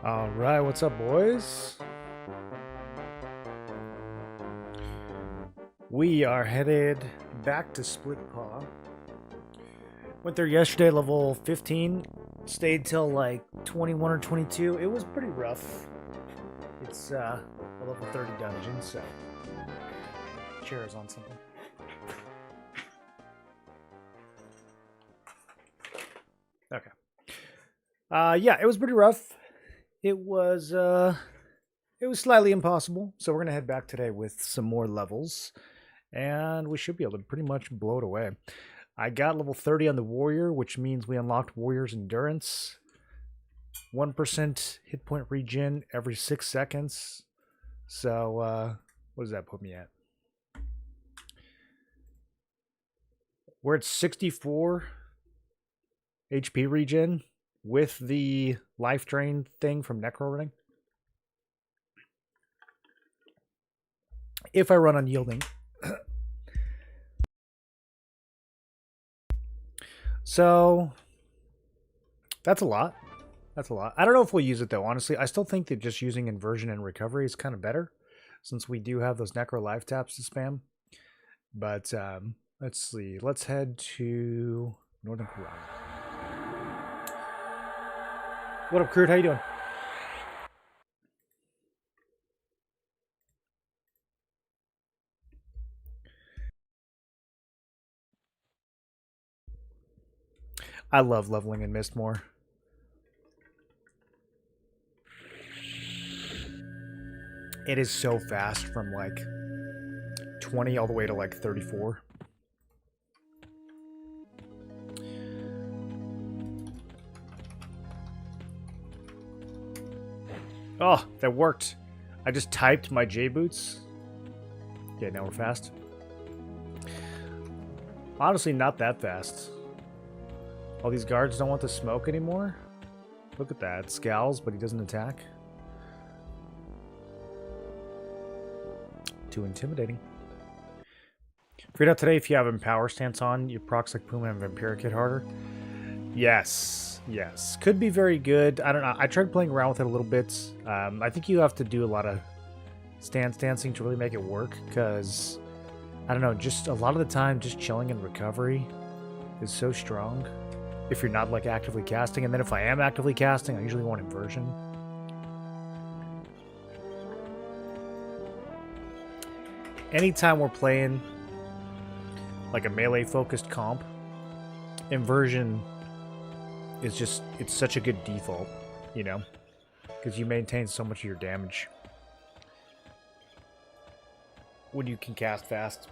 All right, what's up, boys? We are headed back to Splitpaw. Went there yesterday, level 15. Stayed till like 21 or 22. It was pretty rough. It's a level 30 dungeon, so chair is on something. Okay. Yeah, it was pretty rough. It was slightly impossible. So we're gonna head back today with some more levels, and we should be able to pretty much blow it away. I got level 30 on the warrior, which means we unlocked warrior's endurance. 1% hit point regen every 6 seconds. So what does that put me at? We're at 64 HP regen with the life drain thing from necro running. If I run unyielding. So that's a lot. That's a lot. I don't know if we'll use it though, honestly. I still think that just using inversion and recovery is kind of better, since we do have those necro life taps to spam. But let's see. Let's head to Northern Korea. What up, Kurt? How you doing? I love leveling in Mistmore. It is so fast from like 20 all the way to like 34. Oh, that worked. I just typed my J boots. Yeah, now we're fast. Honestly, not that fast. All these guards don't want to smoke anymore. Look at that. Scowls, but he doesn't attack. Too intimidating. Figured out today if you have Empower stance on, your procs like Puma and Vampiric hit harder. Yes, yes. Could be very good. I don't know. I tried playing around with it a little bit. I think you have to do a lot of stance dancing to really make it work, because, I don't know, just a lot of the time, just chilling in recovery is so strong. If you're not like actively casting, and then if I am actively casting, I usually want inversion. Anytime we're playing like a melee focused comp, inversion is just, it's such a good default, you know, because you maintain so much of your damage when you can cast fast.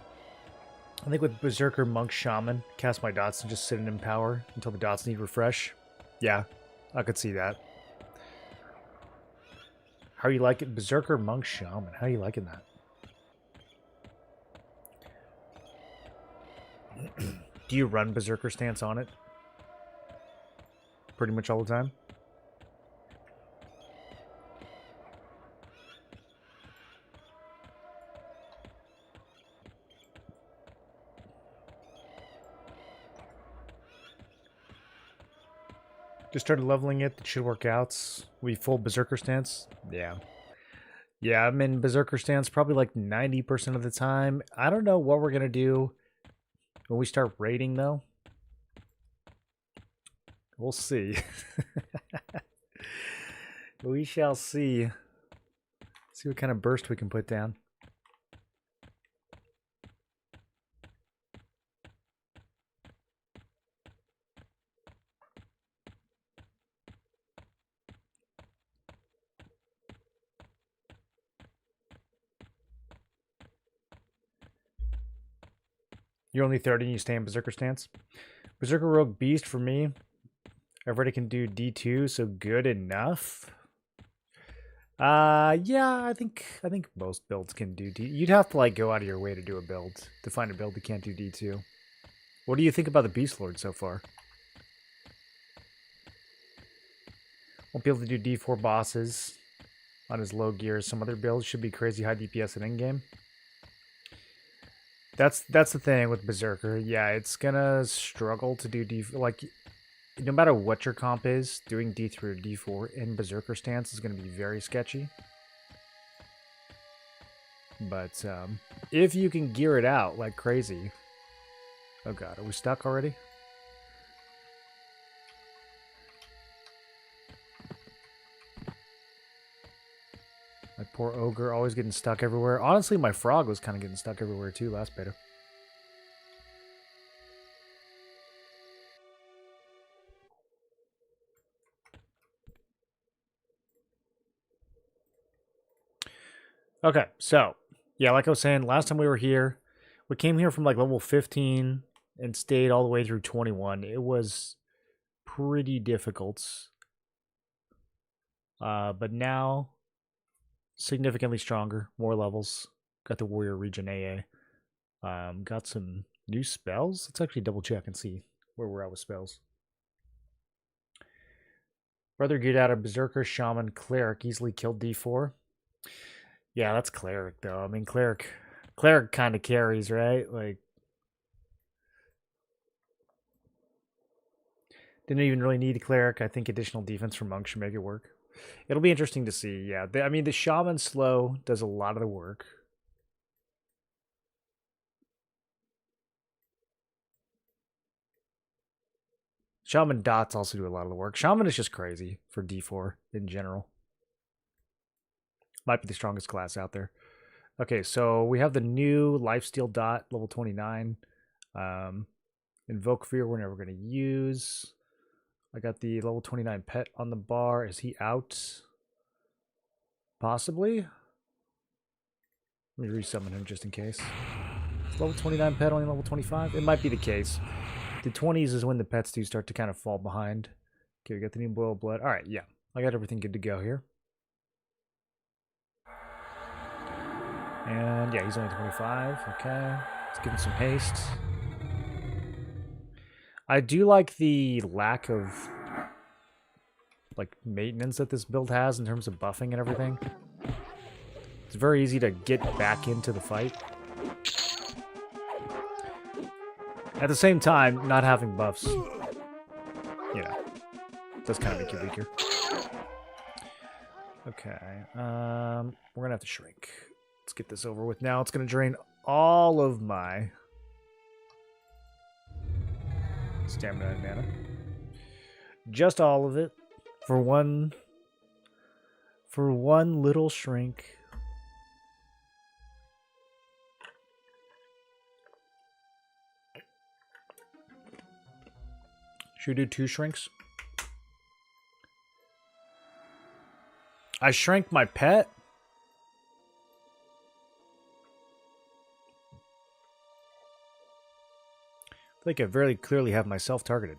I think with Berserker, Monk, Shaman, cast my dots and just sit in Empower until the dots need refresh. Yeah, I could see that. How are you liking Berserker, Monk, Shaman? How are you liking that? Do you run Berserker stance on it? Pretty much all the time? Just started leveling it. It should work out. We full Berserker stance. Yeah. Yeah, I'm in Berserker stance probably like 90% of the time. I don't know what we're going to do when we start raiding, though. We'll see. We shall see. See what kind of burst we can put down. You're only 30 and you stay in Berserker stance. Berserker Rogue Beast for me. Everybody can do D2, so good enough. Yeah, I think most builds can do D. You'd have to like go out of your way to do a build, to find a build that can't do D2. What do you think about the Beast Lord so far? Won't be able to do D4 bosses on his low gear. Some other builds should be crazy high DPS in in-game. That's the thing with Berserker. Yeah, it's gonna struggle to do like no matter what your comp is, doing D3 or D4 in Berserker stance is going to be very sketchy. But if you can gear it out like crazy... Oh god, are we stuck already? My poor ogre, always getting stuck everywhere. Honestly, my frog was kind of getting stuck everywhere too last beta. Okay, so, yeah, like I was saying, last time we were here, we came here from like level 15 and stayed all the way through 21. It was pretty difficult. But now, significantly stronger, more levels. Got the Warrior Region AA. Got some new spells. Let's actually double check and see where we're at with spells. Brother get out of Berserker, Shaman, Cleric. Easily killed D4. Yeah, that's Cleric, though. I mean, Cleric kind of carries, right? Like, didn't even really need a Cleric. I think additional defense from Monk should make it work. It'll be interesting to see, yeah. I mean, the Shaman slow does a lot of the work. Shaman dots also do a lot of the work. Shaman is just crazy for D4 in general. Might be the strongest class out there. Okay, so we have the new Lifesteal dot, level 29. Invoke Fear we're never going to use. I got the level 29 pet on the bar. Is he out? Possibly. Let me resummon him just in case. Level 29 pet, only level 25? It might be the case. The 20s is when the pets do start to kind of fall behind. Okay, we got the new Boiled Blood. Alright, yeah. I got everything good to go here. And yeah, he's only 25. Okay. Let's give him some haste. I do like the lack of like maintenance that this build has in terms of buffing and everything. It's very easy to get back into the fight. At the same time, not having buffs, you know, does kind of make you weaker. Okay, we're gonna have to shrink. Let's get this over with now. It's gonna drain all of my stamina and mana. Just all of it for one little shrink. Should we do 2 shrinks? I shrank my pet? I feel like I very clearly have myself targeted.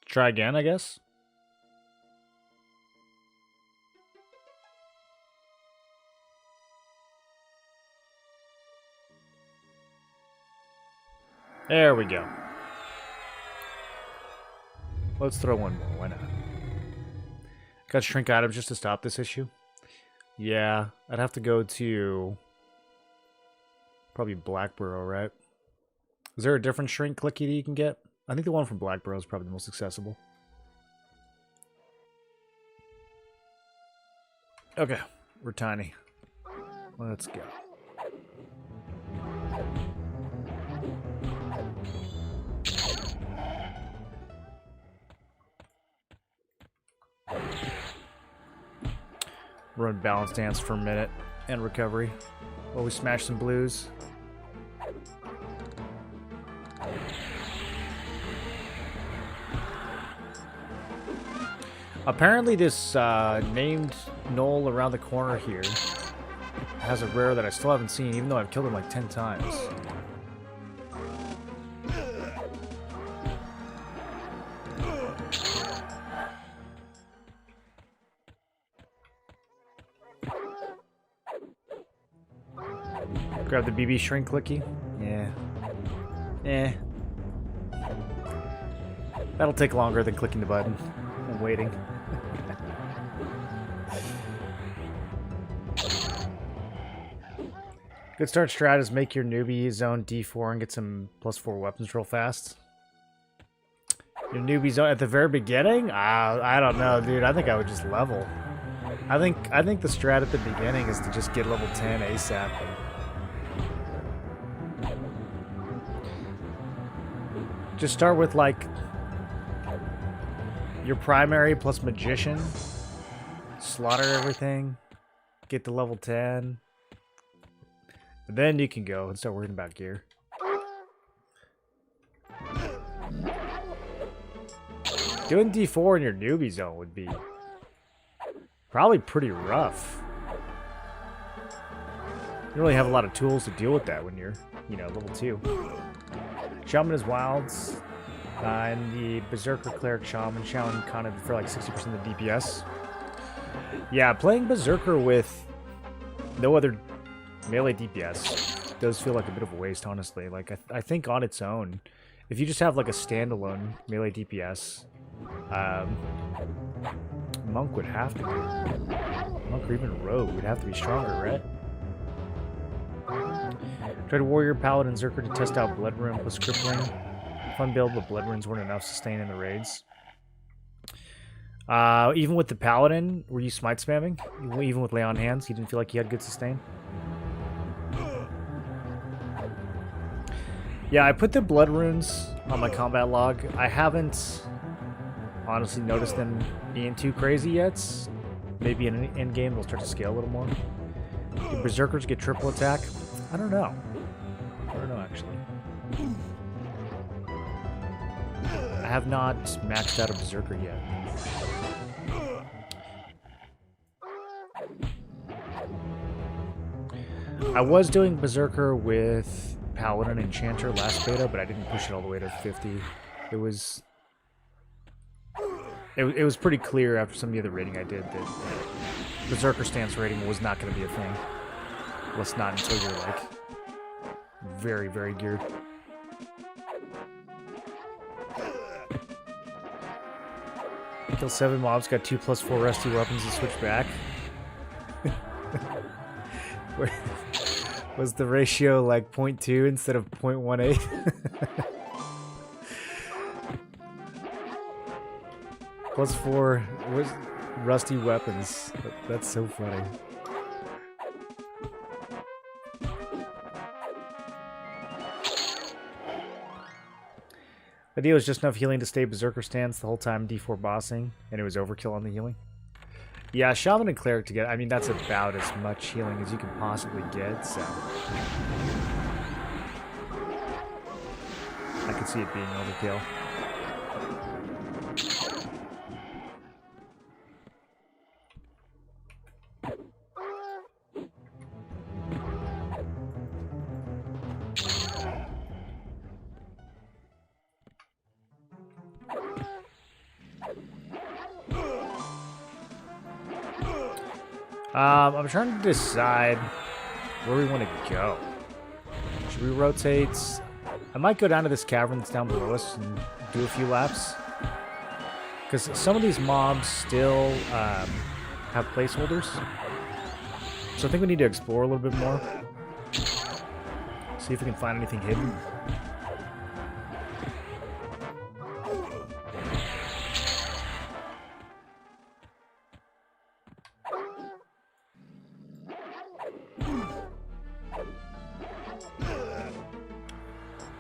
Try again, I guess. There we go. Let's throw one more. Why not? Got shrink items just to stop this issue. Yeah, I'd have to go to probably Blackborough, right? Is there a different shrink clicky that you can get? I think the one from Blackborough is probably the most accessible. Okay, we're tiny. Let's go. Run balance dance for a minute and recovery while we smash some blues. Apparently this named knoll around the corner here has a rare that I still haven't seen, even though I've killed him like 10 times. Grab the BB shrink clicky. Yeah. Eh. That'll take longer than clicking the button and waiting. Good start strat is make your newbie zone D4 and get some +4 weapons real fast. Your newbie zone at the very beginning? I don't know, dude. I think I would just level. I think the strat at the beginning is to just get level 10 ASAP. Just start with like your primary plus magician. Slaughter everything. Get to level 10. And then you can go and start worrying about gear. Doing D4 in your newbie zone would be probably pretty rough. You don't really have a lot of tools to deal with that when you're, you know, level 2. Shaman is wilds. And the Berserker Cleric Shaman. Shaman counted for like 60% of the DPS. Yeah, playing Berserker with no other melee DPS does feel like a bit of a waste, honestly. Like, I think on its own, if you just have like a standalone melee DPS, Monk would have to be. Monk or even Rogue would have to be stronger, right? Tried Warrior, Paladin, Zerker to test out Blood Rune plus Crippling. Fun build, but Blood Runes weren't enough sustain in the raids. Even with the Paladin, were you smite spamming? Even with Lay on Hands, you didn't feel like you had good sustain? Yeah, I put the Blood Runes on my combat log. I haven't honestly noticed them being too crazy yet. Maybe in an end game they'll start to scale a little more. Do Berserkers get triple attack? I don't know. I don't know, actually. I have not maxed out a Berserker yet. I was doing Berserker with Paladin Enchanter last beta, but I didn't push it all the way to 50. It was pretty clear after some of the other rating I did that Berserker stance rating was not going to be a thing. Let's not until you're like very, very geared. Kill 7 mobs, got 2+4 rusty weapons and switch back. Was the ratio like 0.2 instead of 0.18? +4 was rusty weapons. That's so funny. The idea was just enough healing to stay Berserker stance the whole time D4 bossing, and it was overkill on the healing. Yeah, Shaman and Cleric together, I mean, that's about as much healing as you can possibly get, so... I could see it being overkill. I'm trying to decide where we want to go. Should we rotate? I might go down to this cavern that's down below us and do a few laps. Because some of these mobs still have placeholders. So I think we need to explore a little bit more. See if we can find anything hidden.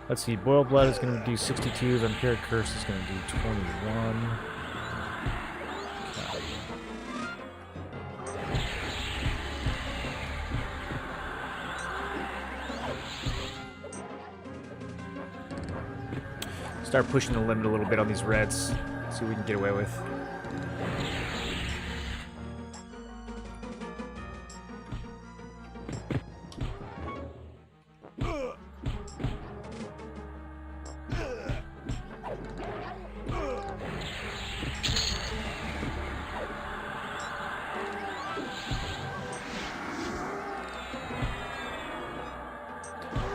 Let's see, Boiled Blood is going to do 62, Vampiric Curse is going to do 21. Okay. Start pushing the limit a little bit on these reds, see what we can get away with.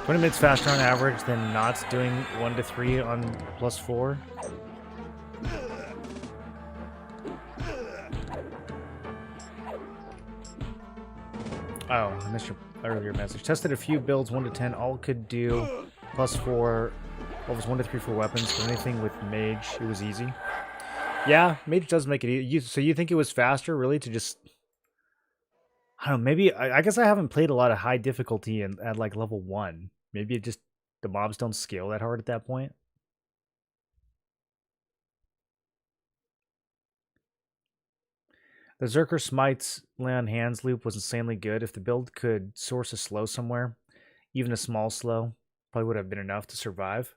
Minutes faster on average than not doing 1 to 3 on +4. Oh, I missed your earlier message. Tested a few builds, 1 to 10. All could do +4. Levels 1 to 3 for weapons. But anything with mage, it was easy. Yeah, mage does make it easy. So you think it was faster, really, to just... I don't know, maybe... I guess I haven't played a lot of high difficulty at like level 1. Maybe it just... the mobs don't scale that hard at that point. The Zerker Smite's lay on hands loop was insanely good. If the build could source a slow somewhere, even a small slow, probably would have been enough to survive.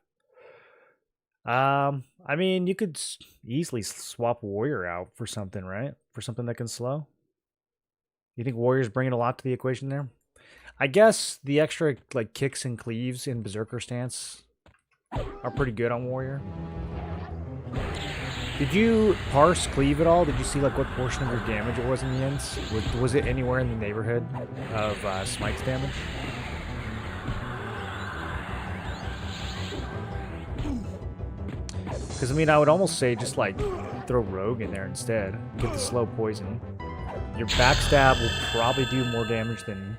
I mean, you could easily swap Warrior out for something, right? For something that can slow. You think Warrior's bringing a lot to the equation there? I guess the extra like kicks and cleaves in Berserker stance are pretty good on Warrior. Did you parse cleave at all? Did you see like what portion of your damage it was in the ends? Was it anywhere in the neighborhood of Smite's damage? Because I mean, I would almost say just like throw Rogue in there instead. Get the slow poison. Your backstab will probably do more damage than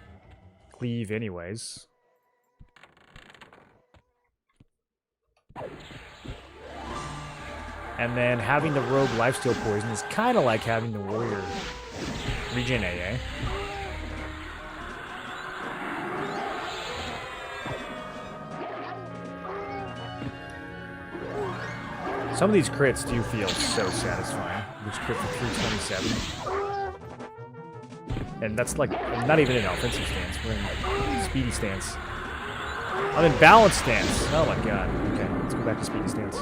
cleave anyways. And then having the Rogue lifesteal poison is kind of like having the Warrior regen AA. Some of these crits do feel so satisfying. This crit for 327. And that's like, not even an offensive stance, we're in speedy stance. I'm in balanced stance. Oh my god. Okay, let's go back to speedy stance.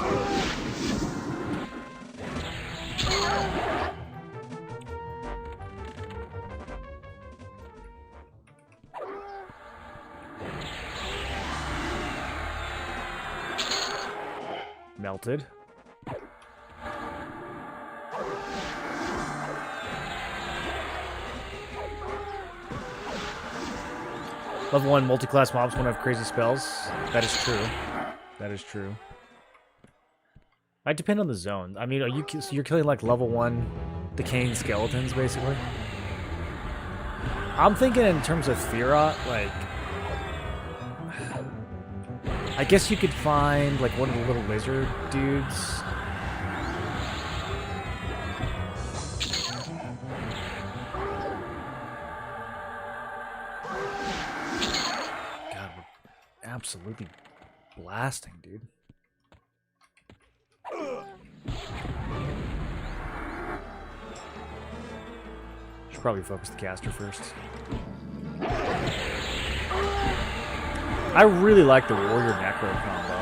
Melted. Level 1 multi-class mobs won't have crazy spells. That is true. That is true. Might depend on the zone. I mean, you're killing like level 1 decaying skeletons, basically? I'm thinking in terms of Thera, like... I guess you could find like one of the little lizard dudes. God, we're absolutely blasting, dude. Should probably focus the caster first. I really like the Warrior Necro combo.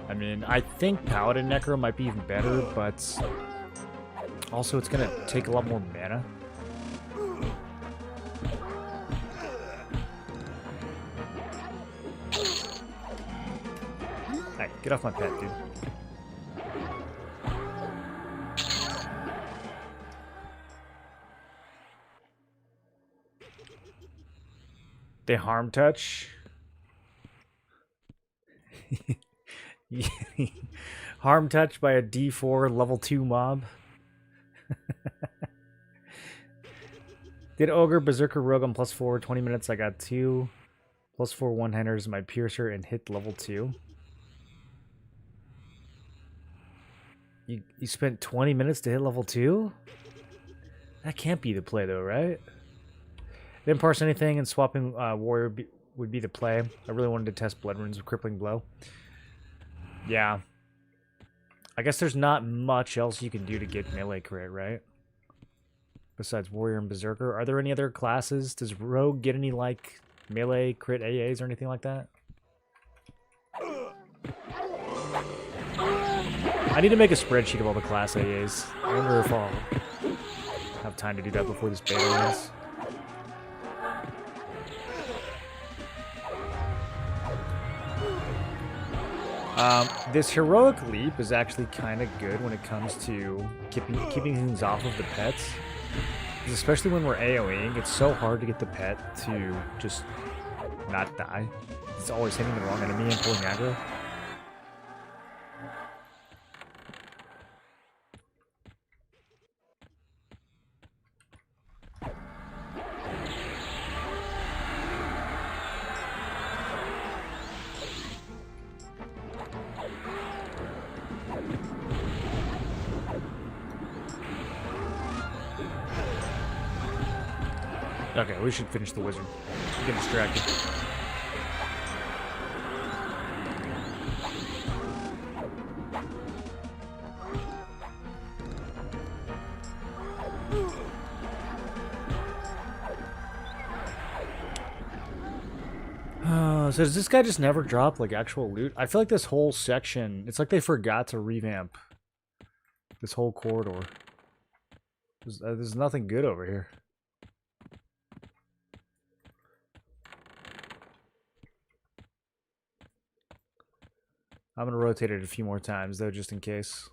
I mean, I think Paladin Necro might be even better, but also it's gonna take a lot more mana. Hey, get off my pet, dude. They harm touch. Harm touch by a D4 level 2 mob. Did Ogre, Berserker, Rogue on +4, 20 minutes, I got 2. +4 one-handers, my Piercer, and hit level 2. You spent 20 minutes to hit level 2? That can't be the play though, right? Didn't parse anything, and swapping Warrior would be the play. I really wanted to test Blood Runes with Crippling Blow. Yeah. I guess there's not much else you can do to get melee crit, right? Besides Warrior and Berserker. Are there any other classes? Does Rogue get any, like, melee crit AAs or anything like that? I need to make a spreadsheet of all the class AAs. I wonder if I'll have time to do that before this beta ends. This heroic leap is actually kind of good when it comes to keeping things off of the pets. Especially when we're AoEing, it's so hard to get the pet to just not die. It's always hitting the wrong enemy and pulling aggro. Okay, we should finish the wizard. Get distracted. So does this guy just never drop like actual loot? I feel like this whole section, it's like they forgot to revamp this whole corridor. There's nothing good over here. I'm gonna rotate it a few more times though, just in case.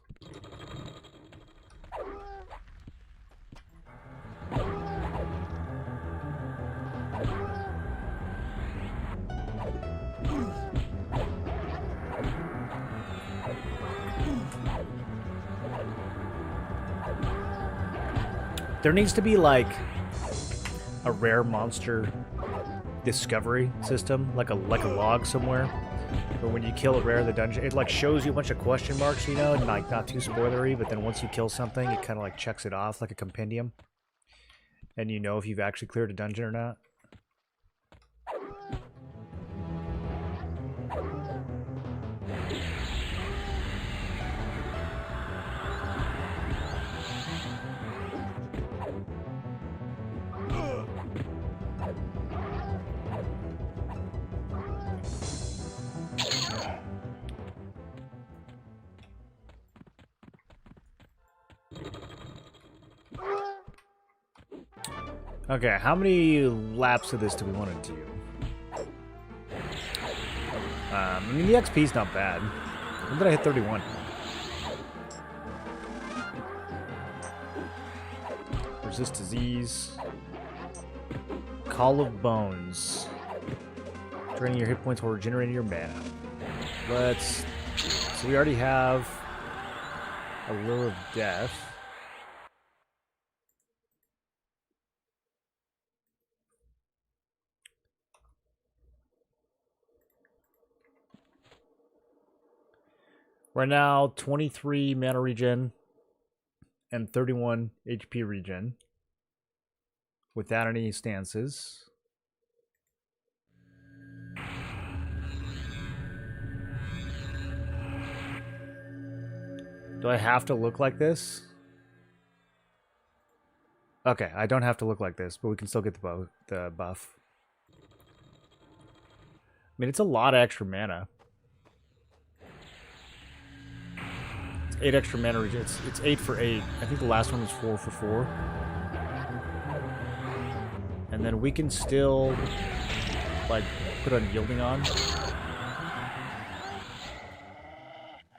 There needs to be like a rare monster discovery system, like a log somewhere. But when you kill a rare in the dungeon, it like shows you a bunch of question marks, you know, and like not too spoilery, but then once you kill something, it kind of like checks it off like a compendium. And you know if you've actually cleared a dungeon or not. Okay, how many laps of this do we want to do? I mean, the XP's not bad. When did I hit 31? Resist disease. Call of Bones. Draining your hit points while regenerating your mana. So we already have a Lure of Death. Right now, 23 mana regen and 31 HP regen without any stances. Do I have to look like this? Okay, I don't have to look like this, but we can still get the buff. I mean, it's a lot of extra mana. 8 extra mana regen. It's 8 for 8. I think the last one was 4 for 4. And then we can still like put on yielding on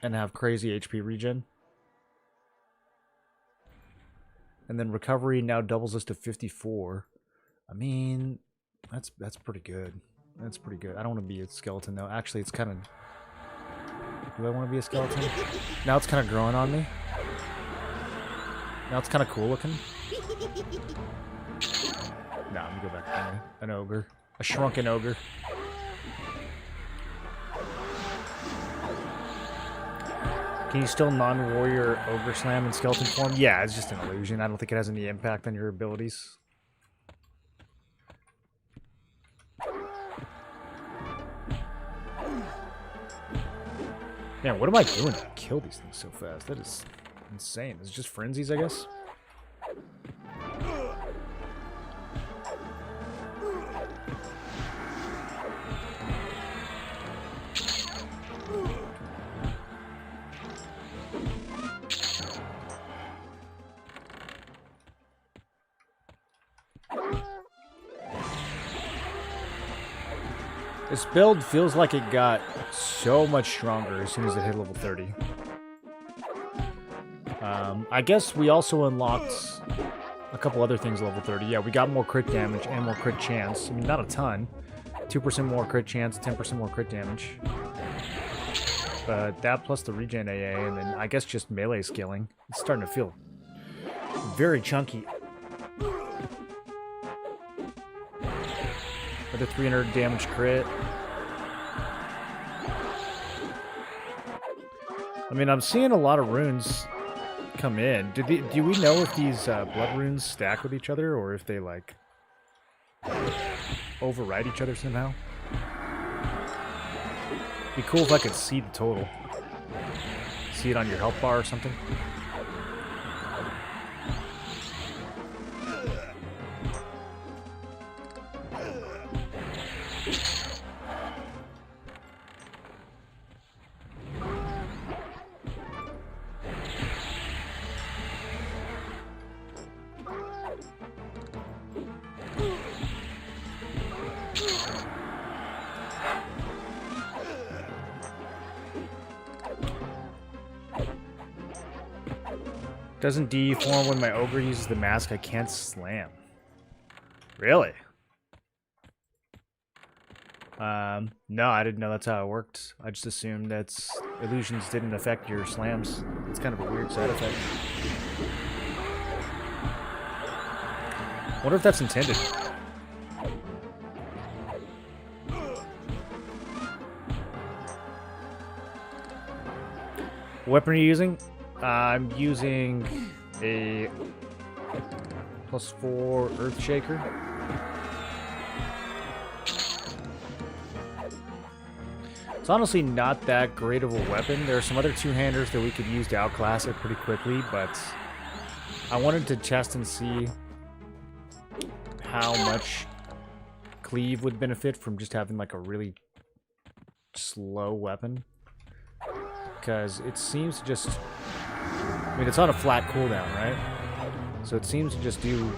and have crazy HP regen. And then recovery now doubles us to 54. I mean, that's pretty good. That's pretty good. I don't want to be a skeleton though. Actually, it's kind of... Do I want to be a skeleton? Now it's kind of growing on me. Now it's kind of cool looking. Nah, I'm gonna go back to an ogre. A shrunken ogre. Can you still non-warrior ogre slam in skeleton form? Yeah, it's just an illusion. I don't think it has any impact on your abilities. Man, what am I doing to kill these things so fast? That is insane. Is it just frenzies, I guess? This build feels like it got so much stronger as soon as it hit level 30. I guess we also unlocked a couple other things at level 30. Yeah, we got more crit damage and more crit chance. I mean, not a ton. 2% more crit chance, 10% more crit damage. But that plus the regen AA, and then I guess just melee scaling. It's starting to feel very chunky. With a 300 damage crit. I mean, I'm seeing a lot of runes come in. Do we know if these blood runes stack with each other, or if they like override each other somehow. Be cool if I could see the total. See it on your health bar or something. Doesn't deform when my ogre uses the mask. I can't slam. Really? No, I didn't know that's how it worked. I just assumed that illusions didn't affect your slams. It's kind of a weird side effect. Wonder if that's intended. What weapon are you using? I'm using a +4 Earthshaker. It's honestly not that great of a weapon. There are some other two-handers that we could use to outclass it pretty quickly, but I wanted to test and see how much cleave would benefit from just having like a really slow weapon. Because it seems to just... I mean, it's on a flat cooldown, right? So it seems to just do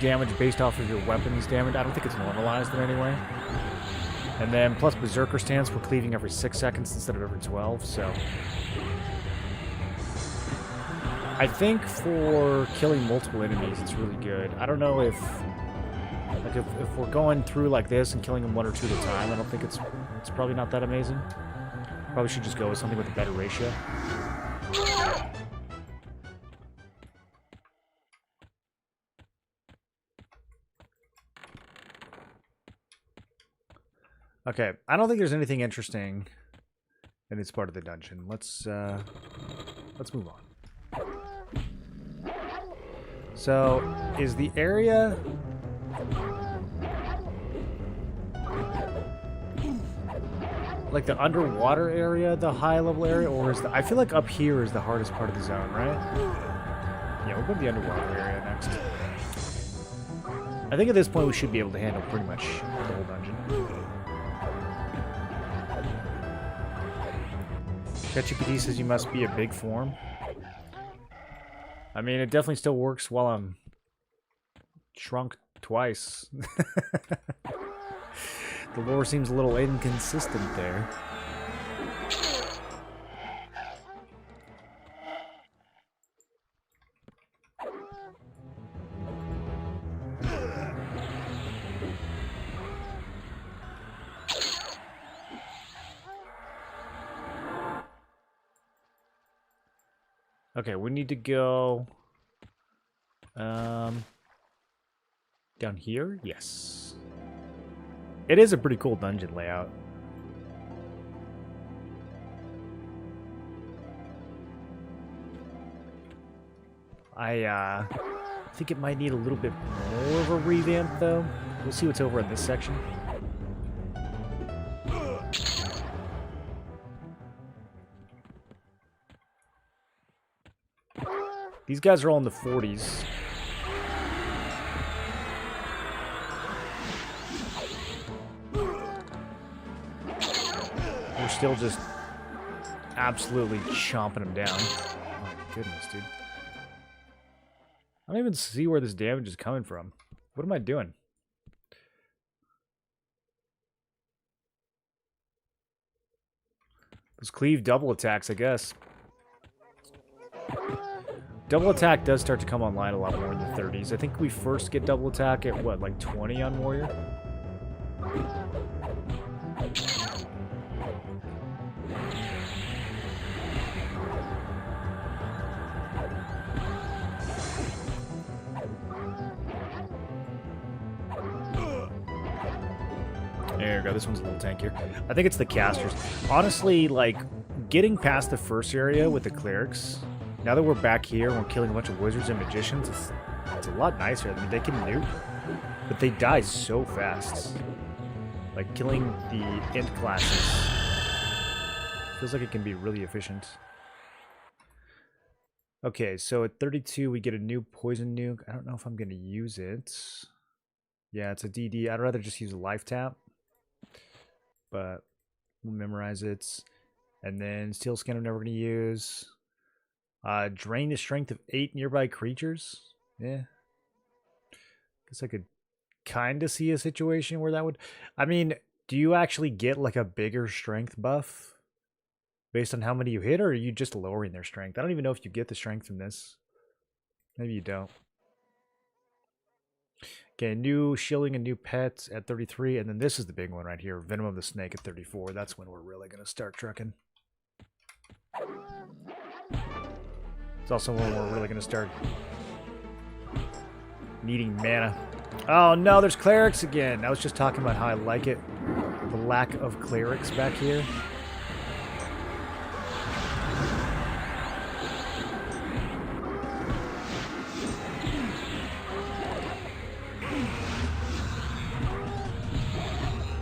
damage based off of your weapon's damage. I don't think it's normalized in any way. And then plus Berserker stance for cleaving every 6 seconds instead of every 12, so... I think for killing multiple enemies, it's really good. I don't know if... Like, if we're going through like this and killing them 1 or 2 at a time, I don't think it's probably not that amazing. Probably should just go with something with a better ratio. Okay, I don't think there's anything interesting in this part of the dungeon. Let's move on. So, is the area... like the underwater area, the high level area, or is the... I feel like up here is the hardest part of the zone, right? Yeah, we'll go to the underwater area next. I think at this point we should be able to handle pretty much the whole dungeon. ChatGPT says you must be a big form. I mean, it definitely still works while I'm shrunk twice. The lore seems a little inconsistent there. Okay, we need to go down here? Yes. It is a pretty cool dungeon layout. I think it might need a little bit more of a revamp, though. We'll see what's over in this section. These guys are all in the 40s. We're still just absolutely chomping them down. Oh my goodness, dude. I don't even see where this damage is coming from. What am I doing? Those cleave double attacks, I guess. Double attack does start to come online a lot more in the 30s. I think we first get double attack at, what, like 20 on Warrior? There you go, this one's a little tankier. I think it's the casters. Honestly, like, getting past the first area with the clerics, now that we're back here and we're killing a bunch of wizards and magicians, it's a lot nicer. I mean, they can nuke. But they die so fast. Like, killing the int classes feels like it can be really efficient. Okay, so at 32, we get a new poison nuke. I don't know if I'm going to use it. Yeah, it's a DD. I'd rather just use a life tap. But we'll memorize it. And then steel skin I'm never going to use. Drain the strength of 8 nearby creatures. Yeah. Guess I could kind of see a situation where that would... I mean, do you actually get like a bigger strength buff based on how many you hit, or are you just lowering their strength? I don't even know if you get the strength from this. Maybe you don't. Okay, new shielding and new pets at 33, and then this is the big one right here, Venom of the Snake at 34. That's when we're really going to start trucking. It's also when we're really going to start needing mana. Oh no, there's clerics again. I was just talking about how I like it. The lack of clerics back here.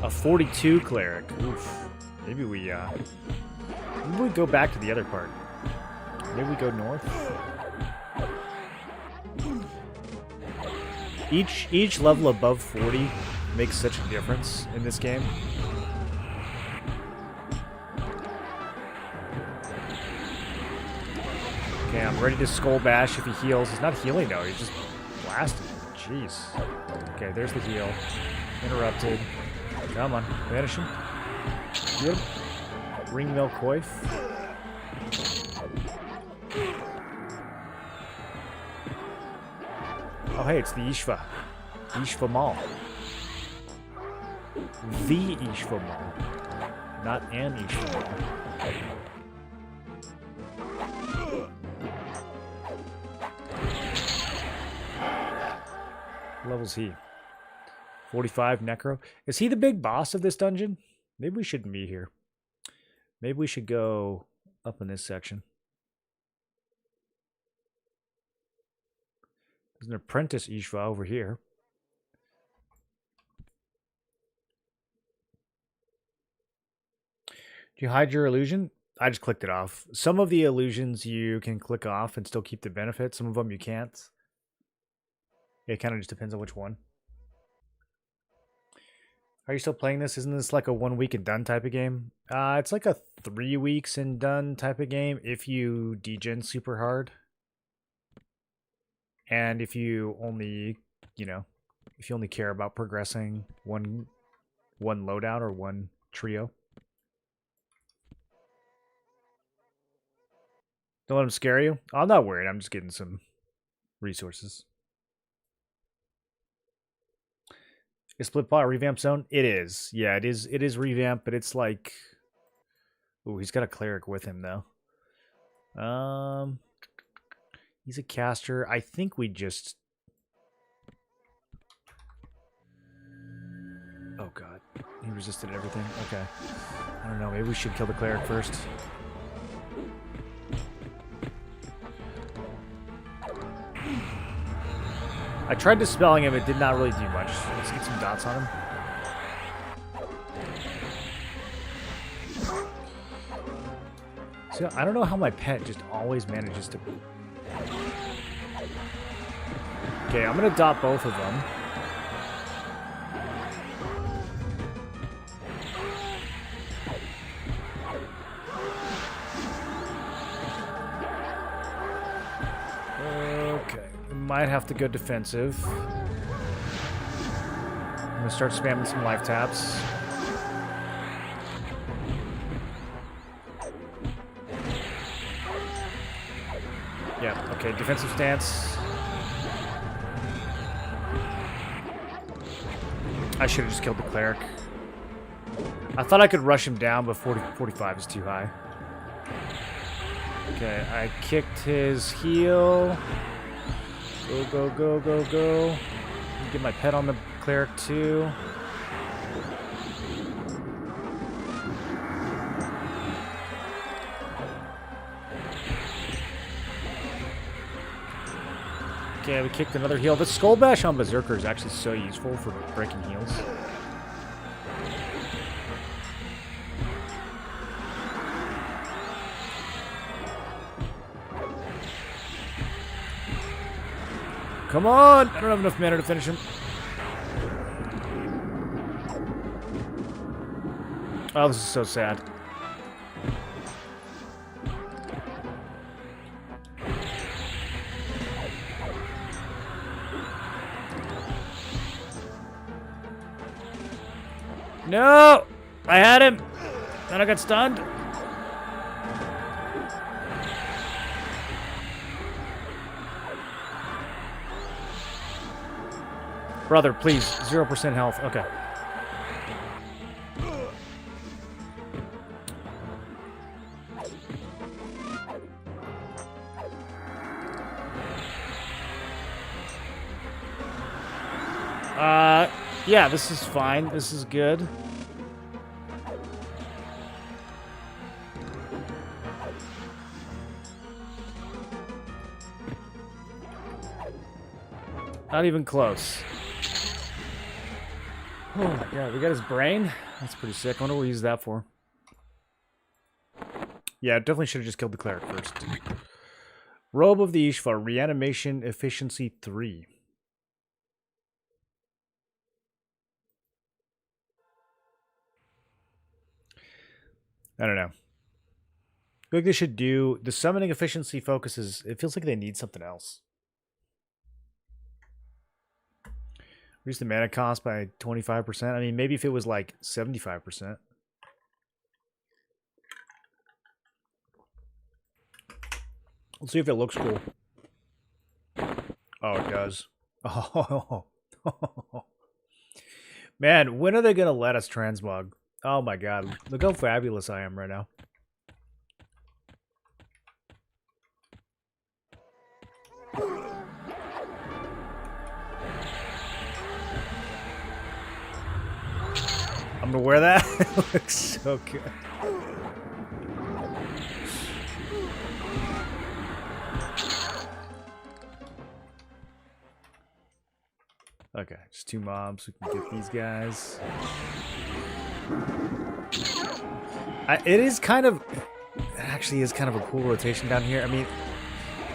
A 42 cleric. Oof. Maybe we go back to the other part. Maybe we go north. Each level above 40 makes such a difference in this game. Okay, I'm ready to skull bash if he heals. He's not healing though, he's just blasting. Jeez. Okay, there's the heal. Interrupted. Come on, finish him. Get him. Ringmill Coif. Oh hey, it's the Ishva. Ishva Mall. The Ishva Mall. Not an Ishva Mall. What level's he? 45 Necro. Is he the big boss of this dungeon? Maybe we shouldn't be here. Maybe we should go up in this section. There's an apprentice Ishva over here. Do you hide your illusion? I just clicked it off. Some of the illusions you can click off and still keep the benefit. Some of them you can't. It kind of just depends on which one. Are you still playing this? Isn't this like a 1 week and done type of game? It's like a 3 weeks and done type of game if you degen super hard. And if you only, if you only care about progressing one loadout or one trio. Don't let them scare you. Oh, I'm not worried. I'm just getting some resources. Is Splitpaw a revamped zone? It is. Yeah, it is. It is revamped, but it's like... Ooh, he's got a cleric with him, though. He's a caster. I think we just... Oh, God. He resisted everything. Okay. I don't know. Maybe we should kill the cleric first. I tried dispelling him, it did not really do much. Let's get some dots on him. So I don't know how my pet just always manages to... Okay, I'm gonna dot both of them. Might have to go defensive. I'm gonna start spamming some life taps. Yeah, okay, defensive stance. I should have just killed the cleric. I thought I could rush him down, but 45 is too high. Okay, I kicked his heel. Go, go, go, go, go. Get my pet on the cleric too. Okay, we kicked another heal. The Skull Bash on Berserker is actually so useful for breaking heals. Come on! I don't have enough mana to finish him. Oh, this is so sad. No! I had him! Then I got stunned. Brother, please. 0% health. Okay. Yeah, this is fine. This is good. Not even close. Oh my god, we got his brain? That's pretty sick. I wonder what we use that for. Yeah, definitely should have just killed the cleric first. Robe of the Ishvar, reanimation efficiency 3. I don't know. I feel like they should do... The summoning efficiency focuses... It feels like they need something else. Reduce the mana cost by 25%. I mean, maybe if it was like 75%. Let's see if it looks cool. Oh, it does. Oh. Man, when are they going to let us transmog? Oh my god. Look how fabulous I am right now. I'm gonna wear that. It looks so good. Okay, just 2 mobs. We can get these guys. It is kind of... It actually is kind of a cool rotation down here. I mean,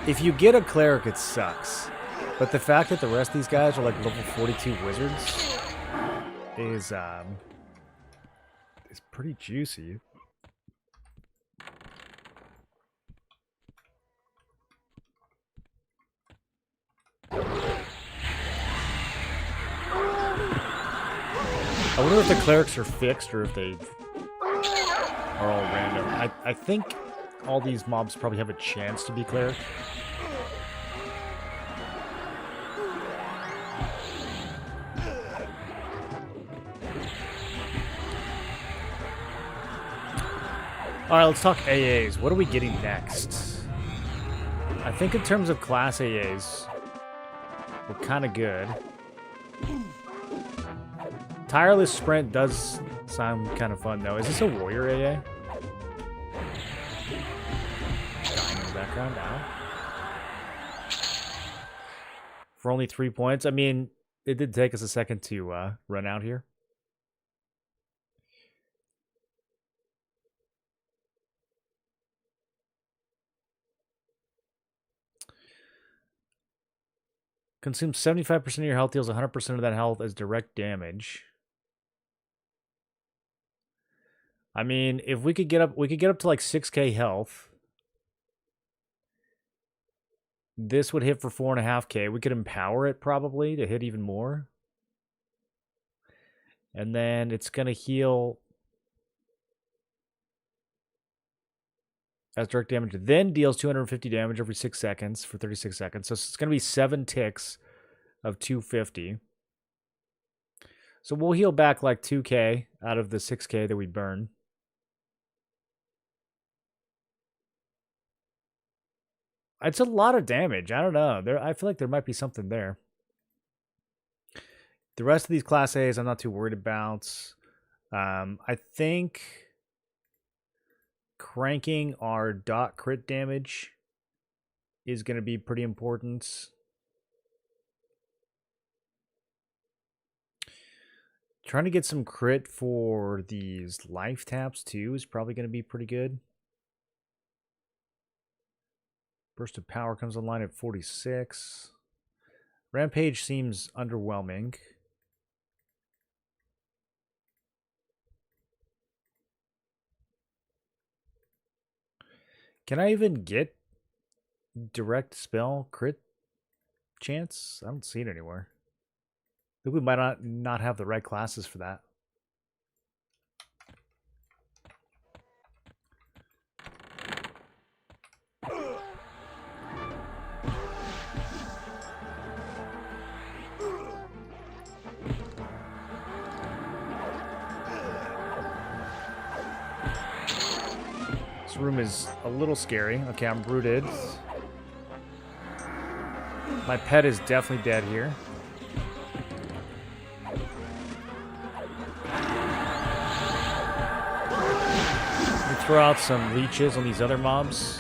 if you get a cleric, it sucks. But the fact that the rest of these guys are like level 42 wizards is pretty juicy. I wonder if the clerics are fixed or if they are all random. I think all these mobs probably have a chance to be cleric. Alright, let's talk AAs. What are we getting next? I think in terms of class AAs, we're kind of good. Tireless Sprint does sound kind of fun, though. Is this a warrior AA? Dying in the background now. For only 3 points. I mean, it did take us a second to run out here. Consumes 75% of your health, deals 100% of that health as direct damage. I mean, if we could get up to like 6k health. This would hit for 4.5k. We could empower it probably to hit even more. And then it's going to heal as direct damage. Then deals 250 damage every 6 seconds for 36 seconds. So it's going to be 7 ticks of 250. So we'll heal back like 2k out of the 6k that we burn. It's a lot of damage. I don't know. I feel like there might be something there. The rest of these Class A's I'm not too worried about. I think cranking our dot crit damage is going to be pretty important. Trying to get some crit for these life taps too is probably going to be pretty good. Burst of power comes online at 46. Rampage seems underwhelming. Can I even get direct spell crit chance? I don't see it anywhere. I think we might not have the right classes for that. This room is a little scary. Okay, I'm rooted. My pet is definitely dead here. Throw out some leeches on these other mobs.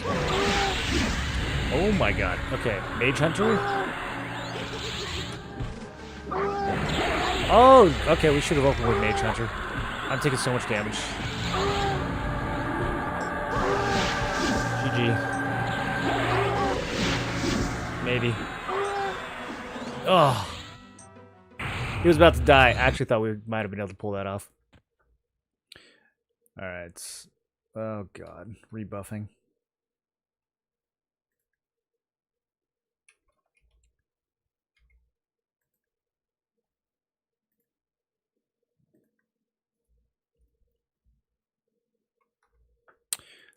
Oh my god. Okay, Mage Hunter. Oh, okay, we should have opened with Mage Hunter. I'm taking so much damage. GG. Maybe. Oh. He was about to die. I actually thought we might have been able to pull that off. Alright. Oh god, rebuffing.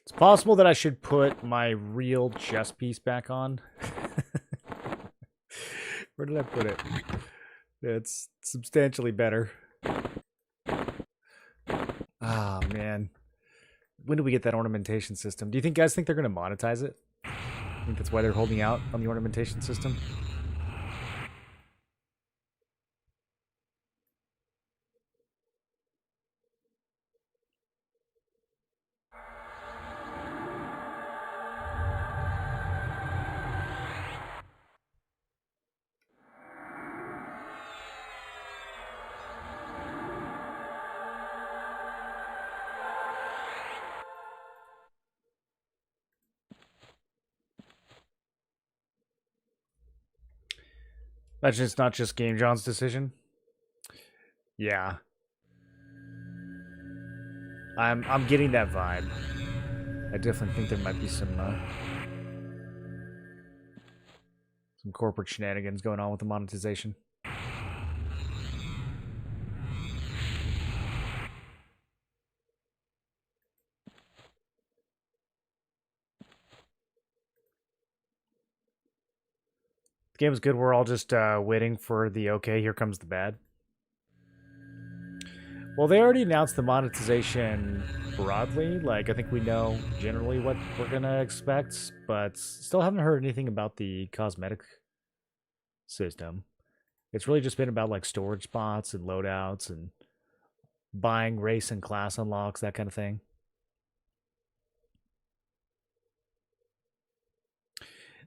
It's possible that I should put my real chest piece back on. Where did I put it? It's substantially better. Ah, man. When do we get that ornamentation system? Do you guys think they're going to monetize it? I think that's why they're holding out on the ornamentation system. That's just not just Game John's decision. Yeah. I'm getting that vibe. I definitely think there might be some corporate shenanigans going on with the monetization. The game is good. We're all just waiting for the okay, here comes the bad. Well, they already announced the monetization broadly. Like, I think we know generally what we're going to expect, but still haven't heard anything about the cosmetic system. It's really just been about, like, storage spots and loadouts and buying race and class unlocks, that kind of thing.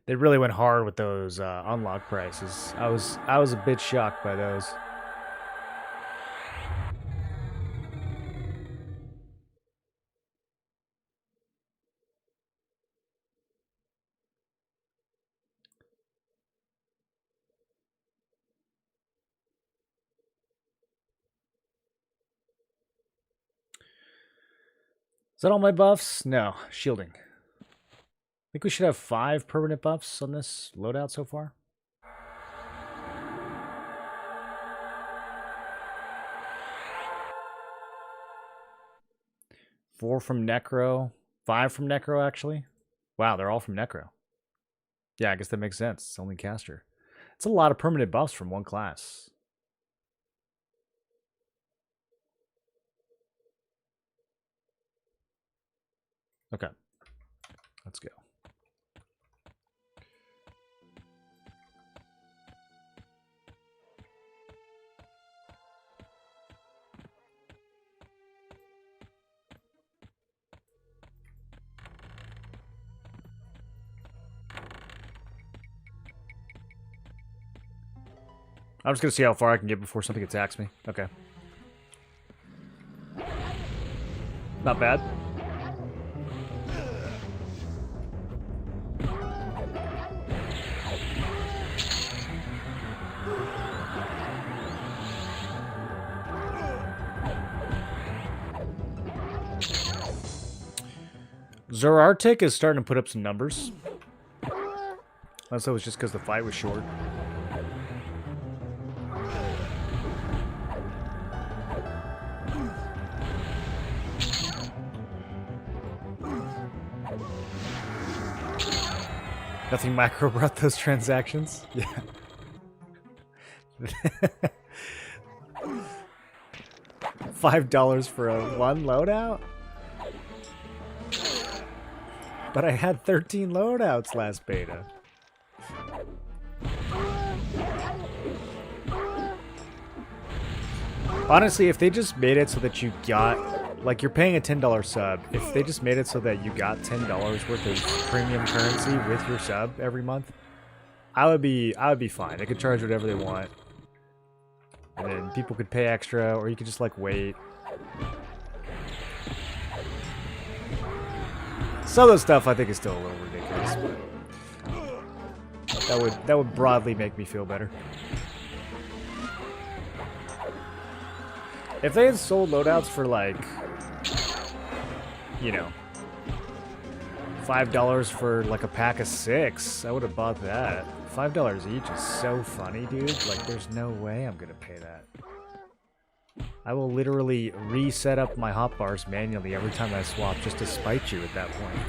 They really went hard with those unlock prices. I was a bit shocked by those. Is that all my buffs? No, shielding. I think we should have 5 permanent buffs on this loadout so far. Four from Necro. 5 from Necro, actually. Wow, they're all from Necro. Yeah, I guess that makes sense. It's only caster. It's a lot of permanent buffs from one class. Okay. Let's go. I'm just going to see how far I can get before something attacks me. Okay. Not bad. Zerartic is starting to put up some numbers. Unless it was just because the fight was short. Nothing micro brought those transactions? Yeah. $5 for a one loadout? But I had 13 loadouts last beta. Honestly, if they just made it so that you got, like, you're paying a $10 sub, if they just made it so that you got $10 worth of premium currency with your sub every month, I would be fine. They could charge whatever they want. And then people could pay extra, or you could just, like, wait. Some of the stuff I think is still a little ridiculous, but that would broadly make me feel better. If they had sold loadouts for, like, you know, $5 for like a pack of 6, I would have bought that. $5 each is so funny, dude. Like, there's no way I'm gonna pay that. I will literally reset up my hotbars manually every time I swap just to spite you at that point.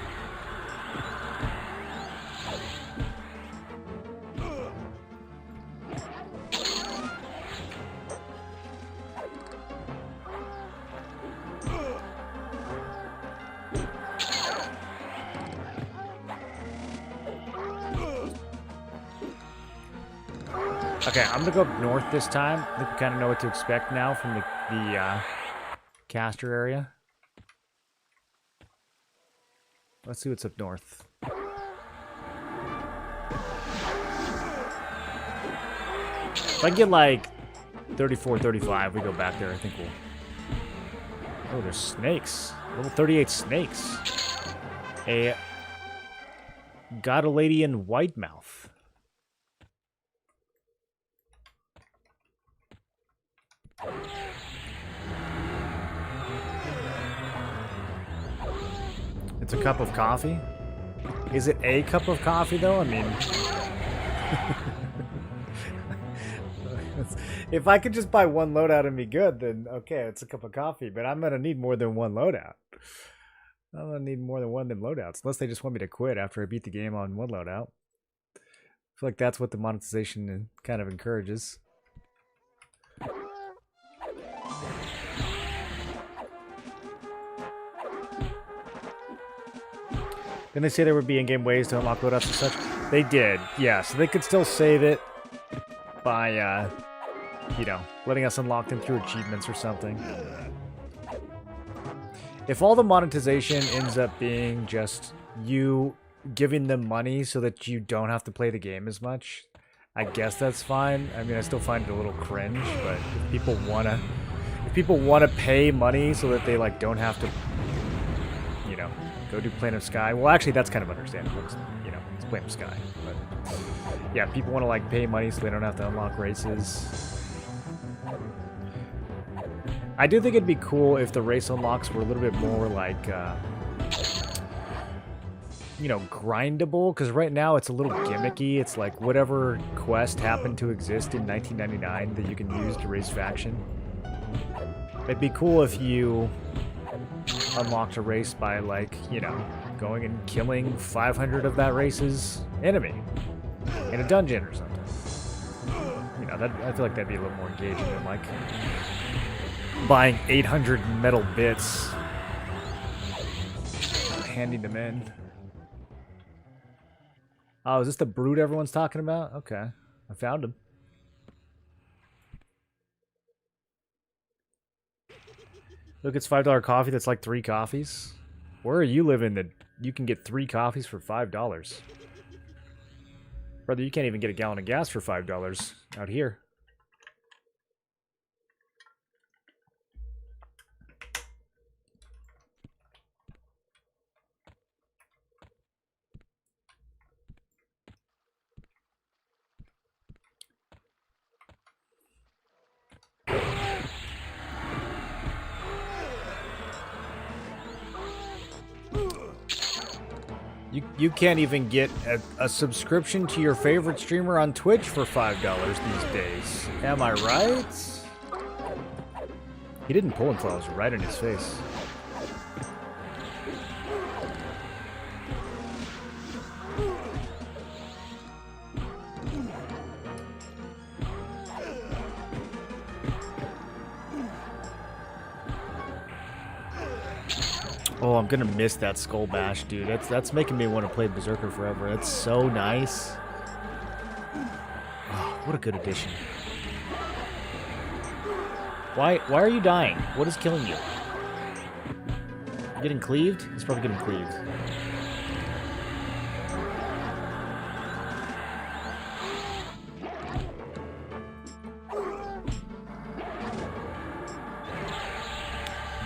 Okay, I'm gonna go up north this time. I think we kind of know what to expect now from the caster area. Let's see what's up north. If I get like 34, 35, we go back there. I think we'll... Oh, there's snakes. Level 38 snakes. A Godaladian whitemouth. It's a cup of coffee? Is it a cup of coffee, though? I mean... if I could just buy one loadout and be good, then okay, it's a cup of coffee. But I'm going to need more than one loadout. I'm going to need more than one of them loadouts. Unless they just want me to quit after I beat the game on one loadout. I feel like that's what the monetization kind of encourages. Didn't they say there would be in-game ways to unlock loadouts and such? They did, yeah. So they could still save it by, you know, letting us unlock them through achievements or something. If all the monetization ends up being just you giving them money so that you don't have to play the game as much, I guess that's fine. I mean, I still find it a little cringe, but if people wanna pay money so that they like don't have to, you know, go do Planet Sky. Well, actually, that's kind of understandable. You know, it's Planet Sky. But yeah, people want to like pay money so they don't have to unlock races. I do think it'd be cool if the race unlocks were a little bit more like, you know, grindable. Because right now it's a little gimmicky. It's like whatever quest happened to exist in 1999 that you can use to raise faction. It'd be cool if you unlocked a race by, like, you know, going and killing 500 of that race's enemy in a dungeon or something. You know, that I feel like that'd be a little more engaging than, like, buying 800 metal bits, handing them in. Oh, is this the brute everyone's talking about? Okay, I found him. Look, it's $5 coffee that's like 3 coffees. Where are you living that you can get 3 coffees for $5? Brother, you can't even get a gallon of gas for $5 out here. You can't even get a subscription to your favorite streamer on Twitch for $5 these days. Am I right? He didn't pull until I was right in his face. Oh, I'm gonna miss that Skull Bash, dude. That's making me want to play Berserker forever. That's so nice. Oh, what a good addition. Why are you dying? What is killing you? You getting cleaved? He's probably getting cleaved.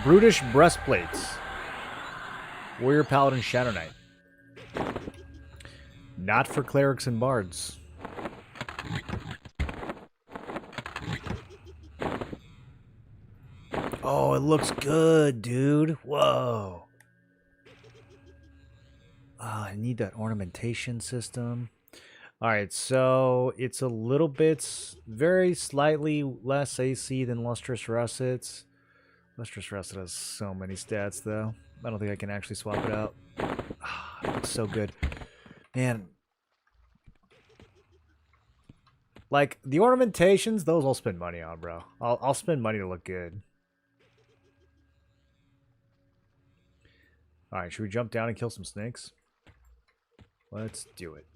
Brutish breastplates. Warrior, Paladin, Shadow Knight. Not for clerics and bards. Oh, it looks good, dude. Whoa. I need that ornamentation system. Alright, so it's a little bit, very slightly less AC than Lustrous Russets. Lustrous Russet has so many stats, though. I don't think I can actually swap it out. Ah, it looks so good. Man. Like, the ornamentations, those I'll spend money on, bro. I'll spend money to look good. Alright, should we jump down and kill some snakes? Let's do it.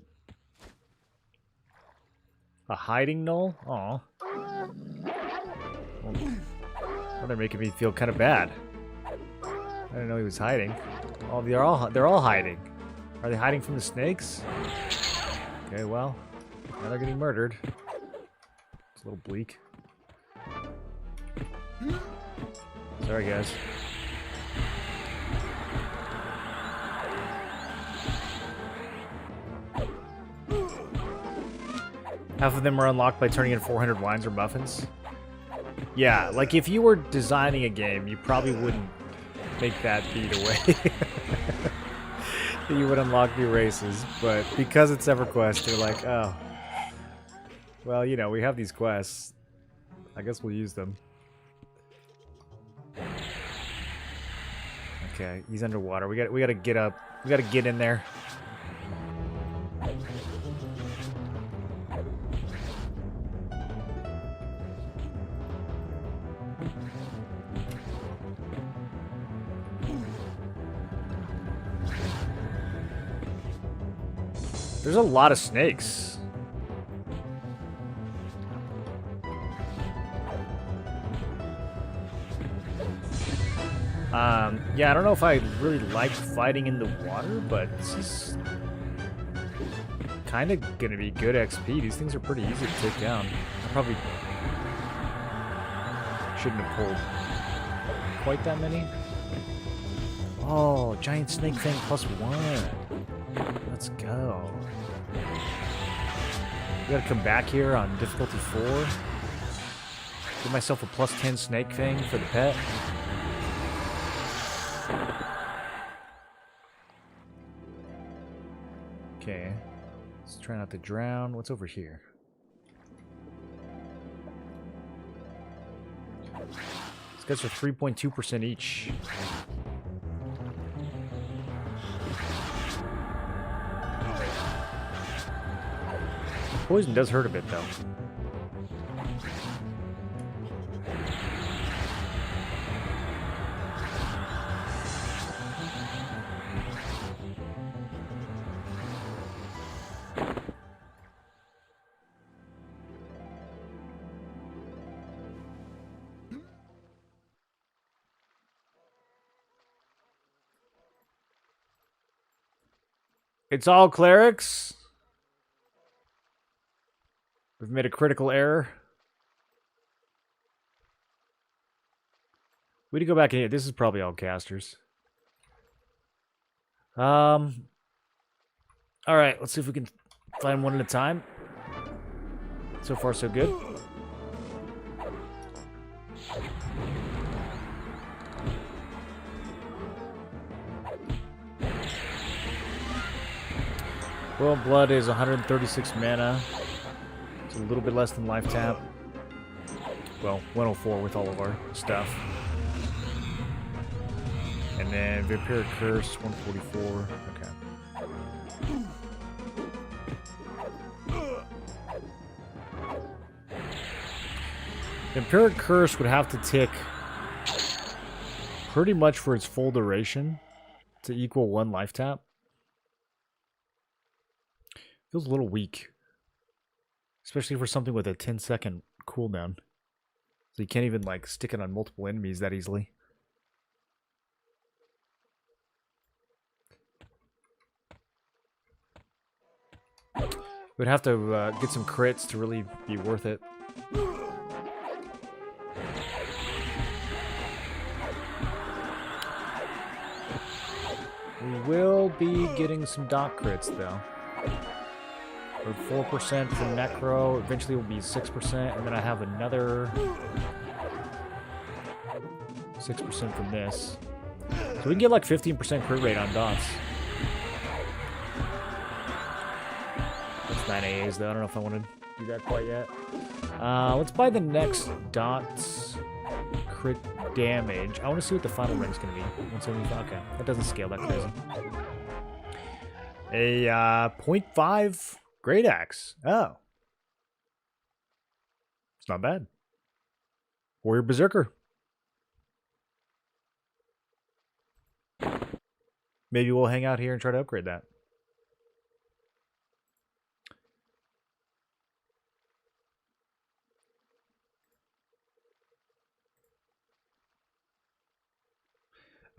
A hiding knoll? Aw. Well, they're making me feel kind of bad. I didn't know he was hiding. Oh, they're all hiding. Are they hiding from the snakes? Okay, well, now they're getting murdered. It's a little bleak. Sorry, guys. Half of them are unlocked by turning in 400 wines or muffins. Yeah, like if you were designing a game, you probably wouldn't make that be the way that you would unlock new races. But because it's EverQuest, they're like, oh, well, you know, we have these quests. I guess we'll use them. Okay, he's underwater. We gotta get up. We gotta get in there. There's a lot of snakes. Yeah, I don't know if I really like fighting in the water, but this is kind of gonna be good XP. These things are pretty easy to take down. I probably shouldn't have pulled quite that many. Oh, giant snake thing +1. Let's go. We gotta come back here on difficulty 4. Give myself a +10 snake thing for the pet. Okay. Let's try not to drown. What's over here? These guys are 3.2% each. Poison does hurt a bit, though. It's all clerics. We've made a critical error. We need to go back in here. This is probably all casters. Alright, let's see if we can find one at a time. So far, so good. Royal Blood is 136 mana. It's a little bit less than life tap. Well, 104 with all of our stuff. And then Vampiric Curse, 144. Okay. Vampiric Curse would have to tick pretty much for its full duration to equal 1 life tap. Feels a little weak. Especially for something with a 10-second cooldown. So you can't even, like, stick it on multiple enemies that easily. We'd have to get some crits to really be worth it. We will be getting some dot crits, though. For 4% from Necro, eventually it will be 6%, and then I have another 6% from this. So we can get like 15% crit rate on dots. That's 9 AAs though, I don't know if I want to do that quite yet. Let's buy the next dots crit damage. I want to see what the final ring's going to be. 175, okay, that doesn't scale that crazy. A 0.5 Great Axe. Oh. It's not bad. Warrior Berserker. Maybe we'll hang out here and try to upgrade that.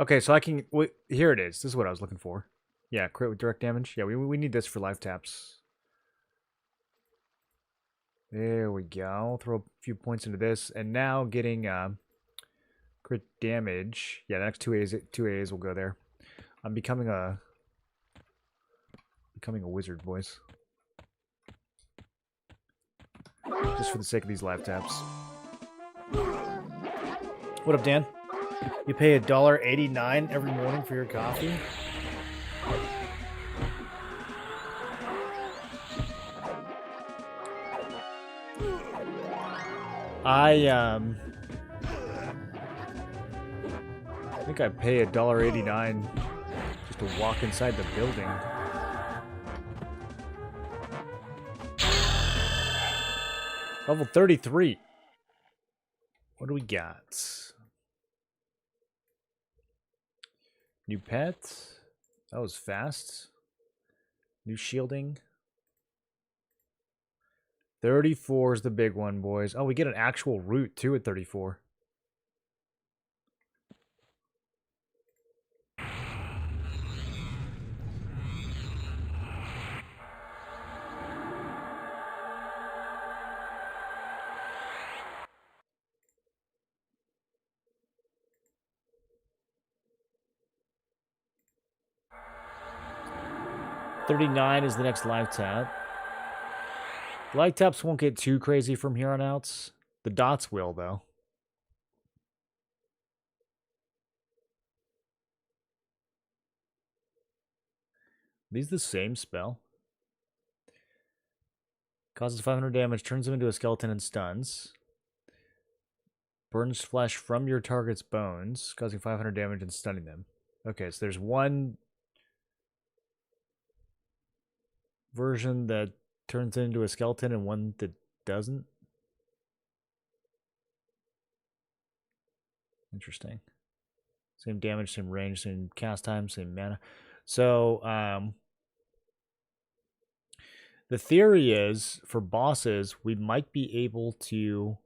Okay, so I can... Wait, here it is. This is what I was looking for. Yeah, crit with direct damage. Yeah, we need this for life taps. There we go. Throw a few points into this. And now getting crit damage. Yeah, the next 2 AAs will go there. I'm becoming a wizard, boys. Just for the sake of these life taps. What up, Dan? You pay $1.89 every morning for your coffee? I think I pay $1.89 just to walk inside the building. Level 33. What do we got? New pet. That was fast. New shielding. 34 is the big one, boys. Oh, we get an actual root, too, at 34. $39 is the next life tap. Light taps won't get too crazy from here on out. The dots will, though. These the same spell. Causes 500 damage, turns them into a skeleton and stuns. Burns flesh from your target's bones, causing 500 damage and stunning them. Okay, so there's one version that turns into a skeleton and one that doesn't. Interesting. Same damage, same range, same cast time, same mana. So, the theory is, for bosses, we might be able to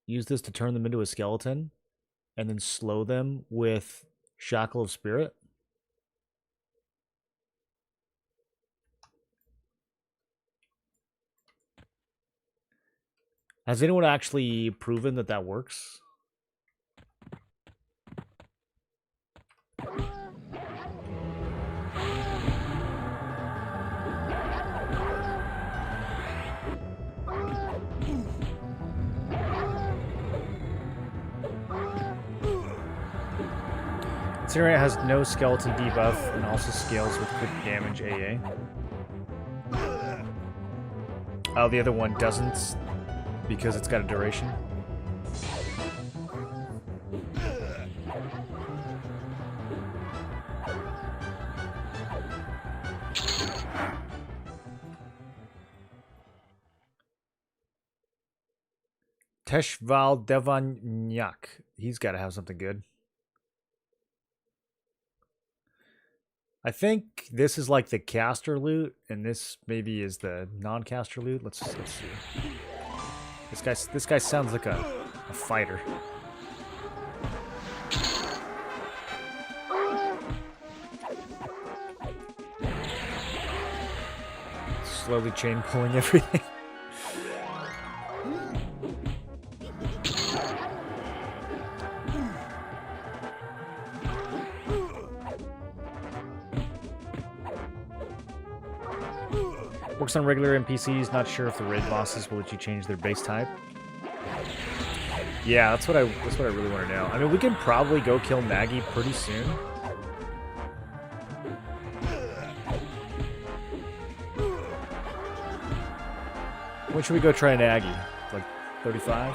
use this to turn them into a skeleton and then slow them with Shackle of Spirit. Has anyone actually proven that that works? Considering it has no skeleton debuff and also scales with crit damage AA. Oh, the other one doesn't because it's got a duration. Teshval Devanyak. He's got to have something good. I think this is like the caster loot, and this maybe is the non-caster loot. Let's see. This guy sounds like a fighter. Slowly chain pulling everything. Works on regular NPCs, not sure if the raid bosses will let you change their base type. Yeah, that's what I really want to know. I mean, we can probably go kill Maggie pretty soon. When should we go try Maggie? Like 35?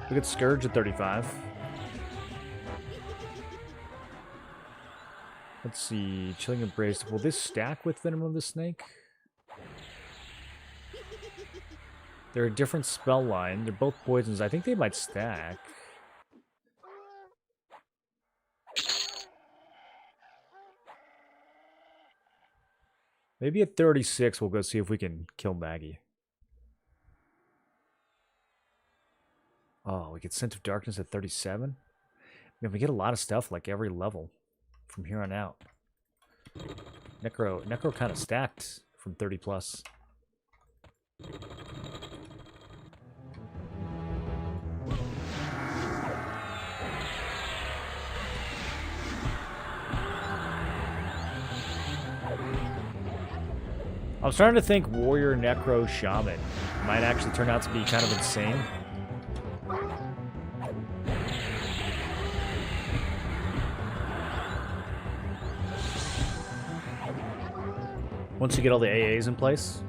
We could Scourge at 35. Let's see, Chilling Embrace. Will this stack with Venom of the Snake? They're a different spell line. They're both poisons. I think they might stack. Maybe at 36 we'll go see if we can kill Maggie. Oh, we get Scent of Darkness at 37? Man, we get a lot of stuff like every level from here on out. Necro kind of stacked from 30 plus. I was starting to think Warrior, Necro, Shaman might actually turn out to be kind of insane. Once you get all the AAs in place.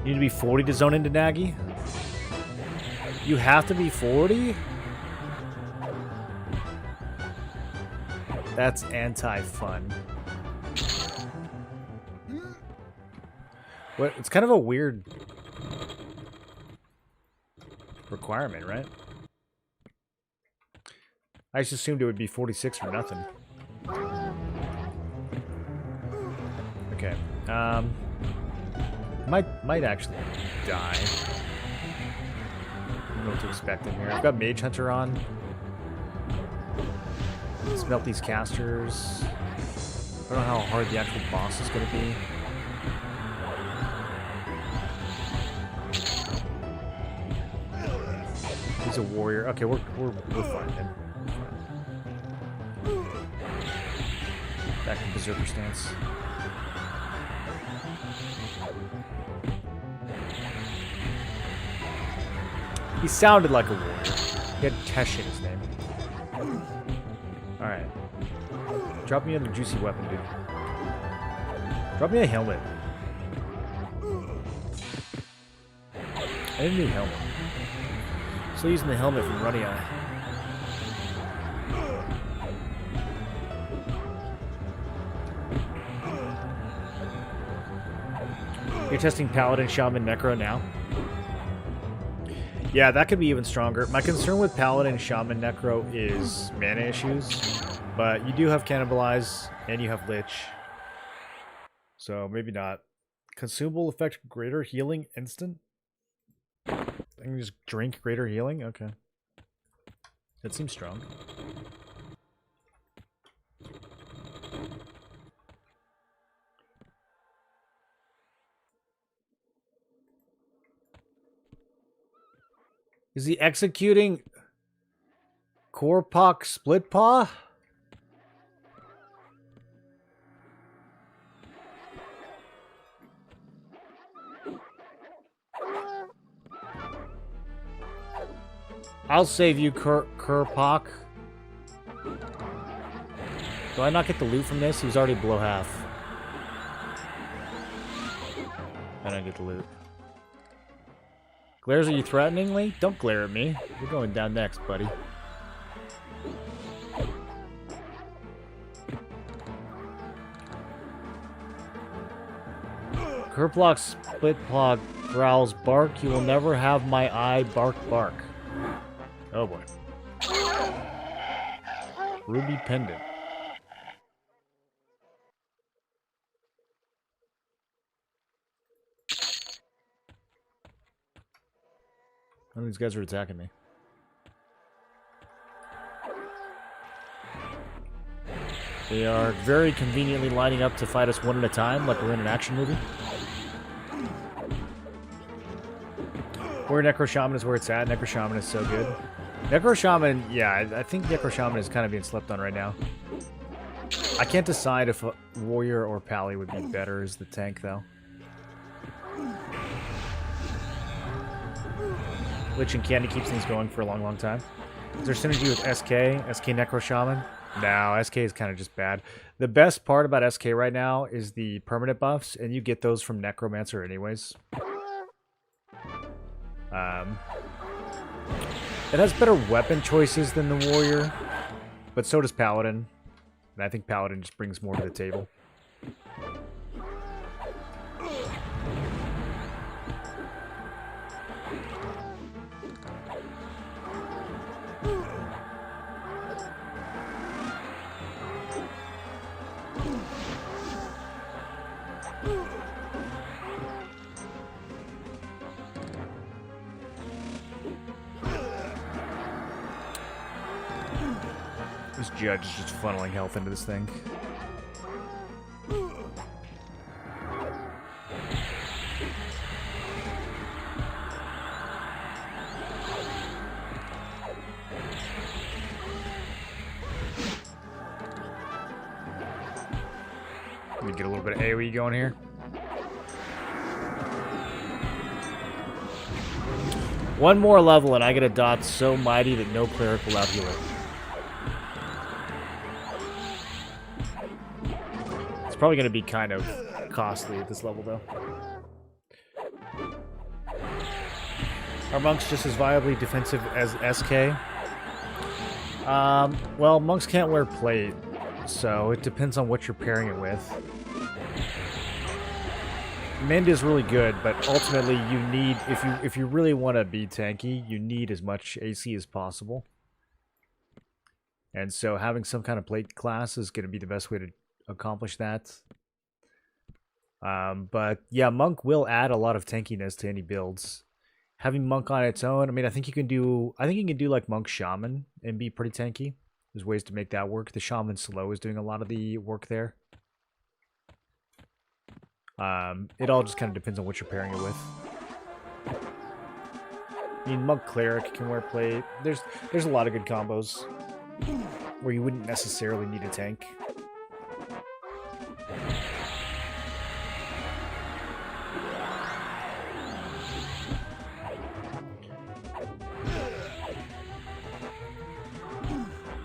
You need to be 40 to zone into Nagi? You have to be 40? That's anti-fun. What? It's kind of a weird requirement, right? I just assumed it would be 46 or nothing. Okay. Might actually die. I don't know what to expect in here. I've got Mage Hunter on. Let's melt these casters. I don't know how hard the actual boss is going to be. He's a warrior. Okay, we're fine then. Back to Berserker stance. He sounded like a warrior. He had Tesh in his name. Alright. Drop me another juicy weapon, dude. Drop me a helmet. I need a new helmet. Still using the helmet from Ruddy Eye. You're testing Paladin, Shaman, Necro now? Yeah, that could be even stronger. My concern with Paladin, Shaman, Necro is mana issues. But you do have Cannibalize, and you have Lich. So, maybe not. Consumable effect, greater healing instant? I can just drink greater healing? Okay. That seems strong. Is he executing Korpak Splitpaw? I'll save you, Kerpak. Do I not get the loot from this? He was already below half. I don't get the loot. Glares at you threateningly? Don't glare at me. You're going down next, buddy. Kerplock, Splitpaw, growls, bark. You will never have my eye, bark, bark. Oh boy. Ruby pendant. None of these guys are attacking me. They are very conveniently lining up to fight us one at a time, like we're in an action movie. Where Necro Shaman is where it's at. Necro Shaman is so good. Necro Shaman, yeah, I think Necro Shaman is kind of being slept on right now. I can't decide if a Warrior or Pally would be better as the tank, though. Lich and Candy keeps things going for a long, long time. Is there synergy with SK? SK Necro Shaman? No, SK is kind of just bad. The best part about SK right now is the permanent buffs, and you get those from Necromancer anyways. It has better weapon choices than the Warrior, but so does Paladin. And I think Paladin just brings more to the table. This judge is just funneling health into this thing. Let me get a little bit of AoE going here. One more level and I get a dot so mighty that no cleric will out-heal it. It's probably going to be kind of costly at this level, though. Are monks just as viably defensive as SK? Well, monks can't wear plate, so it depends on what you're pairing it with. Mend is really good, but ultimately you need, if you really want to be tanky, you need as much AC as possible. And so having some kind of plate class is going to be the best way to accomplish that. But yeah, monk will add a lot of tankiness to any builds. Having monk on its own, I mean, I think you can do like monk shaman and be pretty tanky. There's ways to make that work. The shaman slow is doing a lot of the work there. It all just kind of depends on what you're pairing it with. I mean, monk cleric can wear plate. There's a lot of good combos where you wouldn't necessarily need a tank.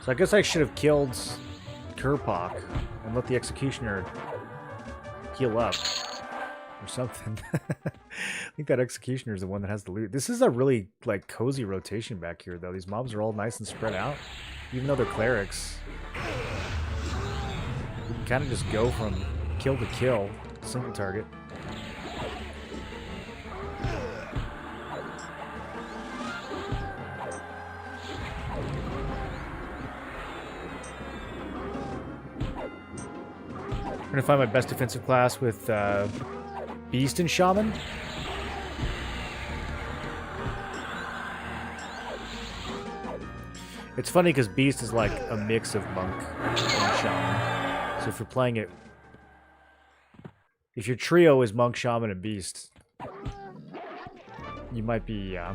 So I guess I should have killed Kerplock and let the Executioner heal up or something. I think that Executioner is the one that has the loot. This is a really like cozy rotation back here, though. These mobs are all nice and spread out, even though they're clerics. You can kind of just go from kill to kill, single target. I'm gonna find my best defensive class with Beast and Shaman. It's funny because Beast is like a mix of Monk and Shaman. So if you're playing it, if your trio is Monk, Shaman, and Beast, you might be. I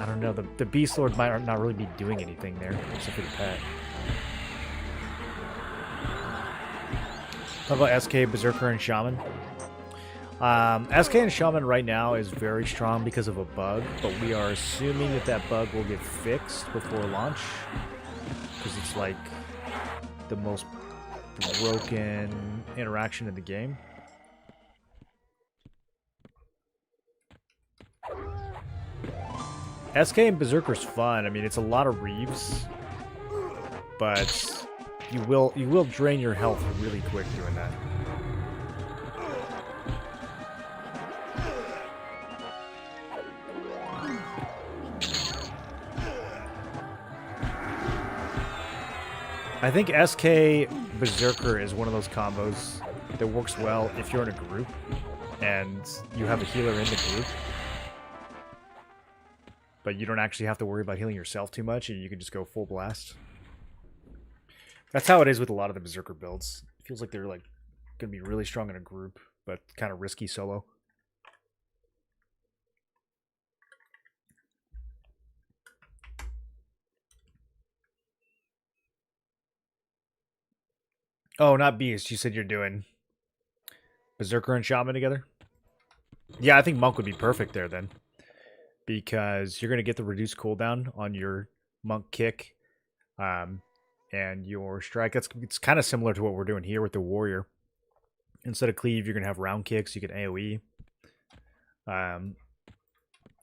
don't know. The Beast Lord might not really be doing anything there except for the pet. How about SK, Berserker, and Shaman? SK and Shaman right now is very strong because of a bug, but we are assuming that that bug will get fixed before launch. Because it's like the most broken interaction in the game. SK and Berserker's fun. I mean, it's a lot of Reeves, but you will drain your health really quick doing that. I think SK Berserker is one of those combos that works well if you're in a group and you have a healer in the group, but you don't actually have to worry about healing yourself too much and you can just go full blast. That's how it is with a lot of the Berserker builds. It feels like they're like going to be really strong in a group, but kind of risky solo. Oh, not Beast. You said you're doing Berserker and Shaman together? Yeah, I think Monk would be perfect there then. Because you're going to get the reduced cooldown on your Monk kick and your strike. It's kind of similar to what we're doing here with the Warrior. Instead of cleave, you're going to have round kicks. You can AoE.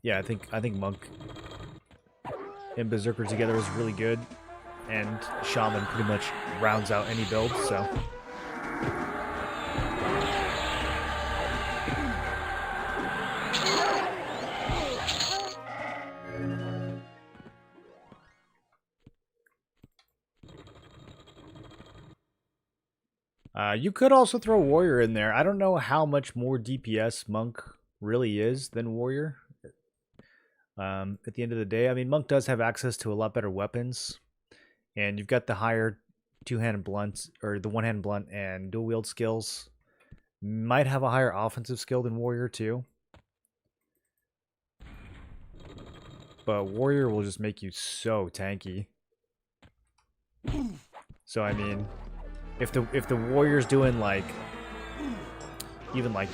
Yeah, I think Monk and Berserker together is really good. And Shaman pretty much rounds out any build, so... you could also throw Warrior in there. I don't know how much more DPS Monk really is than Warrior. At the end of the day, I mean, Monk does have access to a lot better weapons. And you've got the higher two-handed blunt, or the one-handed blunt and dual-wield skills. Might have a higher offensive skill than Warrior, too. But Warrior will just make you so tanky. So, I mean, if the Warrior's doing, like, even, like,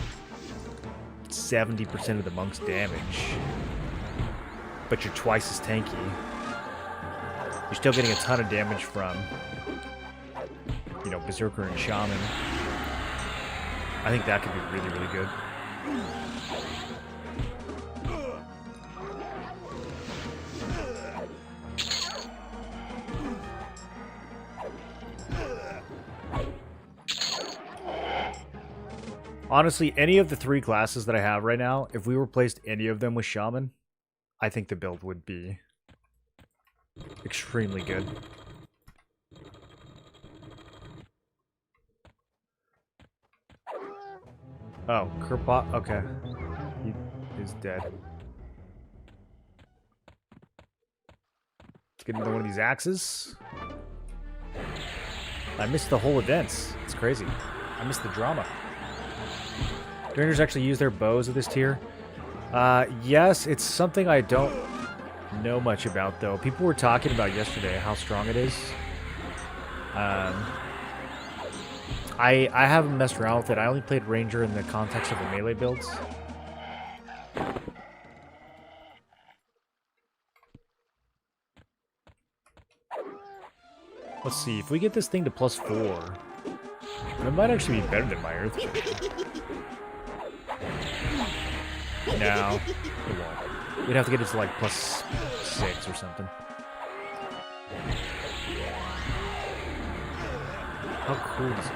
70% of the Monk's damage, but you're twice as tanky, you're still getting a ton of damage from, you know, Berserker and Shaman. I think that could be really, really good. Honestly, any of the three classes that I have right now, if we replaced any of them with Shaman, I think the build would be extremely good. Oh, Kerpot? Okay. He is dead. Let's get into one of these axes. I missed the whole events. It's crazy. I missed the drama. Do Rangers actually use their bows at this tier? Yes, it's something I don't know much about, though. People were talking about yesterday how strong it is. I haven't messed around with it. I only played Ranger in the context of the melee builds. Let's see, if we get this thing to +4, it might actually be better than my Earth Shaker. No, it won't. We'd have to get it to like +6 or something. How cool does it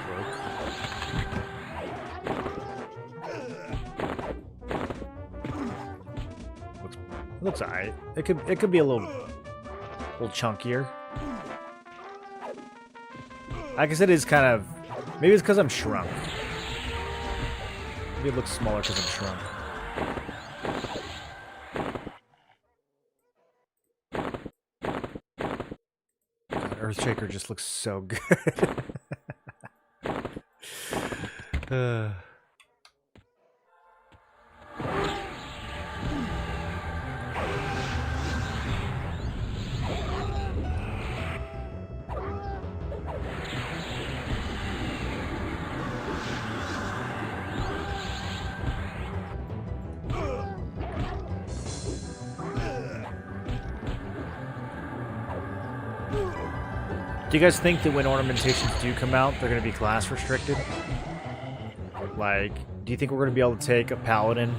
look? Looks alright. It could be a little chunkier. I guess it is kind of... Maybe it's because I'm shrunk. Maybe it looks smaller because I'm shrunk. God, Earthshaker just looks so good. Do you guys think that when ornamentations do come out, they're going to be class restricted? Like, do you think we're going to be able to take a paladin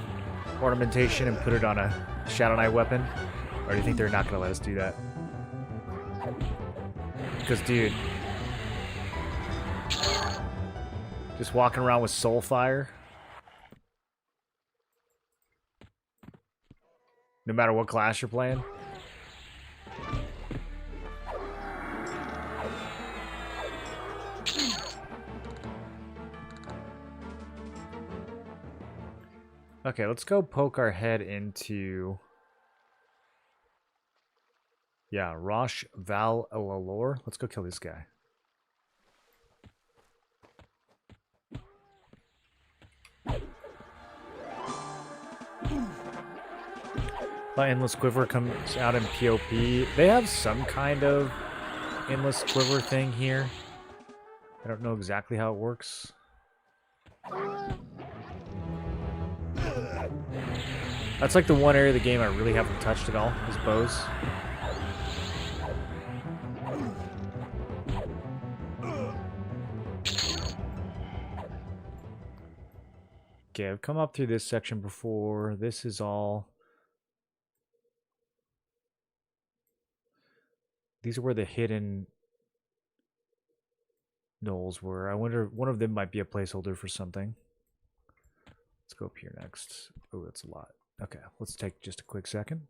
ornamentation and put it on a Shadow Knight weapon? Or do you think they're not going to let us do that? Because, dude, just walking around with Soulfire, no matter what class you're playing. Okay, let's go poke our head into... Yeah, Rosh Val Elalor. Let's go kill this guy. Endless Quiver comes out in POP. They have some kind of Endless Quiver thing here. I don't know exactly how it works. That's like the one area of the game I really haven't touched at all, is bows. Okay, I've come up through this section before. This is all... These are where the hidden knolls were. I wonder, one of them might be a placeholder for something. Let's go up here next. Oh, that's a lot. Okay, let's take just a quick second.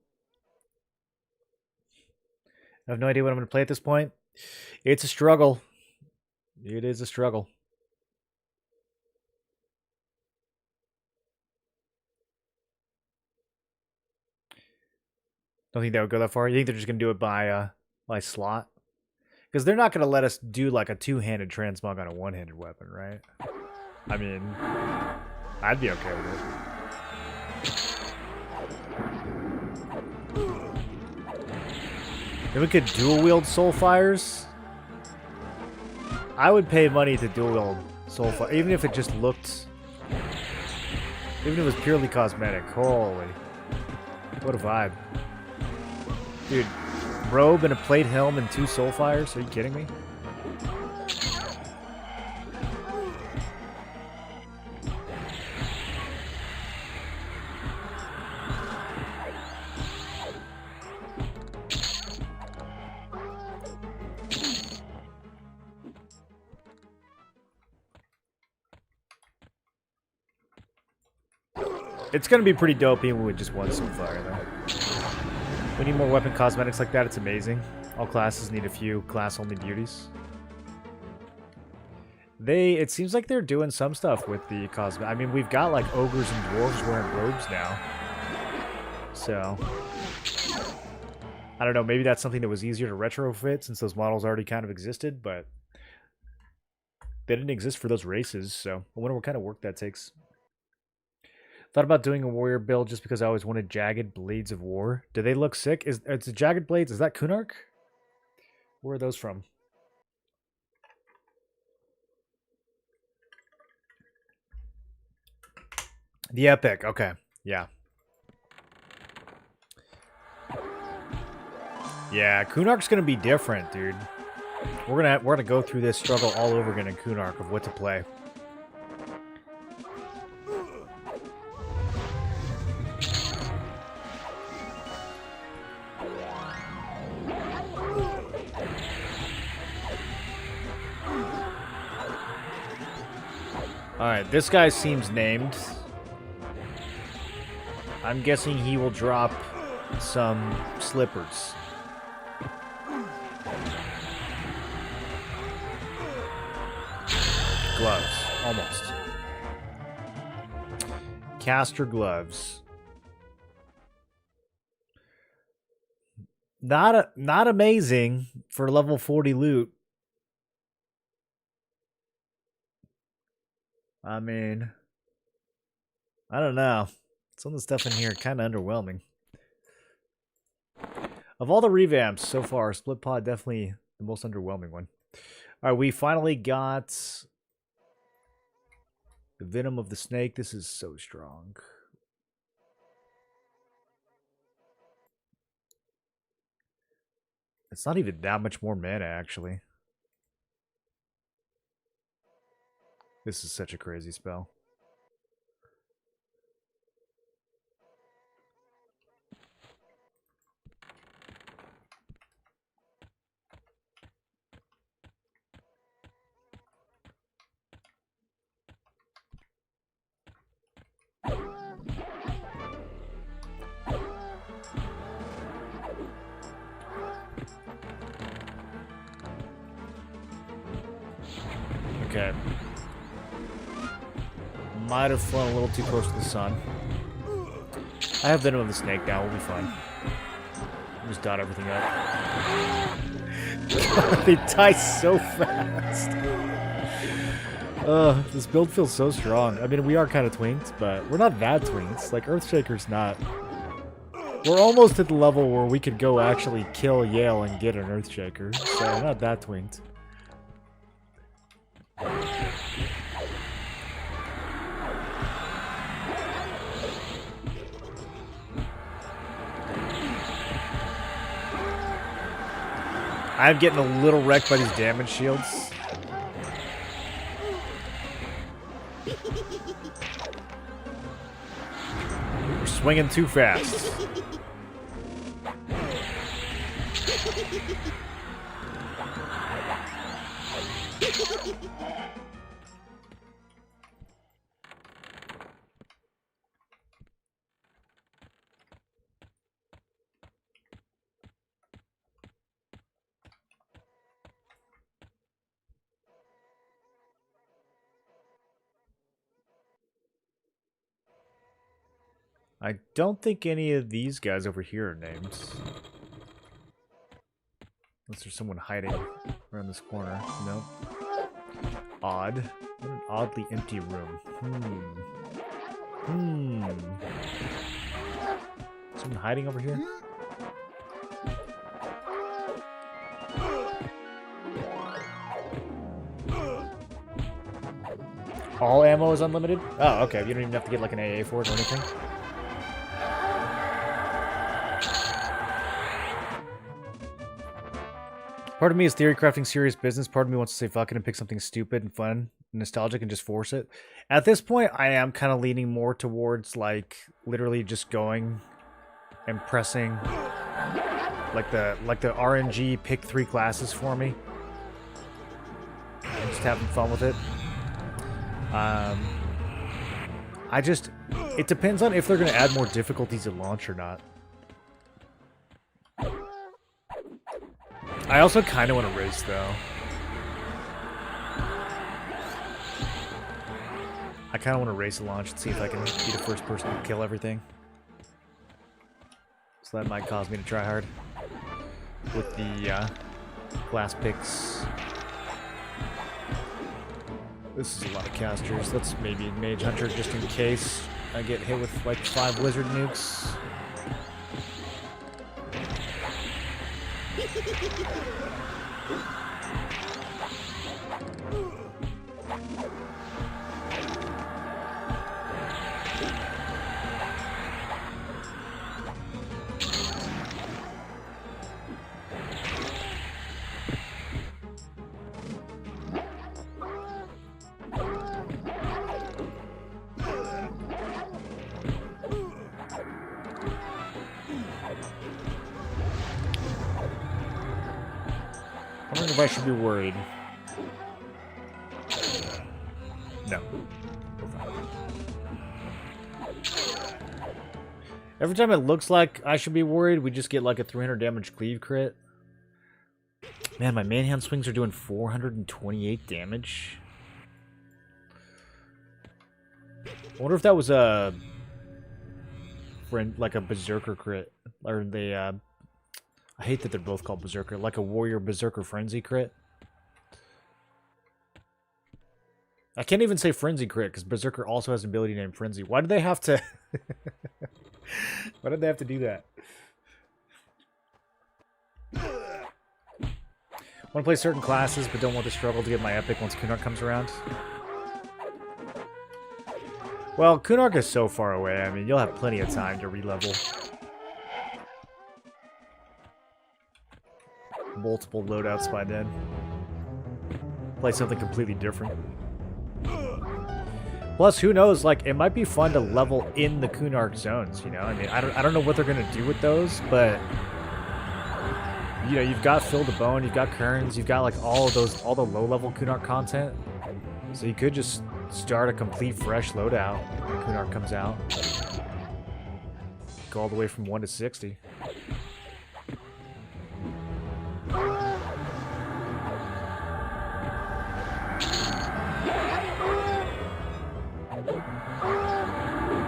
I have no idea what I'm going to play at this point. It's a struggle. It is a struggle. Don't think that would go that far. You think they're just going to do it by slot? Because they're not going to let us do like a two-handed transmog on a one-handed weapon, right? I mean, I'd be okay with it. If we could dual-wield Soulfires, I would pay money to dual-wield Soulfire, even if it just looked... Even if it was purely cosmetic. Holy. What a vibe. Dude, robe and a plate helm and 2 Soulfires? Are you kidding me? It's going to be pretty dope even with just 1 Soulfire, though. We need more weapon cosmetics like that. It's amazing. All classes need a few class-only beauties. It seems like they're doing some stuff with the cosmetic. I mean, we've got, like, ogres and dwarves wearing robes now. So, I don't know. Maybe that's something that was easier to retrofit since those models already kind of existed, but they didn't exist for those races, so I wonder what kind of work that takes. Thought about doing a warrior build just because I always wanted jagged blades of war. Do they look sick? It's the jagged blades. Is that Kunark? Where are those from? The epic. Okay. Yeah. Yeah, Kunark's gonna be different, dude. We're gonna go through this struggle all over again in Kunark of what to play. Alright, this guy seems named. I'm guessing he will drop some slippers. Gloves. Almost. Caster gloves. Not amazing for level 40 loot. I mean, I don't know. Some of the stuff in here kind of underwhelming. Of all the revamps so far, Splitpaw definitely the most underwhelming one. All right, we finally got the Venom of the Snake. This is so strong. It's not even that much more mana, actually. This is such a crazy spell. Okay. Might have flown a little too close to the sun. I have Venom of the Snake now, we'll be fine. Just dot everything up. God, they die so fast. This build feels so strong. I mean, we are kind of twinked, but we're not that twinked. Like, Earthshaker's not. We're almost at the level where we could go actually kill Yale and get an Earthshaker. So we're not that twinked. I'm getting a little wrecked by these damage shields. We're swinging too fast. I don't think any of these guys over here are named. Unless there's someone hiding around this corner. No. Odd. What an oddly empty room. Someone hiding over here? All ammo is unlimited? Oh, okay. You don't even have to get like an AA for it or anything? Part of me is theory crafting serious business. Part of me wants to say fuck it and pick something stupid and fun and nostalgic and just force it. At this point, I am kind of leaning more towards like literally just going and pressing like the RNG pick 3 classes for me. And just having fun with it. It depends on if they're going to add more difficulties at launch or not. I also kind of want to race, though. I kind of want to race a launch and see if I can be the first person to kill everything. So that might cause me to try hard with the glass picks. This is a lot of casters. Let's maybe Mage Hunter just in case I get hit with like 5 Wizard nukes. I wonder if I should be worried. No. Every time it looks like I should be worried, we just get like a 300 damage cleave crit. Man, my manhand swings are doing 428 damage. I wonder if that was a like a berserker crit, or they I hate that they're both called berserker, like a warrior berserker frenzy crit. I can't even say frenzy crit because berserker also has an ability named frenzy. Why did they have to? Why did they have to do that? Want to play certain classes, but don't want to struggle to get my epic once Kunark comes around. Well, Kunark is so far away. I mean, you'll have plenty of time to re-level. Multiple loadouts by then. Play something completely different. Plus, who knows? Like, it might be fun to level in the Kunark zones. You know, I mean, I don't know what they're gonna do with those, but you know, you've got Fill the Bone, you've got Kerns, you've got like all the low-level Kunark content. So you could just start a complete fresh loadout when Kunark comes out. Go all the way from 1 to 60.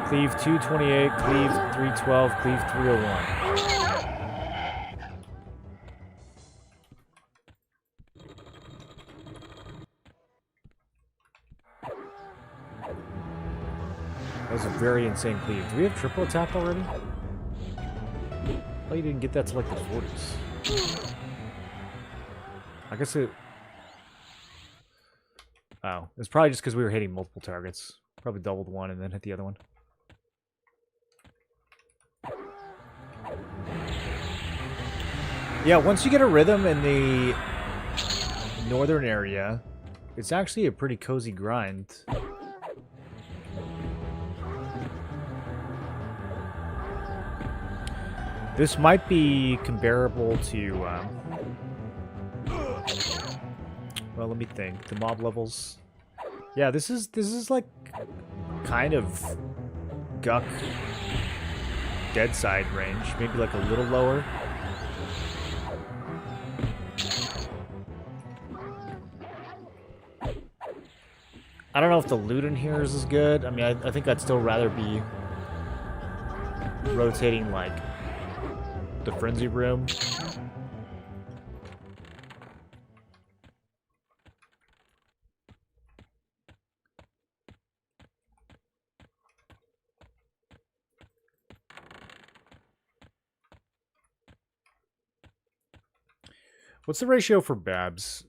Cleave 228, Cleave 312, Cleave 301. That was a very insane cleave. Do we have triple attack already? Oh, you didn't get that to like the 40s. I guess it... Oh, it's probably just because we were hitting multiple targets. Probably doubled one and then hit the other one. Yeah, once you get a rhythm in the northern area, it's actually a pretty cozy grind. This might be comparable to, well, let me think. The mob levels. Yeah, this is like kind of Guck dead side range, maybe like a little lower. I don't know if the loot in here is as good. I mean, I think I'd still rather be rotating like the frenzy room. What's the ratio for Babs?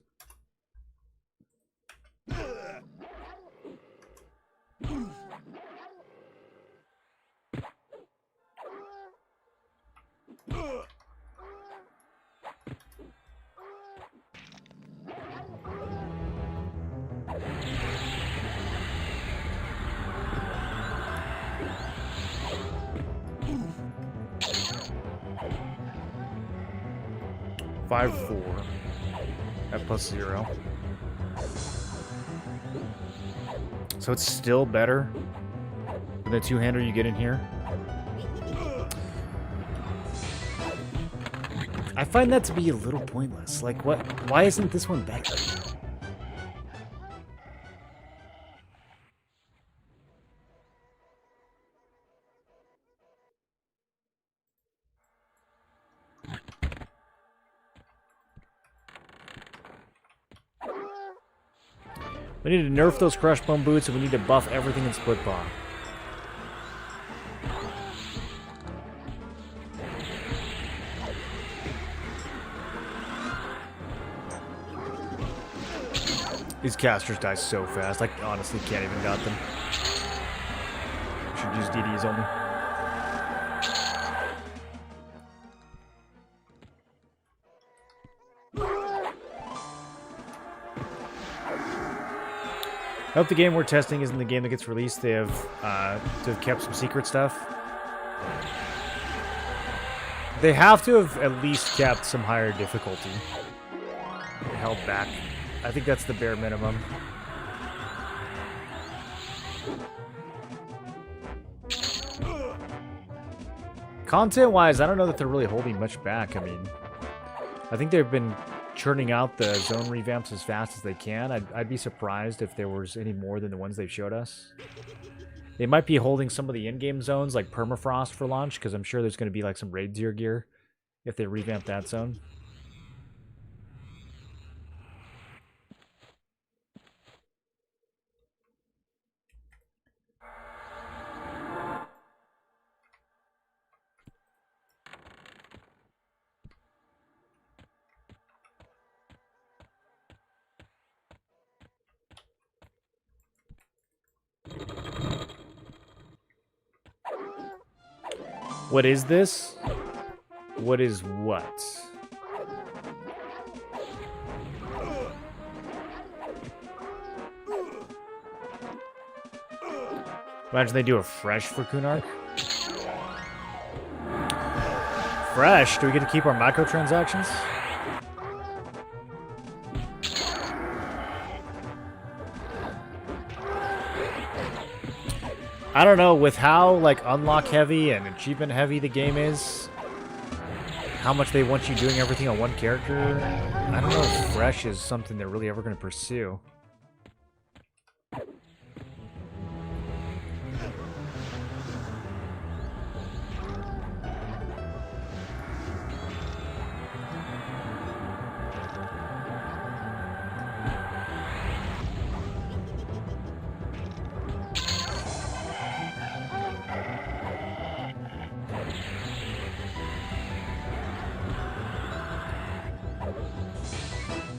Five, 4 at +0. So it's still better than the two-hander you get in here. I find that to be a little pointless. Like, what? Why isn't this one better? We need to nerf those Crush Bone boots, and we need to buff everything in Splitpaw. These casters die so fast, I honestly can't even got them. Should use DDs only. I hope the game we're testing isn't the game that gets released. They have to have kept some secret stuff. They have to have at least kept some higher difficulty. They held back. I think that's the bare minimum. Content-wise, I don't know that they're really holding much back. I mean, I think they've been churning out the zone revamps as fast as they can. I'd be surprised if there was any more than the ones they've showed us. They might be holding some of the in-game zones like Permafrost for launch, because I'm sure there's going to be like some Raid Tier gear if they revamp that zone. What is this? What is what? Imagine they do a fresh for Kunark. Fresh? Do we get to keep our microtransactions? I don't know, with how like unlock heavy and achievement heavy the game is, how much they want you doing everything on one character, I don't know if fresh is something they're really ever going to pursue.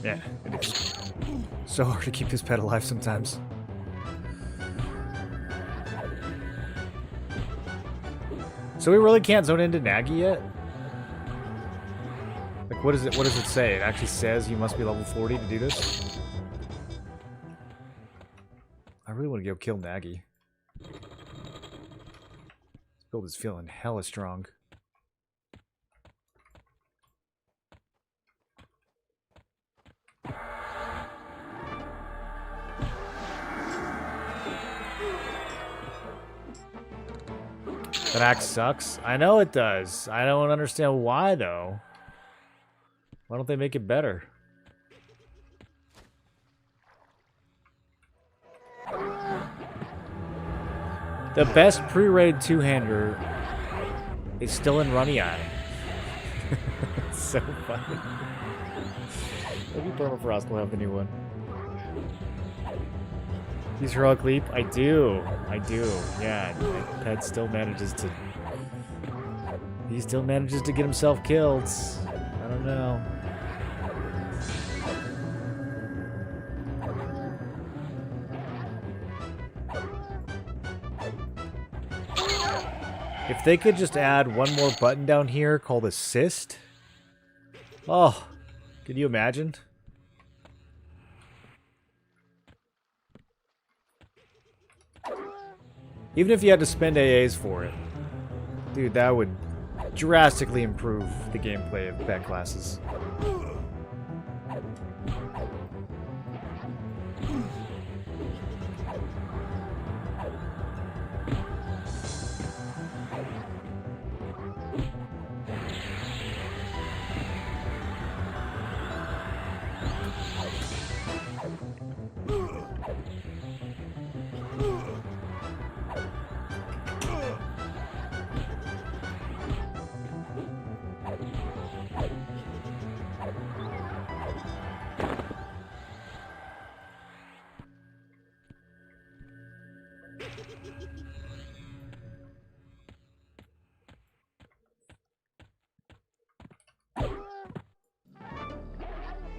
Yeah, it is. So hard to keep this pet alive sometimes. So we really can't zone into Nagi yet? Like, what does it say? It actually says you must be level 40 to do this? I really want to go kill Nagi. This build is feeling hella strong. That axe sucks. I know it does. I don't understand why, though. Why don't they make it better? The best pre-raid two-hander is still in Runny Eye. It's so funny. Maybe Permafrost will have the new one. Use Heroic Leap? I do. Yeah, my pet still manages to... He still manages to get himself killed. I don't know. If they could just add one more button down here called Assist. Oh, can you imagine? Even if you had to spend AAs for it. Dude, that would drastically improve the gameplay of pet classes.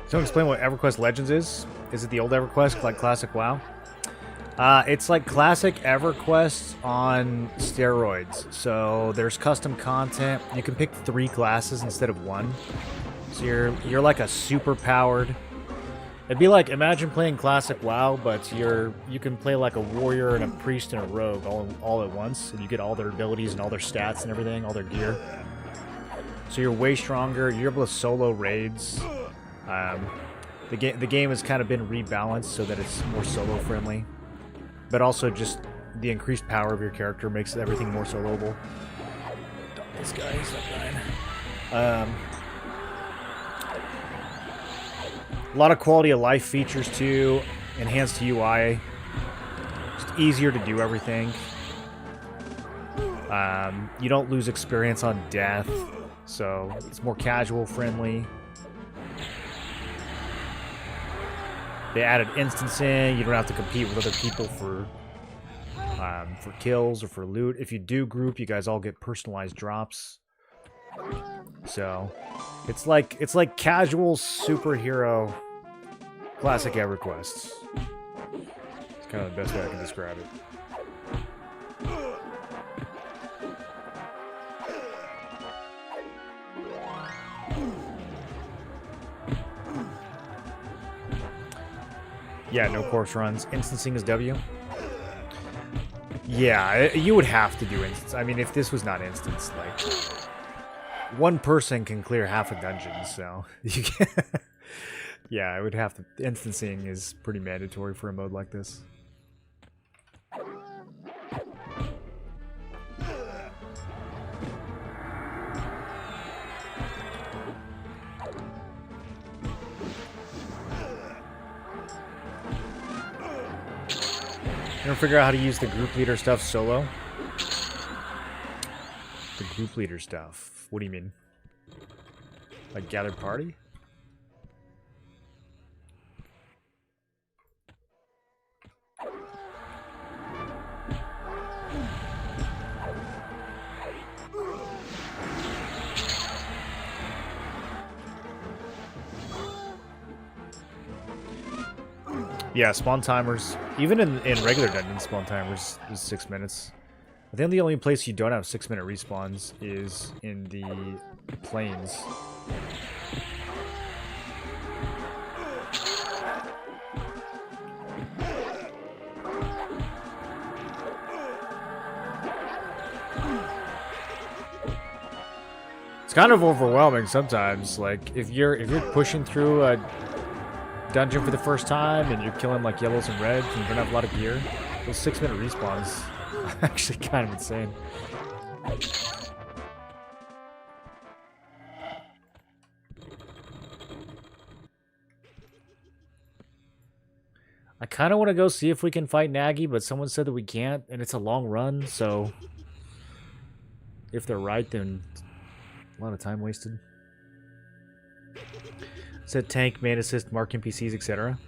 So explain what Everquest Legends is. Is it the old Everquest, like classic WoW? It's like classic Everquest on steroids. So there's custom content. You can pick 3 classes instead of 1. So you're like a super powered. It'd be like, imagine playing classic WoW, but you can play like a warrior and a priest and a rogue all at once, and you get all their abilities and all their stats and everything, all their gear. So you're way stronger. You're able to solo raids. The game has kind of been rebalanced so that it's more solo friendly, but also just the increased power of your character makes everything more soloable. This guy, he's not dying. A lot of quality of life features too, enhanced UI, just easier to do everything. You don't lose experience on death, so it's more casual friendly. They added instancing. You don't have to compete with other people for kills or for loot. If you do group, you guys all get personalized drops. So it's like casual superhero classic EverQuest. It's kind of the best way I can describe it. Yeah, no course runs. Instancing is W. Yeah, you would have to do instance. I mean, if this was not instance, like one person can clear half a dungeon, so you can. Yeah, I would have to. Instancing is pretty mandatory for a mode like this. You ever figure out how to use the group leader stuff solo? The group leader stuff. What do you mean? Like gathered party? Yeah, spawn timers. Even in regular dungeons, spawn timers is 6 minutes. I think the only place you don't have 6-minute respawns is in the plains. It's kind of overwhelming sometimes. Like if you're pushing through a dungeon for the first time and you're killing like yellows and reds and you don't have a lot of gear, those 6-minute respawns are actually kind of insane. I kind of want to go see if we can fight Nagy, but someone said that we can't, and it's a long run, so if they're right, then a lot of time wasted. Said tank, main assist, mark NPCs, etc.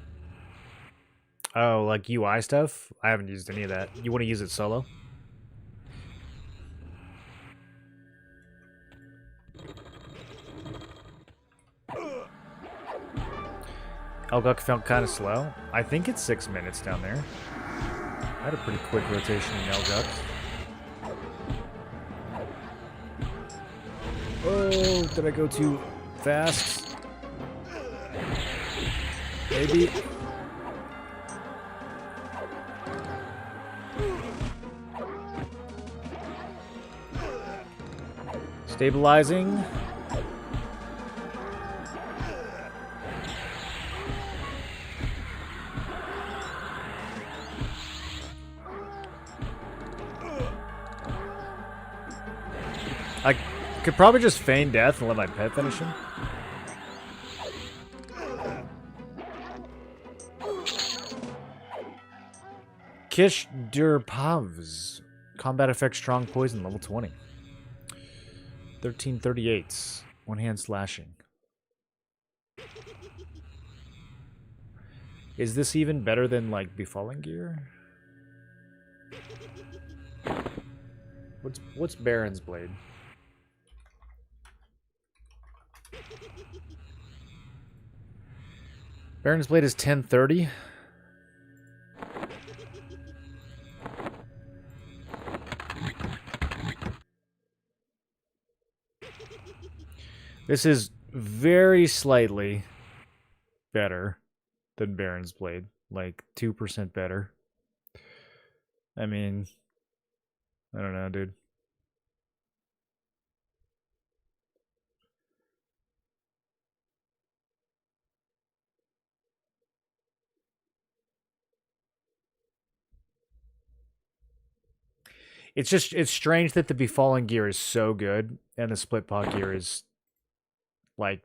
Oh, like UI stuff? I haven't used any of that. You want to use it solo? Elguk felt kind of slow. I think it's 6 minutes down there. I had a pretty quick rotation in Elguk. Oh, did I go too fast? Maybe. Stabilizing. I could probably just feign death and let my pet finish him. Kish Durpavs. Combat effect strong poison, level 20. 1338. One hand slashing. Is this even better than like Befalling Gear? What's Baron's Blade? Baron's Blade is 1030. This is very slightly better than Baron's Blade. Like 2% better. I mean, I don't know, dude. It's strange that the Befallen gear is so good and the Splitpaw gear is like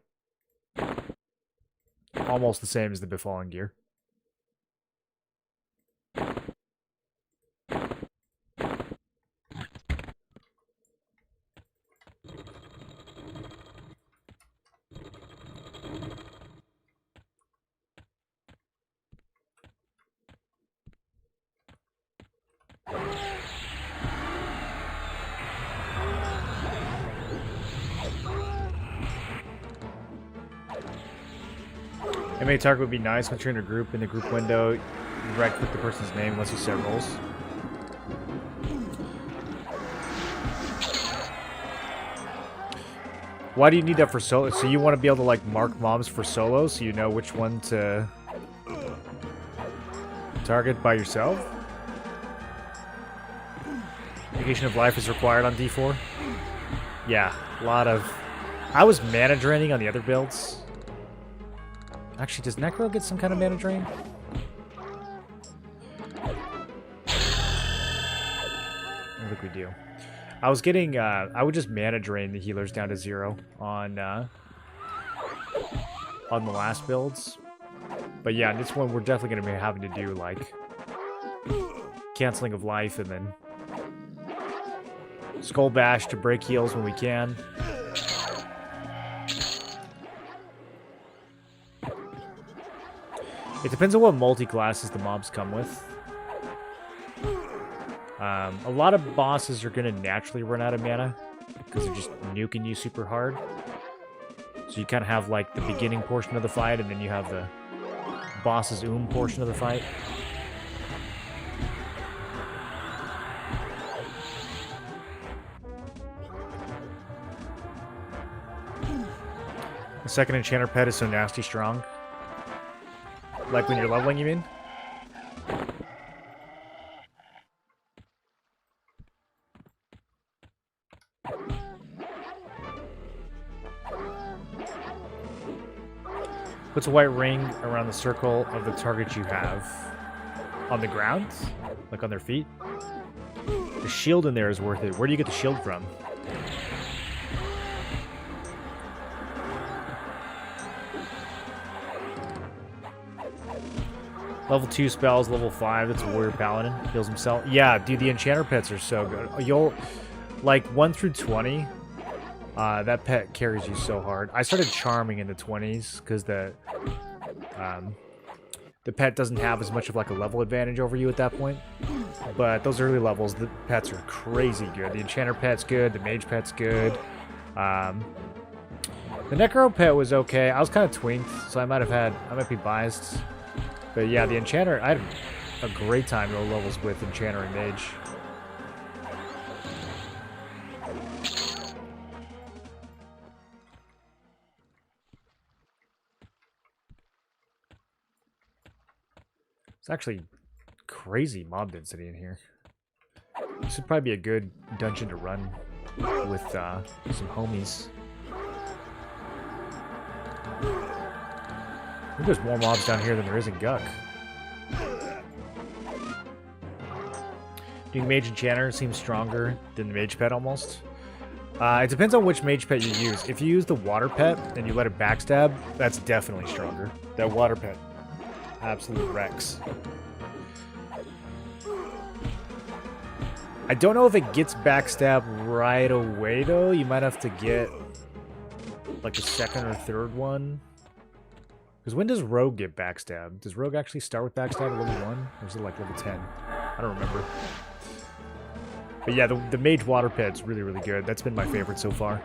almost the same as the Befallen gear. MA target would be nice when you're in a group. In the group window, you right click the person's name unless you set roles. Why do you need that for solo? So you want to be able to like mark mobs for solo so you know which one to target by yourself? Invocation of Life is required on D4. Yeah, a lot of... I was mana draining on the other builds. Actually, does Necro get some kind of mana drain? I think we do. I was getting... I would just mana drain the healers down to 0 on the last builds. But yeah, this one we're definitely going to be having to do, like, canceling of life and then Skull Bash to break heals when we can. It depends on what multi-classes the mobs come with. A lot of bosses are going to naturally run out of mana because they're just nuking you super hard. So you kind of have, like, the beginning portion of the fight, and then you have the boss's portion of the fight. The second enchanter pet is so nasty strong. Like when you're leveling, you mean? Puts a white ring around the circle of the target you have on the ground, like on their feet. The shield in there is worth it. Where do you get the shield from? Level 2 spells, level 5, it's a warrior paladin. Heals himself. Yeah, dude, the enchanter pets are so good. You'll, like, 1 through 20, that pet carries you so hard. I started charming in the 20s, because the pet doesn't have as much of, like, a level advantage over you at that point. But those early levels, the pets are crazy good. The enchanter pet's good, the mage pet's good. The necro pet was okay. I was kind of twinked, so I might be biased. But yeah, the enchanter, I had a great time low levels with enchanter and mage. It's actually crazy mob density in here. This would probably be a good dungeon to run with some homies. I think there's more mobs down here than there is in Guck. Doing Mage Enchanter seems stronger than the Mage Pet almost. It depends on which Mage Pet you use. If you use the Water Pet and you let it backstab, that's definitely stronger. That Water Pet, absolute wrecks. I don't know if it gets backstab right away though. You might have to get like a second or third one. Because when does Rogue get backstabbed? Does Rogue actually start with backstab at level 1? Or is it like level 10? I don't remember. But yeah, the Mage Water Pet's really, really good. That's been my favorite so far.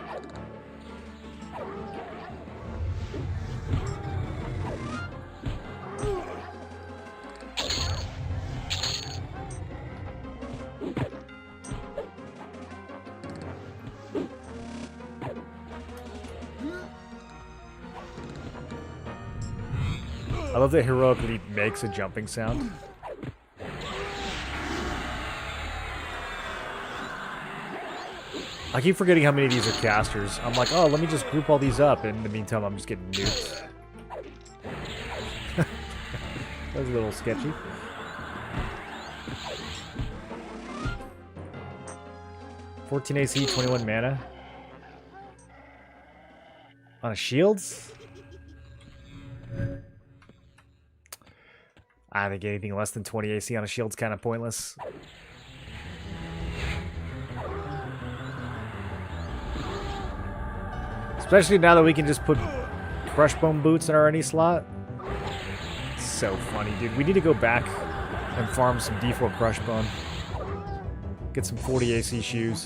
I love that Heroic Leap makes a jumping sound. I keep forgetting how many of these are casters. I'm like, oh, let me just group all these up. And in the meantime, I'm just getting nuked. That was a little sketchy. $14 AC, 21 mana. On a shields? I think anything less than 20 AC on a shield's kind of pointless. Especially now that we can just put Crushbone boots in our NE slot. It's so funny, dude. We need to go back and farm some D4 Crushbone. Get some 40 AC shoes.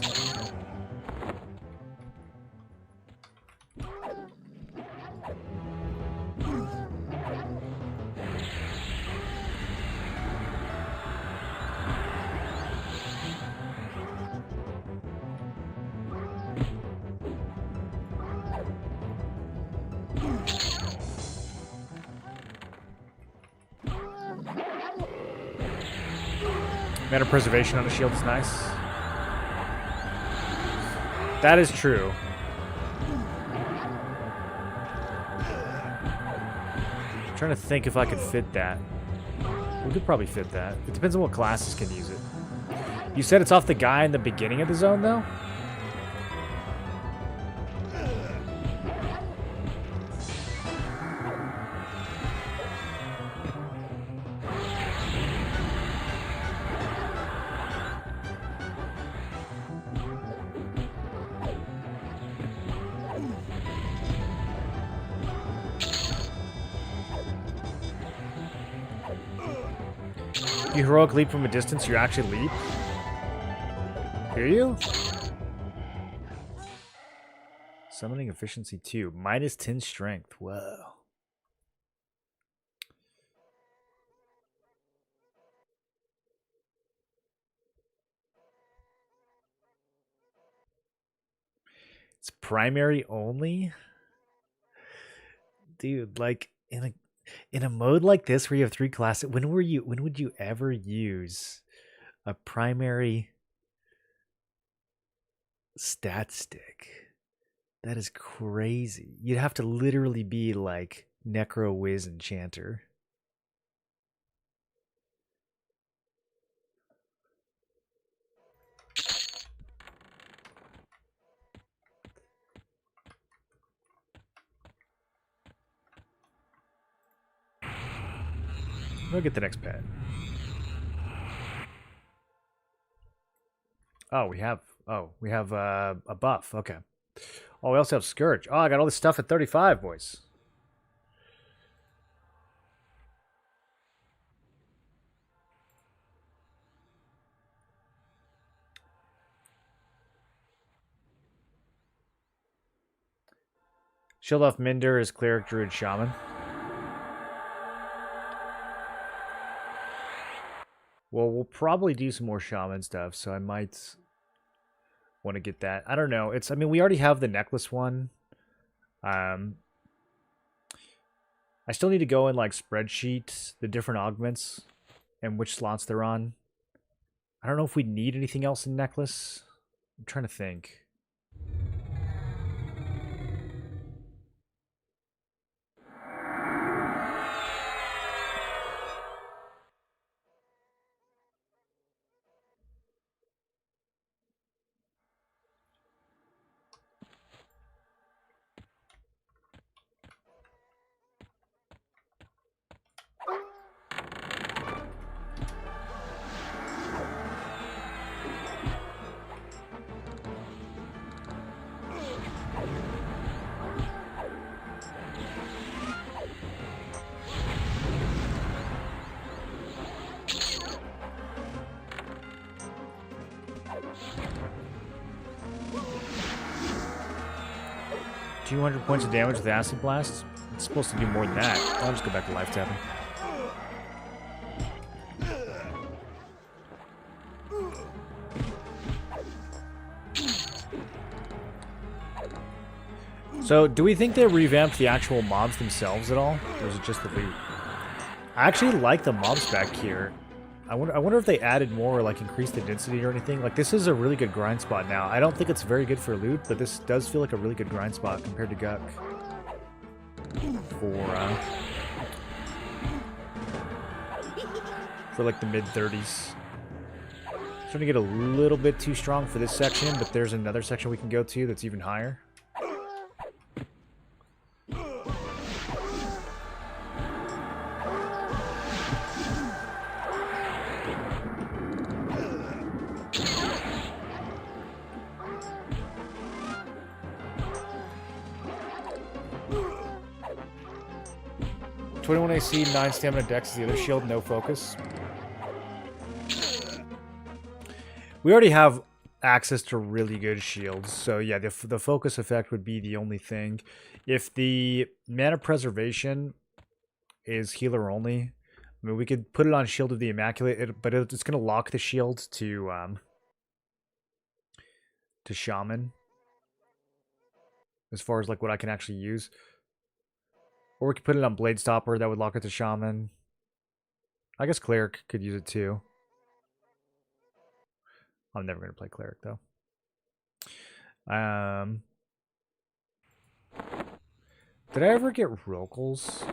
Mana preservation on the shield is nice. That is true. I'm trying to think if I could fit that. We could probably fit that. It depends on what classes can use it. You said it's off the guy in the beginning of the zone, though? You heroic leap from a distance, you actually leap? Hear you? Summoning efficiency 2. Minus 10 strength. Whoa. It's primary only? Dude, like in a mode like this where you have 3 classes, when would you ever use a primary stat stick? That is crazy. You'd have to literally be like Necro Wiz Enchanter. We'll get the next pet. Oh, we have a buff. Okay. Oh, we also have Scourge. Oh, I got all this stuff at 35, boys. Shield off Minder is Cleric, Druid, Shaman. Well, we'll probably do some more Shaman stuff, so I might want to get that. I don't know. I mean, we already have the necklace one. I still need to go and like spreadsheet the different augments and which slots they're on. I don't know if we need anything else in necklace. I'm trying to think. $200 points of damage with Acid Blast. It's supposed to do more than that. I'll just go back to life tapping. So, do we think they revamped the actual mobs themselves at all? Or is it just the loot? I actually like the mob spec here. I wonder if they added more or like increased the density or anything. Like, this is a really good grind spot now. I don't think it's very good for loot, but this does feel like a really good grind spot compared to Guk. For like the mid-30s. Starting to get a little bit too strong for this section, but there's another section we can go to that's even higher. $21 AC, 9 stamina dex is the other shield, no focus. We already have access to really good shields, so yeah, the focus effect would be the only thing. If the mana preservation is healer only, I mean, we could put it on Shield of the Immaculate, but it's going to lock the shield to Shaman, as far as like what I can actually use. Or we could put it on Blade Stopper, that would lock it to Shaman. I guess Cleric could use it too. I'm never going to play Cleric, though. Did I ever get Rocals?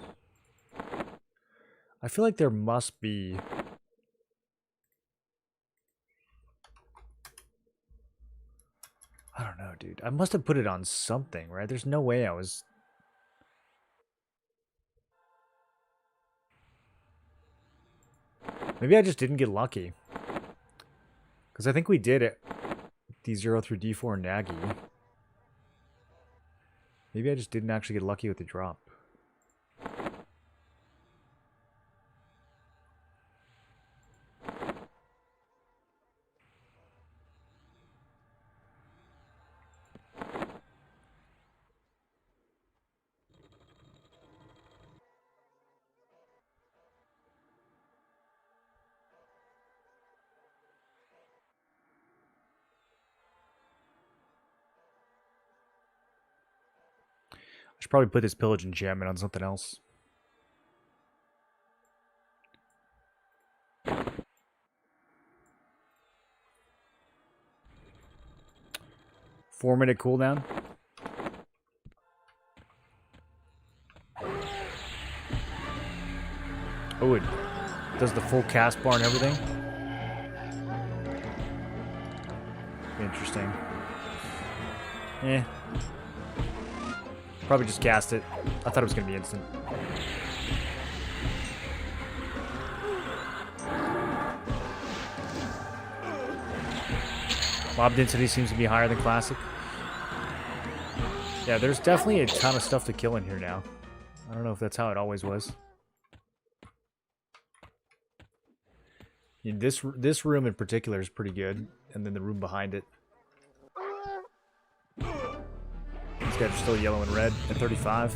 I feel like there must be. I don't know, dude. I must have put it on something, right? There's no way I was... Maybe I just didn't get lucky. Because I think we did it. D0 through D4 Nagy. Maybe I just didn't actually get lucky with the drop. I should probably put this pillage enchantment on something else. Four-minute cooldown. Oh, it does the full cast bar and everything. Interesting. Eh. Probably just cast it. I thought it was going to be instant. Mob density seems to be higher than classic. Yeah, there's definitely a ton of stuff to kill in here now. I don't know if that's how it always was. Yeah, this room in particular is pretty good, and then the room behind it. These guys are still yellow and red at 35.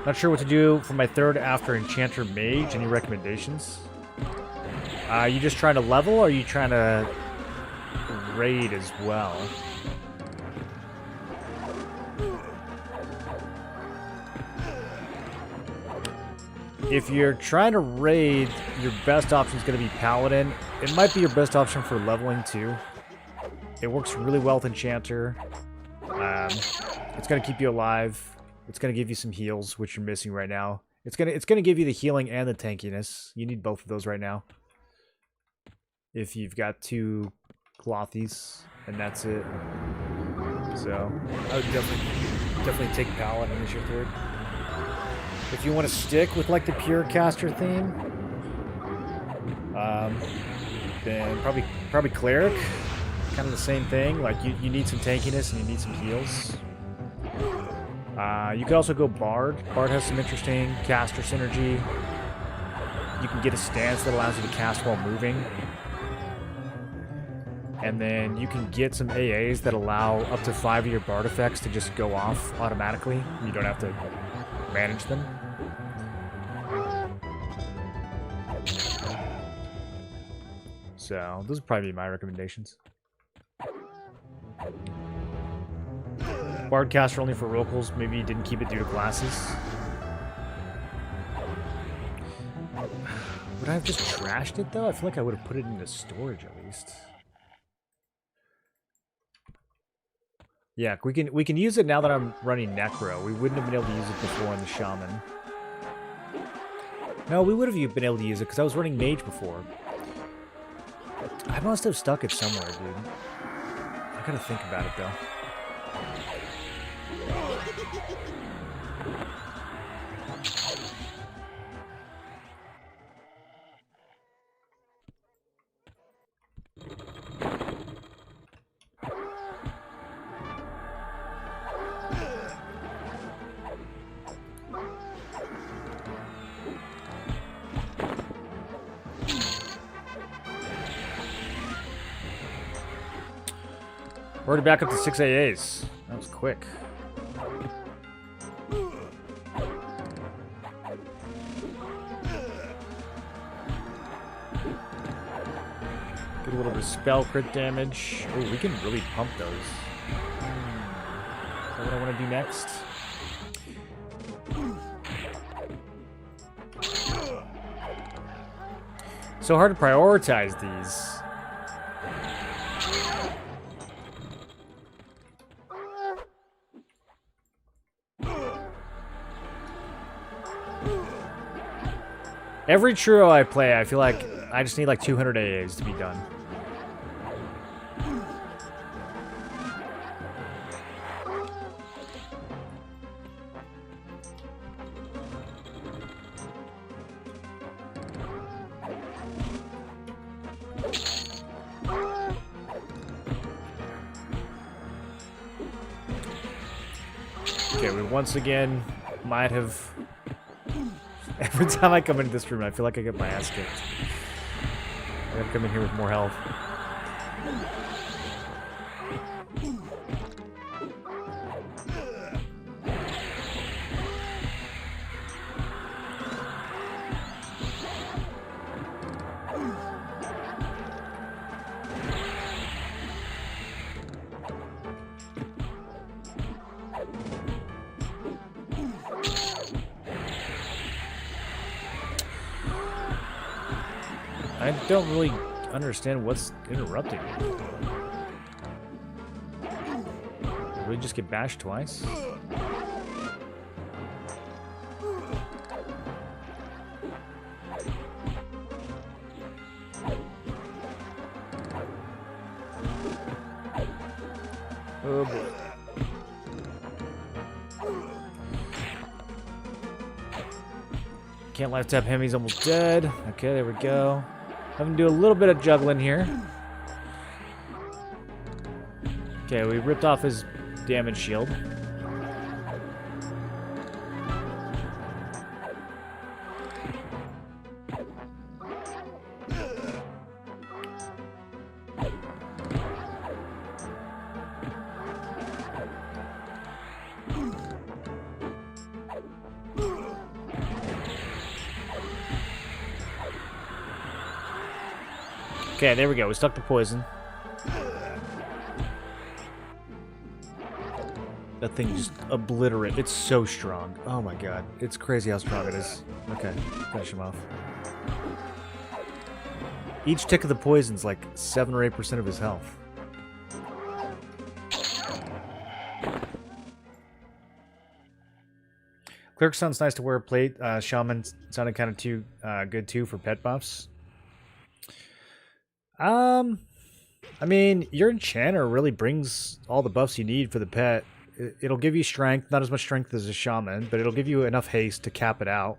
Not sure what to do for my third after Enchanter Mage. Any recommendations? You just trying to level, or are you trying to raid as well? If you're trying to raid, your best option is going to be Paladin. It might be your best option for leveling too. It works really well with Enchanter. It's going to keep you alive. It's going to give you some heals, which you're missing right now. It's going to give you the healing and the tankiness. You need both of those right now. If you've got two clothies, and that's it. So I would definitely take Paladin as your third. If you want to stick with like the pure caster theme, then probably cleric. Kind of the same thing. Like you need some tankiness and you need some heals. You could also go Bard. Bard has some interesting caster synergy. You can get a stance that allows you to cast while moving. And then you can get some AAs that allow up to 5 of your Bard effects to just go off automatically. You don't have to manage them. So those would probably be my recommendations. Bardcaster only for Rocals. Maybe you didn't keep it due to classes. Would I have just trashed it though? I feel like I would have put it into storage at least. Yeah, we can use it now that I'm running Necro. We wouldn't have been able to use it before in the Shaman. No, we would have been able to use it because I was running Mage before. I must have stuck it somewhere, dude. I gotta think about it though. We're already back up to 6 AAs. That was quick. Get a little bit of spell crit damage. Oh, we can really pump those. Is that what I want to do next? So hard to prioritize these. Every trio I play, I feel like I just need like 200 AAs to be done. Okay, we once again might have... Every time I come into this room, I feel like I get my ass kicked. I gotta come in here with more health. I don't really understand what's interrupting me. Did we just get bashed twice? Oh boy. Can't life tap him, he's almost dead. Okay, there we go. Having to do a little bit of juggling here. Okay, we ripped off his damage shield. Okay, there we go. We stuck the poison. That thing just obliterate. It's so strong. Oh my god. It's crazy how strong it is. Okay, finish him off. Each tick of the poison's like 7 or 8% of his health. Cleric sounds nice to wear a plate. Shaman sounded kind of too good too for pet buffs. I mean, your enchanter really brings all the buffs you need for the pet. It'll give you strength, not as much strength as a shaman, but it'll give you enough haste to cap it out.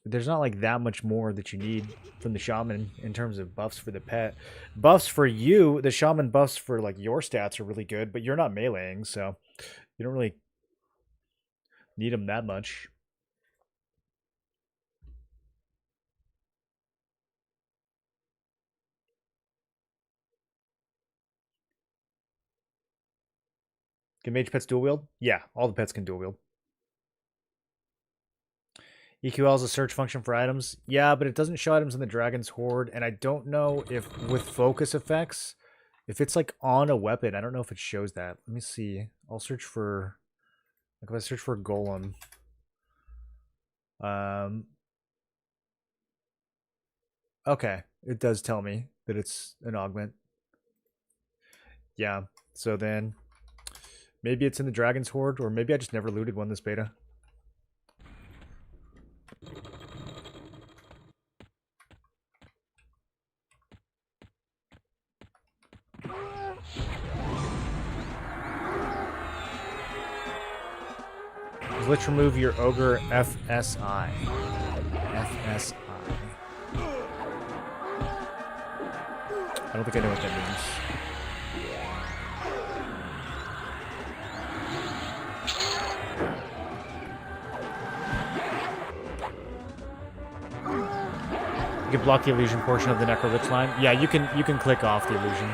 There's not like that much more that you need from the shaman in terms of buffs for the pet. Buffs for you, the shaman buffs for like your stats are really good, but you're not meleeing, so you don't really need them that much. Can mage pets dual wield? Yeah, all the pets can dual wield. EQL is a search function for items. Yeah, but it doesn't show items in the Dragon's Hoard, and I don't know if with focus effects, if it's like on a weapon, I don't know if it shows that. Let me see. I'll search for, like if I search for Golem. Okay, it does tell me that it's an augment. Yeah, so then maybe it's in the Dragon's Hoard, or maybe I just never looted one this beta. Let's remove your ogre FSI. FSI. I don't think I know what that means. You can block the illusion portion of the Necrolich line. Yeah, you can click off the illusion.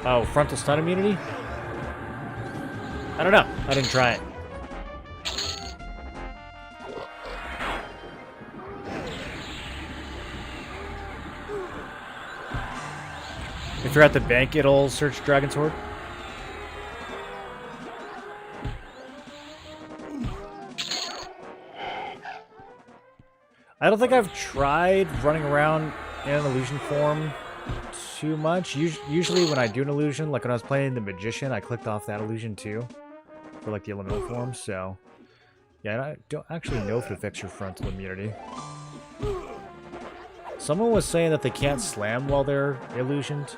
Oh, frontal stun immunity? I don't know. I didn't try it. If you're at the bank, it'll search Dragon's Hoard. don't think I've tried running around in an illusion form too much. Usually when I do an illusion, like when I was playing the Magician, I clicked off that illusion too for like the elemental form, so yeah, I don't actually know if it affects your frontal immunity. Someone was saying that they can't slam while they're illusioned.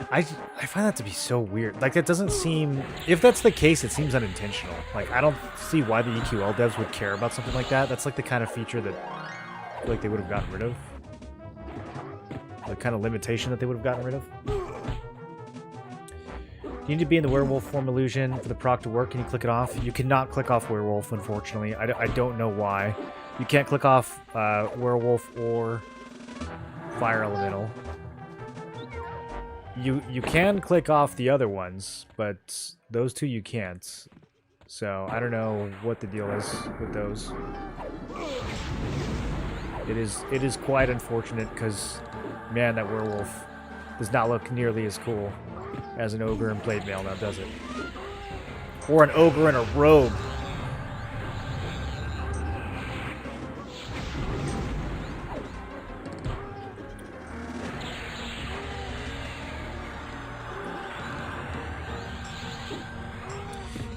I find that to be so weird. Like, it doesn't seem... If that's the case, it seems unintentional. Like, I don't see why the EQL devs would care about something like that. That's like the kind of feature that I feel like they would have gotten rid of. The kind of limitation that they would have gotten rid of. You need to be in the werewolf form illusion for the proc to work. Can you click it off? You cannot click off werewolf, unfortunately. I don't know why. You can't click off werewolf or fire elemental. You can click off the other ones, but those two you can't. So I don't know what the deal is with those. It is quite unfortunate because, man, that werewolf does not look nearly as cool as an ogre in plate mail now, does it? Or an ogre in a robe.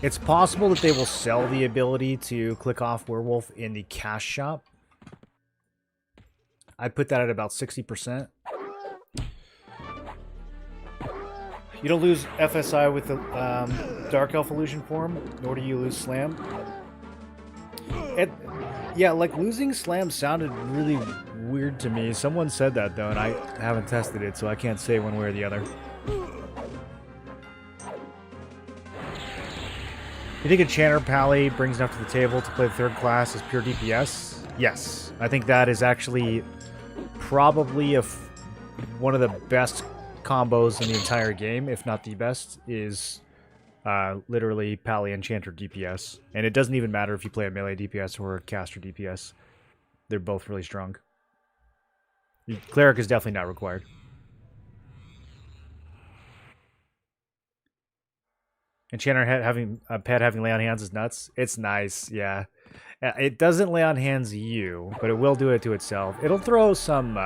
It's possible that they will sell the ability to click off werewolf in the cash shop. I'd put that at about 60%. You don't lose FSI with the Dark Elf Illusion form, nor do you lose Slam. Yeah, like, losing Slam sounded really weird to me. Someone said that, though, and I haven't tested it, so I can't say one way or the other. You think a Chanter Pally brings enough to the table to play the third class as pure DPS? Yes. I think that is actually probably one of the best combos in the entire game, if not the best, is literally Pally and Chanter DPS. And it doesn't even matter if you play a melee DPS or a caster DPS. They're both really strong. Cleric is definitely not required. And Chanter having a pet having lay on hands is nuts. It's nice, yeah. It doesn't lay on hands you, but it will do it to itself. It'll throw some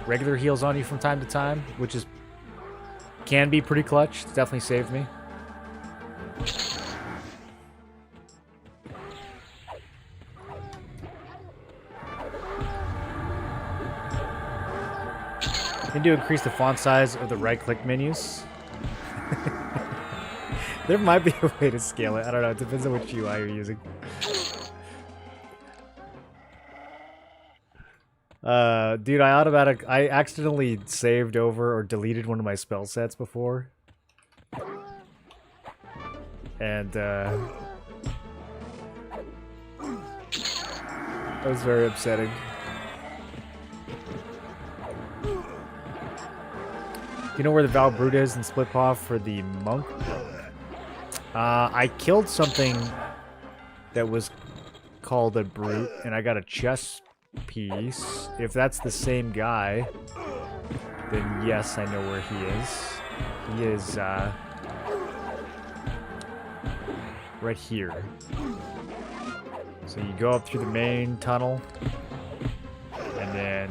regular heals on you from time to time, which can be pretty clutch. It's definitely saved me. You can increase the font size of the right-click menus. There might be a way to scale it. I don't know. It depends on which UI you're using. Dude, I accidentally saved over or deleted one of my spell sets before. And, that was very upsetting. You know where the Val Brute is in Splitpaw for the monk? I killed something that was called a brute, and I got a chest piece. If that's the same guy, then yes, I know where he is. He is, right here. So you go up through the main tunnel, and then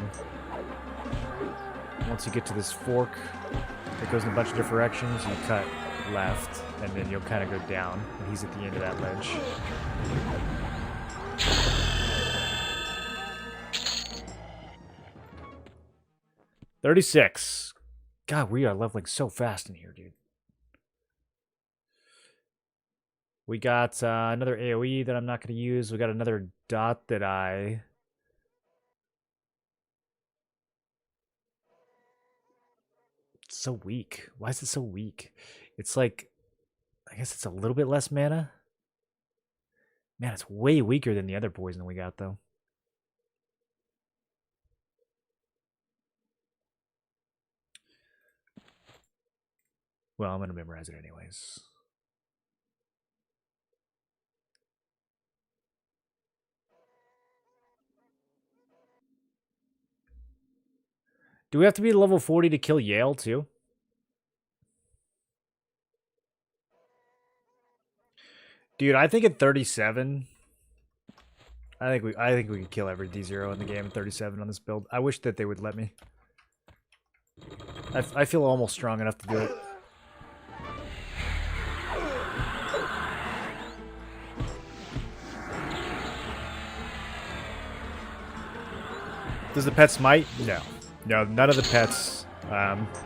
once you get to this fork, it goes in a bunch of different directions. You cut left, and then you'll kind of go down, and he's at the end of that ledge. $36. God, we are leveling so fast in here, dude. We got another AoE that I'm not going to use. We got another dot that It's so weak. Why is it so weak? It's like, I guess it's a little bit less mana. Man, it's way weaker than the other poison we got, though. Well, I'm going to memorize it anyways. Do we have to be level 40 to kill Yale, too? Dude, I think at 37, I think we could kill every D0 in the game at 37 on this build. I wish that they would let me. I feel almost strong enough to do it. Does the pet smite? No. No, none of the pets,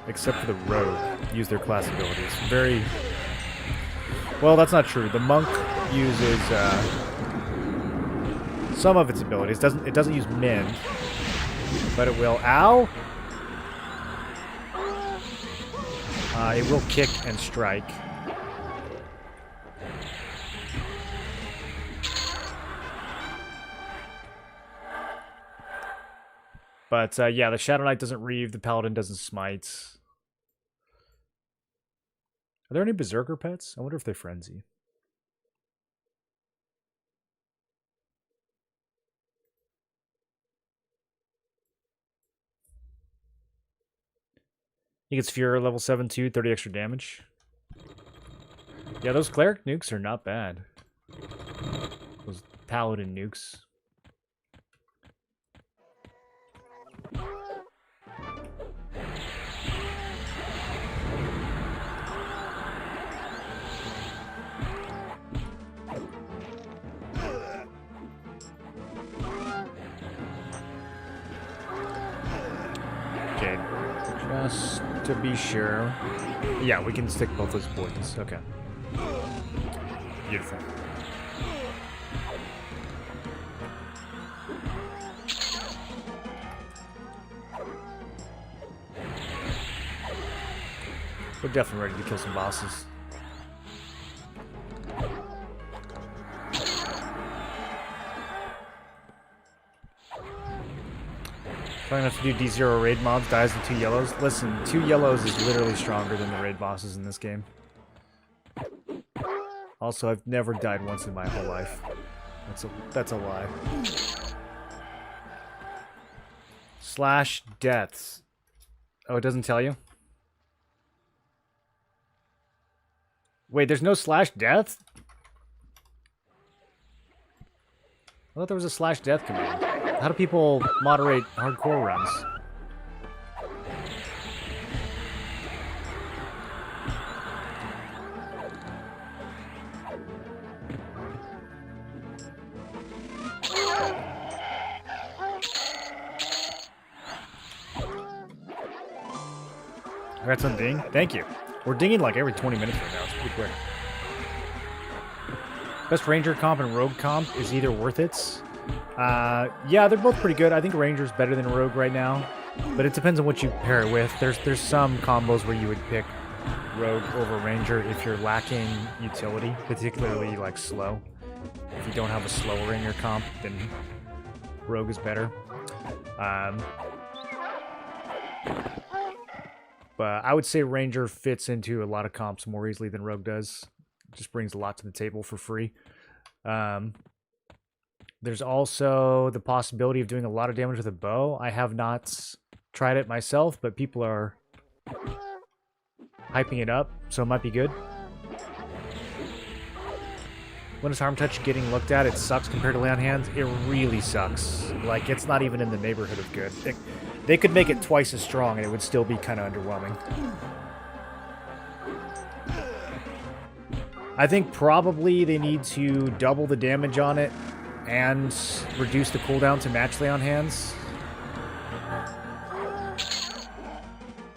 except for the rogue, use their class abilities. Very... Well, that's not true. The monk uses some of its abilities. It doesn't use mend, but it will... Ow! It will kick and strike. But, yeah, the Shadow Knight doesn't reave, the Paladin doesn't smite. Are there any Berserker pets? I wonder if they frenzy. He gets Fury level 7 too, 30 extra damage. Yeah, those Cleric nukes are not bad. Those Paladin nukes. Okay, just to be sure. Yeah, we can stick both those poisons. Okay. Beautiful. We're definitely ready to kill some bosses. Trying not to do D0 raid mobs, dies with 2 yellows. Listen, 2 yellows is literally stronger than the raid bosses in this game. Also, I've never died once in my whole life. That's a lie. Slash deaths. Oh, it doesn't tell you? Wait, there's no slash death? I thought there was a slash death command. How do people moderate hardcore runs? I got some ding? Thank you. We're dinging like every 20 minutes right now. It's pretty quick. Best Ranger comp and Rogue comp is either worth it. Yeah, they're both pretty good. I think Ranger's better than Rogue right now, but it depends on what you pair it with. There's some combos where you would pick Rogue over Ranger if you're lacking utility, particularly like slow. If you don't have a slower in your comp, then Rogue is better. But I would say Ranger fits into a lot of comps more easily than Rogue does. It just brings a lot to the table for free. There's also the possibility of doing a lot of damage with a bow. I have not tried it myself, but people are hyping it up, so it might be good. When is Harm Touch getting looked at? It sucks compared to Lay on Hands. It really sucks. Like, it's not even in the neighborhood of good. They could make it twice as strong, and it would still be kind of underwhelming. I think probably they need to double the damage on it and reduce the cooldown to match Lay on Hands.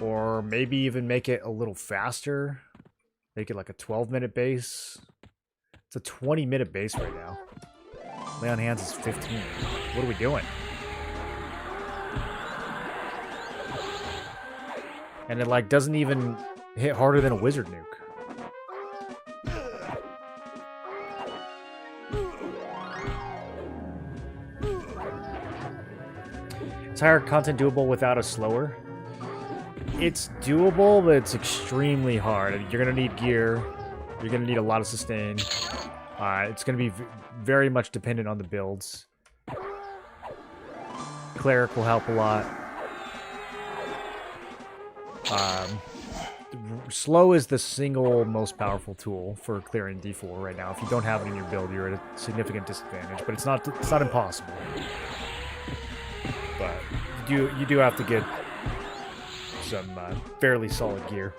Or maybe even make it a little faster. Make it like a 12-minute base. It's a 20-minute base right now. Lay on Hands is 15. What are we doing? And it like doesn't even hit harder than a Wizard Nuke. Is higher content doable without a slower? It's doable, but it's extremely hard. You're going to need gear. You're going to need a lot of sustain. It's going to be very much dependent on the builds. Cleric will help a lot. slow is the single most powerful tool for clearing D4 right now. If you don't have it in your build, you're at a significant disadvantage. But it's not impossible. But you do have to get some fairly solid gear.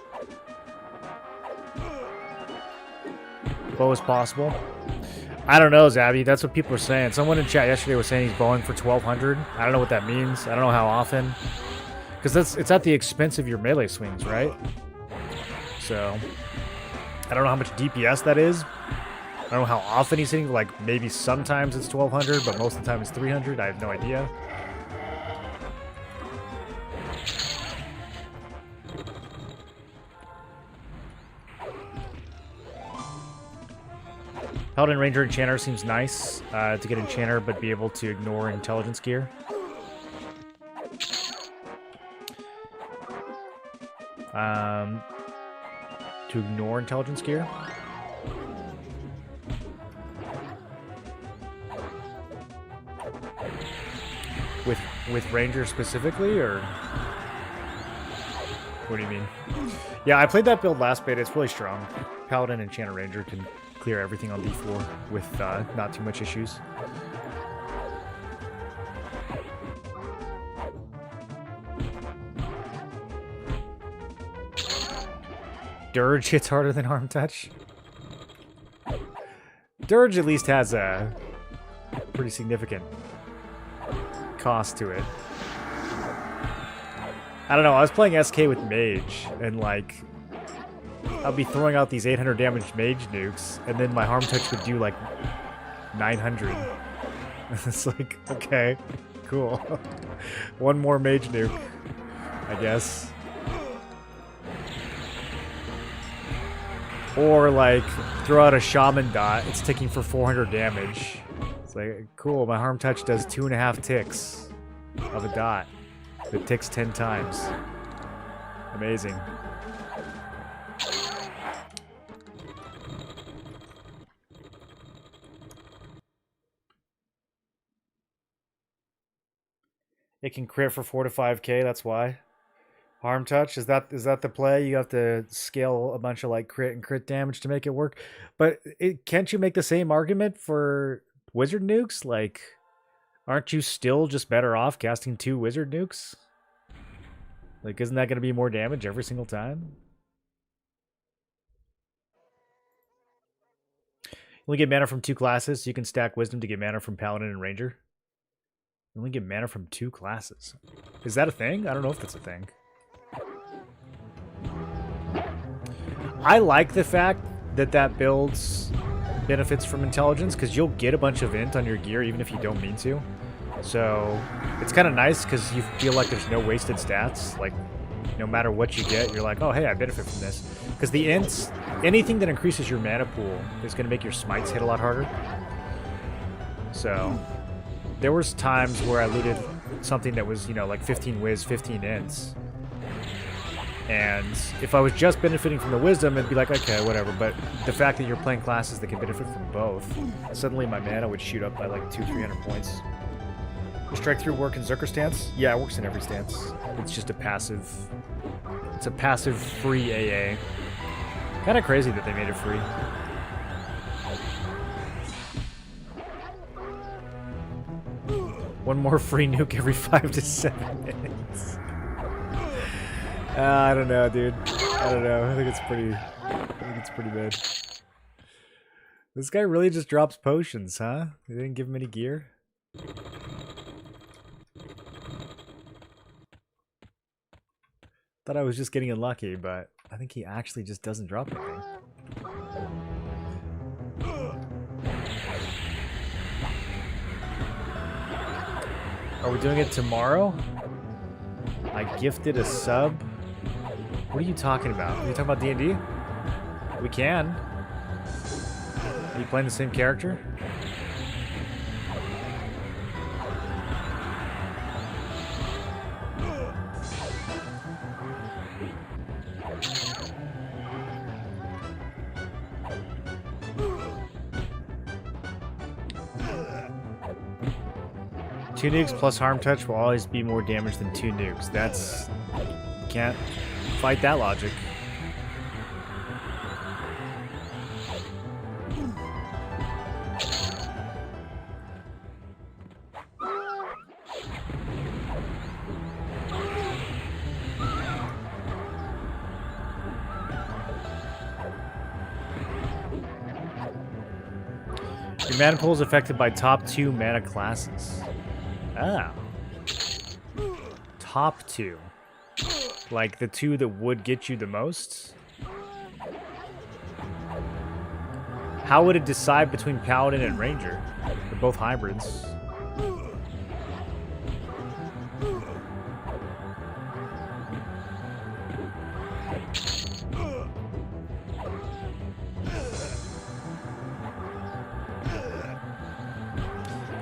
Bow is possible. I don't know, Zabby. That's what people are saying. Someone in chat yesterday was saying he's bowing for 1,200. I don't know what that means. I don't know how often. Because it's at the expense of your melee swings, right? So, I don't know how much DPS that is. I don't know how often he's hitting. Like, maybe sometimes it's 1,200, but most of the time it's 300. I have no idea. Paladin, Ranger, Enchanter seems nice to get Enchanter, but be able to ignore intelligence gear. To ignore intelligence gear. With Ranger specifically, or what do you mean? Yeah, I played that build last beta. It's really strong. Paladin, Enchanter, Ranger can clear everything on D4 with not too much issues. Dirge hits harder than Arm Touch. Dirge at least has a pretty significant cost to it. I don't know, I was playing SK with Mage, and like, I'll be throwing out these 800 damage Mage nukes, and then my Harm Touch would do like 900. It's like, okay, cool. One more Mage nuke, I guess. Or like, throw out a Shaman dot, it's ticking for 400 damage. It's like, cool, my Harm Touch does 2.5 ticks of a dot. It ticks 10 times. Amazing. It can crit for 4 to 5k, that's why. Harm Touch, is that the play? You have to scale a bunch of like crit and crit damage to make it work. But can't you make the same argument for wizard nukes? Like, aren't you still just better off casting 2 wizard nukes? Like, isn't that going to be more damage every single time? You only get mana from 2 classes, so you can stack Wisdom to get mana from Paladin and Ranger. You only get mana from 2 classes. Is that a thing? I don't know if that's a thing. I like the fact that that builds benefits from intelligence, because you'll get a bunch of int on your gear even if you don't mean to. So it's kind of nice because you feel like there's no wasted stats. Like, no matter what you get, you're like, oh, hey, I benefit from this. Because the ints, anything that increases your mana pool is going to make your smites hit a lot harder. So there was times where I looted something that was, you know, like 15 whiz, 15 ints. And if I was just benefiting from the wisdom, it'd be like, okay, whatever. But the fact that you're playing classes that can benefit from both, suddenly my mana would shoot up by like 200-300 points. Does strike through work in Zerker stance? Yeah, it works in every stance. It's just a passive. It's a passive free AA. Kind of crazy that they made it free. One more free nuke every 5 to 7 minutes. I don't know, dude. I don't know. I think it's pretty bad. This guy really just drops potions, huh? They didn't give him any gear. Thought I was just getting unlucky, but I think he actually just doesn't drop anything. Are we doing it tomorrow? I gifted a sub. What are you talking about? Are you talking about D&D? We can. Are you playing the same character? Two nukes plus harm touch will always be more damage than 2 nukes. That's... Can't fight that logic. Your mana pool is affected by top 2 mana classes. Ah. Top 2. Like the 2 that would get you the most? How would it decide between Paladin and Ranger? They're both hybrids.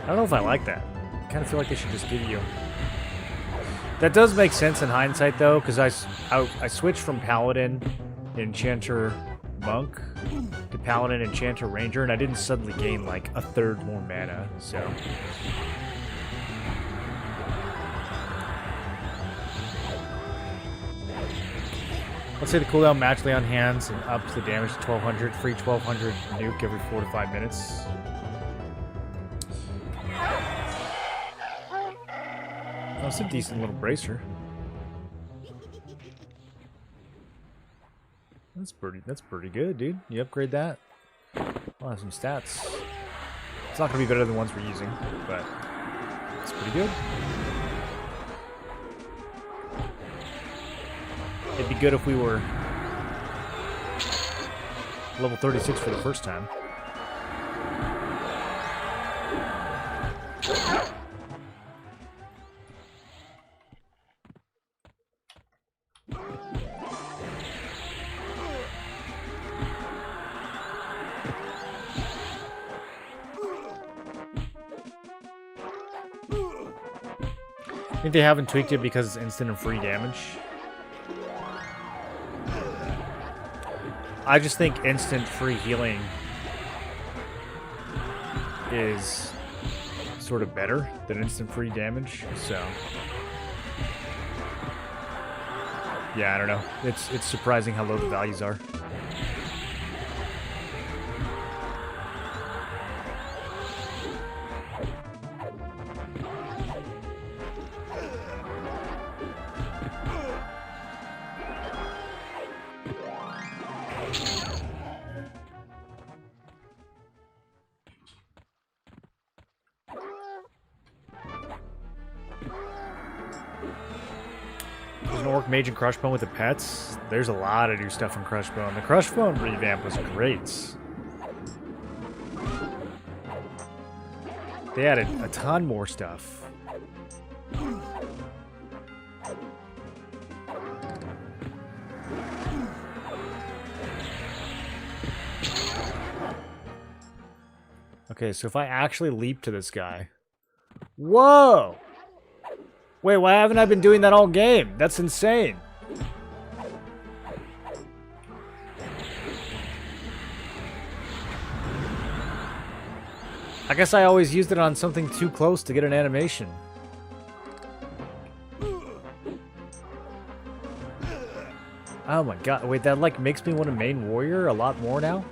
I don't know if I like that. I kind of feel like they should just give you... That does make sense in hindsight, though, because I switched from Paladin, Enchanter, Monk to Paladin, Enchanter, Ranger, and I didn't suddenly gain, like, a third more mana, so... Let's say the cooldown match lay on hands and ups the damage to 1200, free 1200 nuke every 4 to 5 minutes. That's a decent little bracer. That's pretty good, dude. You upgrade that. I'll have some stats. It's not gonna be better than the ones we're using, but it's pretty good. It'd be good if we were level 36 for the first time. I think they haven't tweaked it because it's instant and free damage. I just think instant free healing is sort of better than instant free damage, so... Yeah, I don't know. It's surprising how low the values are. Mage and Crushbone with the pets. There's a lot of new stuff in Crushbone. The Crushbone revamp was great. They added a ton more stuff. Okay, so if I actually leap to this guy... Whoa! Wait, why haven't I been doing that all game? That's insane. I guess I always used it on something too close to get an animation. Oh my god, wait, that like makes me want to main warrior a lot more now?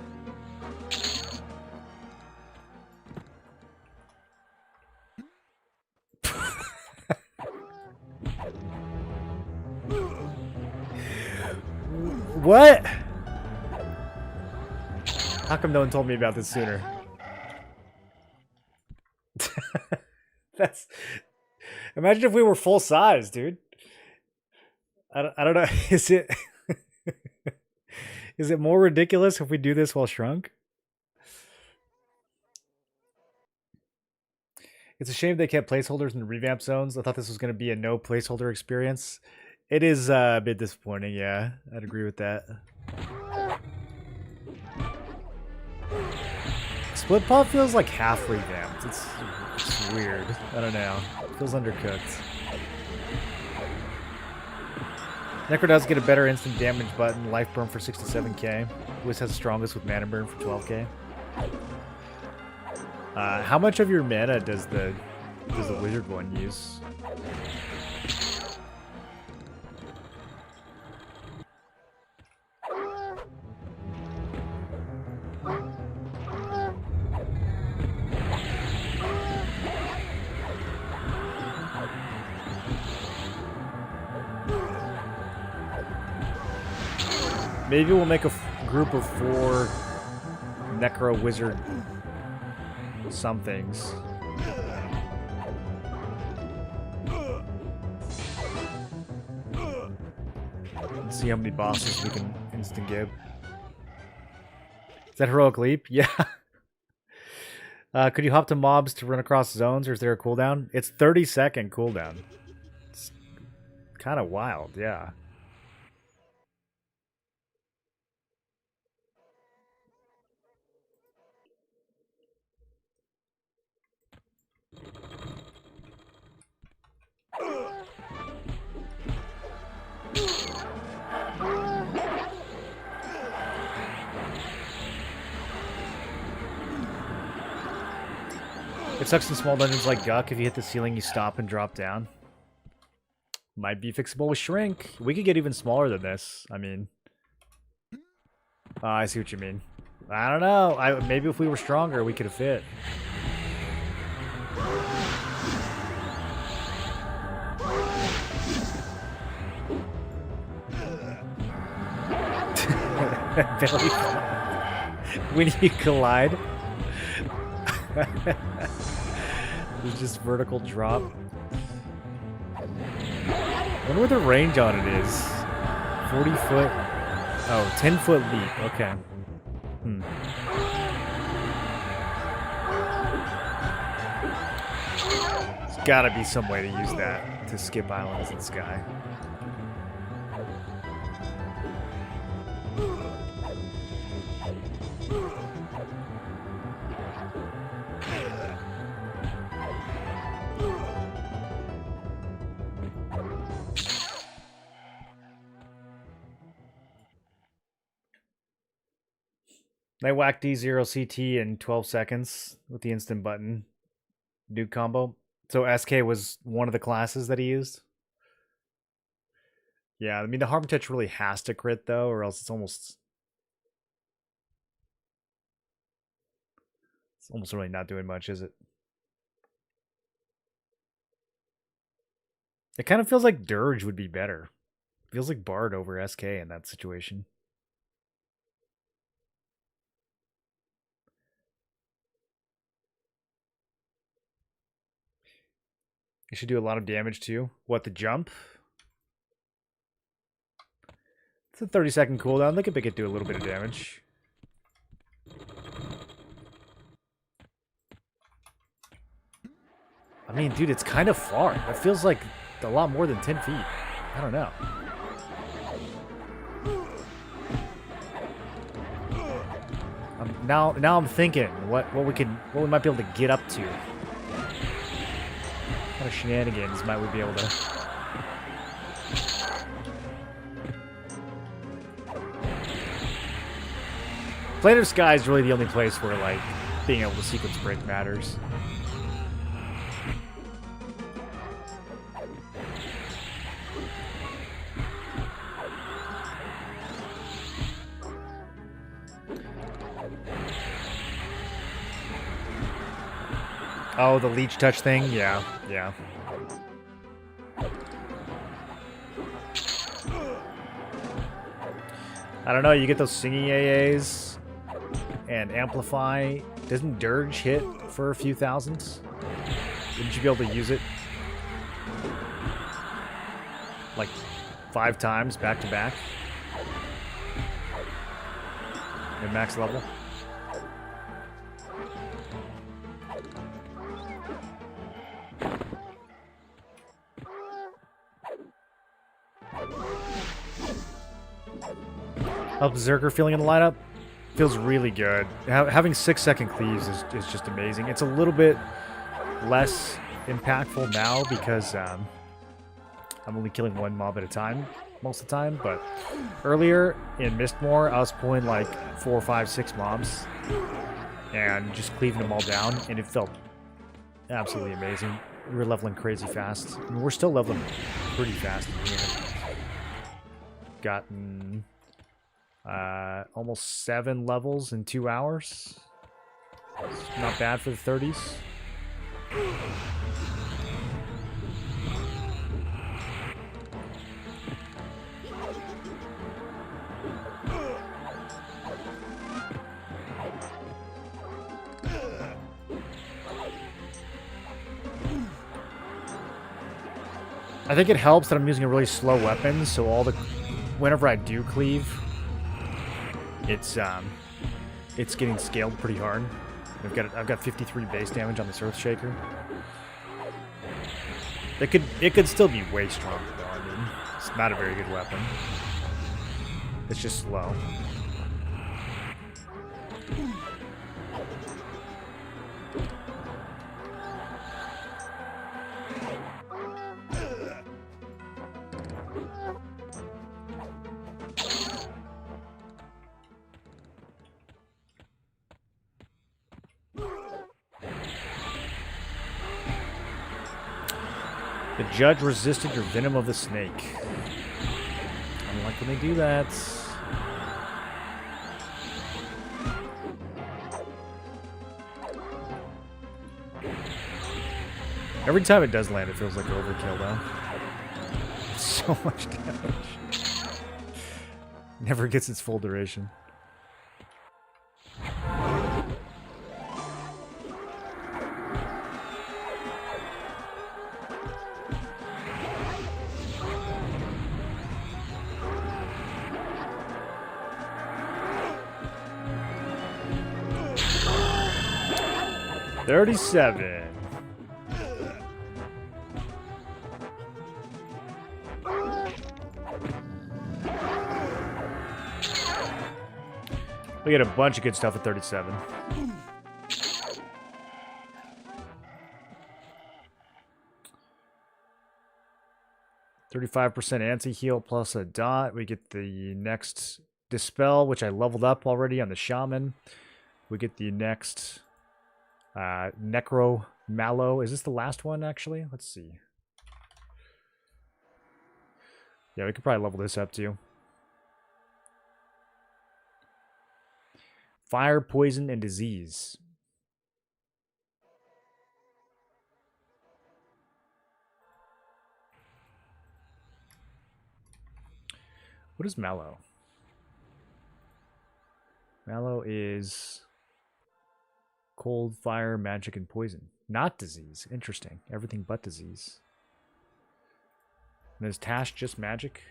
What? How come no one told me about this sooner? That's... Imagine if we were full size, dude. I don't know. Is it... Is it more ridiculous if we do this while shrunk? It's a shame they kept placeholders in the revamp zones. I thought this was going to be a no placeholder experience. It is a bit disappointing, yeah. I'd agree with that. Splitpaw feels like half revamped. It's weird. I don't know. It feels undercooked. Necro does get a better instant damage button, life burn for 67k. Wiz has the strongest with mana burn for 12k. How much of your mana does the wizard one use? Maybe we'll make a group of 4 Necro Wizard some things. Let's see how many bosses we can instant give. Is that Heroic Leap? Yeah. Could you hop to mobs to run across zones, or is there a cooldown? It's 30-second cooldown. It's kind of wild, yeah. It sucks in small dungeons like Guck. If you hit the ceiling, you stop and drop down. Might be fixable with Shrink. We could get even smaller than this. I mean... I see what you mean. I don't know. Maybe if we were stronger, we could have fit. When you collide. It's just vertical drop. I wonder what the range on it is. 40 foot. Oh, 10-foot leap. Okay. There's gotta be some way to use that to skip islands in the sky. They whacked D0 CT in 12 seconds with the instant button Duke combo. So SK was one of the classes that he used. Yeah, I mean the Harm Touch really has to crit though, or else it's almost really not doing much, is it? It kind of feels like Dirge would be better. Feels like Bard over SK in that situation. You should do a lot of damage too. What, the jump? It's a 30-second cooldown. They could make it do a little bit of damage. I mean, dude, it's kind of far. It feels like a lot more than 10 feet. I don't know. Now I'm thinking what we might be able to get up to. What kind of shenanigans might we be able to? Planet of Sky is really the only place where like being able to sequence break matters. Oh, the leech touch thing? Yeah, yeah. I don't know, you get those singing AAs and Amplify. Doesn't Dirge hit for a few thousands? Wouldn't you be able to use it like 5 times back to back at max level? How's Berserker feeling in the lineup? Feels really good. Having 6-second cleaves is just amazing. It's a little bit less impactful now because I'm only killing 1 mob at a time most of the time, but earlier in Mistmore, I was pulling like 4, 5, 6 mobs and just cleaving them all down, and it felt absolutely amazing. We were leveling crazy fast. I mean, we're still leveling pretty fast in here. Gotten almost 7 levels in 2 hours. It's not bad for the 30s. I think it helps that I'm using a really slow weapon, so whenever I do cleave, it's getting scaled pretty hard. I've got 53 base damage on this Earthshaker. It could still be way stronger though. I mean, it's not a very good weapon. It's just slow. The judge resisted your venom of the snake. I don't like when they do that. Every time it does land, it feels like overkill, though. So much damage. Never gets its full duration. $37. We get a bunch of good stuff at 37. %35% anti-heal plus a dot. We get the next Dispel, which I leveled up already on the Shaman. We get the next Necro Mallow. Is this the last one, actually? Let's see. Yeah, we could probably level this up, too. Fire, poison, and disease. What is Mallow? Mallow is cold, fire, magic, and poison. Not disease. Interesting. Everything but disease. And is Tash just magic?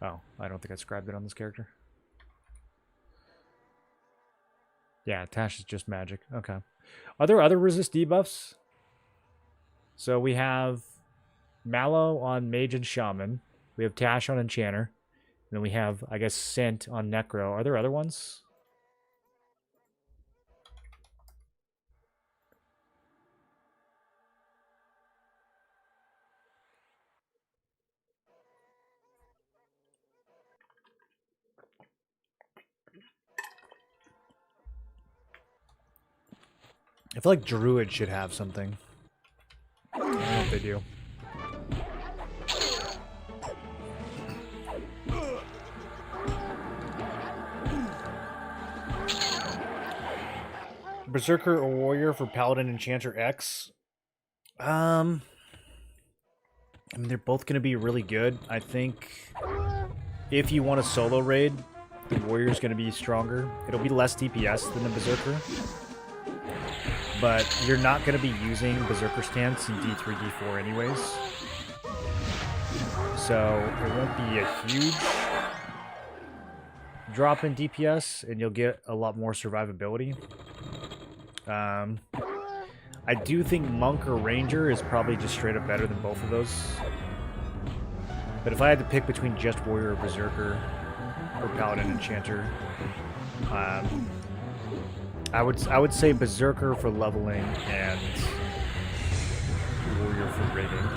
Oh, I don't think I scribed it on this character. Yeah, Tash is just magic. Okay. Are there other resist debuffs? So we have Mallow on Mage and Shaman. We have Tash on Enchanter. And then we have, I guess, Scent on Necro. Are there other ones? I feel like Druid should have something. I don't know if they do. Berserker or Warrior for Paladin Enchanter X. I mean, they're both going to be really good. I think if you want a solo raid, the Warrior's going to be stronger. It'll be less DPS than the Berserker. But you're not going to be using Berserker stance in D3, D4 anyways. So it won't be a huge drop in DPS, and you'll get a lot more survivability. I do think Monk or Ranger is probably just straight up better than both of those. But if I had to pick between just Warrior or Berserker or Paladin Enchanter, I would say Berserker for leveling and Warrior for raiding.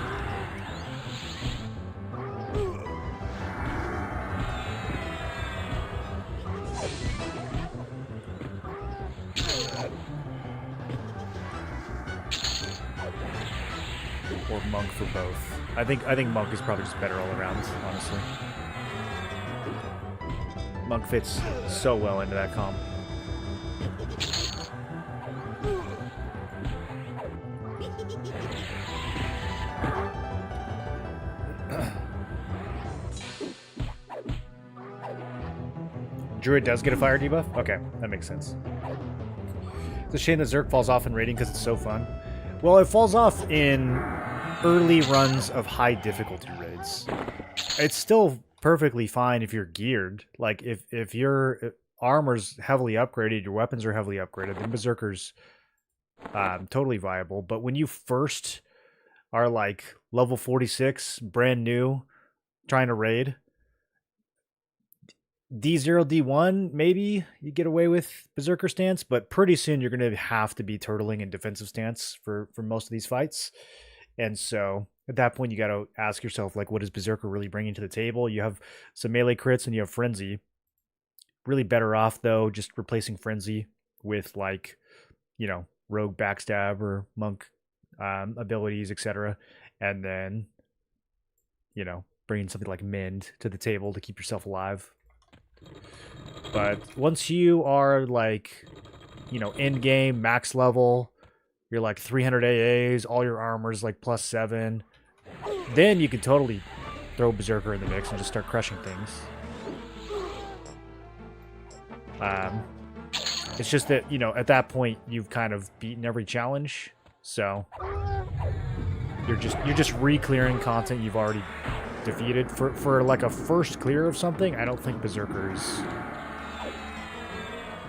Or Monk for both. I think Monk is probably just better all around, honestly. Monk fits so well into that comp. Druid does get a fire debuff? Okay, that makes sense. It's a shame that Zerk falls off in raiding because it's so fun. Well, it falls off in early runs of high difficulty raids. It's still perfectly fine if you're geared. Like, if your armor's heavily upgraded, your weapons are heavily upgraded, then Berserker's totally viable. But when you first are, like, level 46, brand new, trying to raid, D0, D1, maybe you get away with Berserker stance, but pretty soon you're going to have to be turtling in defensive stance for most of these fights. And so at that point, you got to ask yourself, like, what is Berserker really bringing to the table? You have some melee crits and you have Frenzy. Really better off, though, just replacing Frenzy with, like, you know, Rogue Backstab or Monk abilities, etc. And then, you know, bringing something like Mend to the table to keep yourself alive. But once you are, like, you know, end game, max level, you're like 300 AAs, all your armor's like +7, then you can totally throw Berserker in the mix and just start crushing things. It's just that, you know, at that point you've kind of beaten every challenge, so you're just re-clearing content you've already defeated. For like a first clear of something, I don't think Berserker is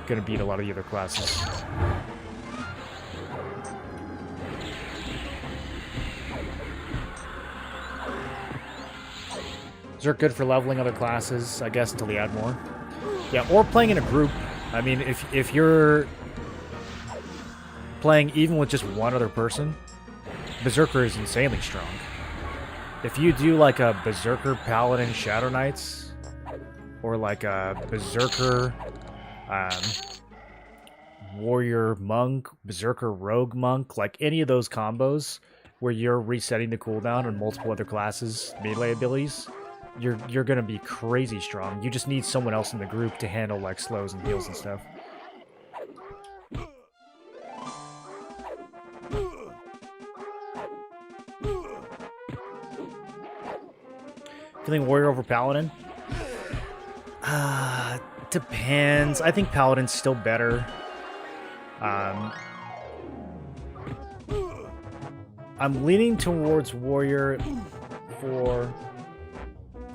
gonna beat a lot of the other classes. Berserk good for leveling other classes, I guess, until they add more. Yeah, or playing in a group. I mean, if you're playing even with just one other person, Berserker is insanely strong. If you do like a Berserker Paladin Shadow Knights, or like a Berserker Warrior Monk, Berserker Rogue Monk, like any of those combos where you're resetting the cooldown on multiple other classes' melee abilities, you're gonna be crazy strong. You just need someone else in the group to handle like slows and heals and stuff. Feeling Warrior over Paladin? Depends. I think Paladin's still better. I'm leaning towards Warrior for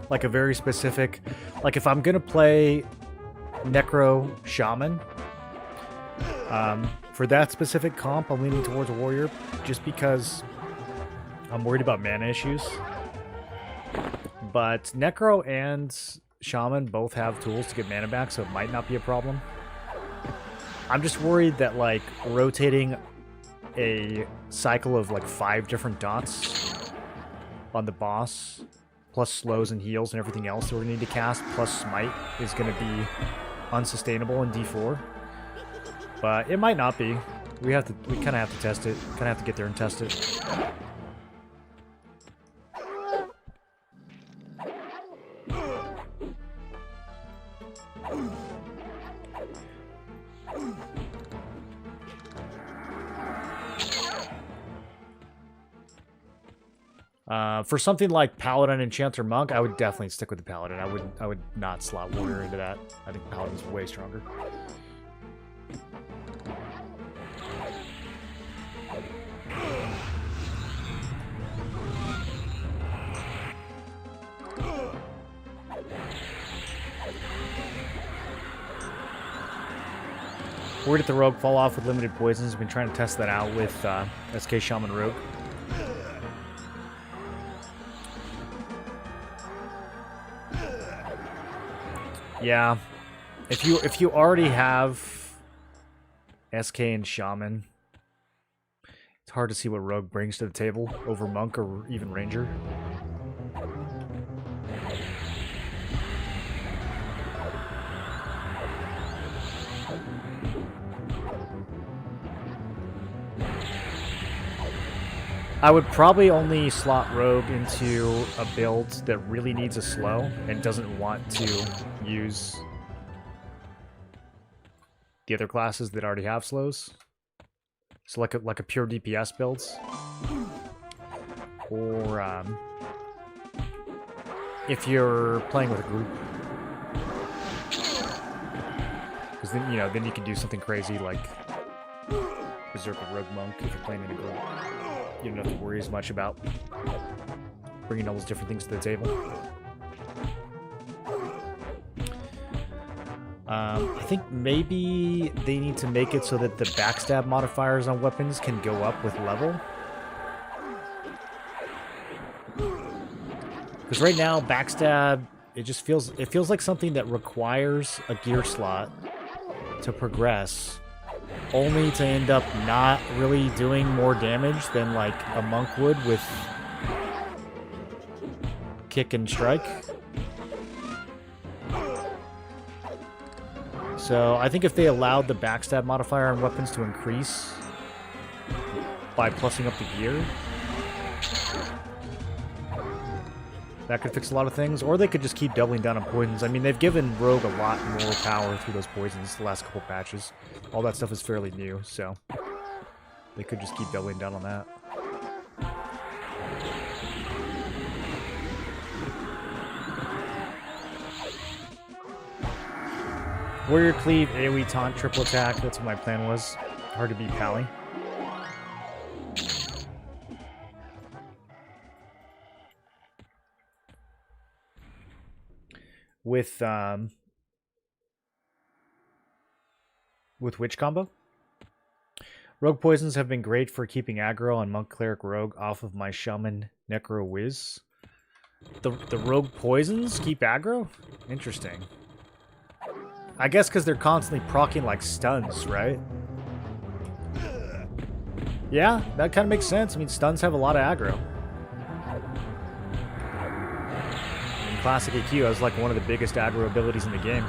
like a very specific, like if I'm gonna play Necro Shaman, for that specific comp, I'm leaning towards Warrior just because I'm worried about mana issues. But Necro and Shaman both have tools to get mana back, so it might not be a problem. I'm just worried that, like, rotating a cycle of, like, 5 different dots on the boss, plus slows and heals and everything else that we're going to need to cast, plus smite, is going to be unsustainable in D4. But it might not be. We kind of have to test it. Kind of have to get there and test it. For something like Paladin, Enchanter, Monk, I would definitely stick with the Paladin. I would not slot Warrior into that. I think Paladin's way stronger. Worried if the Rogue fall off with limited poisons. I've been trying to test that out with SK Shaman Rogue. Yeah, if you already have SK and Shaman, it's hard to see what Rogue brings to the table over Monk or even Ranger. I would probably only slot Rogue into a build that really needs a slow and doesn't want to use the other classes that already have slows. So like a pure DPS builds. Or if you're playing with a group. Because then, you know, then you can do something crazy like Berserker Rogue Monk if you're playing in a group. You don't have to worry as much about bringing all those different things to the table. I think maybe they need to make it so that the backstab modifiers on weapons can go up with level. Because right now, backstab, it feels like something that requires a gear slot to progress, only to end up not really doing more damage than like a monk would with kick and strike. So I think if they allowed the backstab modifier on weapons to increase by plussing up the gear, that could fix a lot of things. Or they could just keep doubling down on poisons. I mean, they've given Rogue a lot more power through those poisons the last couple patches. All that stuff is fairly new, so they could just keep doubling down on that. Warrior Cleave, AoE taunt, triple attack. That's what my plan was. Hard to beat Pally. With which combo? Rogue poisons have been great for keeping aggro on Monk Cleric Rogue off of my Shaman Necro Wiz. The Rogue poisons keep aggro? Interesting. I guess because they're constantly proccing like stuns, right? Yeah, that kind of makes sense. I mean, stuns have a lot of aggro. In Classic AQ, that was like one of the biggest aggro abilities in the game.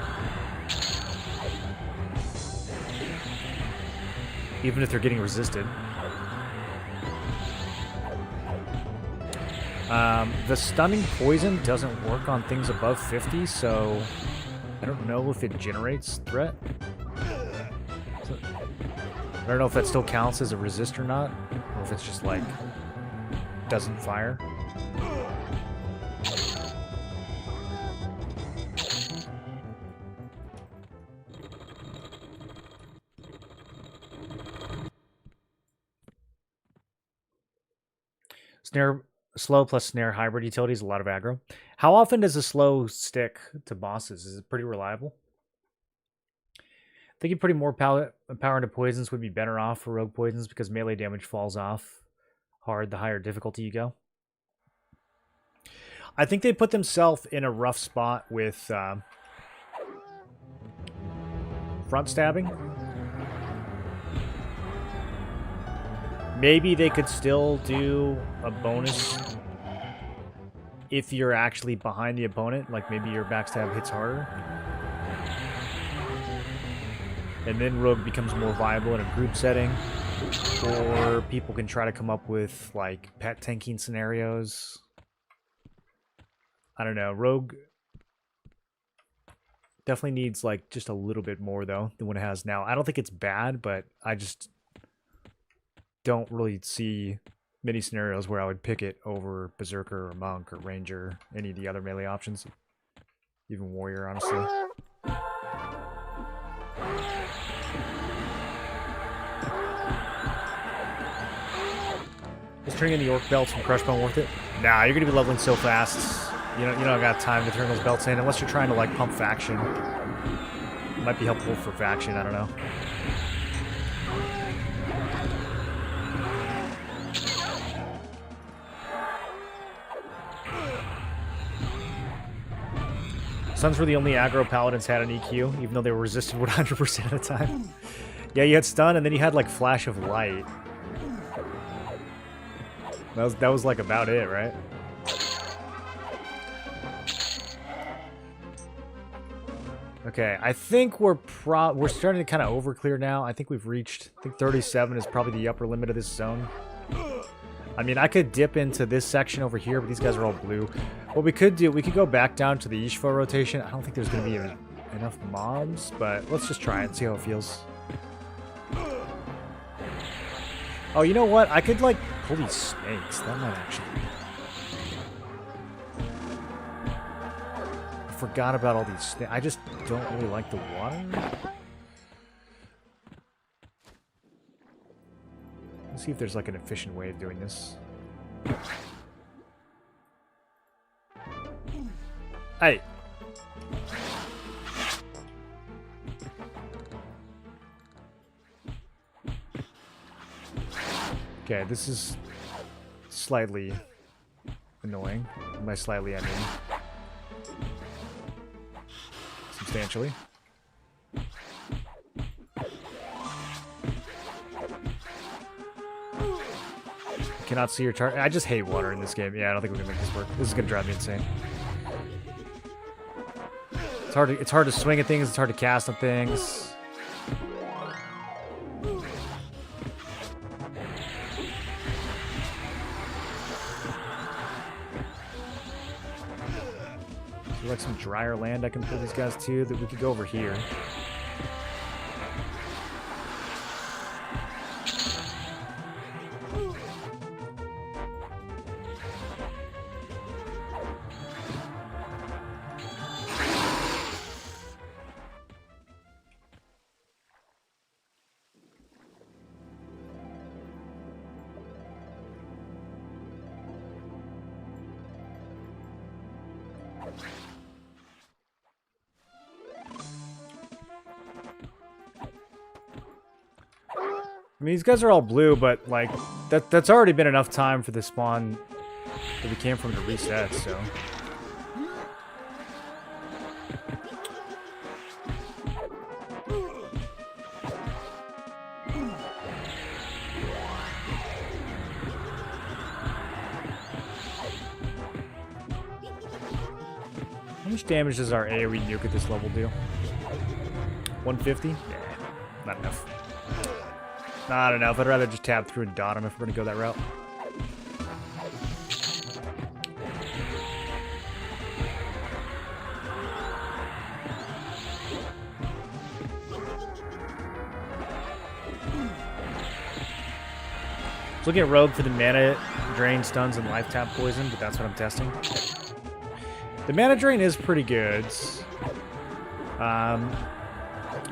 Even if they're getting resisted. The stunning poison doesn't work on things above 50, so I don't know if it generates threat. I don't know if that still counts as a resist or not, or if it's just like doesn't fire. Slow plus snare hybrid utility is a lot of aggro. How often does a slow stick to bosses? Is it pretty reliable? I think putting more power into poisons would be better off for rogue poisons because melee damage falls off hard the higher difficulty you go. I think they put themselves in a rough spot with front stabbing. Maybe they could still do a bonus if you're actually behind the opponent, like maybe your backstab hits harder. And then rogue becomes more viable in a group setting. Or people can try to come up with like pet tanking scenarios. I don't know. Rogue definitely needs like just a little bit more though than what it has now. I don't think it's bad, but I just don't really see many scenarios where I would pick it over Berserker or Monk or Ranger, any of the other melee options. Even Warrior, honestly. Is turning in the Orc belts from Crushbone worth it? Nah, you're gonna be leveling so fast. You don't got time to turn those belts in unless you're trying to like pump faction. It might be helpful for faction, I don't know. Suns were the only aggro paladins had an EQ, even though they were resisted 100% of the time. Yeah, you had stun, and then you had like flash of light. That was like about it, right? Okay, I think we're starting to kind of overclear now. I think we've reached, I think 37 is probably the upper limit of this zone. I mean, I could dip into this section over here, but these guys are all blue. What we could do, we could go back down to the Ishvo rotation. I don't think there's going to be enough mobs, but let's just try it and see how it feels. Oh, you know what? I could, like, pull these snakes. That might actually... I forgot about all these snakes. I just don't really like the water. Let's see if there's like an efficient way of doing this. Hey! Okay, this is slightly annoying. By slightly, I mean substantially. Cannot see your target. I just hate water in this game. Yeah, I don't think we're gonna make this work. This is gonna drive me insane. It's hard to swing at things. It's hard to cast on things. Is there like some drier land I can pull these guys to that we could go over here? I mean, these guys are all blue, but, like, that's already been enough time for the spawn that we came from to reset, so... How much damage does our AoE nuke at this level do? 150? Yeah, not enough. Not enough. I'd rather just tab through and dot him if we're going to go that route. I was looking at Rogue for the mana drain, stuns, and life tap poison, but that's what I'm testing. The mana drain is pretty good.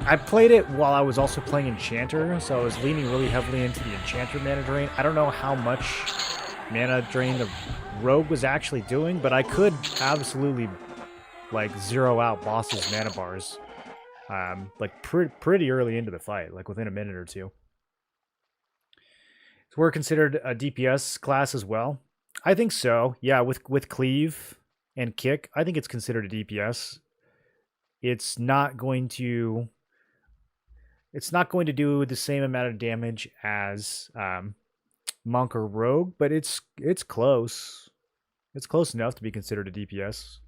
I played it while I was also playing Enchanter, so I was leaning really heavily into the Enchanter mana drain. I don't know how much mana drain the Rogue was actually doing, but I could absolutely, like, zero out bosses' mana bars, like, pretty early into the fight, like, within a minute or two. So we're considered a DPS class as well? I think so, yeah, with Cleave and Kick, I think it's considered a DPS. It's not going to do the same amount of damage as Monk or Rogue, but it's close. It's close enough to be considered a DPS.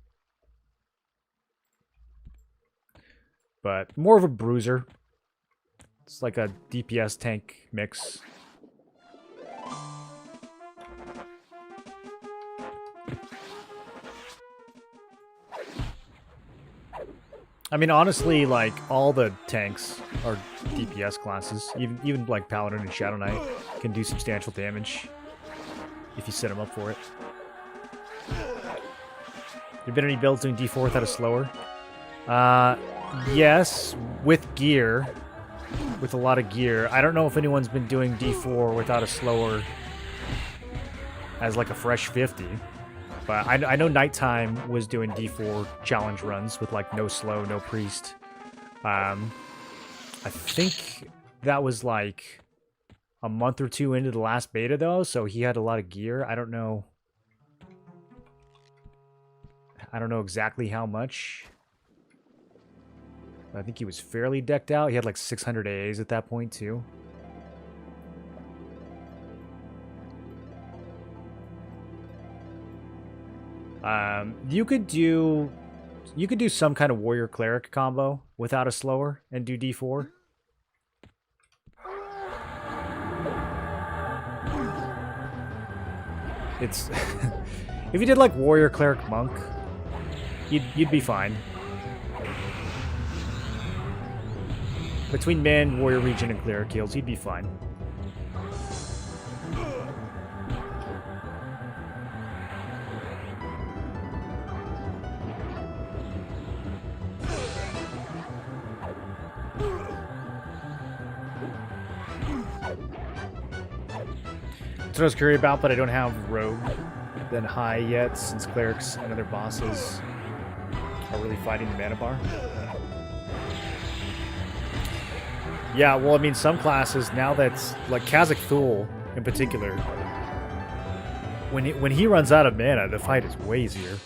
But more of a bruiser. It's like a DPS tank mix. I mean, honestly, like, all the tanks are DPS classes. Even like Paladin and Shadow Knight can do substantial damage if you set them up for it. Have been any builds doing D4 without a slower? Yes, with gear. With a lot of gear. I don't know if anyone's been doing D4 without a slower as like a fresh 50. But I know Nighttime was doing D4 challenge runs with, like, no slow, no priest. I think that was, like, a month or two into the last beta, though, so he had a lot of gear. I don't know exactly how much. I think he was fairly decked out. He had, like, 600 AAs at that point, too. You could do some kind of warrior cleric combo without a slower and do D4. It's if you did like warrior cleric monk, you'd be fine. Between man, warrior regen, and cleric heals, you'd be fine. That's what I was curious about, but I don't have Rogue then high yet, since Clerics and other bosses are really fighting the mana bar. Yeah, well, I mean, some classes, now that's, like Kazakh Thul in particular, when he runs out of mana, the fight is way easier.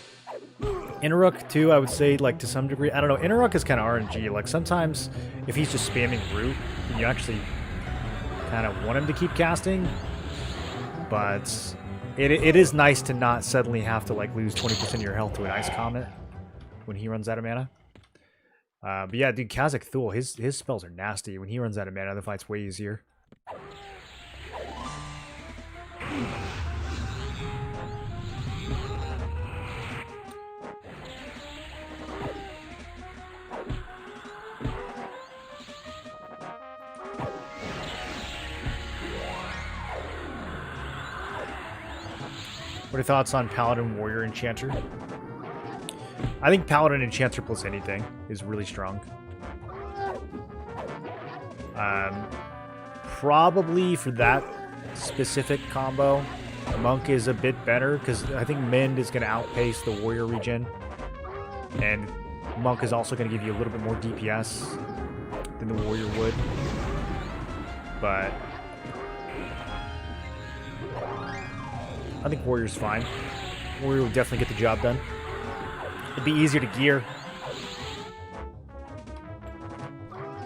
Inaruk, too, I would say, like, to some degree. I don't know, Inaruk is kind of RNG. Like, sometimes, if he's just spamming Root, you actually kind of want him to keep casting. But it is nice to not suddenly have to, like, lose 20% of your health to an Ice Comet when he runs out of mana. But yeah, dude, Kazakh Thul, his spells are nasty. When he runs out of mana, the fight's way easier. What are your thoughts on Paladin, Warrior, Enchanter? I think Paladin, Enchanter plus anything is really strong. Probably for that specific combo, Monk is a bit better, because I think Mend is going to outpace the Warrior regen. And Monk is also going to give you a little bit more DPS than the Warrior would. But I think Warrior's fine. Warrior would definitely get the job done. It'd be easier to gear.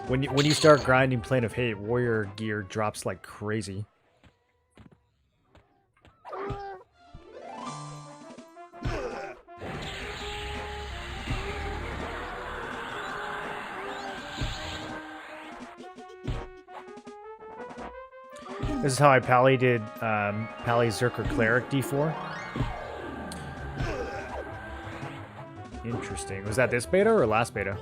When you start grinding Plane of Hate, Warrior gear drops like crazy. This is how I Pally did Pally Zerker Cleric D4. Interesting. Was that this beta or last beta?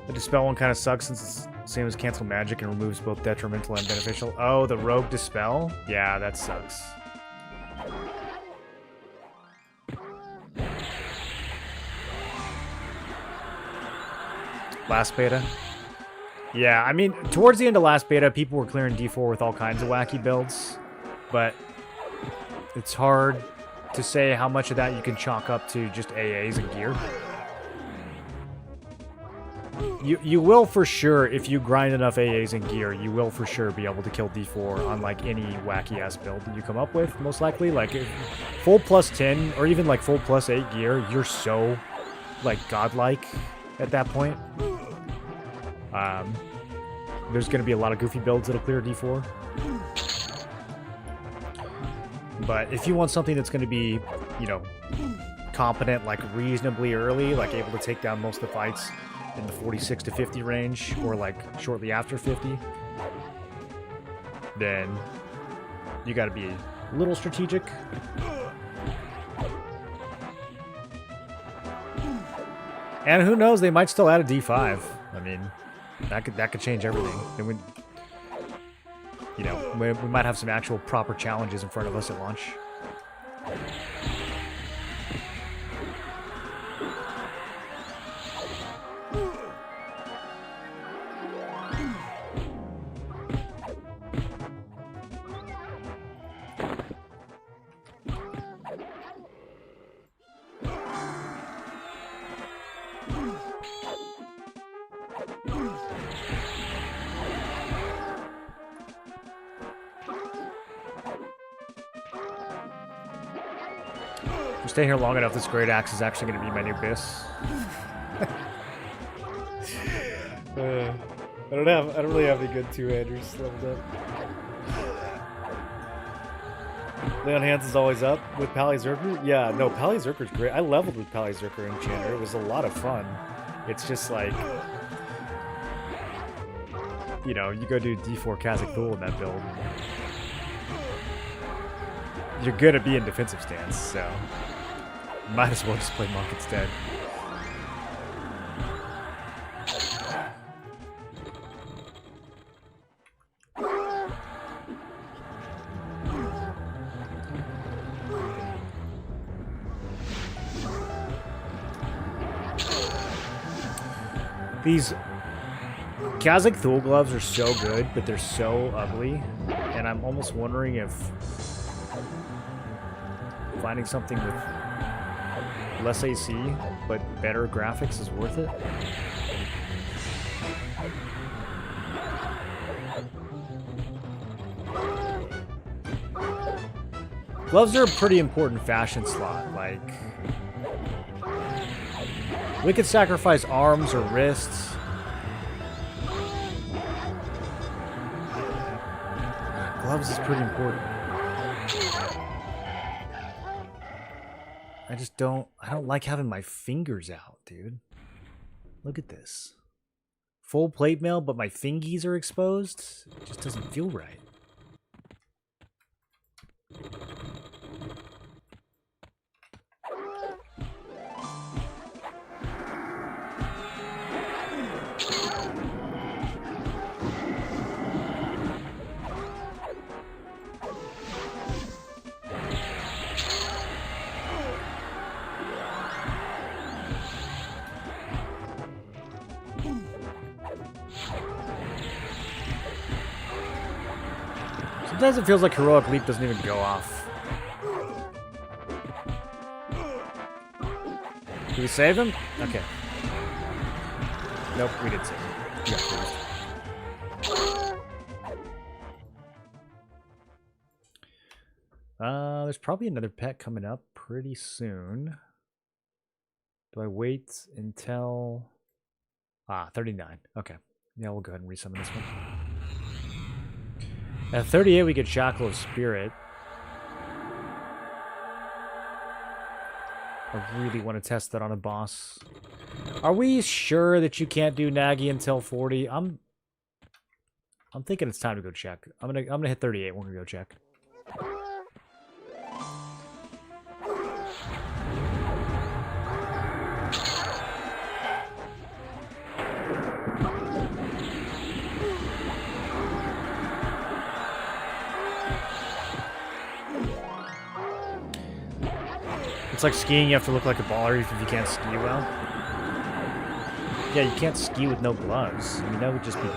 The Dispel one kind of sucks since it's the same as Cancel Magic and removes both detrimental and beneficial. Oh, the Rogue Dispel? Yeah, that sucks. Last beta? Yeah, I mean, towards the end of last beta, people were clearing D4 with all kinds of wacky builds, but it's hard to say how much of that you can chalk up to just AAs and gear. You will for sure, if you grind enough AAs and gear, you will for sure be able to kill D4 on like any wacky-ass build that you come up with, most likely. Like, if full plus 10, or even like full plus 8 gear, you're so, like, godlike at that point. There's going to be a lot of goofy builds that'll clear D4. But if you want something that's going to be, you know, competent, like, reasonably early, like, able to take down most of the fights in the 46 to 50 range, or like shortly after 50, then you got to be a little strategic. And who knows, they might still add a D5. I mean, that could change everything. And we, you know, we might have some actual proper challenges in front of us at launch. Stay here long enough, this Great Axe is actually going to be my new Biss. I don't really have any good two-handers leveled up. Leon Hands is always up with Pally Zerker. Yeah, no, Pally Zerker's great. I leveled with Pally Zerker Enchanter. It was a lot of fun. It's just like, you know, you go do D4 Kazakh Thul in that build. You're gonna be in defensive stance, so might as well just play Monk instead. These Kazakh Thule gloves are so good, but they're so ugly. And I'm almost wondering if finding something with less AC, but better graphics is worth it. Gloves are a pretty important fashion slot. Like, we could sacrifice arms or wrists. Gloves is pretty important. I don't like having my fingers out, dude. Look at this. Full plate mail, but my fingies are exposed? It just doesn't feel right. Sometimes it feels like Heroic Leap doesn't even go off. Did we save him? Okay. Nope, we did save him. He got freezed. There's probably another pet coming up pretty soon. Do I wait until... 39. Okay. Yeah, we'll go ahead and resummon this one. At 38, we get Shackle of Spirit. I really want to test that on a boss. Are we sure that you can't do Nagi until 40? I'm thinking it's time to go check. I'm gonna hit 38. We're gonna go check. It's like skiing, you have to look like a baller if you can't ski well. Yeah, you can't ski with no gloves. I mean, that would just be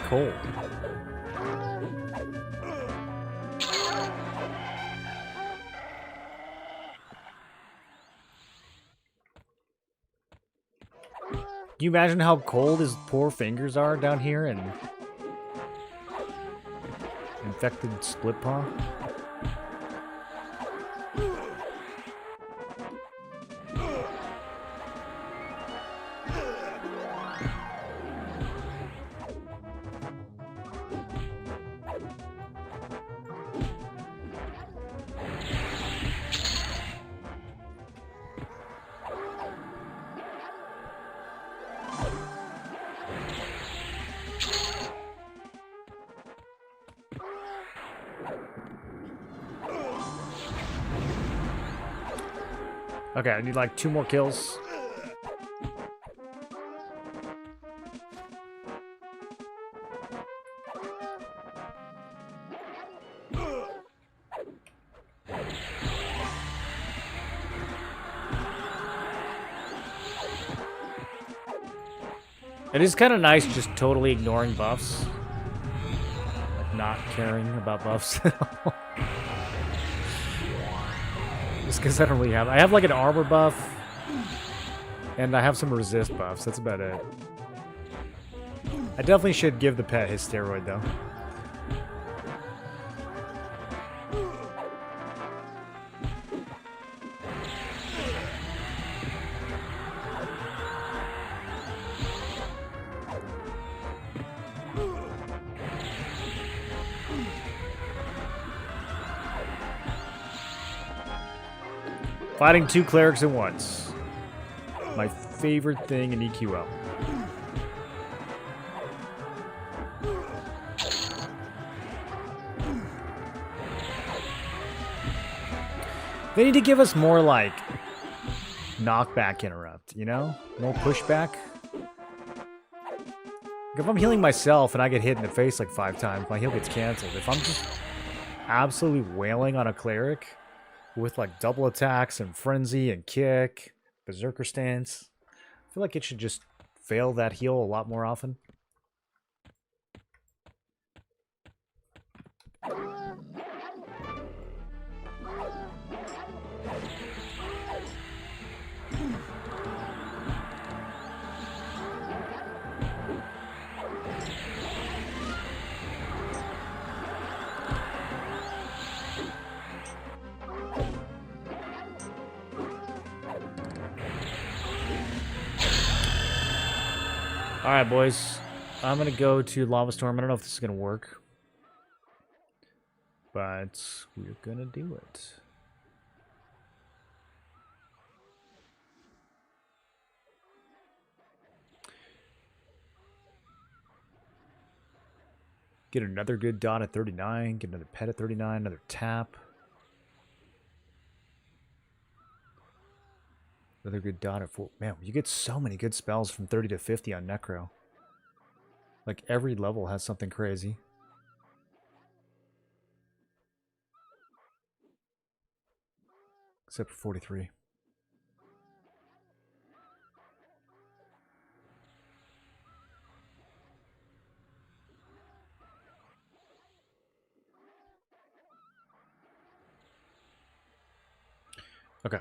cold. Can you imagine how cold his poor fingers are down here in infected Splitpaw? Okay, I need like 2 more kills. It is kind of nice just totally ignoring buffs. Like not caring about buffs at all. Just because I don't really have... I have like an armor buff. And I have some resist buffs. That's about it. I definitely should give the pet his steroid though. Fighting 2 clerics at once. My favorite thing in EQL. They need to give us more, like, knockback interrupt, you know? More pushback. If I'm healing myself and I get hit in the face like 5 times, my heal gets canceled. If I'm just absolutely wailing on a cleric with like double attacks and frenzy and kick, berserker stance, I feel like it should just fail that heal a lot more often. Alright, boys. I'm going to go to Lava Storm. I don't know if this is going to work. But we're going to do it. Get another good dot at 39. Get another pet at 39. Another tap. Another good dot at 4. Man, you get so many good spells from 30 to 50 on Necro. Like, every level has something crazy. Except for 43. Okay.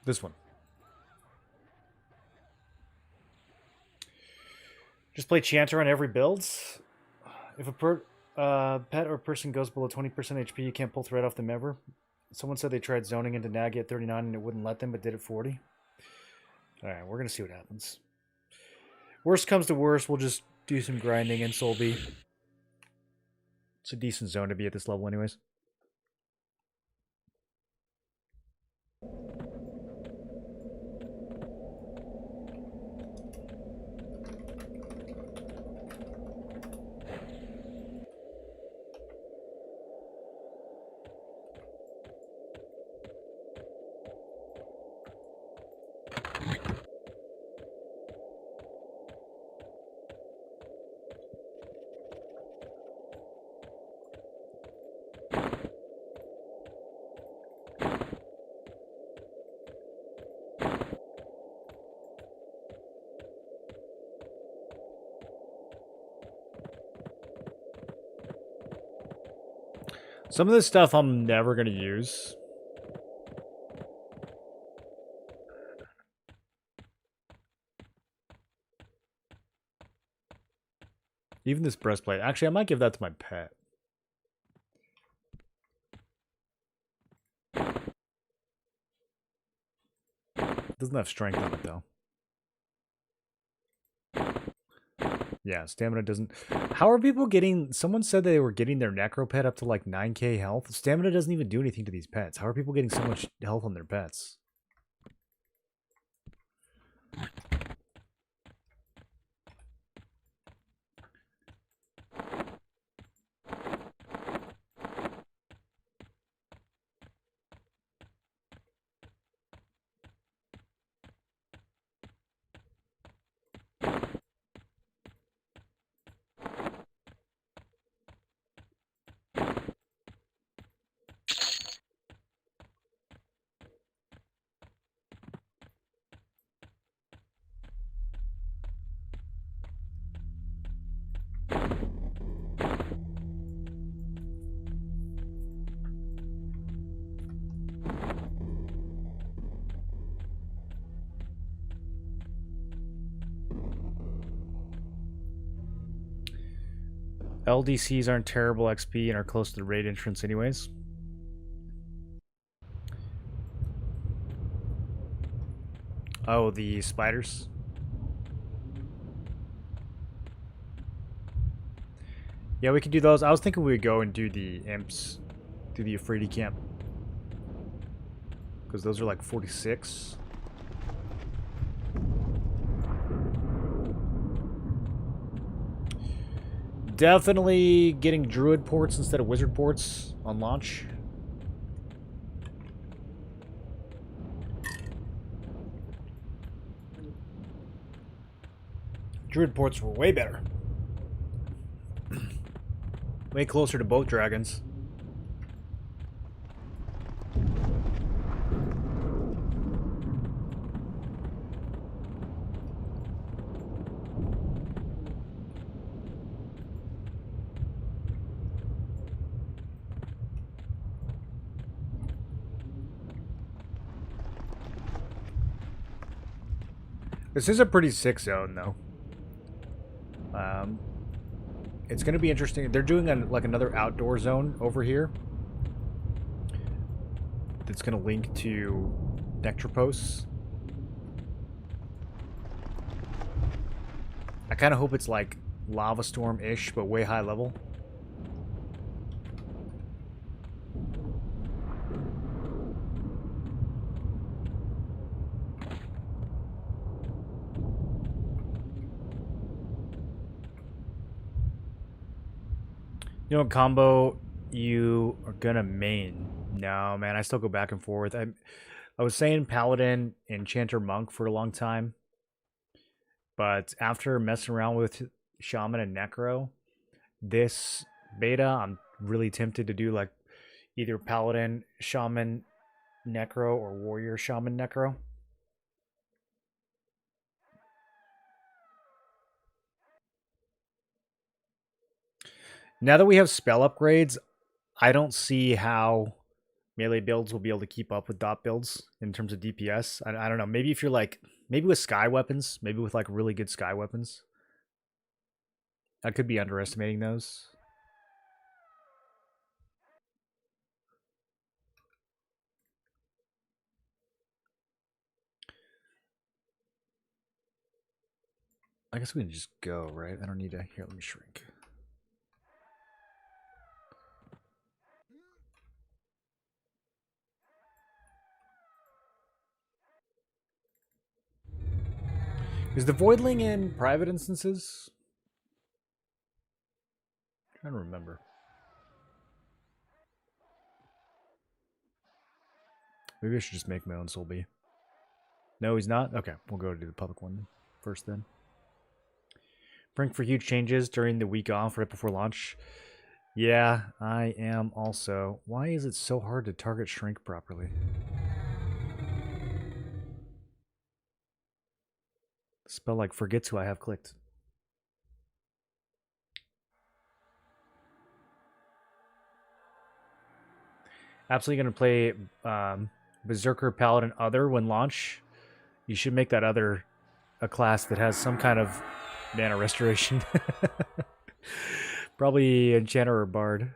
This one. Just play Chanter on every build. If a pet or person goes below 20% HP, you can't pull thread off them ever. Someone said they tried zoning into Nagi at 39 and it wouldn't let them, but did at 40. Alright, we're going to see what happens. Worst comes to worst, we'll just do some grinding in Soul B. It's a decent zone to be at this level anyways. Some of this stuff I'm never going to use. Even this breastplate. Actually, I might give that to my pet. Doesn't have strength on it, though. Yeah, stamina doesn't... How are people getting... Someone said they were getting their Necro pet up to like 9k health. Stamina doesn't even do anything to these pets. How are people getting so much health on their pets? LDCs aren't terrible XP and are close to the raid entrance anyways. Oh, the spiders? Yeah, we could do those. I was thinking we would go and do the imps. Do the Afridi camp. Because those are like 46. Definitely getting druid ports instead of wizard ports on launch. Druid ports were way better. Way closer to both dragons. This is a pretty sick zone, though. It's going to be interesting. They're doing like another outdoor zone over here. That's going to link to Nectropos. I kind of hope it's like Lava Storm-ish, but way high level. You know what combo you are gonna main? No, man, I still go back and forth. I was saying Paladin, Enchanter, Monk for a long time. But after messing around with Shaman and Necro, this beta, I'm really tempted to do like either Paladin, Shaman, Necro, or Warrior, Shaman, Necro. Now that we have spell upgrades, I don't see how melee builds will be able to keep up with dot builds in terms of DPS. I don't know. Maybe if you're like, maybe with sky weapons, maybe with like really good sky weapons. I could be underestimating those. I guess we can just go, right? I don't need to. Here, let me shrink. Is the Voidling in private instances? I'm trying to remember. Maybe I should just make my own Soul Bee. No, he's not? Okay, we'll go to the public one first then. Praying for huge changes during the week off right before launch. Yeah, I am also. Why is it so hard to target shrink properly? Spell like forgets who I have clicked. Absolutely going to play Berserker Paladin Other when launch. You should make that Other a class that has some kind of mana restoration. Probably Enchanter or Bard.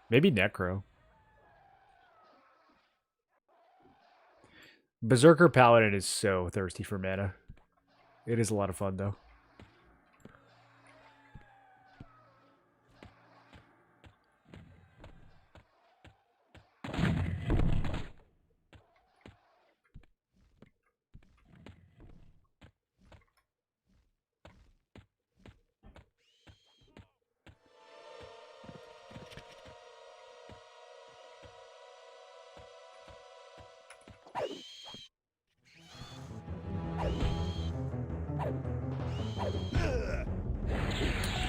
Maybe Necro. Berserker Paladin is so thirsty for mana. It is a lot of fun, though.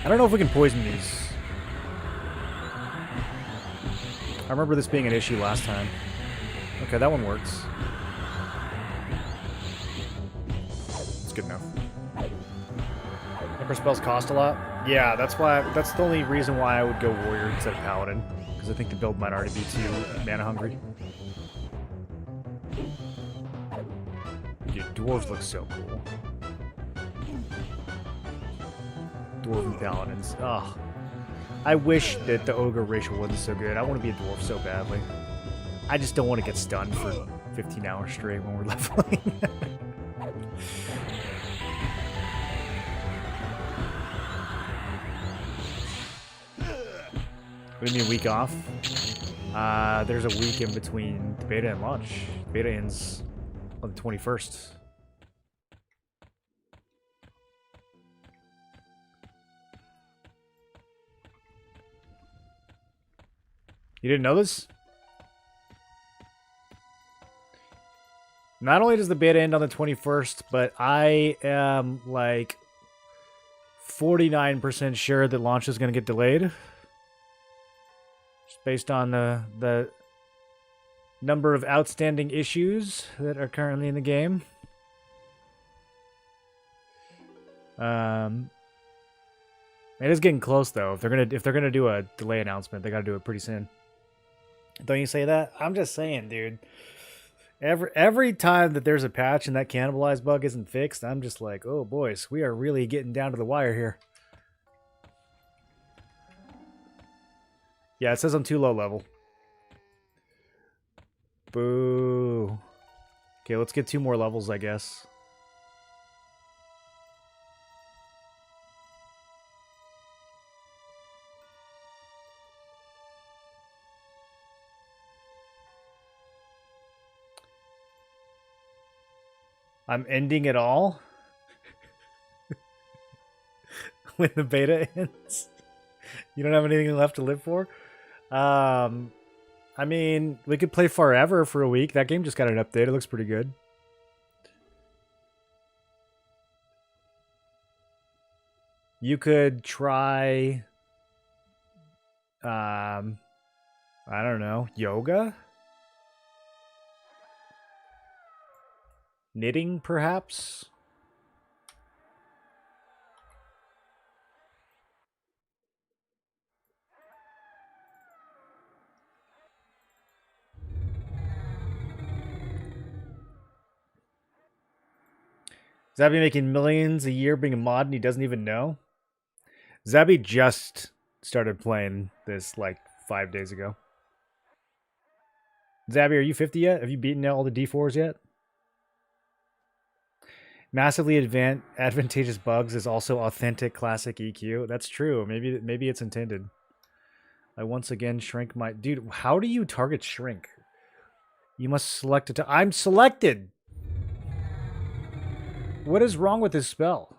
I don't know if we can poison these. I remember this being an issue last time. Okay, that one works. It's good enough. Necro spells cost a lot. Yeah, that's the only reason why I would go Warrior instead of Paladin. Because I think the build might already be too mana hungry. Dude, dwarves look so cool. Dwarven Paladins. Ugh. I wish that the Ogre racial wasn't so good. I want to be a dwarf so badly. I just don't want to get stunned for 15 hours straight when we're leveling. What do you mean week off? There's a week in between the beta and launch. Beta ends on the 21st. You didn't know this? Not only does the beta end on the 21st, but I am like 49% sure that launch is going to get delayed. Just based on the number of outstanding issues that are currently in the game. It is getting close though. If they're gonna do a delay announcement, they gotta do it pretty soon. Don't you say that? I'm just saying, dude. Every time that there's a patch and that cannibalize bug isn't fixed, I'm just like, oh boys, we are really getting down to the wire here. Yeah, it says I'm too low level. Boo. Okay, let's get 2 more levels, I guess. I'm ending it all when the beta ends. You don't have anything left to live for? I mean, we could play Forever for a week. That game just got an update. It looks pretty good. You could try, I don't know, yoga? Knitting, perhaps? Zabby making millions a year being a mod and he doesn't even know? Zabby just started playing this like 5 days ago. Zabby, are you 50 yet? Have you beaten all the D4s yet? Massively advantageous bugs is also authentic classic EQ. That's true. Maybe it's intended. I once again shrink my... Dude, how do you target shrink? You must select it. I'm selected! What is wrong with this spell?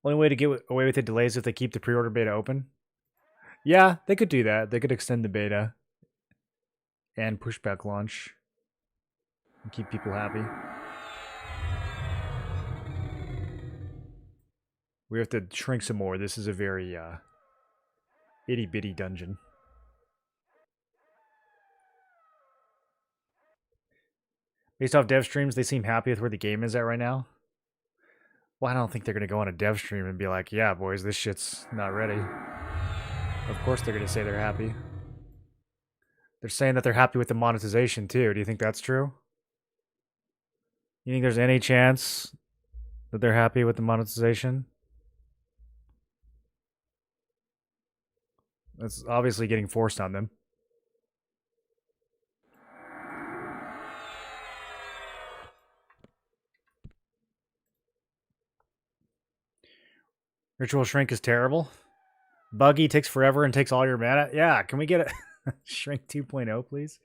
Only way to get away with the delays is if they keep the pre-order beta open. Yeah, they could do that. They could extend the beta and push back launch and keep people happy. We have to shrink some more. This is a very itty-bitty dungeon. Based off dev streams, they seem happy with where the game is at right now. Well, I don't think they're going to go on a dev stream and be like, yeah, boys, this shit's not ready. Of course they're going to say they're happy. They're saying that they're happy with the monetization, too. Do you think that's true? You think there's any chance that they're happy with the monetization? That's obviously getting forced on them. Ritual Shrink is terrible. Buggy takes forever and takes all your mana. Yeah, can we get a Shrink 2.0, please?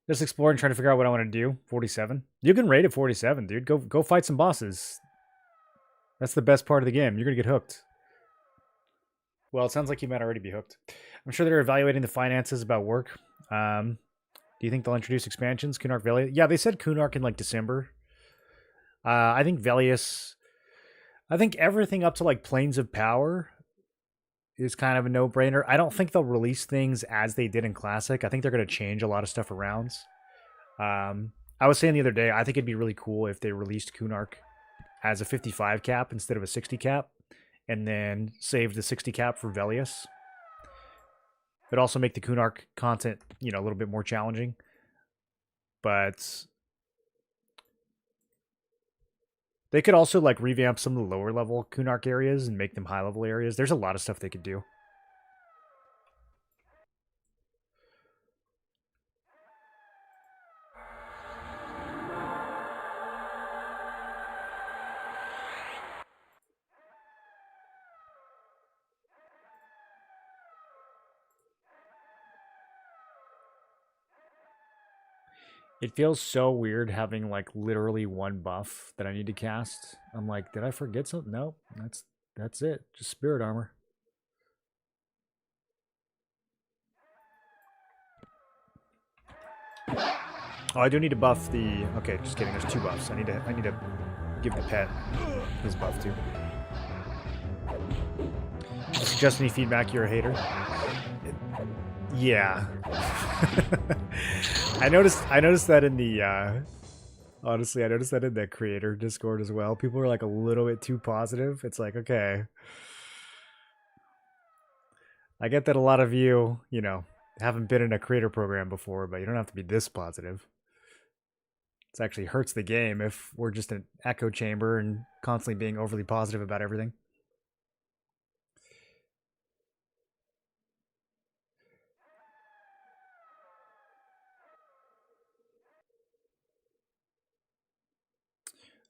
Just exploring and trying to figure out what I want to do. 47. You can rate at 47, dude. Go fight some bosses. That's the best part of the game. You're going to get hooked. Well, it sounds like you might already be hooked. I'm sure they're evaluating the finances about work. Do you think they'll introduce expansions? Kunark Velius? Yeah, they said Kunark in like December. I think Velius... I think everything up to like Planes of Power is kind of a no-brainer. I don't think they'll release things as they did in Classic. I think they're going to change a lot of stuff around. I was saying the other day, I think it'd be really cool if they released Kunark as a 55 cap instead of a 60 cap, and then saved the 60 cap for Velius. It'd also make the Kunark content, a little bit more challenging. But they could also like revamp some of the lower level Kunark areas and make them high level areas. There's a lot of stuff they could do. It feels so weird having like literally one buff that I need to cast. I'm like, did I forget something? Nope, that's it. Just spirit armor. Oh, I do need to buff the... Okay, just kidding. There's 2 buffs. I need to give the pet his buff too. Suggest any feedback, you're a hater. Yeah. I noticed that in the honestly, I noticed that in the creator Discord as well. People are like a little bit too positive. It's like, okay. I get that a lot of you, you know, haven't been in a creator program before, but you don't have to be this positive. It actually hurts the game if we're just an echo chamber and constantly being overly positive about everything.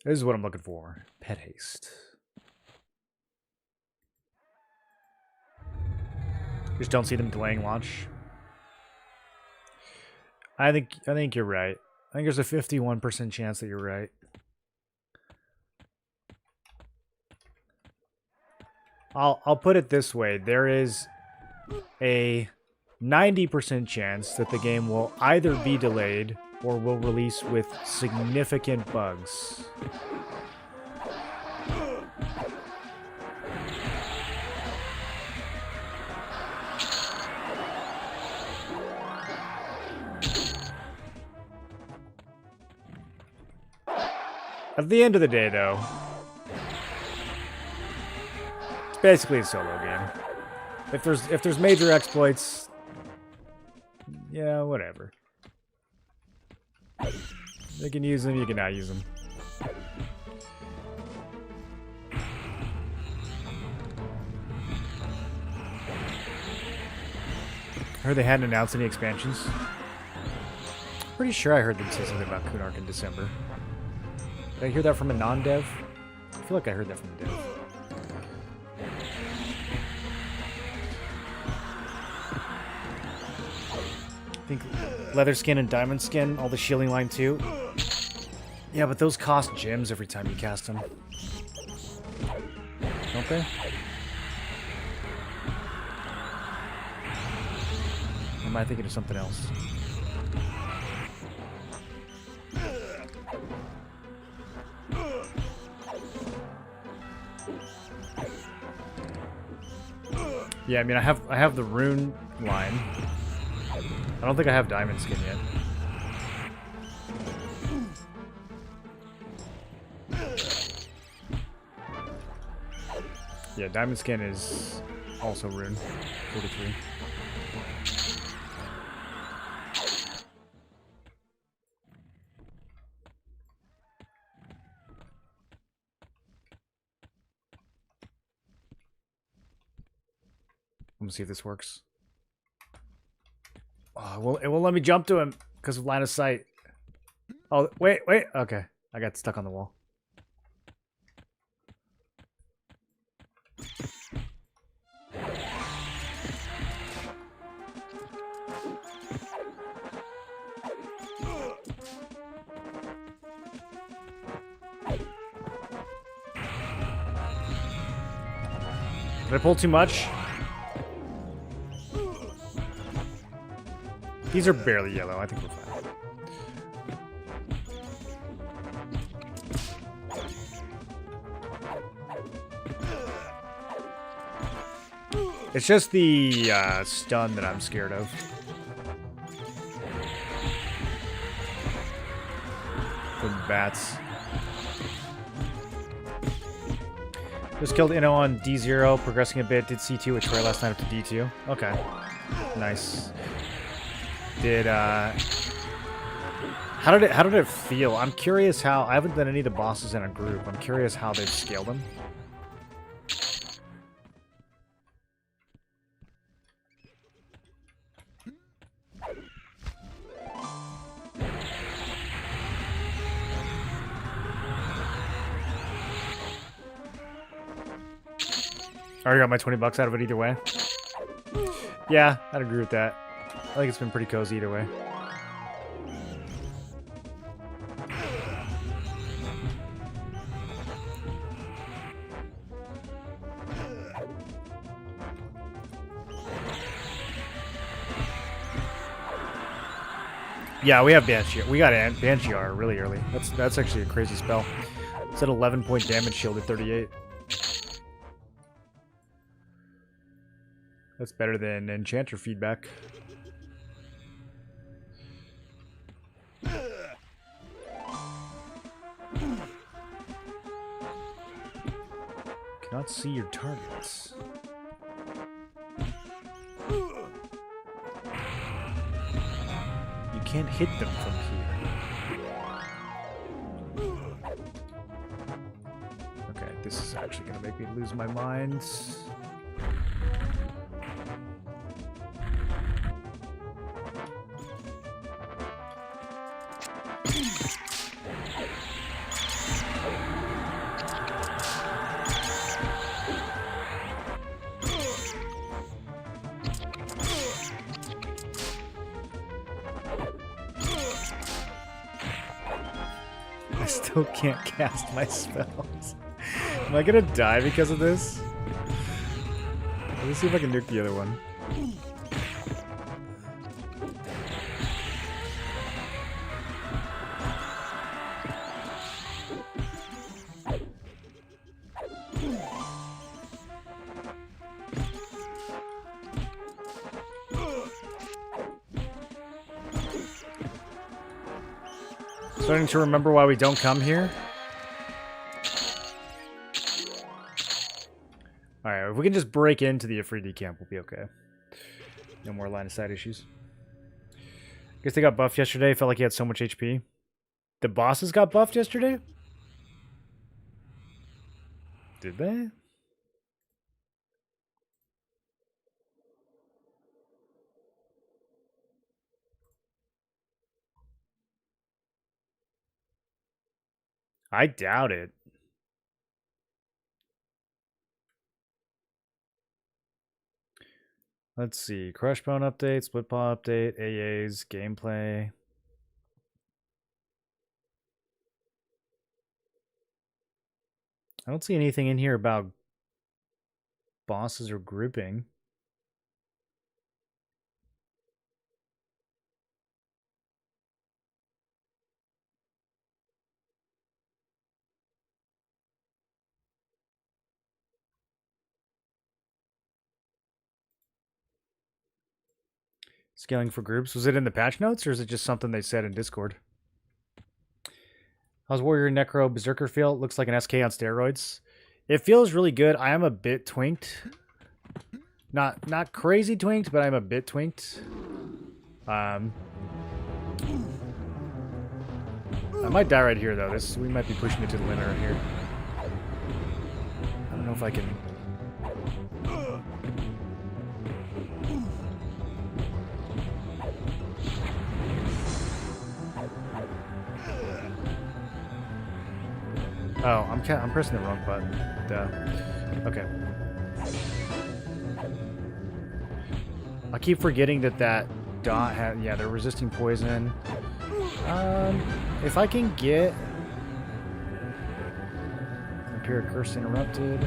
This is what I'm looking for. Pet haste. Just don't see them delaying launch. I think you're right. I think there's a 51% chance that you're right. I'll put it this way. There is a 90% chance that the game will either be delayed or will release with significant bugs. At the end of the day, though, it's basically a solo game. If there's major exploits, yeah, whatever. You can use them, you can not use them. I heard they hadn't announced any expansions. Pretty sure I heard them say something about Kunark in December. Did I hear that from a non-dev? I feel like I heard that from a dev. I think leather skin and diamond skin, all the shielding line too. Yeah, but those cost gems every time you cast them. Don't they? Or am I thinking of something else? Yeah, I mean, I have the rune line. I don't think I have diamond skin yet. Yeah, diamond skin is also rune. 43. Let me see if this works. Oh, well, it won't let me jump to him because of line of sight. Oh, wait. Okay. I got stuck on the wall. Did I pull too much? These are barely yellow. I think we're fine. It's just the stun that I'm scared of. From bats. Just killed Inno on D0, progressing a bit. Did C2 with Troy last night up to D2. Okay. Nice. Did how did it feel? I'm curious how I haven't done any of the bosses in a group. I'm curious how they've scaled them. I already got my 20 bucks out of it either way. Yeah, I'd agree with that. I think it's been pretty cozy either way. Yeah, we have Banshee. We got Banshee R really early. That's actually a crazy spell. It's at 11-point damage, shield at 38. That's better than Enchanter feedback. Cannot see your targets. You can't hit them from here. Okay, this is actually gonna make me lose my mind. I still can't cast my spells. Am I gonna die because of this? Let me see if I can nuke the other one. Starting to remember why we don't come here. Alright, if we can just break into the Afridi camp, we'll be okay. No more line of sight issues. Guess they got buffed yesterday. Felt like he had so much HP. The bosses got buffed yesterday? Did they? I doubt it. Let's see. Crushbone update, Splitpaw update, AA's, gameplay. I don't see anything in here about bosses or grouping. Scaling for groups. Was it in the patch notes or is it just something they said in Discord? How's Warrior Necro Berserker feel? It looks like an SK on steroids. It feels really good. I am a bit twinked. Not crazy twinked, but I'm a bit twinked. I might die right here though. We might be pushing it to the limit right here. I don't know if I can. Oh, I'm pressing the wrong button. Duh. Okay. I keep forgetting that dot had. Yeah, they're resisting poison. If I can get Vampiric Curse interrupted.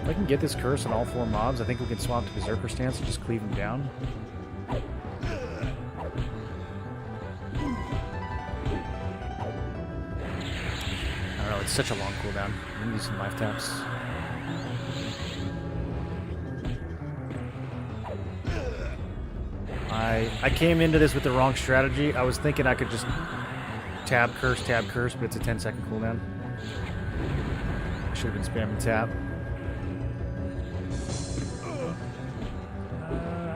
If I can get this curse on all 4 mobs, I think we can swap to Berserker stance and just cleave them down. It's such a long cooldown. I'm gonna use some life taps. I came into this with the wrong strategy. I was thinking I could just tab curse, but it's a 10-second cooldown. I should have been spamming tab.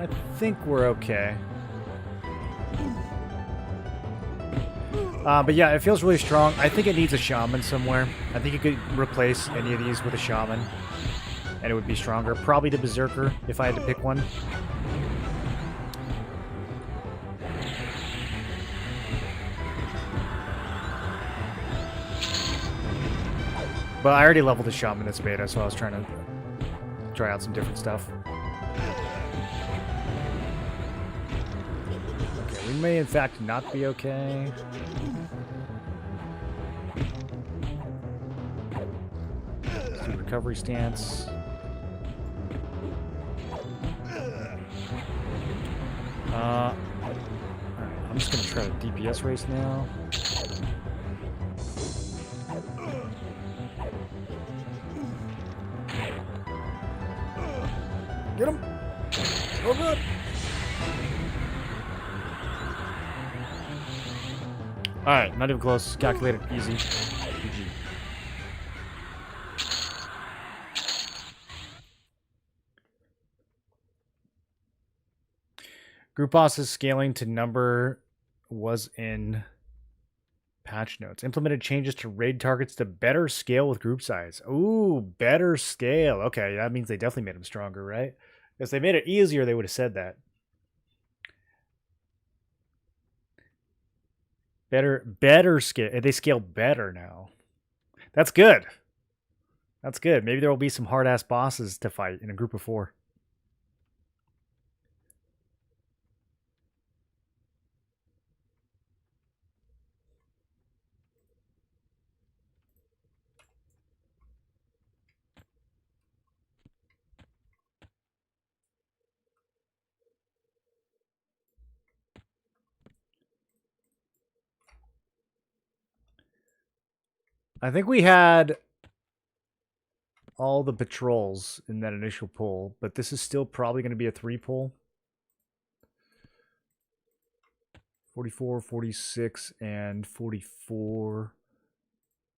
I think we're okay. But yeah, it feels really strong. I think it needs a shaman somewhere. I think you could replace any of these with a shaman, and it would be stronger. Probably the Berserker, if I had to pick one. But I already leveled the shaman this beta, so I was trying to try out some different stuff. Okay, we may in fact not be okay. Recovery stance. Alright, I'm just just gonna try to DPS race now. Get him! Oh, good! Alright, not even close. Calculated, easy. GG. Group bosses scaling to number was in patch notes. Implemented changes to raid targets to better scale with group size. Ooh, better scale. Okay, that means they definitely made them stronger, right? If they made it easier, they would have said that. Better scale. They scale better now. That's good. That's good. Maybe there will be some hard-ass bosses to fight in a group of 4. I think we had all the patrols in that initial pull, but this is still probably going to be a 3 pull. 44, 46, and 44.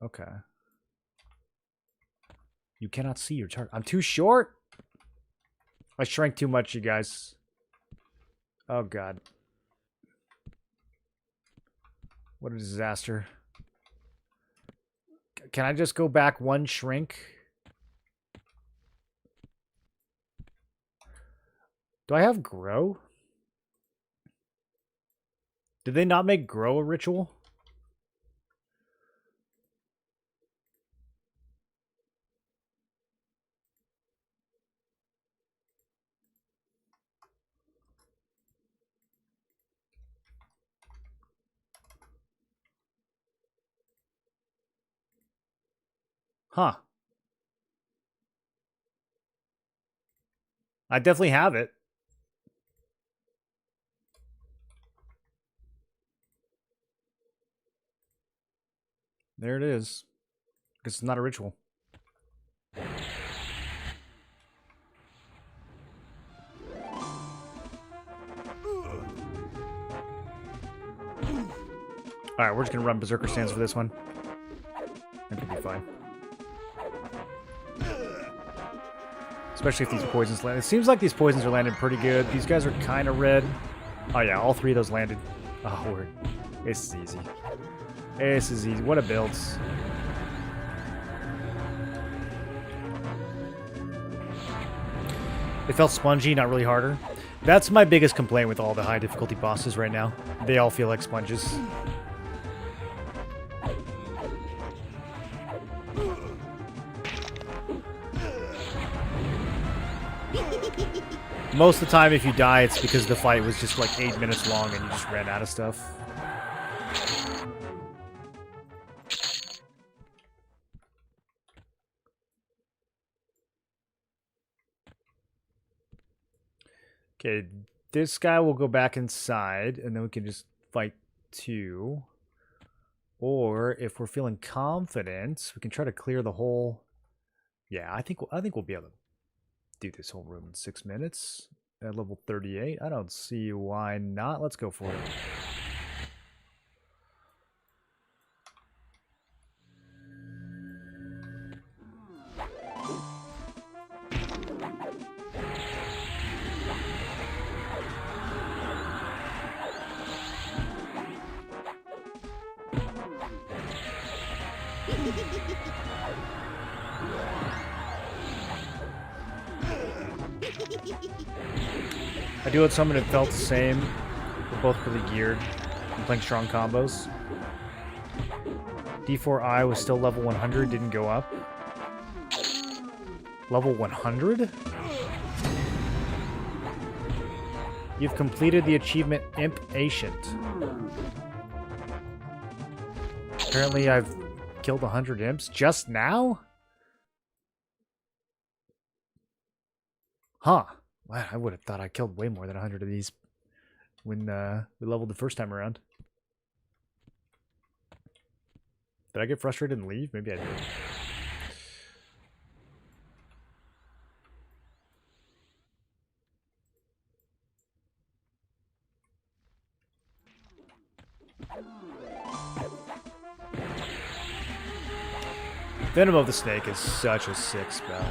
Okay. You cannot see your target. I'm too short. I shrank too much, you guys. Oh, God. What a disaster. Can I just go back 1 shrink? Do I have grow? Did they not make grow a ritual? Huh. I definitely have it. There it is. Because it's not a ritual. Alright, we're just going to run Berserker Stance for this one. That could be fine. Especially if these poisons land. It seems like these poisons are landing pretty good. These guys are kind of red. Oh yeah, all 3 of those landed. Oh, word. This is easy. This is easy. What a build. It felt spongy, not really harder. That's my biggest complaint with all the high difficulty bosses right now. They all feel like sponges. Most of the time, if you die, it's because the fight was just like 8 minutes long and you just ran out of stuff. Okay, this guy will go back inside, and then we can just fight 2. Or if we're feeling confident, we can try to clear the whole. Yeah, I think we'll be able to do this whole room in 6 minutes at level 38. I don't see why not. Let's go for it. I do had someone that felt the same. We're both really geared. I'm playing strong combos. D4I was still level 100, didn't go up. Level 100? You've completed the achievement Imp Ancient. Apparently I've killed 100 imps just now? Huh. Wow, I would have thought I killed way more than 100 of these. when we leveled the first time around. Did I get frustrated and leave? Maybe I did. Venom of the Snake is such a sick spell.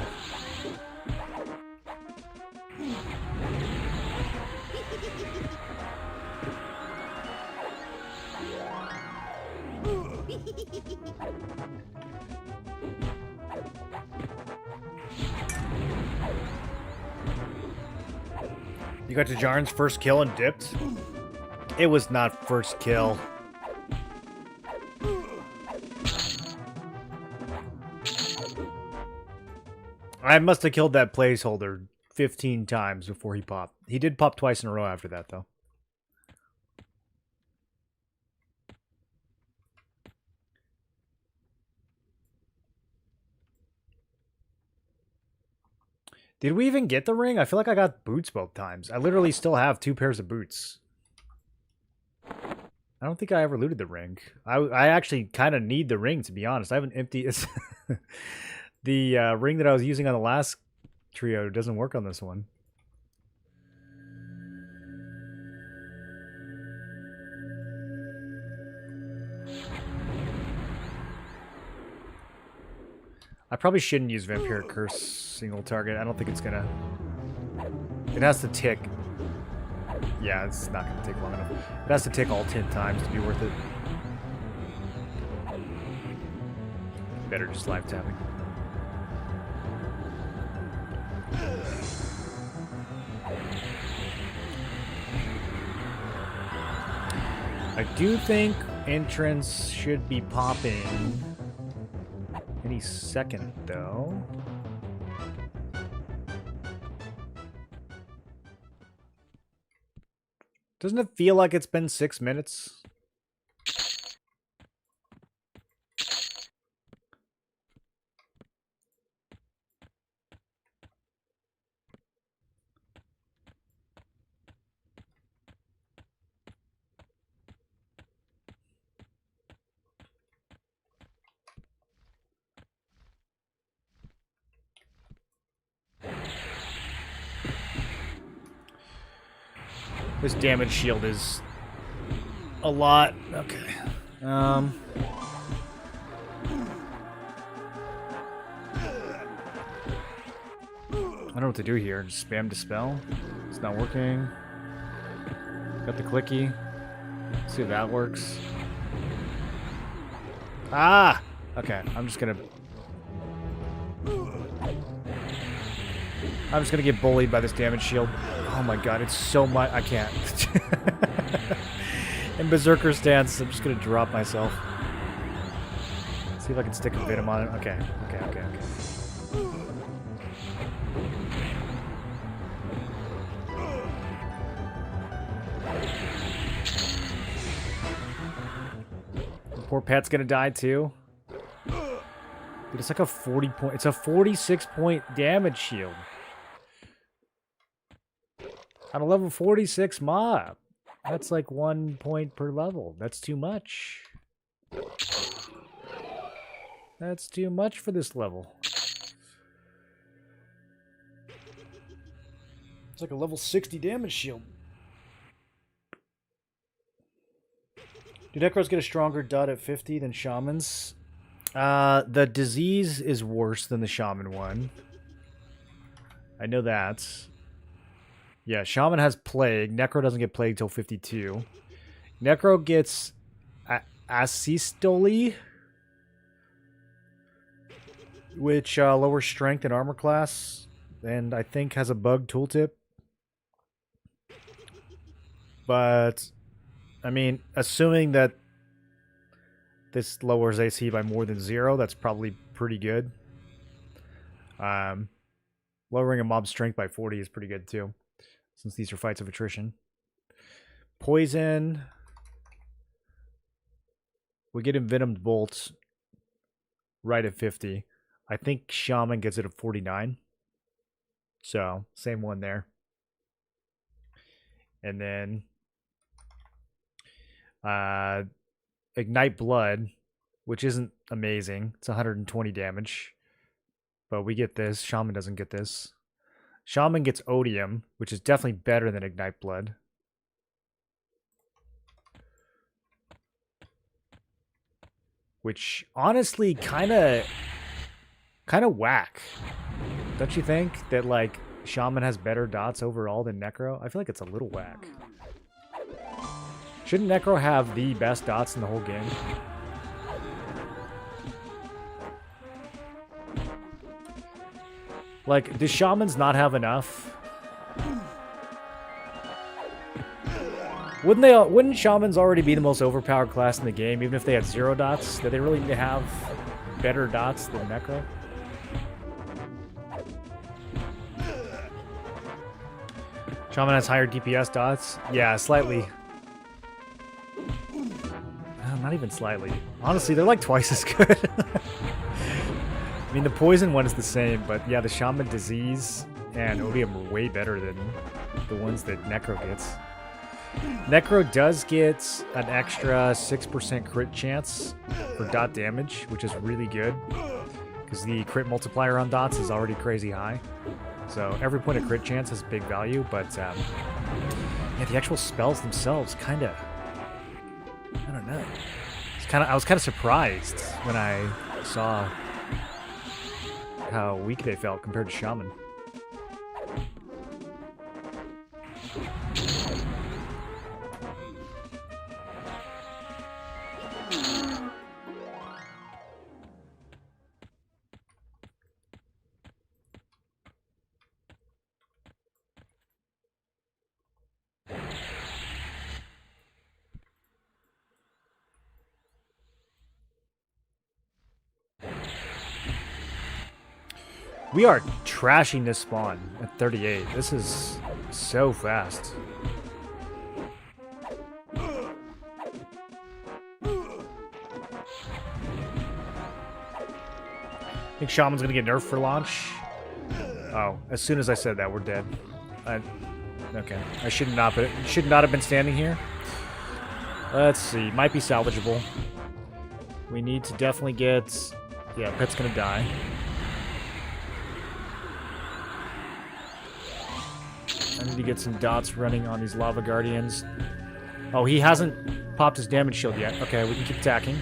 You got to Jarn's first kill and dipped? It was not first kill. I must have killed that placeholder 15 times before he popped. He did pop twice in a row after that, though. Did we even get the ring? I feel like I got boots both times. I literally still have 2 pairs of boots. I don't think I ever looted the ring. I actually kind of need the ring, to be honest. I haven't emptied... the ring that I was using on the last trio doesn't work on this one. I probably shouldn't use Vampiric Curse single target. I don't think it's gonna... It has to tick. Yeah, it's not gonna take long enough. It has to tick all 10 times to be worth it. Better just live tapping. I do think entrance should be popping any second, though. Doesn't it feel like it's been 6 minutes? This damage shield is a lot. Okay. I don't know what to do here. Just spam Dispel. It's not working. Got the clicky. Let's see if that works. Ah! Okay, I'm just gonna get bullied by this damage shield. Oh my god, it's so much. I can't. In Berserker stance, I'm just gonna drop myself. See if I can stick a Venom on it. Okay. Poor Pat's gonna die too. Dude, it's like a 40 point. It's a 46 point damage shield. On a level 46 mob. That's like 1 point per level. That's too much. That's too much for this level. It's like a level 60 damage shield. Do Necros get a stronger dot at 50 than Shamans? The disease is worse than the Shaman one. I know that. Yeah, Shaman has Plague. Necro doesn't get Plague till 52. Necro gets Asystole, which lowers strength and armor class, and I think has a bug tooltip. But, I mean, assuming that this lowers AC by more than 0, that's probably pretty good. Lowering a mob's strength by 40 is pretty good too, since these are fights of attrition. Poison. We get Envenomed Bolts right at 50. I think Shaman gets it at 49. So, same one there. And then Ignite Blood, which isn't amazing. It's 120 damage. But we get this. Shaman doesn't get this. Shaman gets Odium, which is definitely better than Ignite Blood. Which honestly kind of whack. Don't you think that like Shaman has better dots overall than Necro? I feel like it's a little whack. Shouldn't Necro have the best dots in the whole game? Like, do Shamans not have enough? Wouldn't Shamans already be the most overpowered class in the game, even if they had 0 dots? Do they really need to have better dots than Necro? Shaman has higher DPS dots? Yeah, slightly. Not even slightly. Honestly, they're like twice as good. I mean, the poison one is the same, but yeah, the Shaman Disease and Odium are way better than the ones that Necro gets. Necro does get an extra 6% crit chance for dot damage, which is really good, because the crit multiplier on dots is already crazy high. So every point of crit chance has big value, but yeah, the actual spells themselves kind of, I don't know. I was kind of surprised when I saw how weak they felt compared to Shaman. We are trashing this spawn at 38. This is so fast. I think Shaman's gonna get nerfed for launch. Oh, as soon as I said that, we're dead. Okay, I should not have been standing here. Let's see, might be salvageable. We need to definitely get. Yeah, Pet's gonna die. I need to get some dots running on these Lava Guardians. Oh, he hasn't popped his damage shield yet. Okay, we can keep attacking.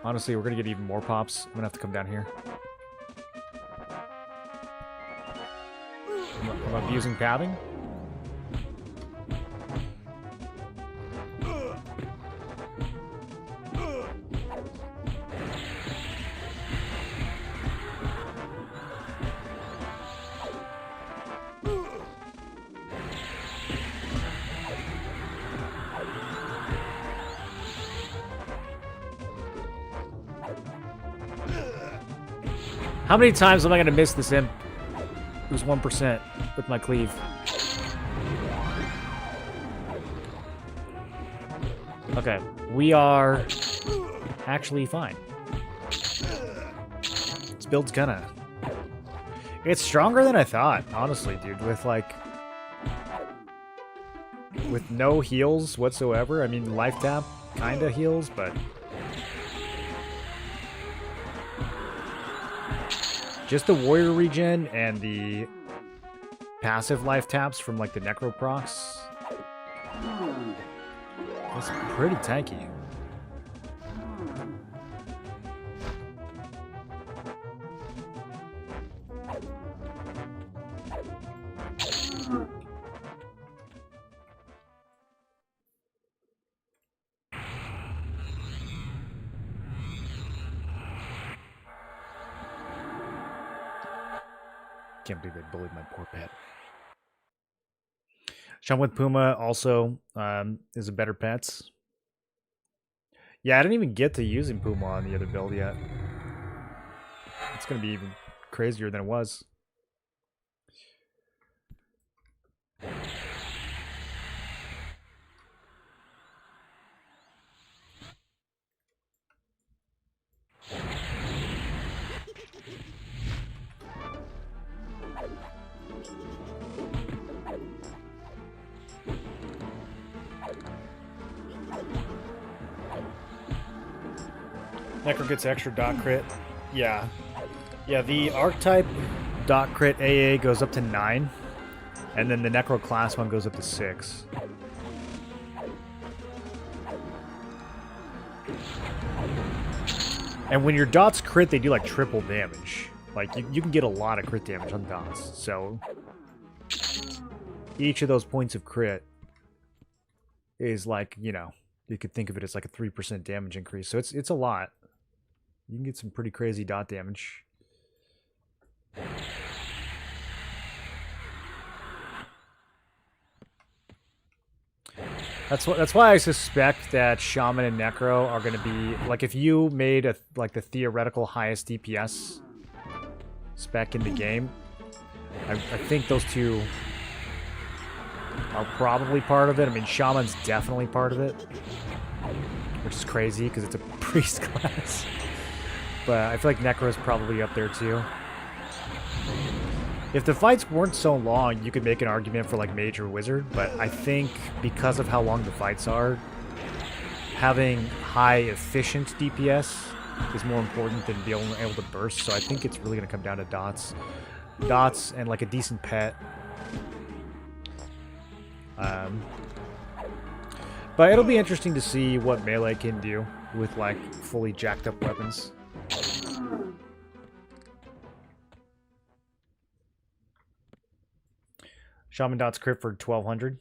Honestly, we're going to get even more pops. I'm going to have to come down here. I'm abusing pathing. How many times am I going to miss this imp who's 1% with my cleave? Okay, we are actually fine. This build's kinda... It's stronger than I thought, honestly, dude, with like... With no heals whatsoever. I mean, life tap kinda heals, but... Just the warrior regen and the passive life taps from like the necro procs. That's pretty tanky. Can't believe they bullied my poor pet. Shaman with Puma also is a better pet. Yeah, I didn't even get to using Puma on the other build yet. It's going to be even crazier than it was. Necro gets extra dot crit. Yeah. Yeah, the archetype dot crit AA goes up to 9. And then the Necro class one goes up to 6. And when your dots crit, they do like triple damage. Like, you can get a lot of crit damage on dots. So, each of those points of crit is like, you know, you could think of it as like a 3% damage increase. So it's a lot. You can get some pretty crazy dot damage. That's why I suspect that Shaman and Necro are going to be like, if you made a like the theoretical highest DPS spec in the game, I think those two are probably part of it. I mean, Shaman's definitely part of it, which is crazy because it's a priest class. But I feel like Necro's probably up there too. If the fights weren't so long, you could make an argument for like Mage or Wizard, but I think because of how long the fights are, having high efficient DPS is more important than being able to burst, so I think it's really going to come down to dots. Dots and like a decent pet. But it'll be interesting to see what melee can do with like fully jacked up weapons. Shaman dots crit for 1200.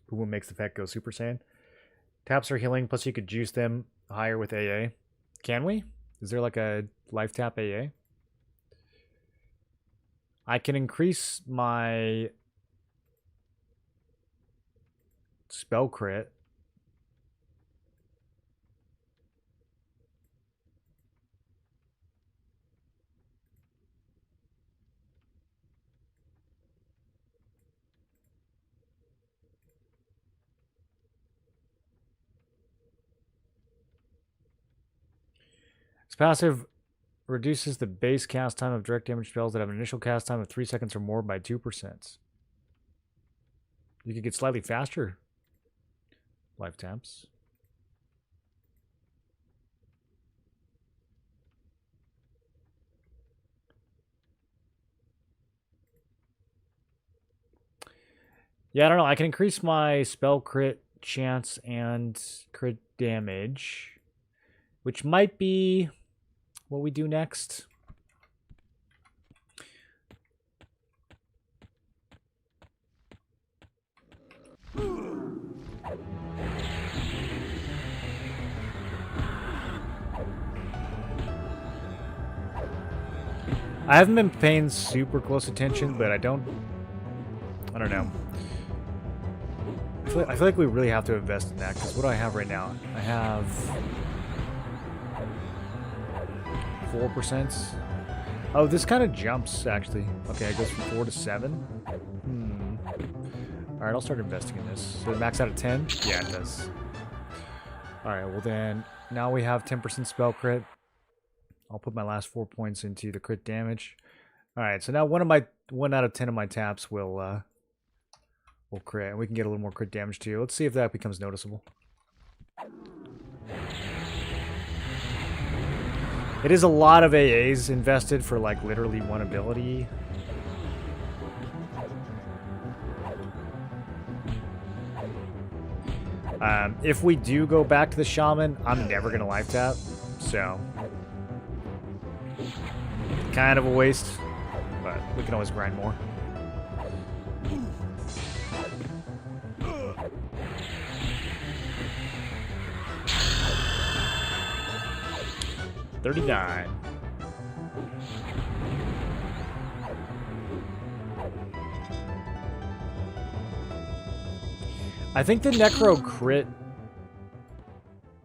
Who makes the pet go Super Saiyan? Taps are healing, plus you could juice them higher with AA. Can we? Is there like a life tap AA? I can increase my spell crit. Its passive reduces the base cast time of direct damage spells that have an initial cast time of 3 seconds or more by 2%. You could get slightly faster life taps. Yeah, I don't know. I can increase my spell crit chance and crit damage, which might be what we do next. I haven't been paying super close attention, but I don't know. I feel like we really have to invest in that, because what do I have right now? I have 4%. Oh, this kind of jumps, actually. Okay, it goes from 4 to 7. Alright, I'll start investing in this. So it max out at 10? Yeah, it does. Alright, well then, now we have 10% spell crit. I'll put my last 4 points into the crit damage. Alright, so now 1 out of 10 of my taps will crit. And we can get a little more crit damage too. Let's see if that becomes noticeable. It is a lot of AAs invested for like literally one ability. If we do go back to the Shaman, I'm never going to life tap. So, kind of a waste, but we can always grind more. $39. I think the Necro crit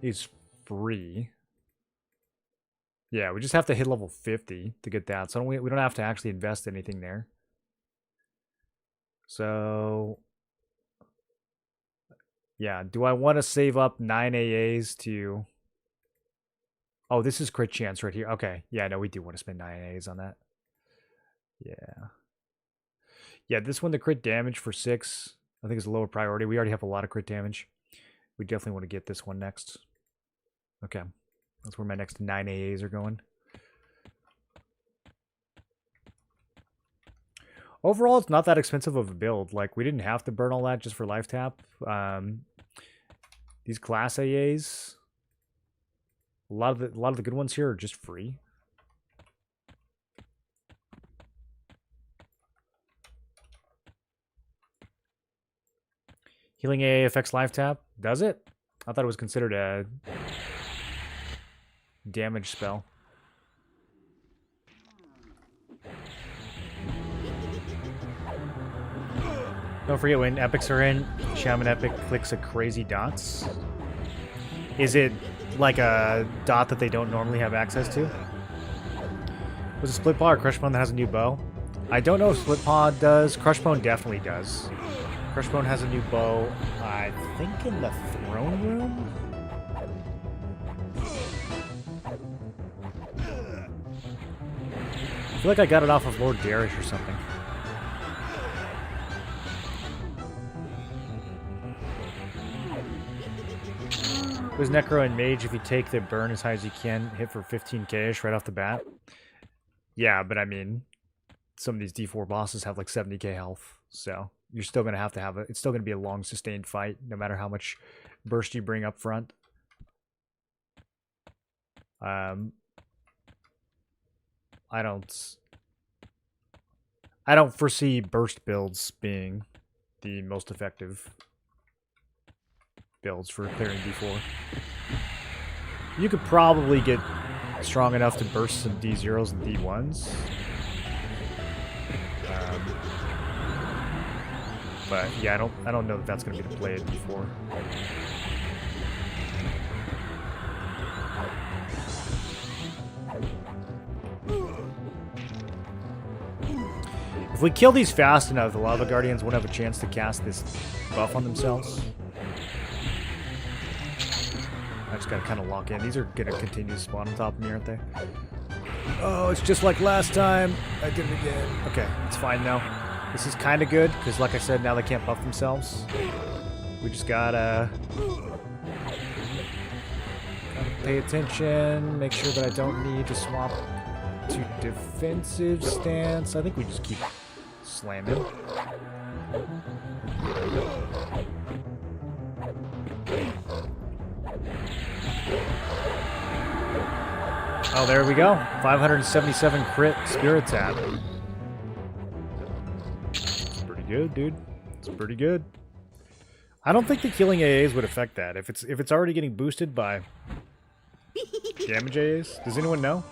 is free. Yeah, we just have to hit level 50 to get that. So we don't have to actually invest anything there. So, yeah, do I want to save up 9 AAs to... Oh, this is crit chance right here. Okay, yeah, no, we do want to spend 9 AAs on that. Yeah. Yeah, this one, the crit damage for 6, I think is a lower priority. We already have a lot of crit damage. We definitely want to get this one next. Okay. That's where my next 9 AAs are going. Overall, it's not that expensive of a build. Like, we didn't have to burn all that just for life tap. These class AAs, a lot of the good ones here are just free. Healing AA affects life tap. Does it? I thought it was considered a damage spell. Don't forget when epics are in, Shaman Epic clicks a crazy dots. Is it like a dot that they don't normally have access to? Was it Splitpaw or Crushbone that has a new bow? I don't know if Splitpaw does. Crushbone definitely does. Crushbone has a new bow, I think in the throne room? I feel like I got it off of Lord Garish or something. It was Necro and Mage. If you take the burn as high as you can, hit for 15k-ish right off the bat. Yeah, but I mean, some of these D4 bosses have like 70k health, so you're still going to have it's still going to be a long sustained fight, no matter how much burst you bring up front. I don't foresee burst builds being the most effective builds for clearing D4. You could probably get strong enough to burst some D0s and D1s. But yeah, I don't know that that's going to be the play at D4. If we kill these fast enough, the Lava Guardians won't have a chance to cast this buff on themselves. I just gotta kind of lock in. These are gonna continue to spawn on top of me, aren't they? Oh, it's just like last time. I did it again. Okay, it's fine now. This is kind of good, because like I said, now they can't buff themselves. We just gotta pay attention, make sure that I don't need to swap to defensive stance. I think we just keep slamming. Oh, there we go. 577 crit spirit tap. It's pretty good, dude. It's pretty good. I don't think the killing AAs would affect that. If it's already getting boosted by damage AAs. Does anyone know?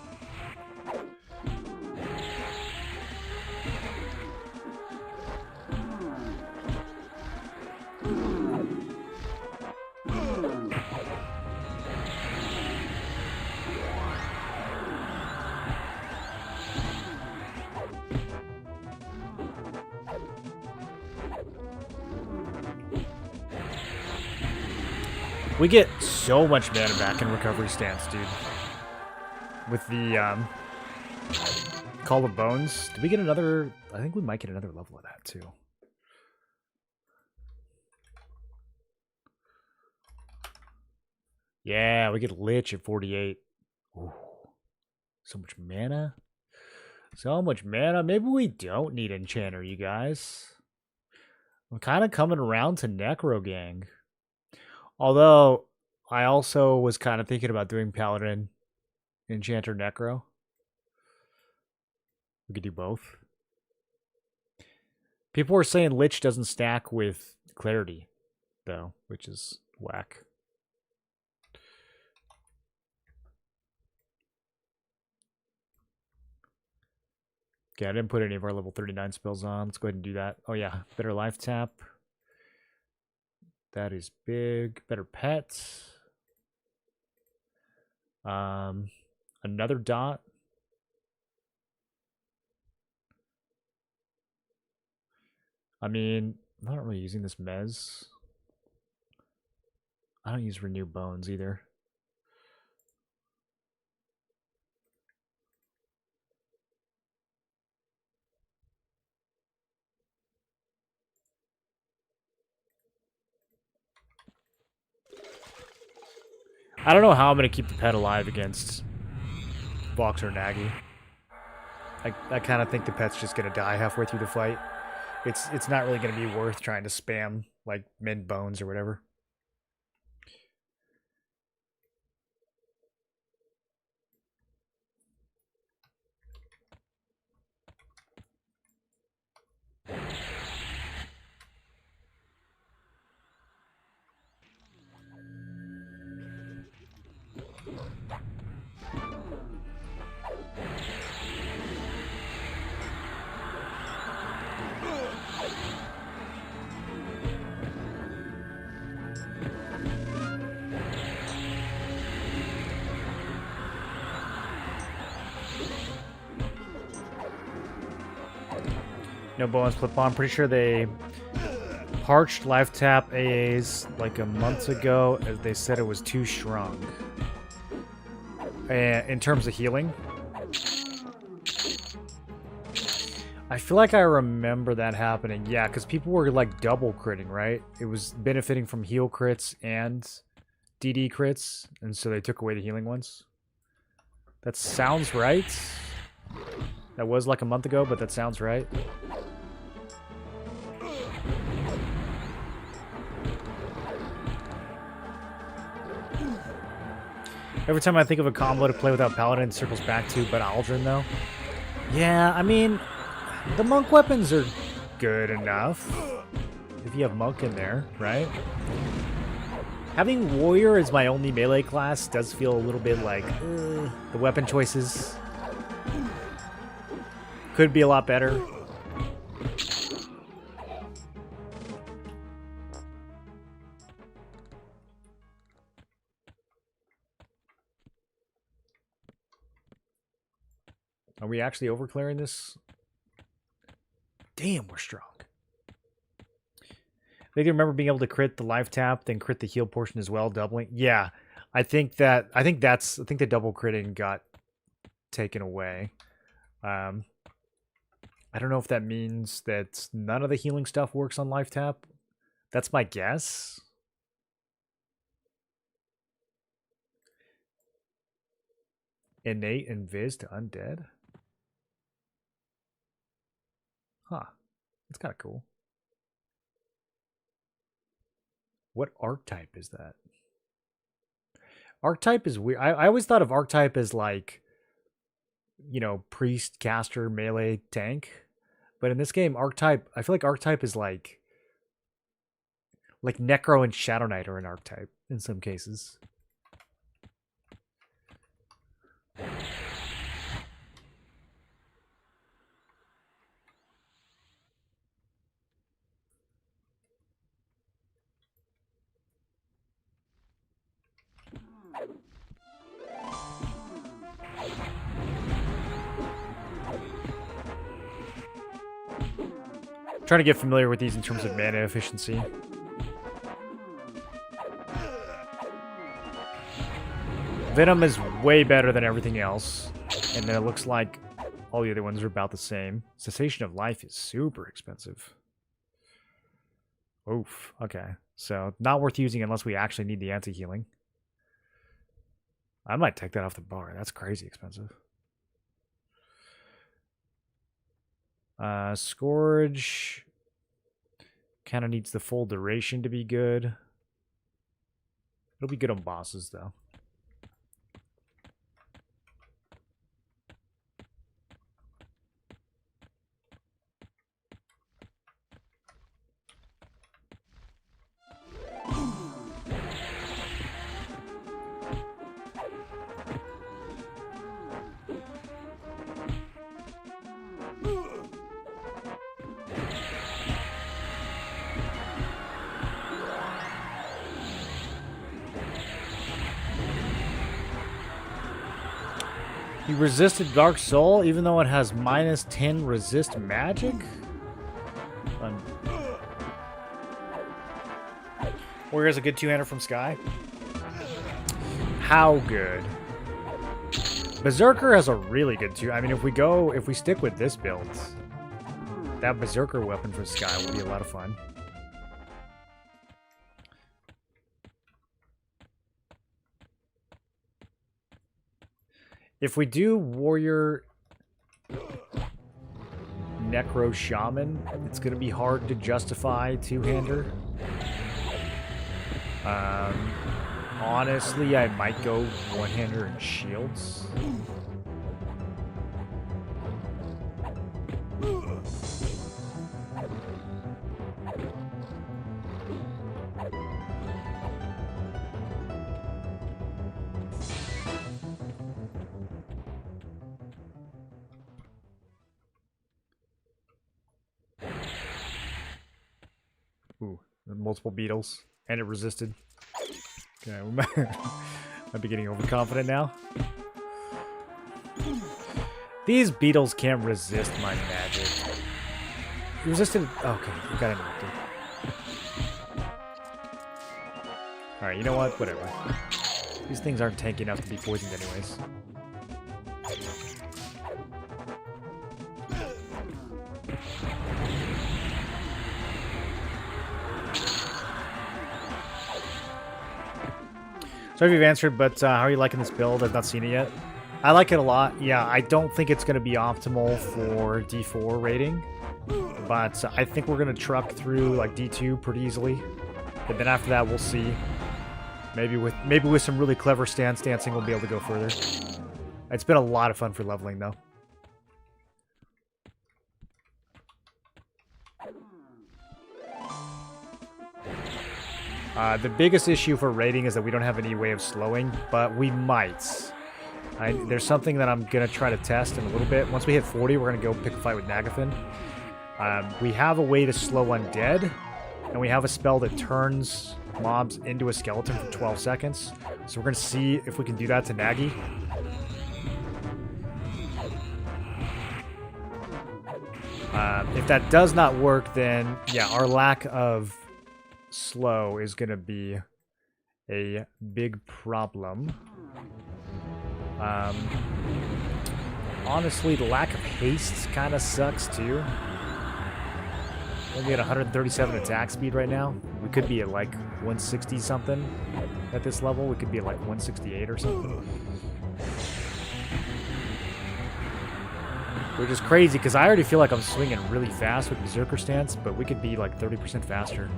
We get so much mana back in recovery stance, dude. With the Call of Bones. Did we get another? I think we might get another level of that too. Yeah, we get Lich at 48. Ooh, so much mana. So much mana. Maybe we don't need Enchanter, you guys. I'm kind of coming around to Necro Gang. Although, I also was kind of thinking about doing Paladin, Enchanter, Necro. We could do both. People were saying Lich doesn't stack with Clarity, though, which is whack. Okay, I didn't put any of our level 39 spells on. Let's go ahead and do that. Oh yeah, better life tap. That is big. Better pets. Another dot. I mean, I'm not really using this mez. I don't use Renew Bones either. I don't know how I'm going to keep the pet alive against Vox or Nagy. I kind of think the pet's just going to die halfway through the fight. It's not really going to be worth trying to spam, like, mend bones or whatever. No bonus Splitpaw. I'm pretty sure they parched life tap AAs like a month ago as they said it was too strong. In terms of healing. I feel like I remember that happening. Yeah, because people were like double critting, right? It was benefiting from heal crits and DD crits, and so they took away the healing ones. That sounds right. That was like a month ago, but that sounds right. Every time I think of a combo to play without Paladin, it circles back to but Aldrin, though. Yeah, I mean, the monk weapons are good enough. If you have monk in there, right? Having warrior as my only melee class does feel a little bit like the weapon choices could be a lot better. Are we actually overclearing this? Damn, we're strong. They remember being able to crit the life tap, then crit the heal portion as well, doubling. Yeah, I think the double critting got taken away. I don't know if that means that none of the healing stuff works on life tap. That's my guess. Innate and Viz to undead. Huh. That's kind of cool. What archetype is that? Archetype is weird. I always thought of archetype as like, you know, priest, caster, melee, tank. But in this game, archetype, I feel like archetype is like Necro and Shadow Knight are an archetype in some cases. Trying to get familiar with these in terms of mana efficiency. Venom is way better than everything else. And then it looks like all the other ones are about the same. Cessation of Life is super expensive. Oof. Okay. So not worth using unless we actually need the anti-healing. I might take that off the bar. That's crazy expensive. Scourge kind of needs the full duration to be good. It'll be good on bosses, though. He resisted Dark Soul even though it has minus 10 resist magic? Warrior's a good two-hander from Sky. How good? Berserker has a really good two. I mean, if we stick with this build, that Berserker weapon for Sky will be a lot of fun. If we do warrior necro shaman, it's going to be hard to justify two-hander. Honestly, I might go one-hander and shields. Ooh, multiple beetles, and it resisted. Okay, we might be getting overconfident now. These beetles can't resist my magic. You resisted. Okay, you got interrupted. Alright, you know what? Whatever. These things aren't tanky enough to be poisoned anyways. Sorry if you've answered, but how are you liking this build? I've not seen it yet. I like it a lot. Yeah, I don't think it's going to be optimal for D4 rating, but I think we're going to truck through like D2 pretty easily. But then after that, we'll see. Maybe with some really clever stance dancing, we'll be able to go further. It's been a lot of fun for leveling, though. The biggest issue for rating is that we don't have any way of slowing, but we might. There's something that I'm going to try to test in a little bit. Once we hit 40, we're going to go pick a fight with Nagathan. We have a way to slow undead, and we have a spell that turns mobs into a skeleton for 12 seconds. So we're going to see if we can do that to Nagi. If that does not work, then yeah, our lack of slow is going to be a big problem. Honestly, the lack of haste kind of sucks too. We're at 137 attack speed right now. We could be at like 160 something at this level. We could be at like 168 or something. Which is crazy because I already feel like I'm swinging really fast with Berserker stance, but we could be like 30% faster.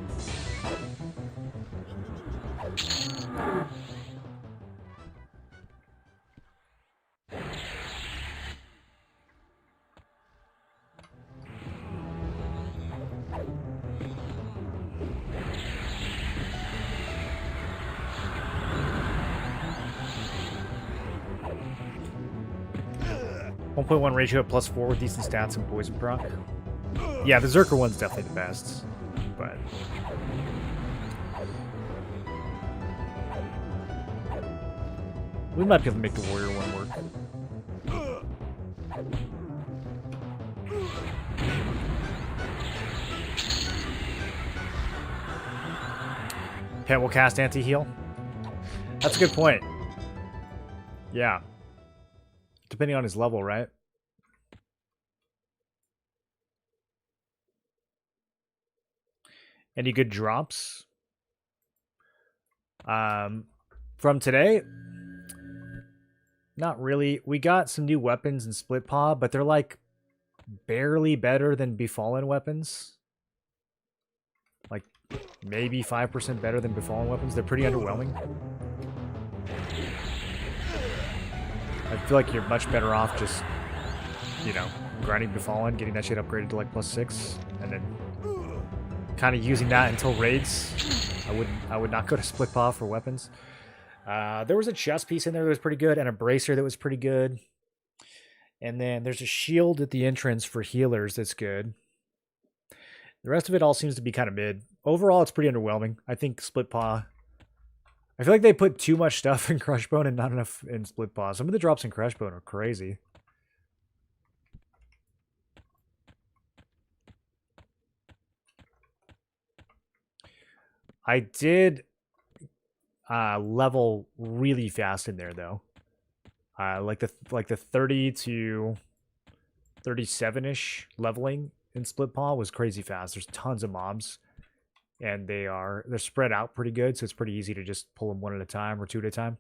1.1 ratio at +4 with decent stats and poison proc. Yeah, the Zerker one's definitely the best, but we might be able to make the warrior one work. Pet will cast anti-heal. That's a good point. Yeah. Depending on his level, right? Any good drops? From today? Not really. We got some new weapons in Splitpaw, but they're like barely better than Befallen weapons. Like maybe 5% better than Befallen weapons. They're pretty underwhelming. I feel like you're much better off just, you know, grinding Befallen, getting that shit upgraded to like +6, and then kind of using that until raids. I would not go to Splitpaw for weapons. There was a chest piece in there that was pretty good, and a bracer that was pretty good. And then there's a shield at the entrance for healers that's good. The rest of it all seems to be kind of mid. Overall, it's pretty underwhelming. I think Splitpaw... I feel like they put too much stuff in Crushbone and not enough in Splitpaw. Some of the drops in Crushbone are crazy. I did level really fast in there though. Like the 30 to 37-ish leveling in Splitpaw was crazy fast. There's tons of mobs. And they're spread out pretty good, so it's pretty easy to just pull them one at a time or two at a time.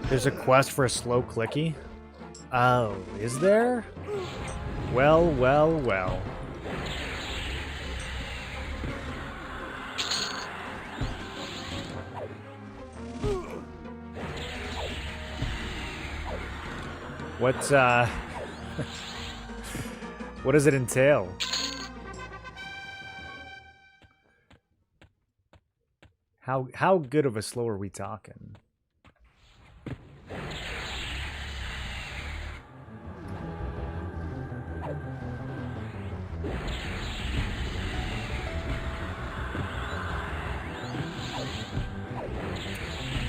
There's a quest for a slow clicky. Oh, is there? Well, well, well. What's what does it entail? How good of a slow are we talking?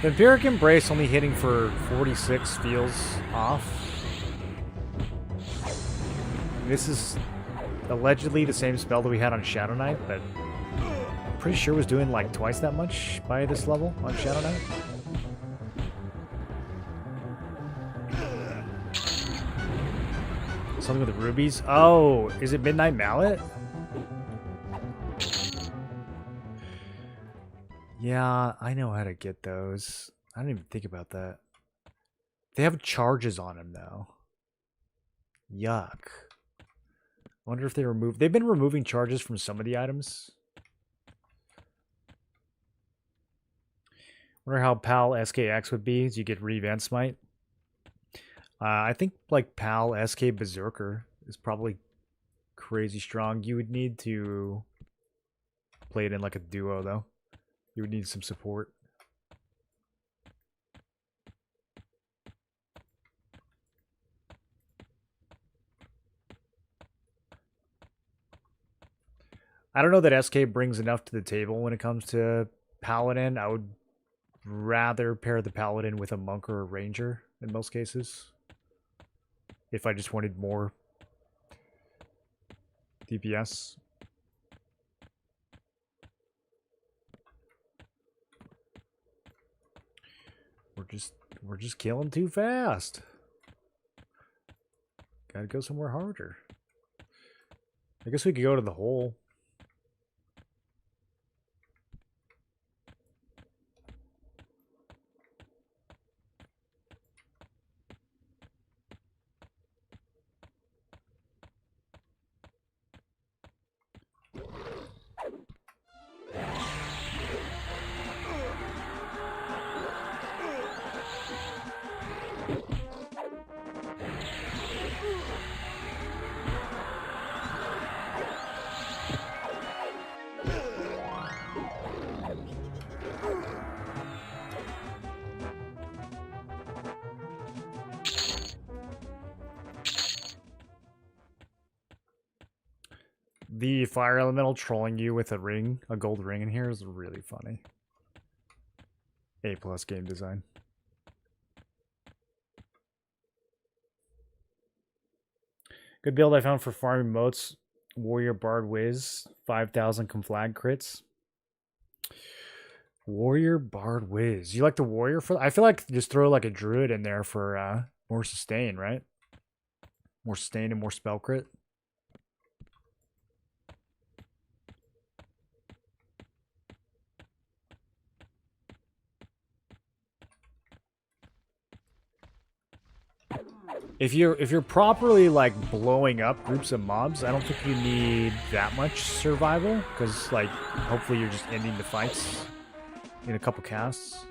The Vampiric Embrace only hitting for 46 feels off. This is allegedly the same spell that we had on Shadow Knight, but I'm pretty sure it was doing like twice that much by this level on Shadow Knight. Something with the rubies. Oh, is it Midnight Mallet? Yeah, I know how to get those. I didn't even think about that. They have charges on them, though. Yuck. I wonder if they remove... They've been removing charges from some of the items. Wonder how PAL SKX would be as you get Revamped Smite. I think like PAL SK Berserker is probably crazy strong. You would need to play it in like a duo, though. You would need some support. I don't know that SK brings enough to the table when it comes to Paladin. I would rather pair the Paladin with a Monk or a Ranger in most cases. If I just wanted more DPS. We're just killing too fast. Gotta go somewhere harder. I guess we could go to the hole. The fire elemental trolling you with a ring, a gold ring in here is really funny. A+ game design. Good build I found for farming moats. Warrior Bard Wiz, 5,000 conflag crits. Warrior Bard Wiz. You like the warrior for? I feel like just throw like a druid in there for more sustain, right? More sustain and more spell crit. If you're properly like blowing up groups of mobs, I don't think you need that much survival, because like hopefully you're just ending the fights in a couple casts.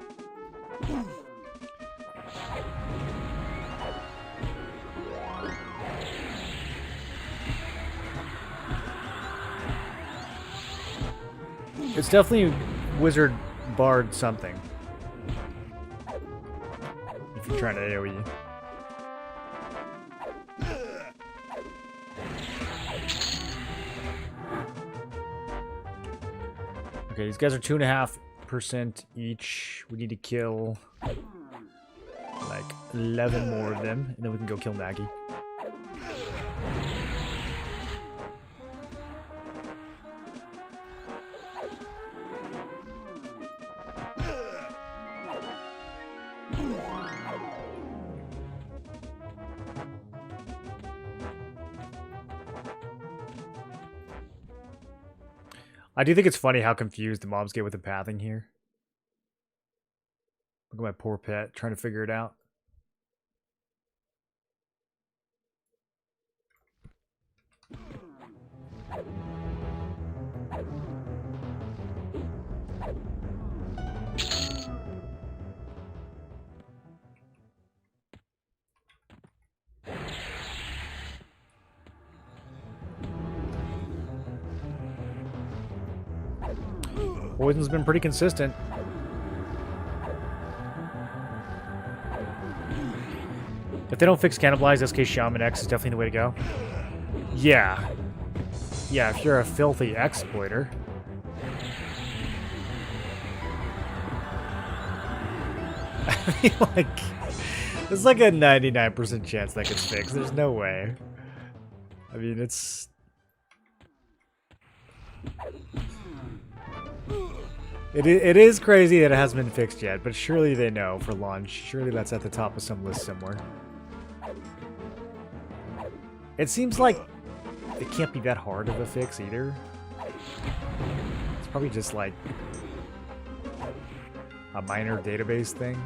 It's definitely Wizard Bard something. If you're trying to AoE. Okay, these guys are 2.5% each. We need to kill like 11 more of them, and then we can go kill Maggie. I do think it's funny how confused the mobs get with the pathing here. Look at my poor pet trying to figure it out. Poison's been pretty consistent. If they don't fix Cannibalize, SK Shaman X is definitely the way to go. Yeah. Yeah, if you're a filthy exploiter. I mean, like, there's like a 99% chance that gets fixed. There's no way. I mean, it's... It is crazy that it hasn't been fixed yet, but surely they know for launch. Surely that's at the top of some list somewhere. It seems like it can't be that hard of a fix either. It's probably just like a minor database thing.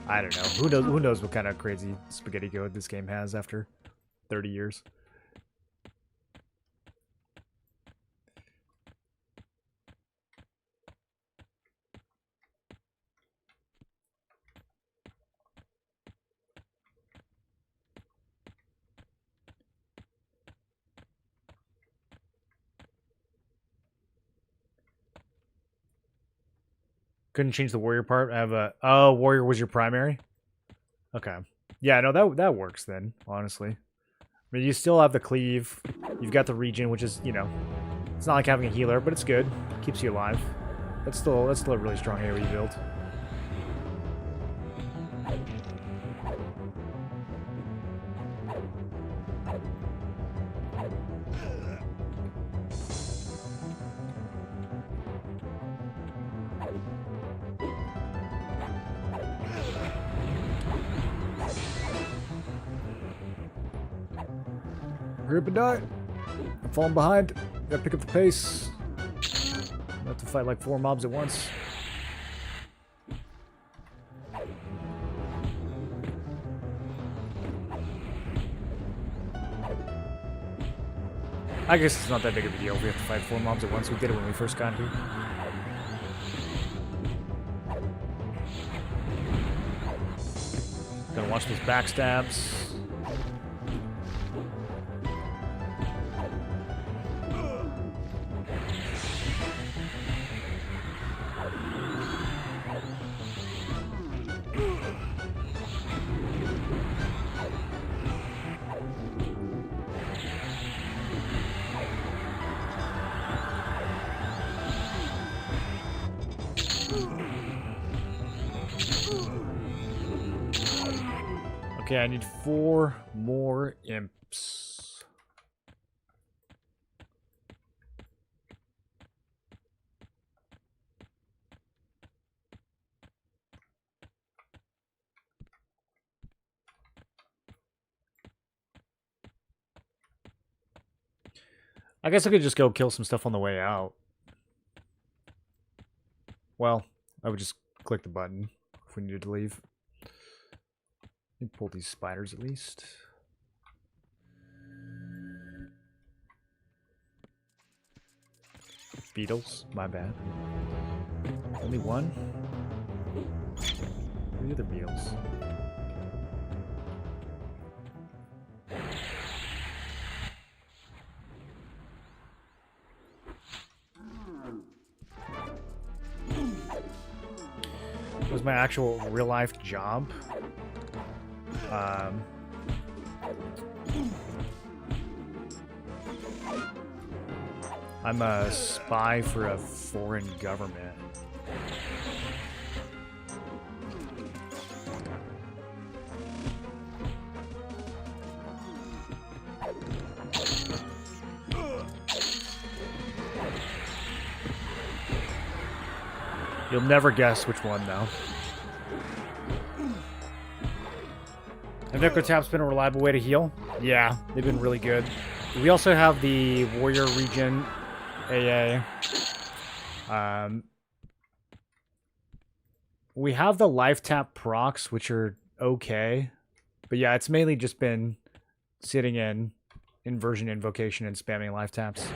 I don't know. Who knows what kind of crazy spaghetti code this game has after 30 years. Couldn't change the warrior part. I have a... Oh, warrior was your primary? Okay. Yeah, no, that works then, honestly. I mean, you still have the cleave. You've got the regen, which is, you know... It's not like having a healer, but it's good. Keeps you alive. That's still a really strong AoE build. Hurry up and die. I'm falling behind. Gotta pick up the pace. I have to fight like 4 mobs at once. I guess it's not that big of a deal if we have to fight 4 mobs at once. We did it when we first got here. Gotta watch those backstabs. Okay, I need 4 more imps. I guess I could just go kill some stuff on the way out. Well, I would just click the button if we needed to leave. Let me pull these spiders at least. Beetles, my bad. Only one? Where are the other beetles? It was my actual real life job. I'm a spy for a foreign government. You'll never guess which one, though. Have Necrotaps been a reliable way to heal? Yeah, they've been really good. We also have the Warrior Regen AA. We have the life tap procs, which are okay. But yeah, it's mainly just been sitting in inversion invocation and spamming life taps.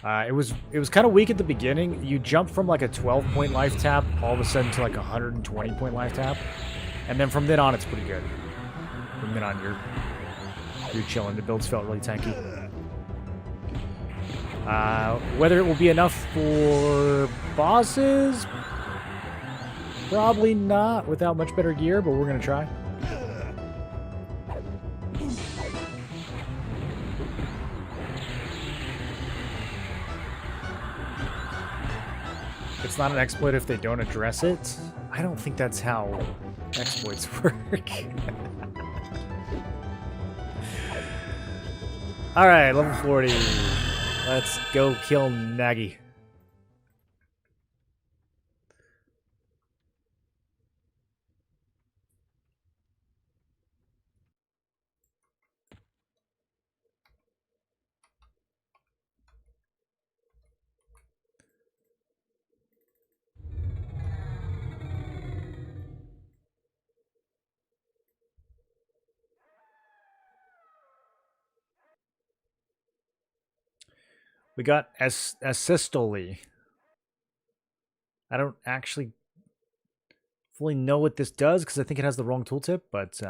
It was kind of weak at the beginning. You jump from like a 12-point life tap all of a sudden to like a 120-point life tap. And then from then on, it's pretty good. From then on, you're chilling. The builds felt really tanky. Whether it will be enough for bosses, probably not without much better gear, but we're going to try. It's not an exploit if they don't address it. I don't think that's how exploits work. Alright, level 40. Let's go kill Nagi. We got asystole. I don't actually fully know what this does because I think it has the wrong tooltip, but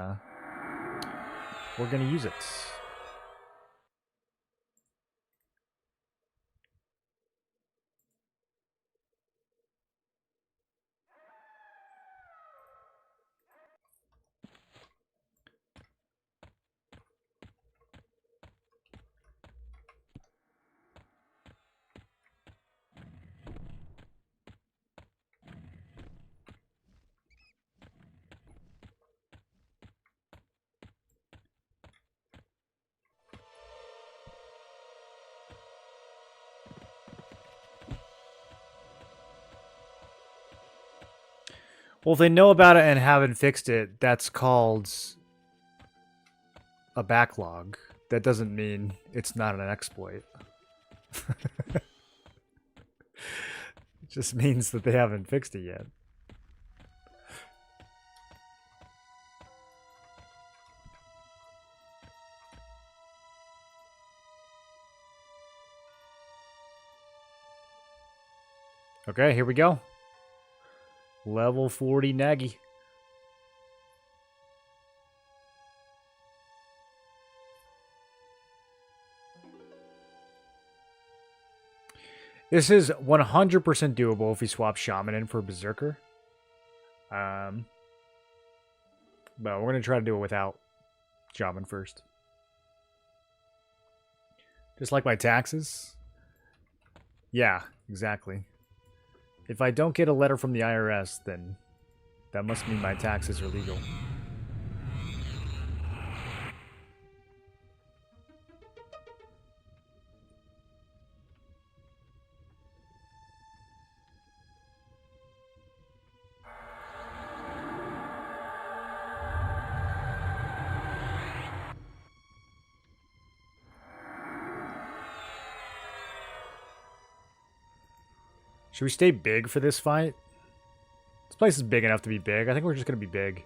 we're going to use it. Well, if they know about it and haven't fixed it, that's called a backlog. That doesn't mean it's not an exploit. It just means that they haven't fixed it yet. Okay, here we go. Level 40 Nagi. This is 100% doable if we swap Shaman in for Berserker. But we're going to try to do it without Shaman first. Just like my taxes. Yeah, exactly. If I don't get a letter from the IRS, then that must mean my taxes are legal. Should we stay big for this fight? This place is big enough to be big. I think we're just going to be big.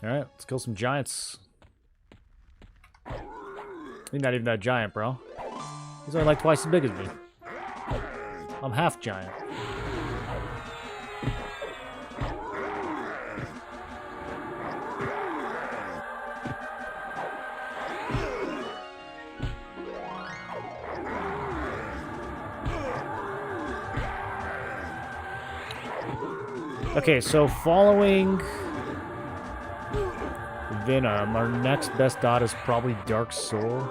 Alright, let's kill some giants. He's not even that giant, bro. He's only like twice as big as me. I'm half giant. Okay, so following Venom, our next best dot is probably Dark Soul.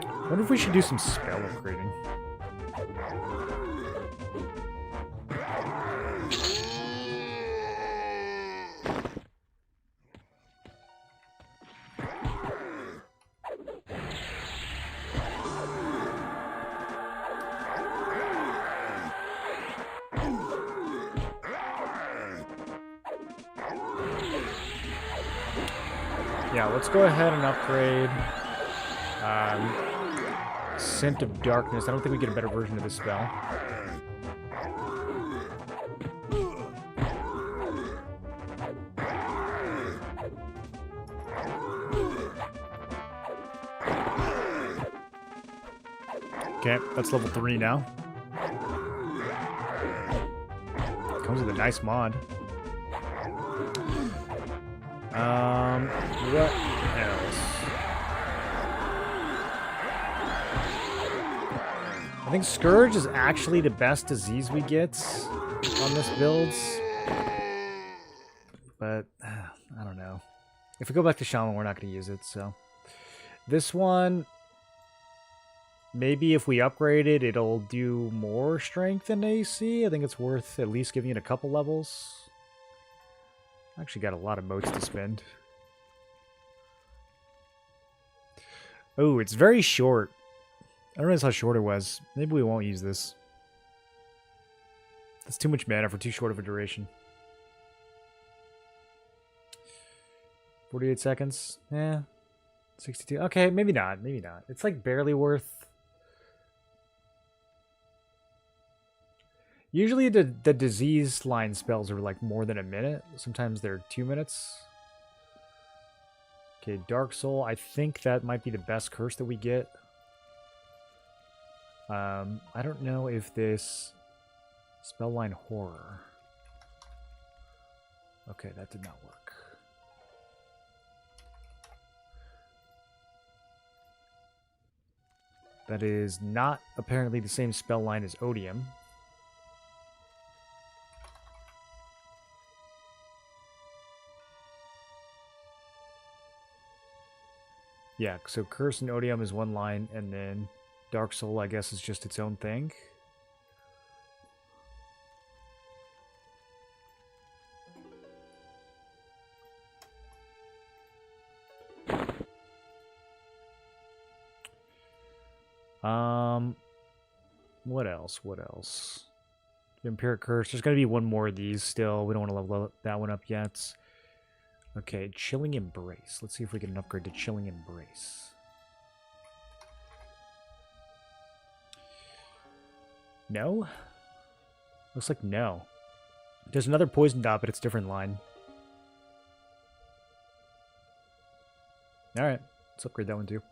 I wonder if we should do some spell upgrading. Yeah, let's go ahead and upgrade Scent of Darkness. I don't think we get a better version of this spell. Okay, that's level 3 now. Comes with a nice mod. What else? I think Scourge is actually the best disease we get on this build. But, I don't know. If we go back to Shaman, we're not going to use it, so. This one, maybe if we upgrade it, it'll do more strength than AC. I think it's worth at least giving it a couple levels. I actually got a lot of motes to spend. Oh, it's very short. I don't realize how short it was. Maybe we won't use this. That's too much mana for too short of a duration. 48 seconds? Yeah. 62. Okay, maybe not. Maybe not. It's like barely worth... Usually the disease line spells are like more than a minute. Sometimes they're 2 minutes. Okay, Dark Soul. I think that might be the best curse that we get. I don't know if this Spellline Horror. Okay, that did not work. That is not apparently the same spell line as Odium. Yeah, so Curse and Odium is one line, and then Dark Soul, I guess, is just its own thing. What else? What else? Vampiric Curse. There's going to be one more of these still. We don't want to level that one up yet. Okay, Chilling Embrace. Let's see if we get an upgrade to Chilling Embrace. No? Looks like no. There's another Poison Dot, but it's a different line. Alright, let's upgrade that one too.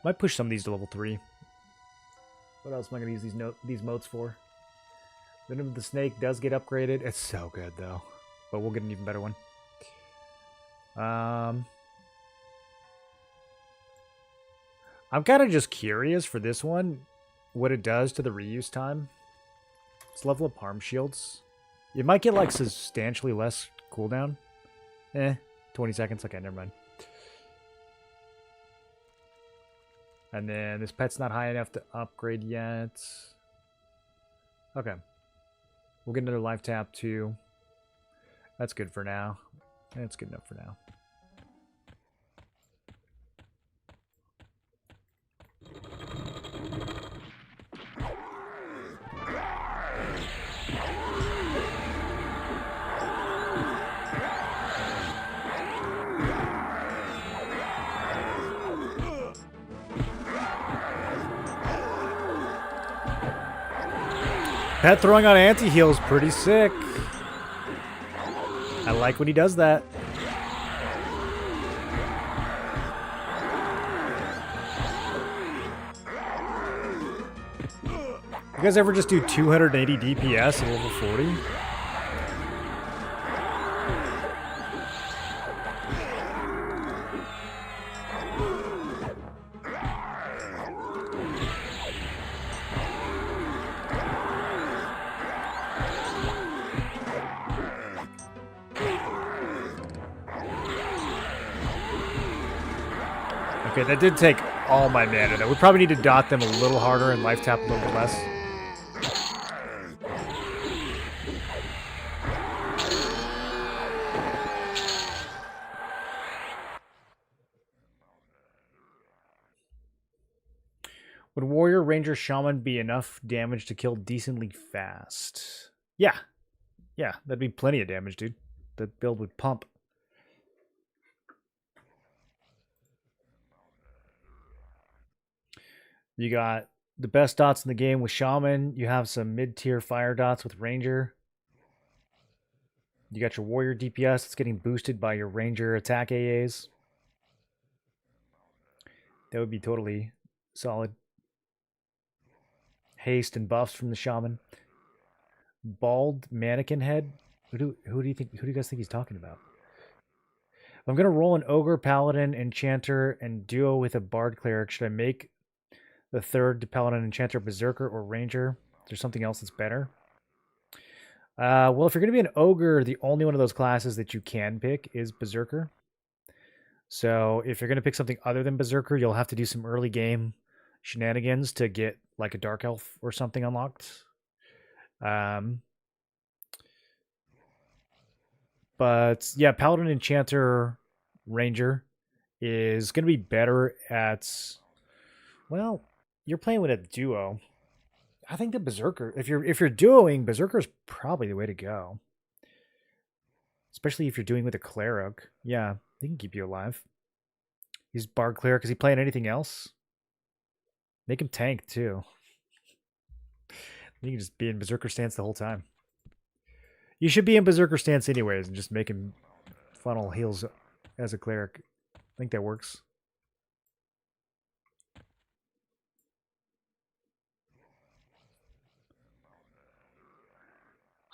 Might push some of these to level 3. What else am I going to use these motes for? Venom of the Snake does get upgraded. It's so good, though. But we'll get an even better one. I'm kind of just curious for this one, what it does to the reuse time. Let's level up Harm Shields. It might get, like, substantially less cooldown. 20 seconds. Okay, never mind. And then this pet's not high enough to upgrade yet. Okay. We'll get another life tap too. That's good for now. That's good enough for now. Pet throwing on anti-heal is pretty sick. I like when he does that. You guys ever just do 280 DPS at level 40? Okay, that did take all my mana, though. We probably need to dot them a little harder and life tap a little bit less. Would Warrior, Ranger, Shaman be enough damage to kill decently fast? Yeah. Yeah, that'd be plenty of damage, dude. That build would pump. You got the best dots in the game with Shaman. You have some mid-tier fire dots with Ranger. You got your Warrior DPS that's getting boosted by your Ranger attack AAs. That would be totally solid. Haste and buffs from the Shaman. Bald mannequin head. Who do you guys think he's talking about? I'm gonna roll an Ogre, Paladin, Enchanter, and duo with a Bard Cleric. Should I make the third Paladin, Enchanter, Berserker, or Ranger? Is there something else that's better? Well, if you're gonna be an Ogre, the only one of those classes that you can pick is Berserker. So if you're gonna pick something other than Berserker, you'll have to do some early game shenanigans to get like a Dark Elf or something unlocked. But yeah, Paladin, Enchanter, Ranger is going to be better at. Well, you're playing with a duo. I think the Berserker, if you're duoing, Berserker is probably the way to go. Especially if you're doing with a Cleric. Yeah, they can keep you alive. He's Bard Cleric. Is he playing anything else? Make him tank too. You can just be in Berserker stance the whole time. You should be in Berserker stance anyways and just make him funnel heals as a Cleric. I think that works.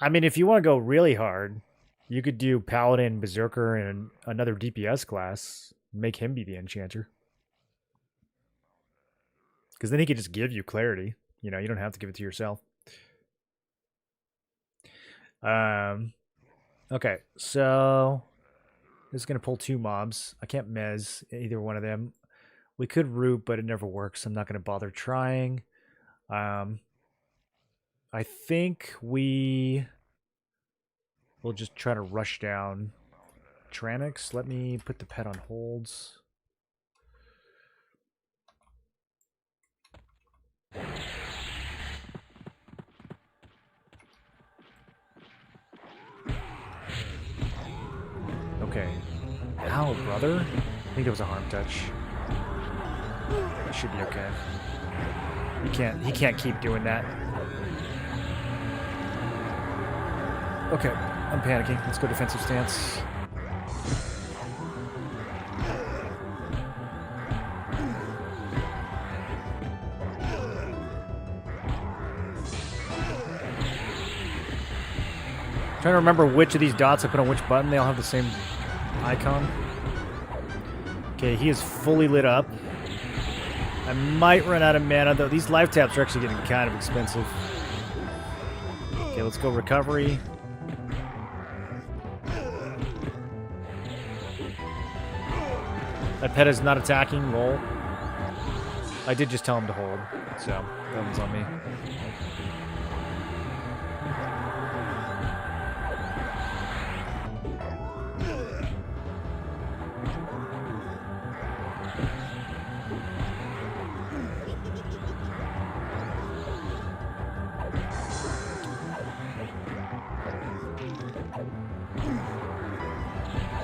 I mean, if you want to go really hard, you could do Paladin, Berserker, and another DPS class. Make him be the Enchanter. Because then he could just give you clarity. You know, you don't have to give it to yourself. Okay, so this is going to pull 2 mobs. I can't mez either one of them. We could root, but it never works. I'm not going to bother trying. I think we will just try to rush down Tranix. Let me put the pet on holds. Okay. Ow, brother. I think it was a harm touch. That should be okay. He can't keep doing that. Okay, I'm panicking. Let's go defensive stance. Trying to remember which of these dots I put on which button. They all have the same icon. Okay, he is fully lit up. I might run out of mana, though. These life taps are actually getting kind of expensive. Okay, let's go recovery. That pet is not attacking. Roll. I did just tell him to hold, so that one's on me.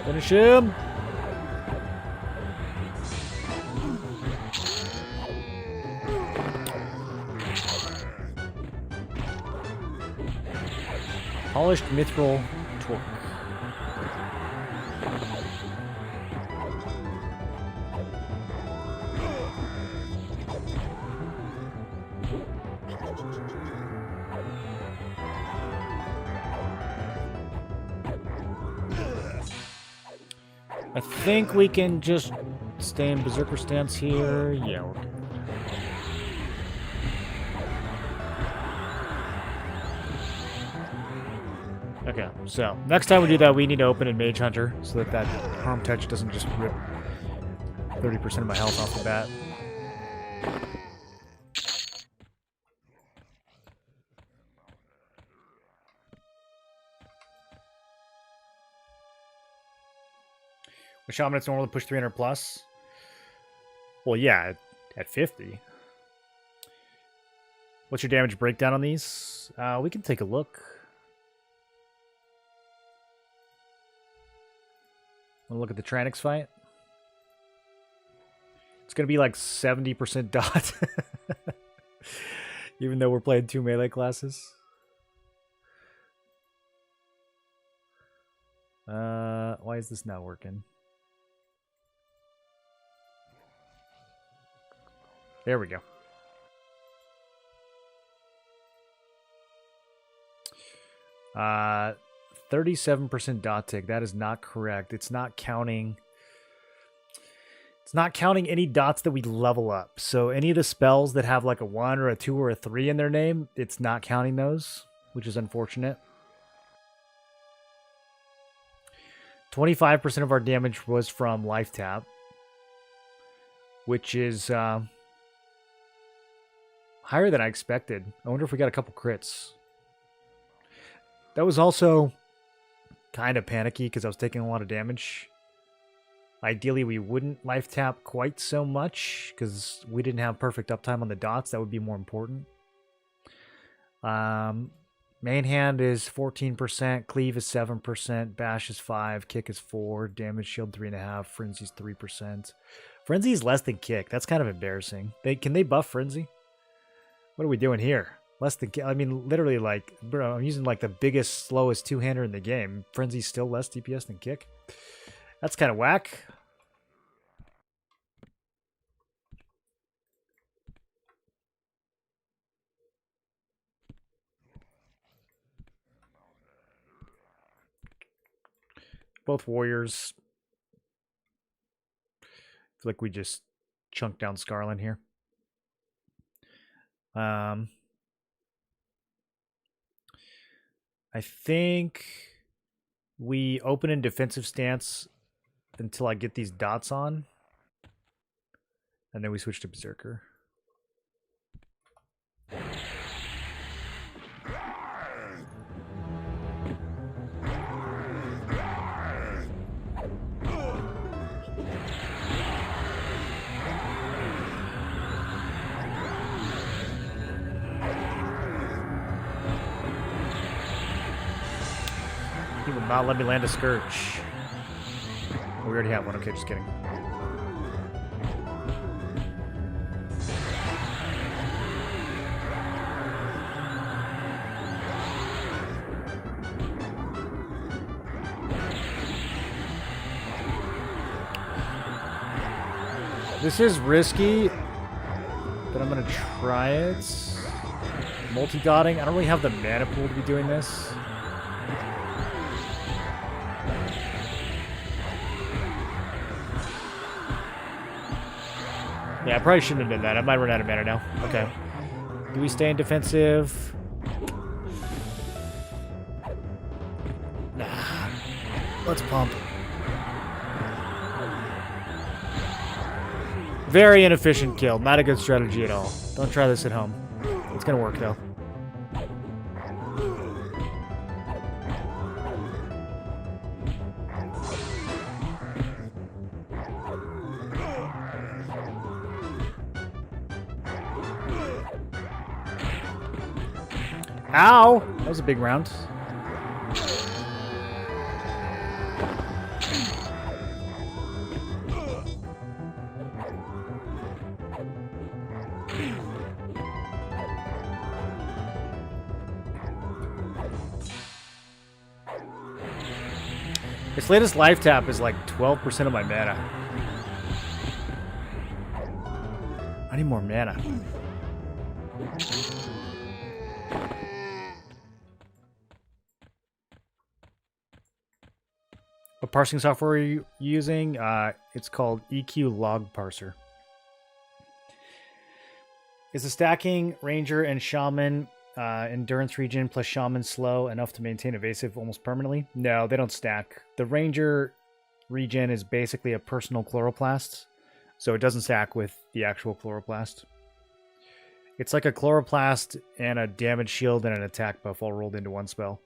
Finish him. Polished mithril torque. I think we can just stay in Berserker stance here. Yeah, we're good. Okay, so next time we do that, we need to open in Mage Hunter so that that harm touch doesn't just rip 30% of my health off the bat. With Shaman, it's normally push 300 plus. Well, yeah, at 50. What's your damage breakdown on these? We can take a look. Want to look at the Tranix fight? It's going to be like 70% dot. Even though we're playing 2 melee classes. Why is this not working? There we go. Uh, 37% dot tick. That is not correct. It's not counting. It's not counting any dots that we level up. So any of the spells that have like a 1 or a 2 or a 3 in their name, it's not counting those, which is unfortunate. 25% of our damage was from life tap, which is higher than I expected. I wonder if we got a couple crits. That was also kind of panicky because I was taking a lot of damage. Ideally, we wouldn't life tap quite so much because we didn't have perfect uptime on the dots. That would be more important. Main hand is 14%, cleave is 7%, bash is 5%, kick is 4%, damage shield 3.5%, frenzy is 3%. Frenzy is less than kick. That's kind of embarrassing. Can they buff frenzy? What are we doing here? Less than kick. I mean, literally, like, bro, I'm using like the biggest, slowest two-hander in the game. Frenzy's still less DPS than kick. That's kind of whack. Both warriors. I feel like we just chunked down Scarlin here. I think we open in defensive stance until I get these dots on. And then we switch to Berserker. He will not let me land a Scourge. We already have one. Okay, just kidding. This is risky, but I'm going to try it. Multi-dotting. I don't really have the mana pool to be doing this. Yeah, I probably shouldn't have done that. I might run out of mana now. Okay. Do we stay in defensive? Nah. Let's pump. Very inefficient kill. Not a good strategy at all. Don't try this at home. It's gonna work, though. Ow! That was a big round. Its latest life tap is like 12% of my mana. I need more mana. What parsing software are you using? It's called EQ Log Parser. Is the stacking Ranger and Shaman endurance regen plus Shaman slow enough to maintain evasive almost permanently? No, they don't stack. The Ranger regen is basically a personal chloroplast, so it doesn't stack with the actual chloroplast. It's like a chloroplast and a damage shield and an attack buff all rolled into one spell.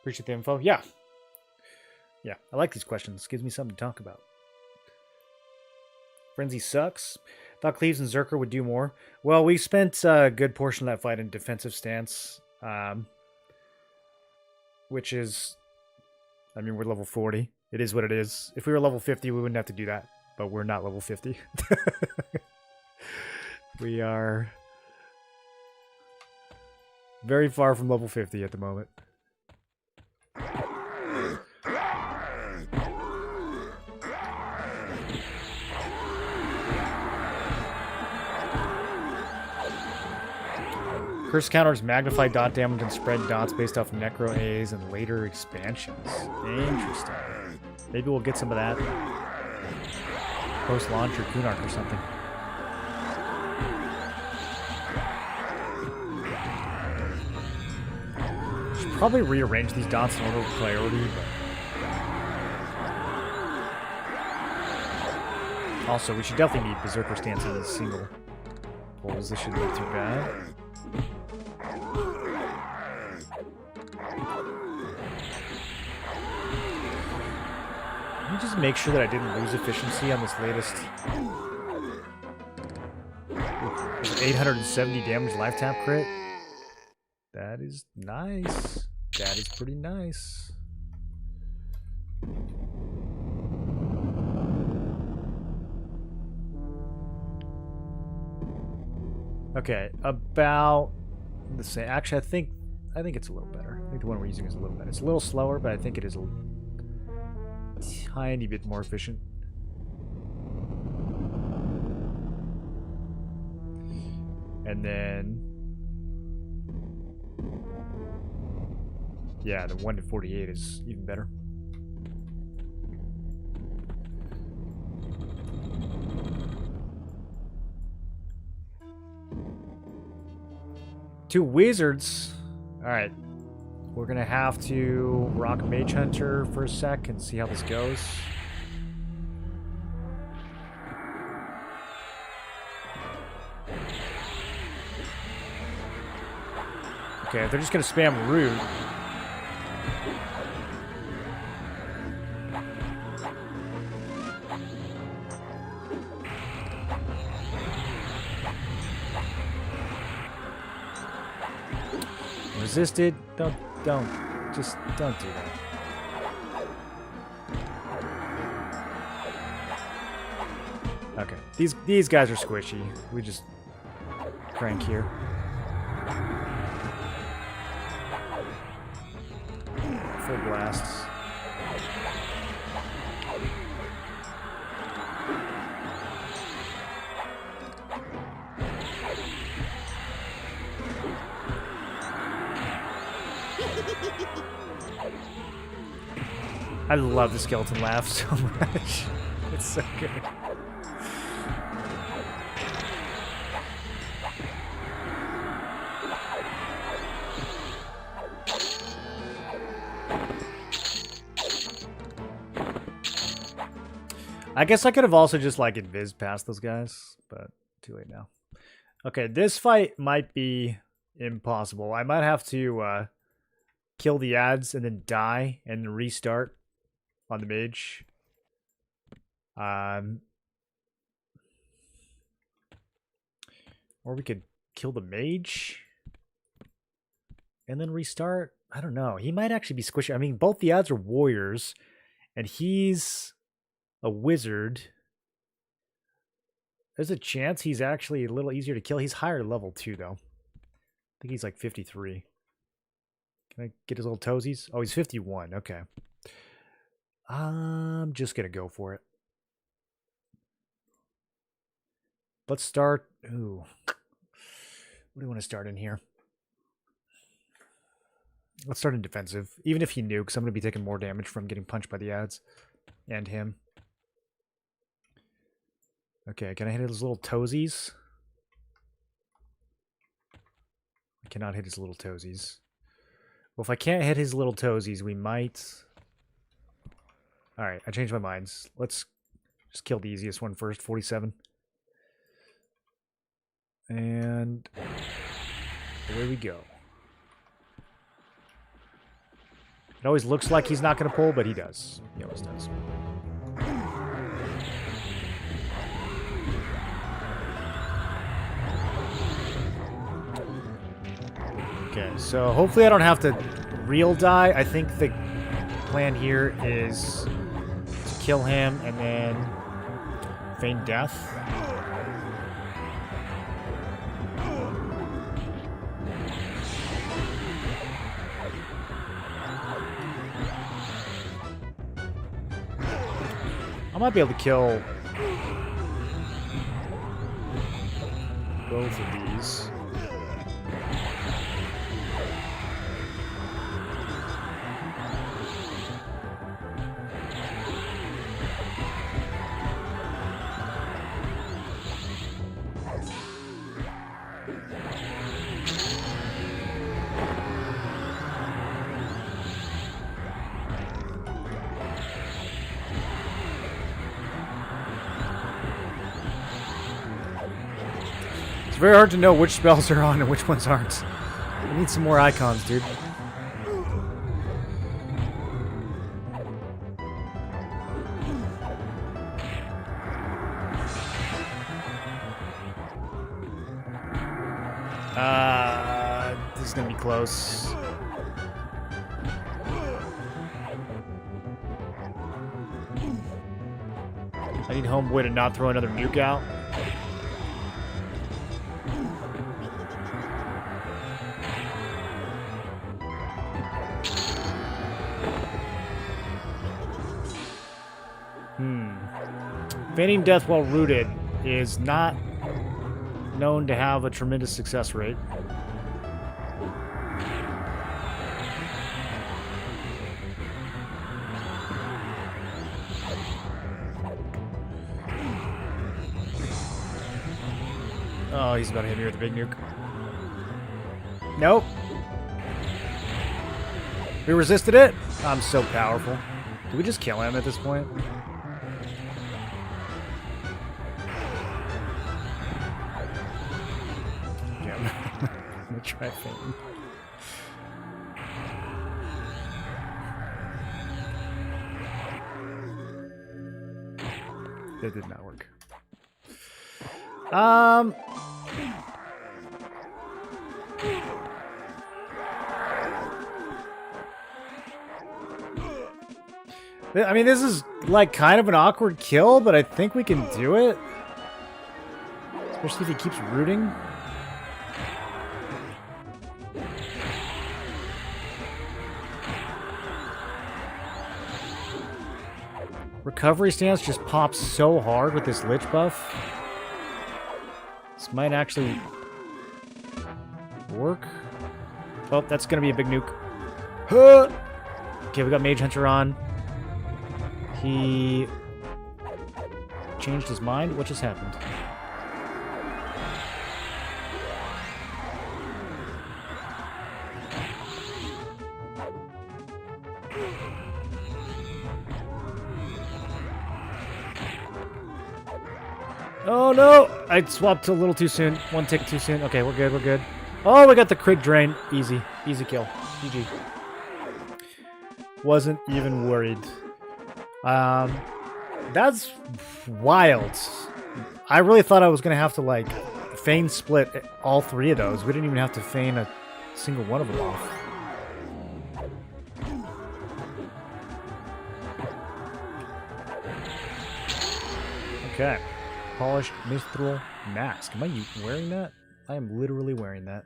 Appreciate the info. Yeah. Yeah, I like these questions. Gives me something to talk about. Frenzy sucks. Thought Cleaves and Zerker would do more. Well, we spent a good portion of that fight in defensive stance. Which is... I mean, we're level 40. It is what it is. If we were level 50, we wouldn't have to do that. But we're not level 50. We are... very far from level 50 at the moment. Curse counters magnify dot damage and spread dots based off Necro A's and later expansions. Interesting. Maybe we'll get some of that post-launch or Kunark or something. Should probably rearrange these dots in order of priority, but... Also, we should definitely need Berserker stances as single pulls. This shouldn't be too bad. Let me just make sure that I didn't lose efficiency on this latest. 870 damage life tap crit. That is nice. That is pretty nice. Okay, about the same. Actually, I think it's a little better. I think the one we're using is a little better. It's a little slower, but I think it is a tiny bit more efficient. And then, yeah, the 1 to 48 is even better. Two wizards. All right. We're going to have to rock Mage Hunter for a sec and see how this goes. Okay, if they're just going to spam Root. Resisted. Just don't do that. Okay, these guys are squishy. We just crank here. Full blasts. I love the skeleton laugh so much. It's so good. I guess I could have also just like invis past those guys, but too late now. Okay, this fight might be impossible. I might have to kill the ads and then die and restart on the mage. Or we could kill the mage and then restart. I don't know. He might actually be squishy. I mean, both the ads are warriors and he's a wizard. There's a chance he's actually a little easier to kill. He's higher level too, though. I think he's like 53. Can I get his little toesies? Oh, he's 51. Okay. I'm just going to go for it. Let's start. Ooh. What do you want to start in here? Let's start in defensive. Even if he nukes, I'm going to be taking more damage from getting punched by the ads. And him. Okay, can I hit his little toesies? I cannot hit his little toesies. Well, if I can't hit his little toesies, we might... Alright, I changed my minds. Let's just kill the easiest one first, 47. And away we go. always looks like he's not going to pull, but he does. He always does. Okay, so hopefully I don't have to real die. I think the plan here is to kill him and then feign death. I might be able to kill both of these. It's very hard to know which spells are on and which ones aren't. We need some more icons, dude. This is gonna be close. I need Homeboy to not throw another nuke out. Feigning death while rooted is not known to have a tremendous success rate. Oh, he's about to hit me with a big nuke. Nope. We resisted it? I'm so powerful. Did we just kill him at this point? I'm gonna try feigning. That did not work. I mean, this is like kind of an awkward kill, but I think we can do it. Especially if he keeps rooting. Recovery stance just pops so hard with this Lich buff. This might actually work. Oh, that's going to be a big nuke. Huh! Okay, we got Mage Hunter on. He changed his mind. What just happened? Oh no! I swapped a little too soon. One tick too soon. Okay, we're good, we're good. Oh, we got the crit drain. Easy. Easy kill. GG. Wasn't even worried. That's wild. I really thought I was going to have to, like, feign split all three of those. We didn't even have to feign a single one of them off. Okay. Polished Mithril Mask. Am I wearing that? I am literally wearing that.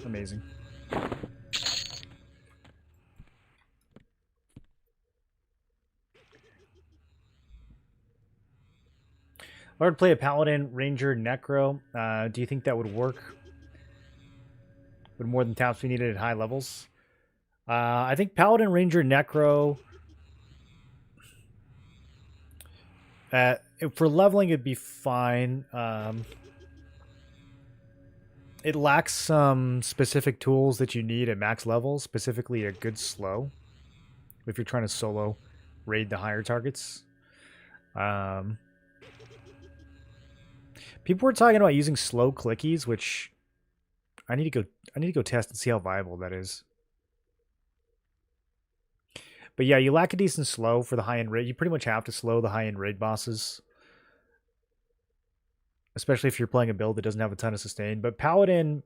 Amazing. If I were to play a Paladin, Ranger, Necro, do you think that would work? Would more than taps be needed at high levels? I think Paladin, Ranger, Necro... for leveling, it'd be fine. It lacks some specific tools that you need at max levels, specifically a good slow, if you're trying to solo raid the higher targets. People were talking about using slow clickies, which I need to go test and see how viable that is. But yeah, you lack a decent slow for the high-end raid. You pretty much have to slow the high-end raid bosses. Especially if you're playing a build that doesn't have a ton of sustain. But Paladin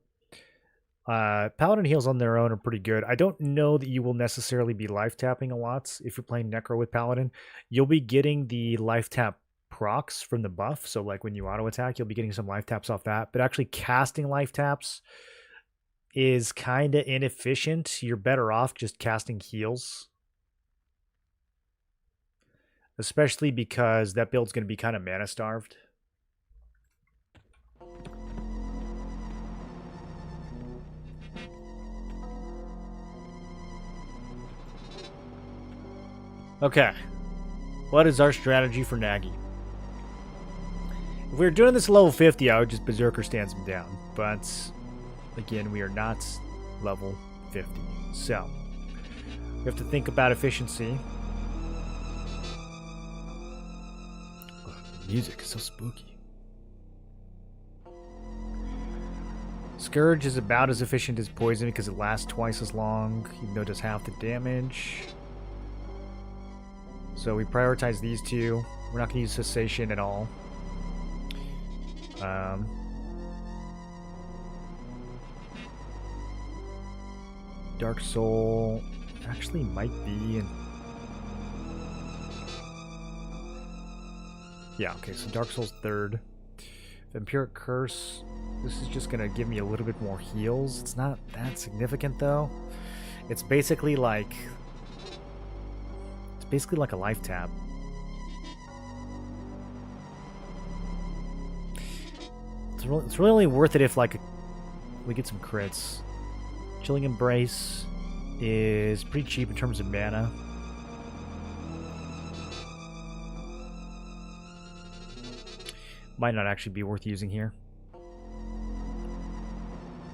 heals on their own are pretty good. I don't know that you will necessarily be life tapping a lot if you're playing Necro with Paladin. You'll be getting the life tap procs from the buff. So like when you auto attack, you'll be getting some life taps off that. But actually casting life taps is kind of inefficient. You're better off just casting heals. Especially because that build's going to be kind of mana starved. Okay. What is our strategy for Nagy? If we were doing this level 50, I would just Berserker stance him down. But, again, we are not level 50. So, we have to think about efficiency. Oh, music is so spooky. Scourge is about as efficient as Poison because it lasts twice as long, even though it does half the damage. So we prioritize these two. We're not going to use Cessation at all. Dark Soul actually might be... Yeah, okay, so Dark Soul's third. Vampiric Curse. This is just going to give me a little bit more heals. It's not that significant, though. It's basically like... basically like a life tap. It's really only worth it if like we get some crits. Chilling Embrace is pretty cheap in terms of mana. Might not actually be worth using here.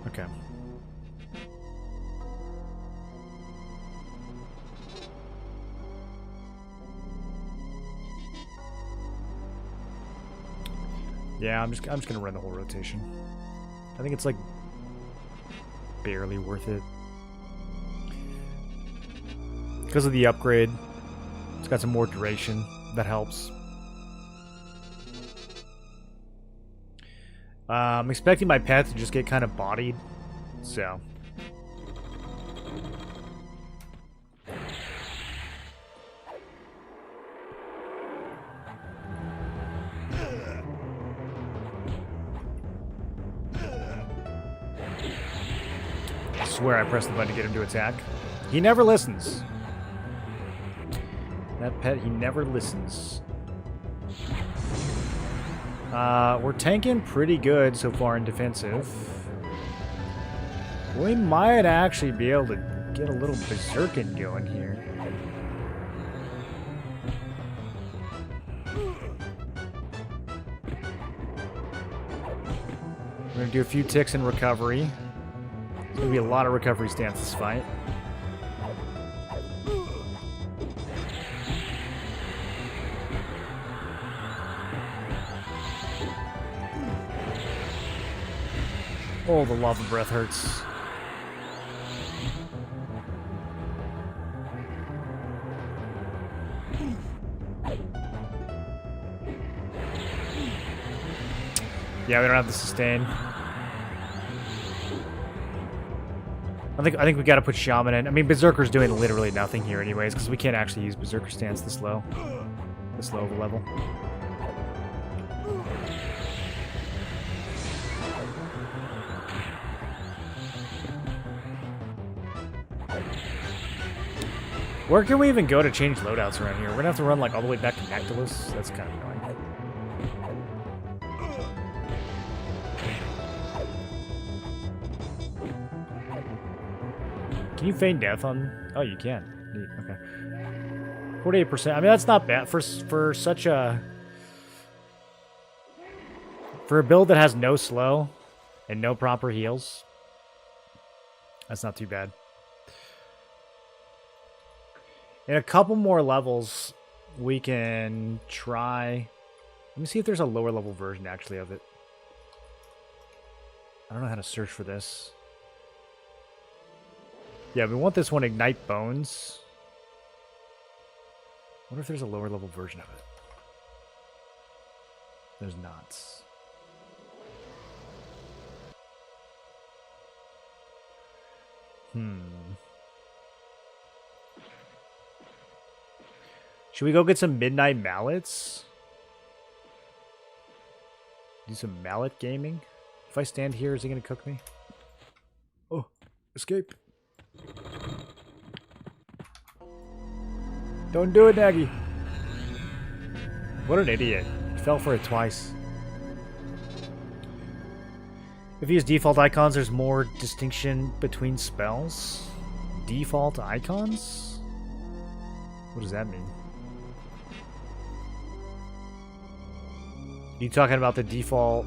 Okay. Yeah, I'm just gonna run the whole rotation. I think it's like barely worth it because of the upgrade. It's got some more duration that helps. I'm expecting my pet to just get kind of bodied, so. I swear I pressed the button to get him to attack. He never listens. That pet, he never listens. We're tanking pretty good so far in defensive. We might actually be able to get a little berserking going here. We're gonna do a few ticks in recovery. There's gonna be a lot of recovery stance this fight. Oh, the lava breath hurts. Yeah, we don't have the sustain. I think we got to put Shaman in. I mean, Berserker's doing literally nothing here anyways, because we can't actually use Berserker stance this low of a level. Where can we even go to change loadouts around here? We're gonna have to run like all the way back to Nactilus. That's kind of annoying. Can you feign death on? Oh, you can. Neat. Okay. 48%. I mean, that's not bad for such a build that has no slow and no proper heals. That's not too bad. In a couple more levels, we can try... Let me see if there's a lower level version, actually, of it. I don't know how to search for this. Yeah, we want this one, Ignite Bones. wonder if there's a lower level version of it. There's not. Should we go get some midnight mallets? Do some mallet gaming? If I stand here, is he going to cook me? Oh, escape. Don't do it, Nagy. What an idiot. He fell for it twice. If you use default icons, there's more distinction between spells. Default icons? What does that mean? Are you talking about the default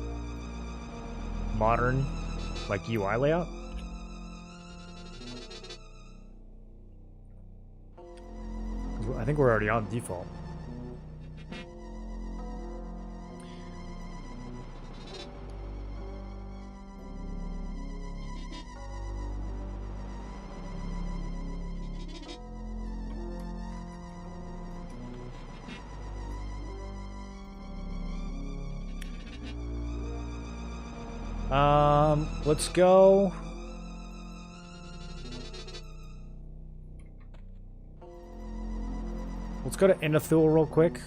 modern, like, UI layout? I think we're already on default. Let's go. Let's go to Enethul real quick.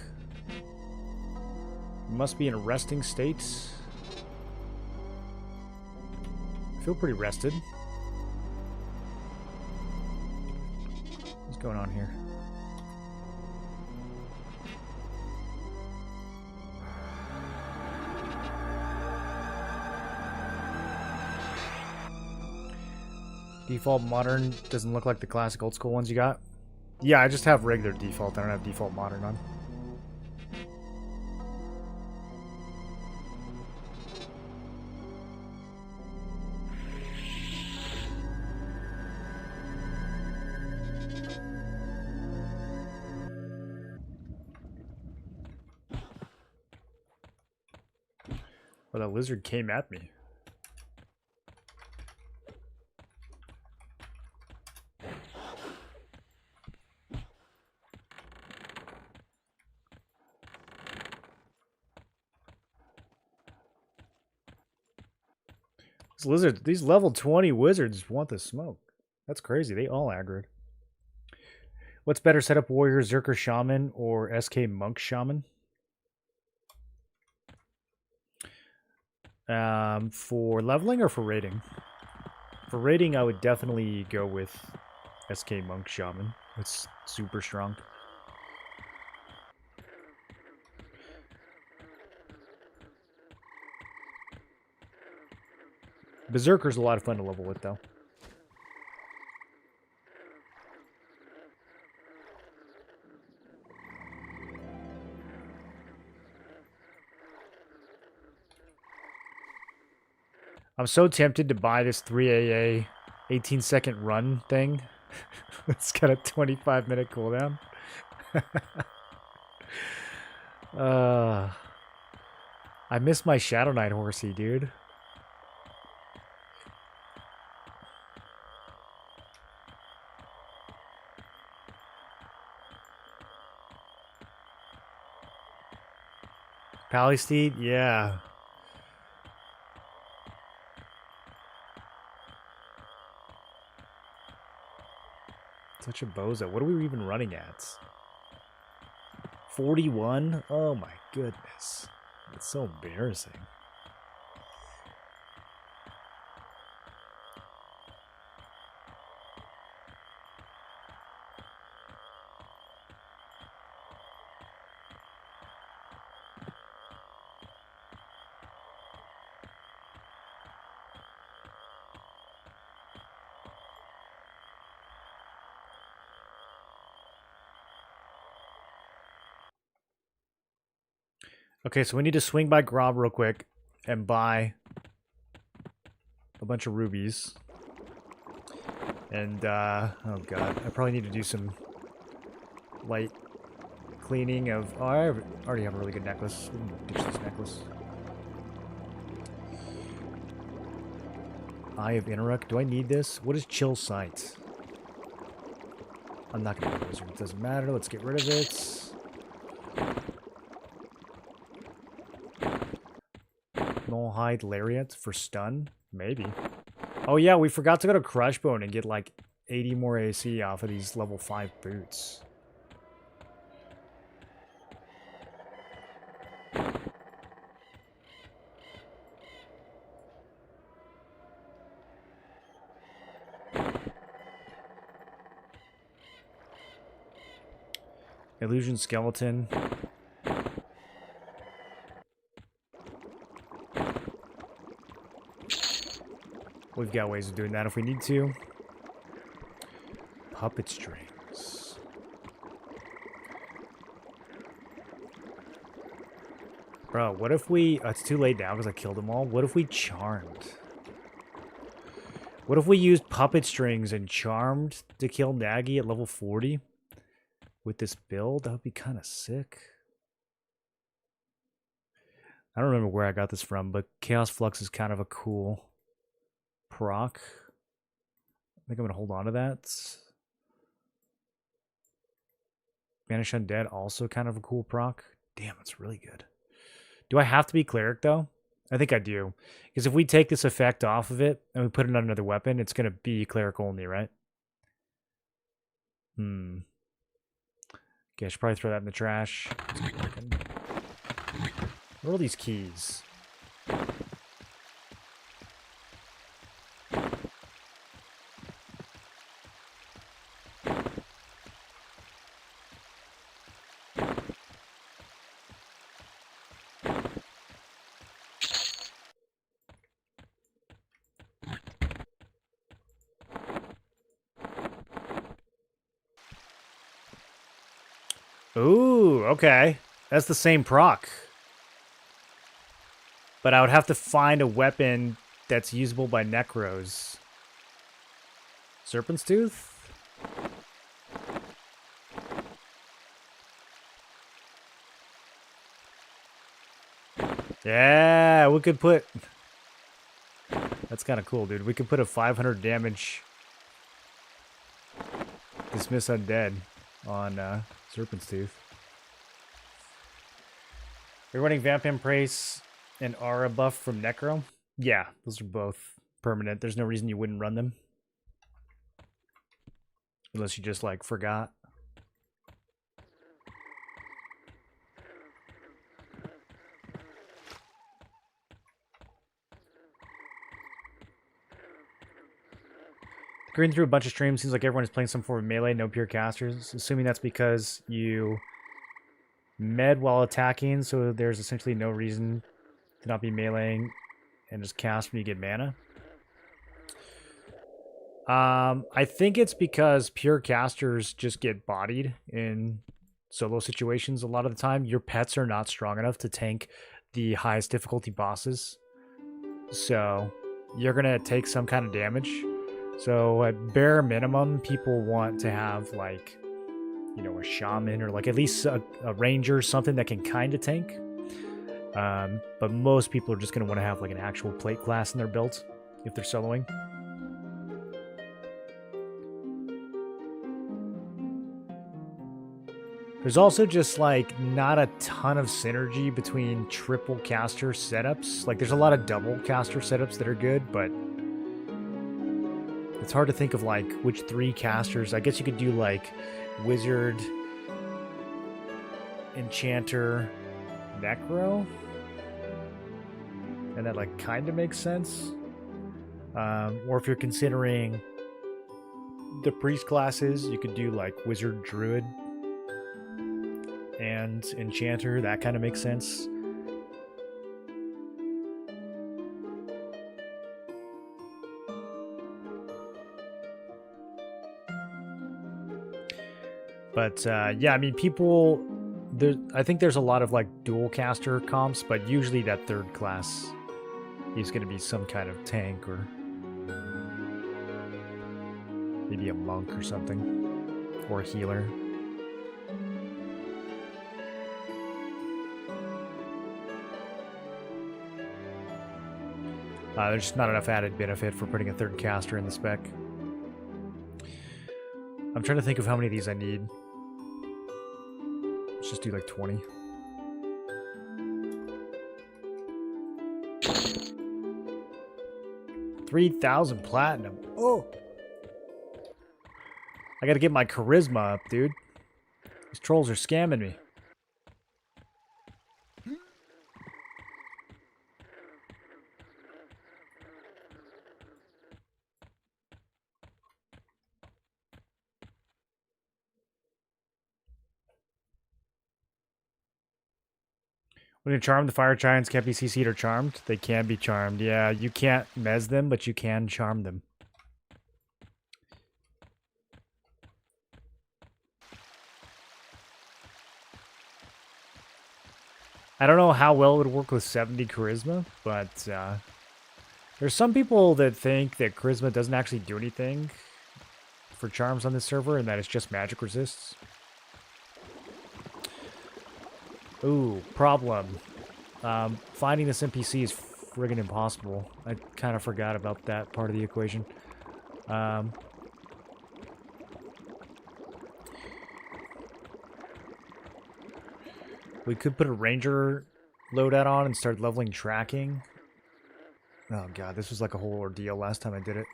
We must be in a resting state. I feel pretty rested. What's going on here? Default modern doesn't look like the classic old school ones you got. Yeah, I just have regular default. I don't have default modern on. Well, that lizard came at me. These level 20 wizards want the smoke. That's crazy. They all aggroed. What's better, setup warrior, Zerker shaman, or SK monk shaman? For leveling or for rating? For rating, I would definitely go with SK monk shaman. It's super strong. Berserker's a lot of fun to level with, though. I'm so tempted to buy this 3AA 18-second run thing. It's got a 25-minute cooldown. I miss my Shadow Knight horsey, dude. Palisteed? Yeah. Such a bozo. What are we even running at? 41? Oh my goodness. It's so embarrassing. Okay, so we need to swing by Grob real quick and buy a bunch of rubies. And, oh god, I probably need to do some light cleaning of... Oh, I already have a really good necklace. We can ditch this necklace. Eye of Interrupt. Do I need this? What is Chill Sight? I'm not going to do this. It doesn't matter. Let's get rid of it. Rawhide Lariat for stun? Maybe. Oh yeah, we forgot to go to Crushbone and get like 80 more AC off of these level 5 boots. Illusion Skeleton. We've got ways of doing that if we need to. Puppet strings. Bro, what if we... it's too late now because I killed them all. What if we charmed? What if we used puppet strings and charmed to kill Nagi at level 40? With this build? That would be kind of sick. I don't remember where I got this from, but Chaos Flux is kind of a cool proc. I think I'm going to hold on to that. Banish Undead, also kind of a cool proc. Damn, it's really good. Do I have to be Cleric, though? I think I do. Because if we take this effect off of it, and we put it on another weapon, it's going to be Cleric only, right? Okay, I should probably throw that in the trash. Where are all these keys? Ooh, okay. That's the same proc. But I would have to find a weapon that's usable by Necros. Serpent's Tooth? Yeah, we could put... That's kind of cool, dude. We could put a 500 damage Dismiss Undead on Serpent's Tooth. You're running Vamp Embrace and Aura buff from Necro? Yeah, those are both permanent. There's no reason you wouldn't run them. Unless you just, like, forgot. Going through a bunch of streams, seems like everyone is playing some form of melee, no pure casters. Assuming that's because you med while attacking, so there's essentially no reason to not be meleeing and just cast when you get mana. I think it's because pure casters just get bodied in solo situations a lot of the time. Your pets are not strong enough to tank the highest difficulty bosses. So you're going to take some kind of damage. So at bare minimum, people want to have, like, you know, a shaman or like at least a ranger, something that can kind of tank. But most people are just going to want to have like an actual plate class in their build if they're soloing. There's also just like not a ton of synergy between triple caster setups. Like there's a lot of double caster setups that are good, but it's hard to think of like which 3 casters. I guess you could do like Wizard, Enchanter, Necro, and that like kind of makes sense. Or if you're considering the priest classes, you could do like Wizard, Druid, and Enchanter. That kind of makes sense. But yeah, I mean, people, I think there's a lot of like dual caster comps, but usually that third class is going to be some kind of tank or maybe a monk or something, or a healer. There's just not enough added benefit for putting a third caster in the spec. I'm trying to think of how many of these I need. Let's just do like 20. 3,000 platinum. Oh! I gotta get my charisma up, dude. These trolls are scamming me. When you charm, the fire giants can't be CC'd or charmed. They can be charmed. Yeah, you can't mez them, but you can charm them. I don't know how well it would work with 70 charisma, but there's some people that think that charisma doesn't actually do anything for charms on this server and that it's just magic resists. Ooh, problem. Finding this NPC is friggin' impossible. I kind of forgot about that part of the equation. We could put a ranger loadout on and start leveling tracking. Oh god, this was like a whole ordeal last time I did it.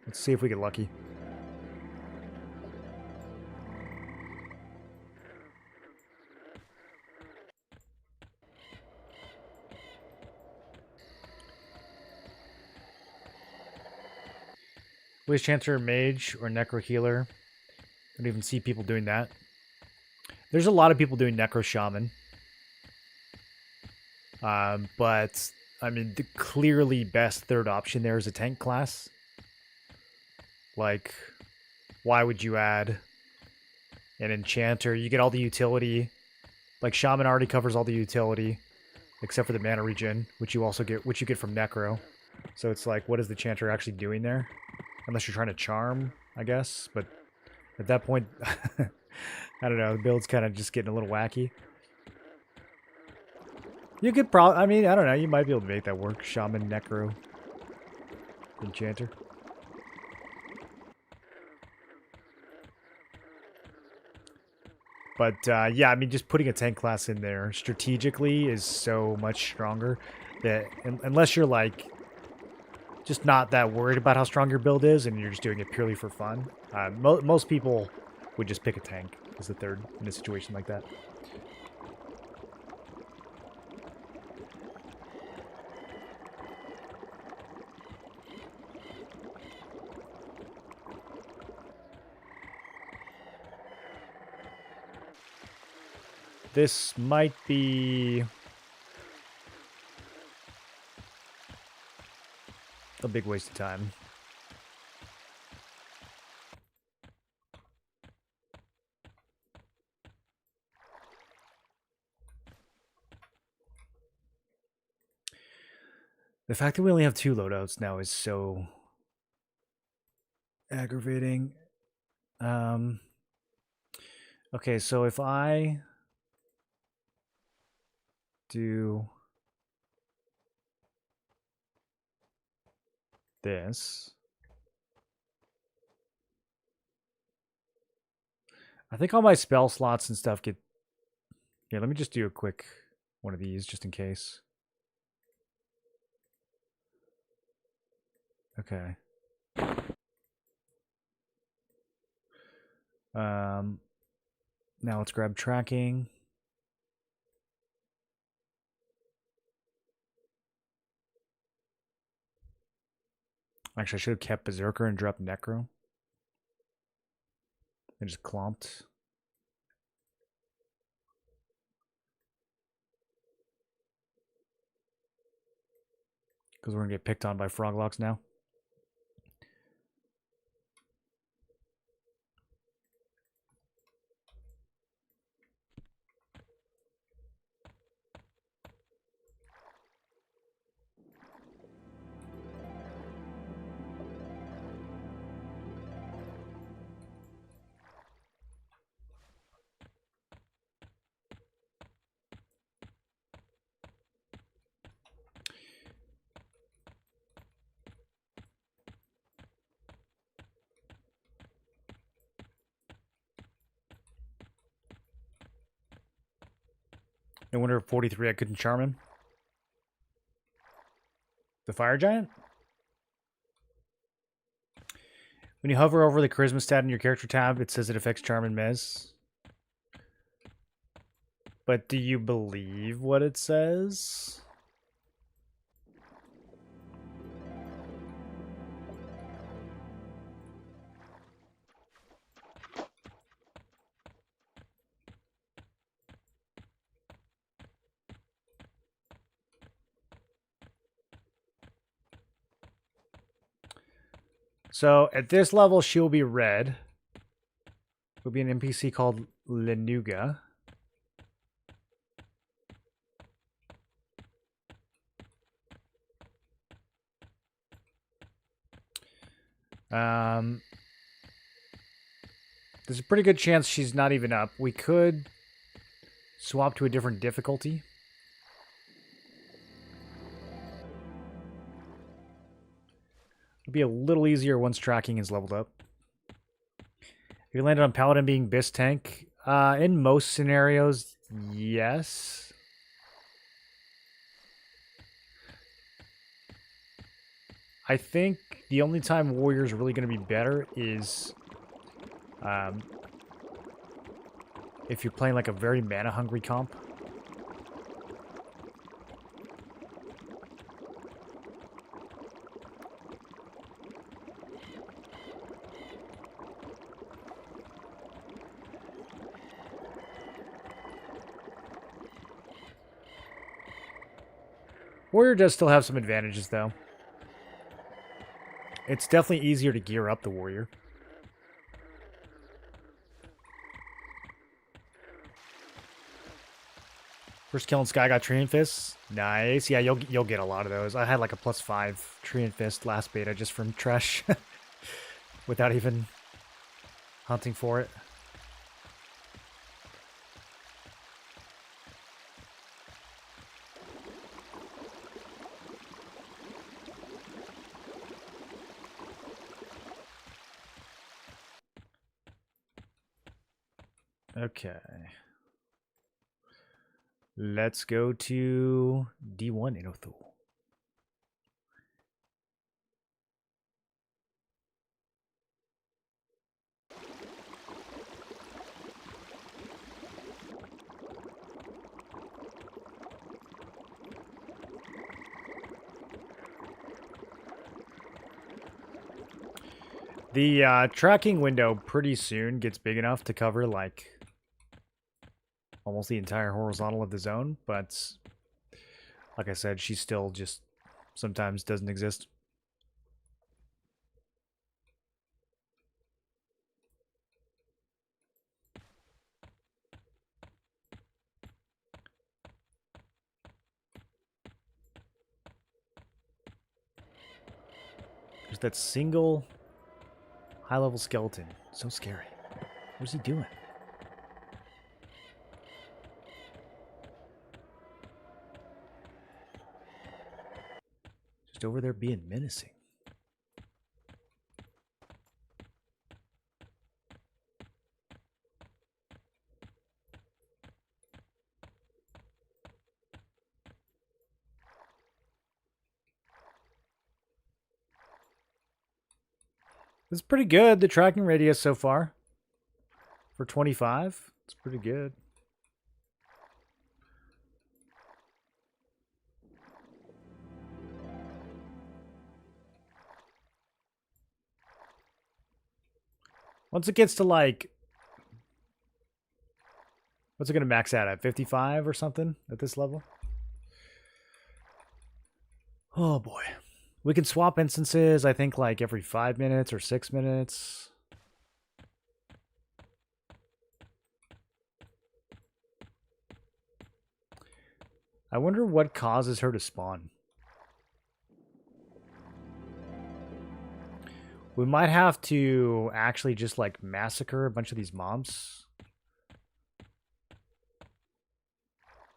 Let's see if we get lucky. Wish Chancer, Mage, or Necro Healer. I don't even see people doing that. There's a lot of people doing Necro Shaman. But, I mean, the clearly best third option there is a tank class. Like, why would you add an Enchanter? You get all the utility. Like, Shaman already covers all the utility, except for the mana regen, which you also get, which you get from Necro. So it's like, what is the Chanter actually doing there? Unless you're trying to charm, I guess. But at that point, I don't know. The build's kind of just getting a little wacky. You could probably, I mean, I don't know. You might be able to make that work. Shaman, Necro, Enchanter. But yeah, I mean, just putting a tank class in there strategically is so much stronger that unless you're like just not that worried about how strong your build is and you're just doing it purely for fun, most people would just pick a tank as the third in a situation like that. This might be a big waste of time. The fact that we only have 2 loadouts now is so aggravating. Okay, so if I do this, I think all my spell slots and stuff get... Yeah, let me just do a quick one of these just in case. Okay. Now let's grab tracking. Actually, I should have kept Berserker and dropped Necro. And just clomped. Because we're going to get picked on by Froglocks now. No wonder at 43 I couldn't charm him. The Fire Giant? When you hover over the charisma stat in your character tab, it says it affects charm and mez. But do you believe what it says? So at this level, she'll be red. It'll be an NPC called Lenuga. There's a pretty good chance she's not even up. We could swap to a different difficulty. It'll be a little easier once tracking is leveled up. If you landed on Paladin being Bis tank, in most scenarios, yes. I think the only time Warrior's really going to be better is if you're playing like a very mana-hungry comp. Warrior does still have some advantages, though. It's definitely easier to gear up the Warrior. First kill in Sky got Treant Fists. Nice. Yeah, you'll get a lot of those. I had like a +5 Treant Fist last beta just from Tresh. Without even hunting for it. Okay. Let's go to D1 Inothul. The tracking window pretty soon gets big enough to cover like almost the entire horizontal of the zone, but like I said, she still just sometimes doesn't exist. There's that single high-level skeleton. So scary. What's he doing? Just over there being menacing. This is pretty good, the tracking radius so far. For 25, it's pretty good. Once it gets to like... What's it going to max out at? 55 or something at this level? Oh boy. We can swap instances, I think, like every 5 minutes or 6 minutes. I wonder what causes her to spawn. We might have to actually just, like, massacre a bunch of these mobs.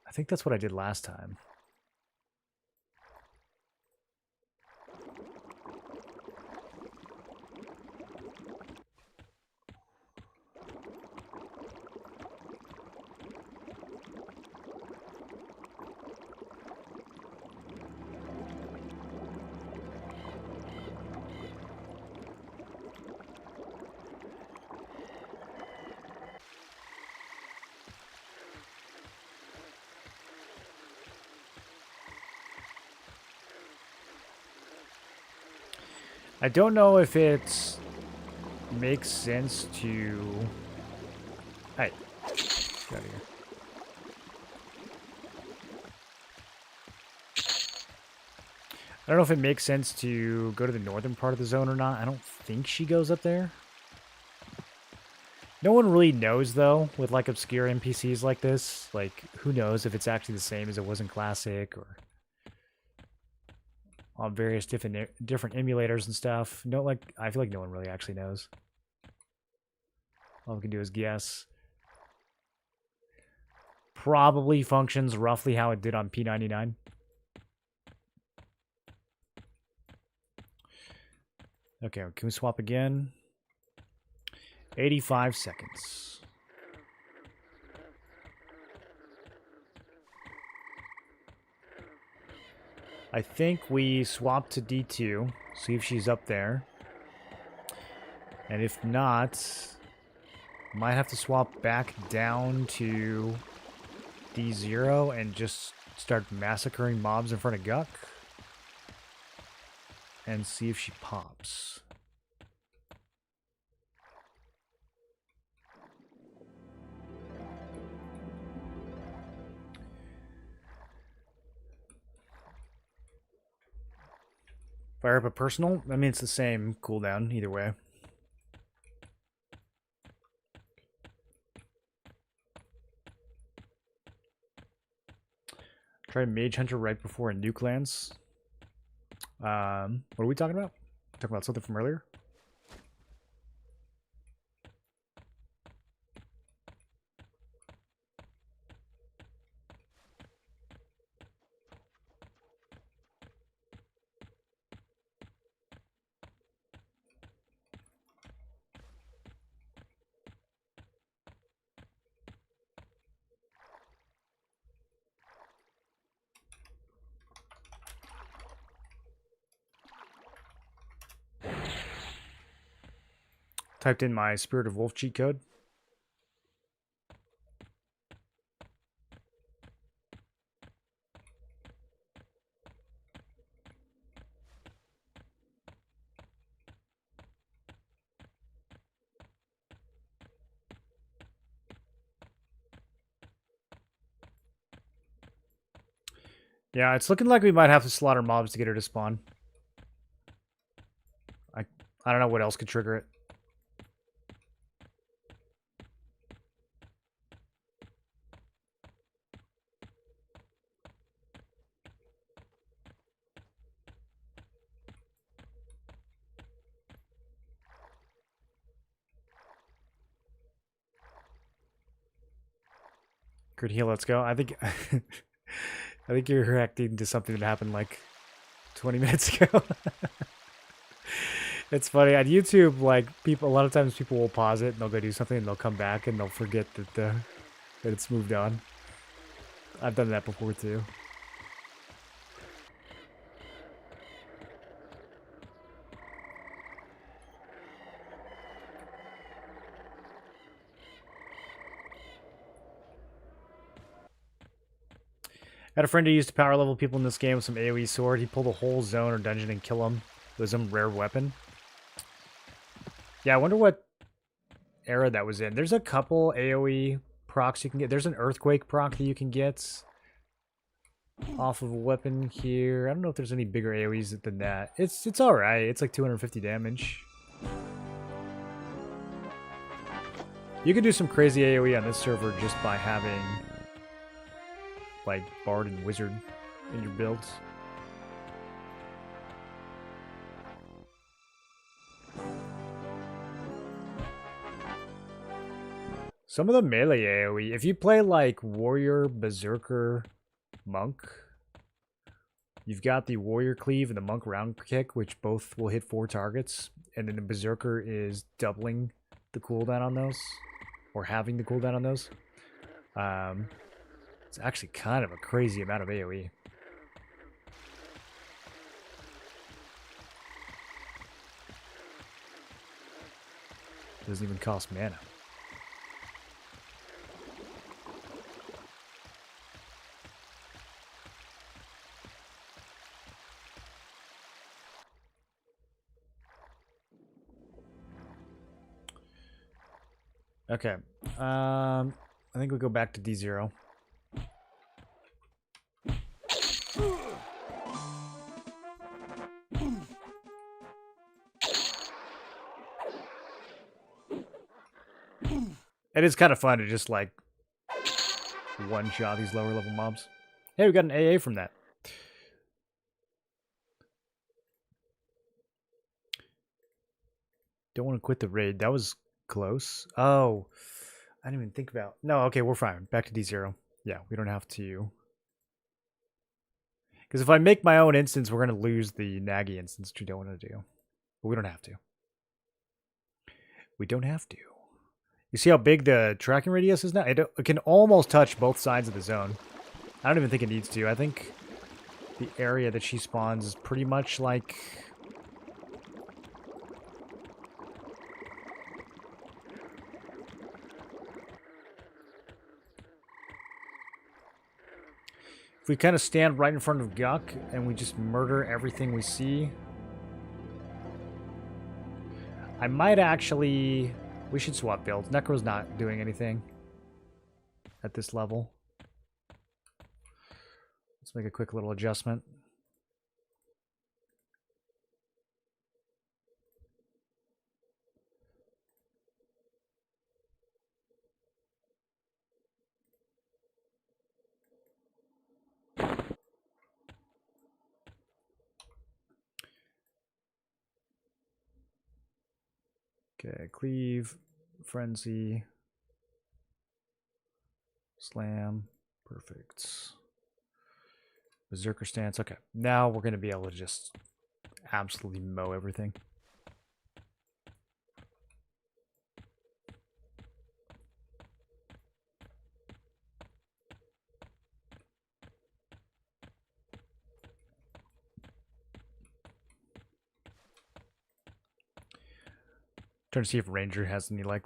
I think that's what I did last time. I don't know if it makes sense to... Hey, get out of here. I don't know if it makes sense to go to the northern part of the zone or not. I don't think she goes up there. No one really knows, though, with, like, obscure NPCs like this. Like, who knows if it's actually the same as it was in Classic or on various different emulators and stuff. No, like, I feel like no one really actually knows. All we can do is guess. Probably functions roughly how it did on P99. Okay, can we swap again? 85 seconds. I think we swap to D2, see if she's up there. And if not, might have to swap back down to D0 and just start massacring mobs in front of Guck. And see if she pops. Fire up a personal? I mean, it's the same cooldown either way. Try Mage Hunter right before a nuke lands. What are we talking about? Talking about something from earlier? Typed in my Spirit of Wolf cheat code. Yeah, it's looking like we might have to slaughter mobs to get her to spawn. I don't know what else could trigger it. Good heal, let's go. I think I think you're reacting to something that happened like 20 minutes ago. It's funny on YouTube, like people a lot of times people will pause it and they'll go do something and they'll come back and they'll forget that that it's moved on. I've done that before too. I had a friend who used to power level people in this game with some AoE sword. He pulled a whole zone or dungeon and kill them with some rare weapon. Yeah, I wonder what era that was in. There's a couple AoE procs you can get. There's an Earthquake proc that you can get off of a weapon here. I don't know if there's any bigger AoEs than that. It's alright. It's like 250 damage. You can do some crazy AoE on this server just by having like Bard and Wizard in your builds. Some of the melee AoE, if you play like Warrior, Berserker, Monk, you've got the Warrior Cleave and the Monk Round Kick, which both will hit 4 targets, and then the Berserker is doubling the cooldown on those, or having the cooldown on those. It's actually kind of a crazy amount of AoE. Doesn't even cost mana. Okay. I think we go back to D0. It is kind of fun to just like one-shot these lower level mobs. Hey, we got an AA from that. Don't want to quit the raid. That was close. Oh, I didn't even think about. No, okay, we're fine. Back to D0. Yeah, we don't have to. Because if I make my own instance, we're going to lose the Nagi instance, which we don't want to do. But we don't have to. We don't have to. You see how big the tracking radius is now? It can almost touch both sides of the zone. I don't even think it needs to. I think the area that she spawns is pretty much like... If we kind of stand right in front of Guk and we just murder everything we see... I might actually... We should swap builds. Necro's not doing anything at this level. Let's make a quick little adjustment. Okay, cleave, frenzy, slam, perfect. Berserker stance. Okay, now we're going to be able to just absolutely mow everything. Trying to see if Ranger has any like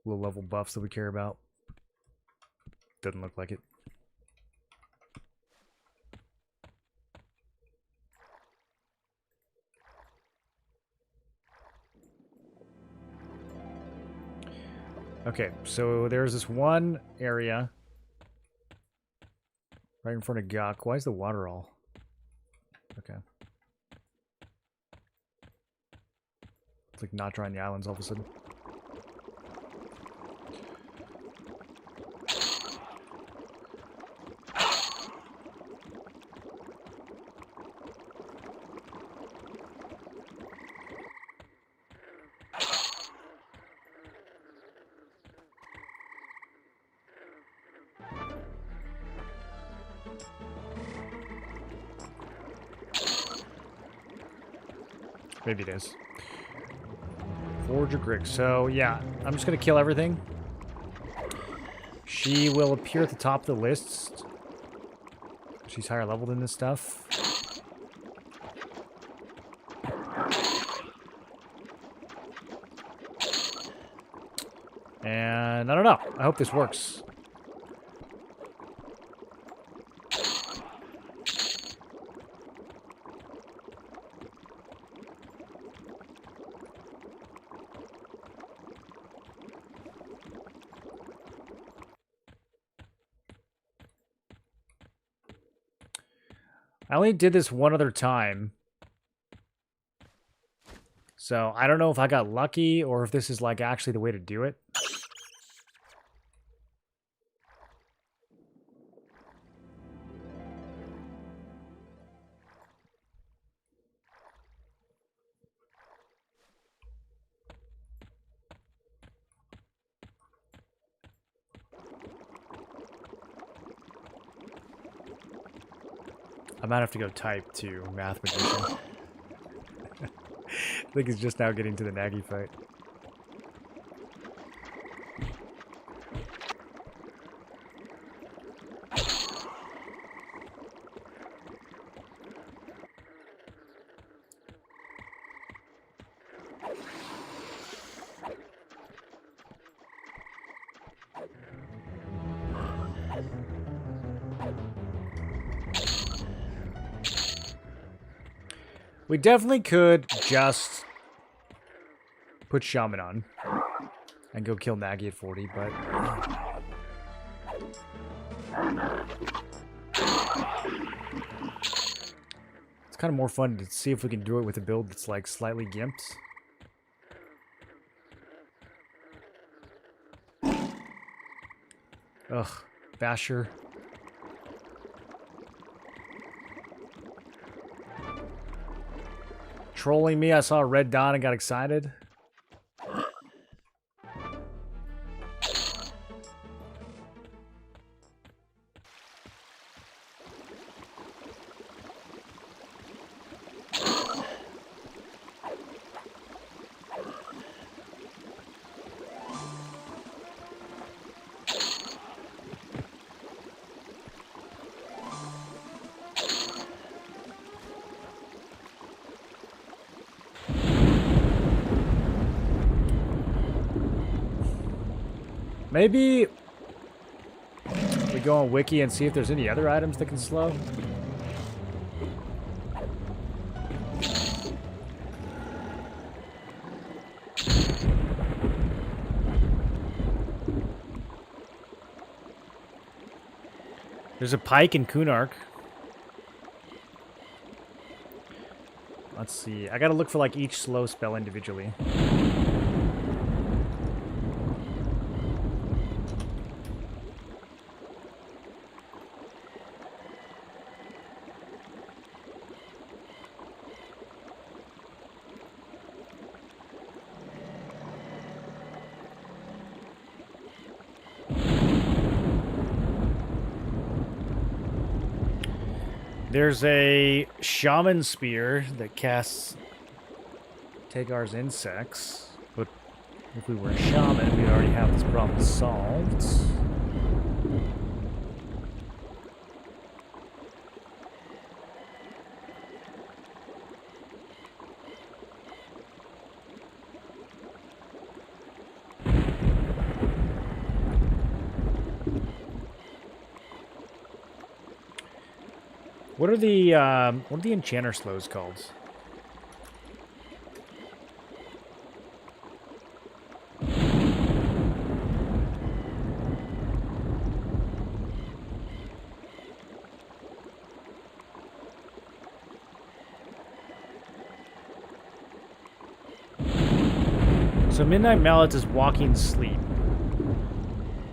low level buffs that we care about. Doesn't look like it. Okay, so there's this one area right in front of Gok. Why is the water all? Okay. It's like not drying the islands all of a sudden. Maybe it is. Forger Grigg. So, yeah, I'm just going to kill everything. She will appear at the top of the list. She's higher level than this stuff. And I don't know. I hope this works. I only did this one other time. So I don't know if I got lucky or if this is like actually the way to do it. I might have to go type to Math Magician. I think he's just now getting to the Nagi fight. We definitely could just put Shaman on and go kill Nagi at 40, but it's kind of more fun to see if we can do it with a build that's like slightly gimped. Ugh, Basher. Trolling me, I saw a red dot and got excited. Maybe we go on Wiki and see if there's any other items that can slow. There's a pike in Kunark. Let's see. I gotta look for like each slow spell individually. There's a Shaman Spear that casts Tagar's Insects, but if we were a Shaman, we'd already have this problem solved. What are the enchanter slows called? So Midnight Mallet is Walking Sleep,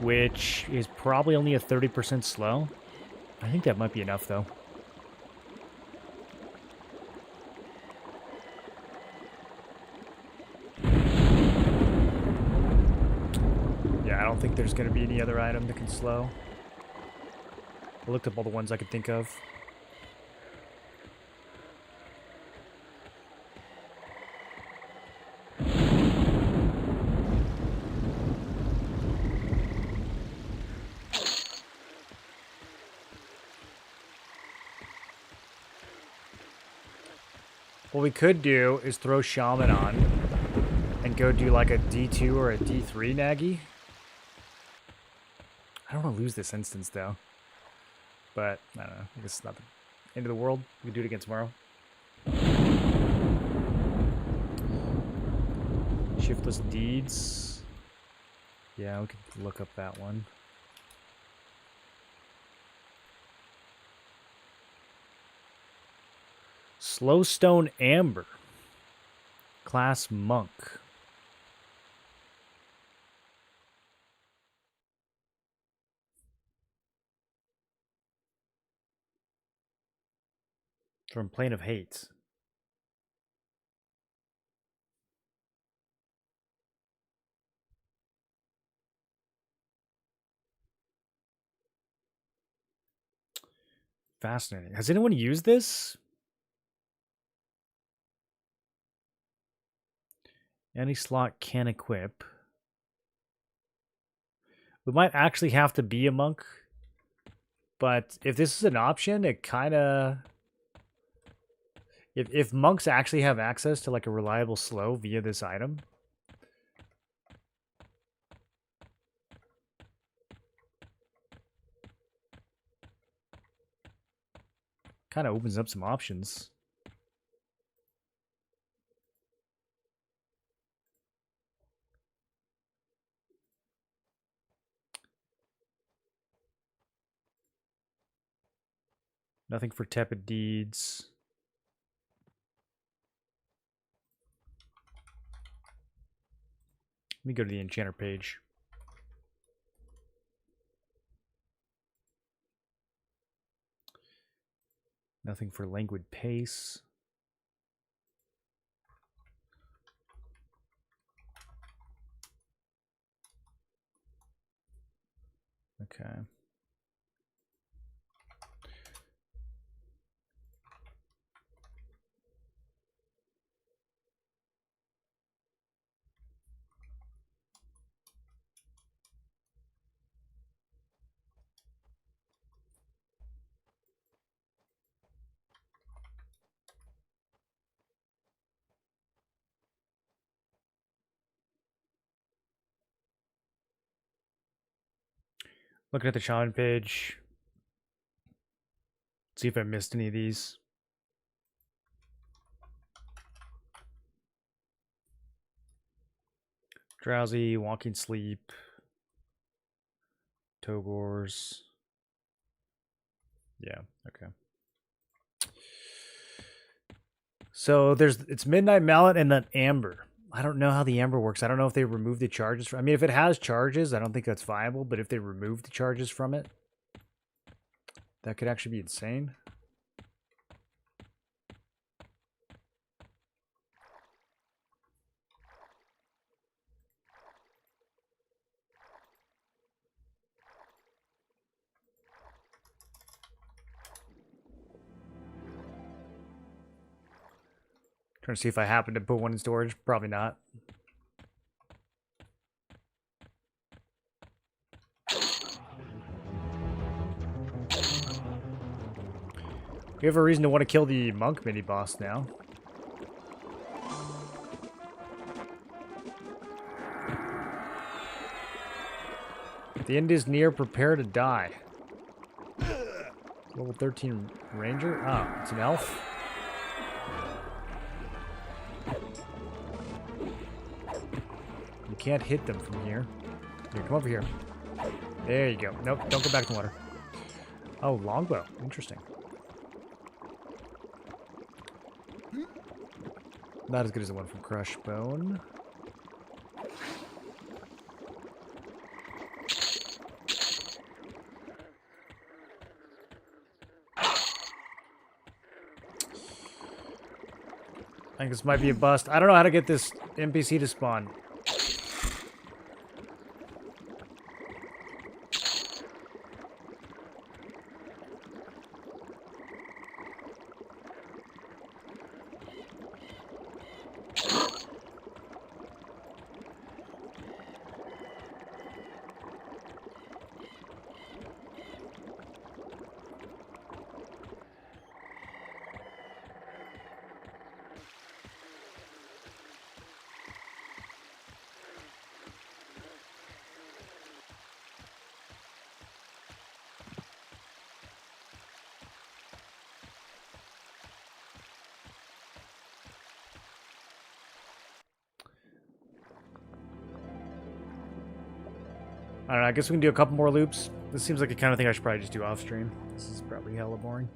which is probably only a 30% slow. I think that might be enough though. I don't think there's going to be any other item that can slow. I looked up all the ones I could think of. What we could do is throw Shaman on and go do like a D2 or a D3 Nagi. I don't want to lose this instance, though. But, I don't know. I guess it's not the end of the world. We can do it again tomorrow. Shiftless Deeds. Yeah, we can look up that one. Slowstone Amber. Class Monk. From Plane of Hate. Fascinating. Has anyone used this? Any slot can equip. We might actually have to be a monk. But if this is an option, it kind of... If monks actually have access to like a reliable slow via this item, kind of opens up some options. Nothing for tepid deeds. Let me go to the enchanter page. Nothing for languid pace. Okay. Looking at the shaman page. See if I missed any of these. Drowsy, walking sleep, Togors. Yeah, okay. So it's Midnight Mallet and then Amber. I don't know how the Amber works. I don't know if they remove the charges. I mean, if it has charges, I don't think that's viable. But if they remove the charges from it, that could actually be insane. Trying to see if I happen to put one in storage. Probably not. We have a reason to want to kill the monk mini boss now. The end is near. Prepare to die. Level 13 ranger. Oh, it's an elf. You can't hit them from here. Here, come over here. There you go. Nope, don't go back to water. Oh, longbow. Interesting. Not as good as the one from Crush Bone. I think this might be a bust. I don't know how to get this NPC to spawn. I don't know, I guess we can do a couple more loops. This seems like the kind of thing I should probably just do off stream. This is probably hella boring.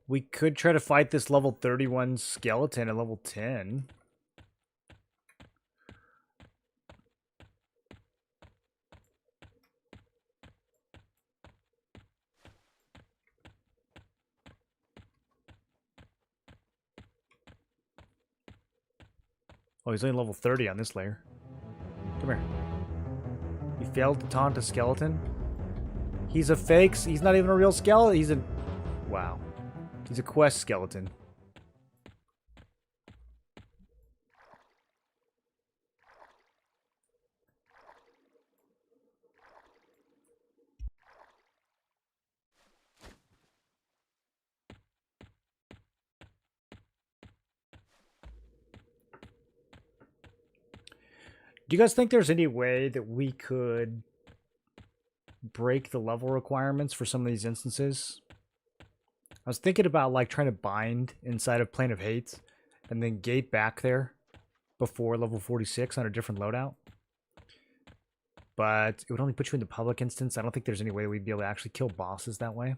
We could try to fight this level 31 skeleton at level 10. Oh, he's only level 30 on this layer. Come here. He failed to taunt a skeleton? He's a fake... He's not even a real skeleton. He's a... Wow. He's a quest skeleton. Do you guys think there's any way that we could break the level requirements for some of these instances? I was thinking about like trying to bind inside of Plane of Hate and then gate back there before level 46 on a different loadout. But it would only put you in the public instance. I don't think there's any way we'd be able to actually kill bosses that way.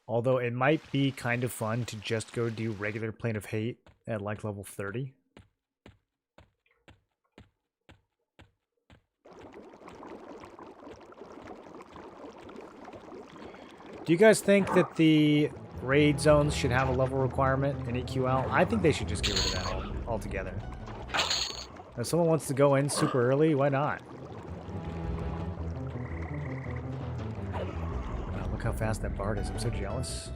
Although it might be kind of fun to just go do regular Plane of Hate at like level 30. Do you guys think that the raid zones should have a level requirement in EQL? I think they should just get rid of that altogether. If someone wants to go in super early, why not? Wow, look how fast that Bard is. I'm so jealous.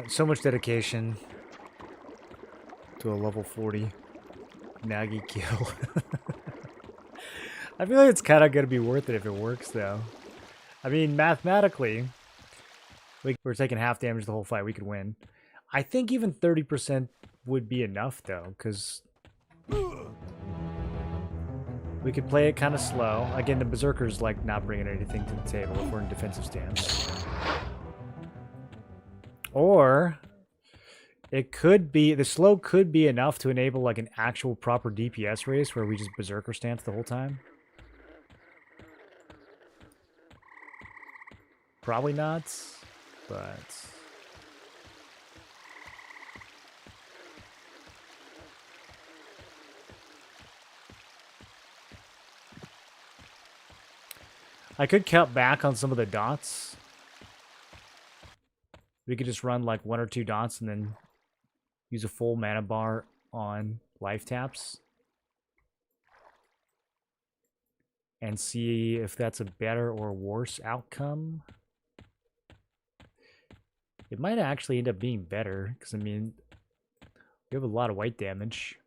So much dedication to a level 40 Nagi kill. I feel like it's kind of going to be worth it if it works, though. I mean, mathematically, we're taking half damage the whole fight. We could win. I think even 30% would be enough, though, because we could play it kind of slow. Again, the Berserker's like not bringing anything to the table if we're in defensive stance. Or it could be, the slow could be enough to enable like an actual proper DPS race where we just Berserker stance the whole time. Probably not, but... I could cut back on some of the dots. We could just run like 1 or 2 dots and then use a full mana bar on life taps. And see if that's a better or worse outcome. It might actually end up being better, because I mean, we have a lot of white damage.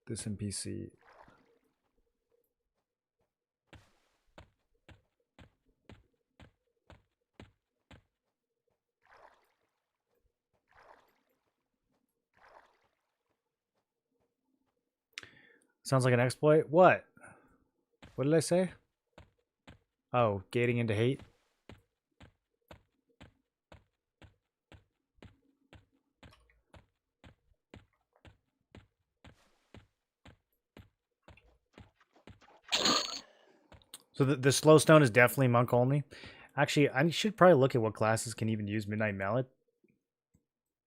This NPC. Sounds like an exploit. What? What did I say? Oh, gating into hate. So the slow stone is definitely monk only. Actually, I should probably look at what classes can even use Midnight Mallet.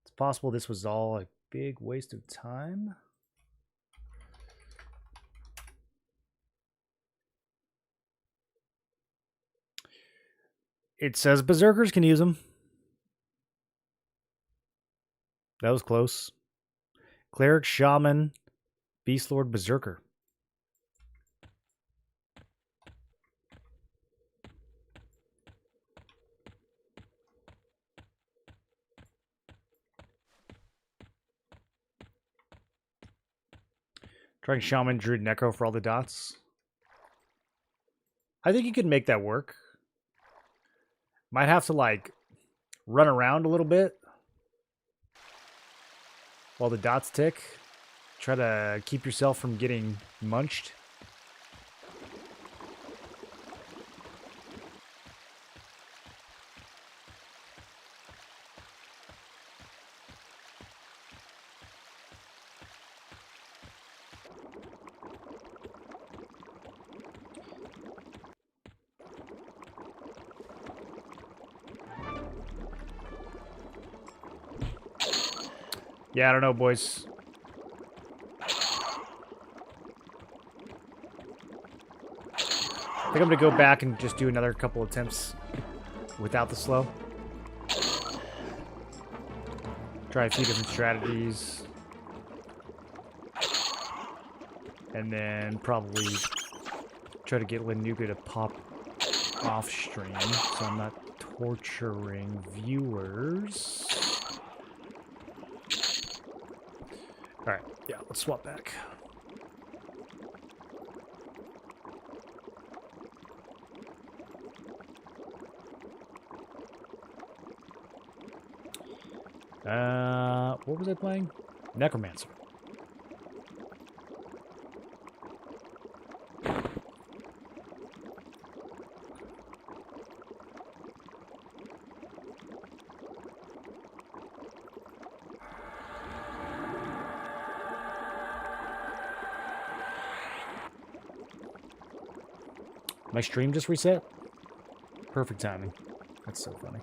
It's possible this was all a big waste of time. It says Berserkers can use them. That was close. Cleric, Shaman, Beast Lord, Berserker. Trying Shaman, Druid, Necro for all the dots. I think you could make that work. Might have to, like, run around a little bit while the dots tick. Try to keep yourself from getting munched. Yeah, I don't know, boys. I think I'm going to go back and just do another couple attempts without the slow. Try a few different strategies. And then probably try to get Lenuka to pop off stream, so I'm not torturing viewers. Alright, yeah, let's swap back. What was I playing? Necromancer. My stream just reset? Perfect timing. That's so funny.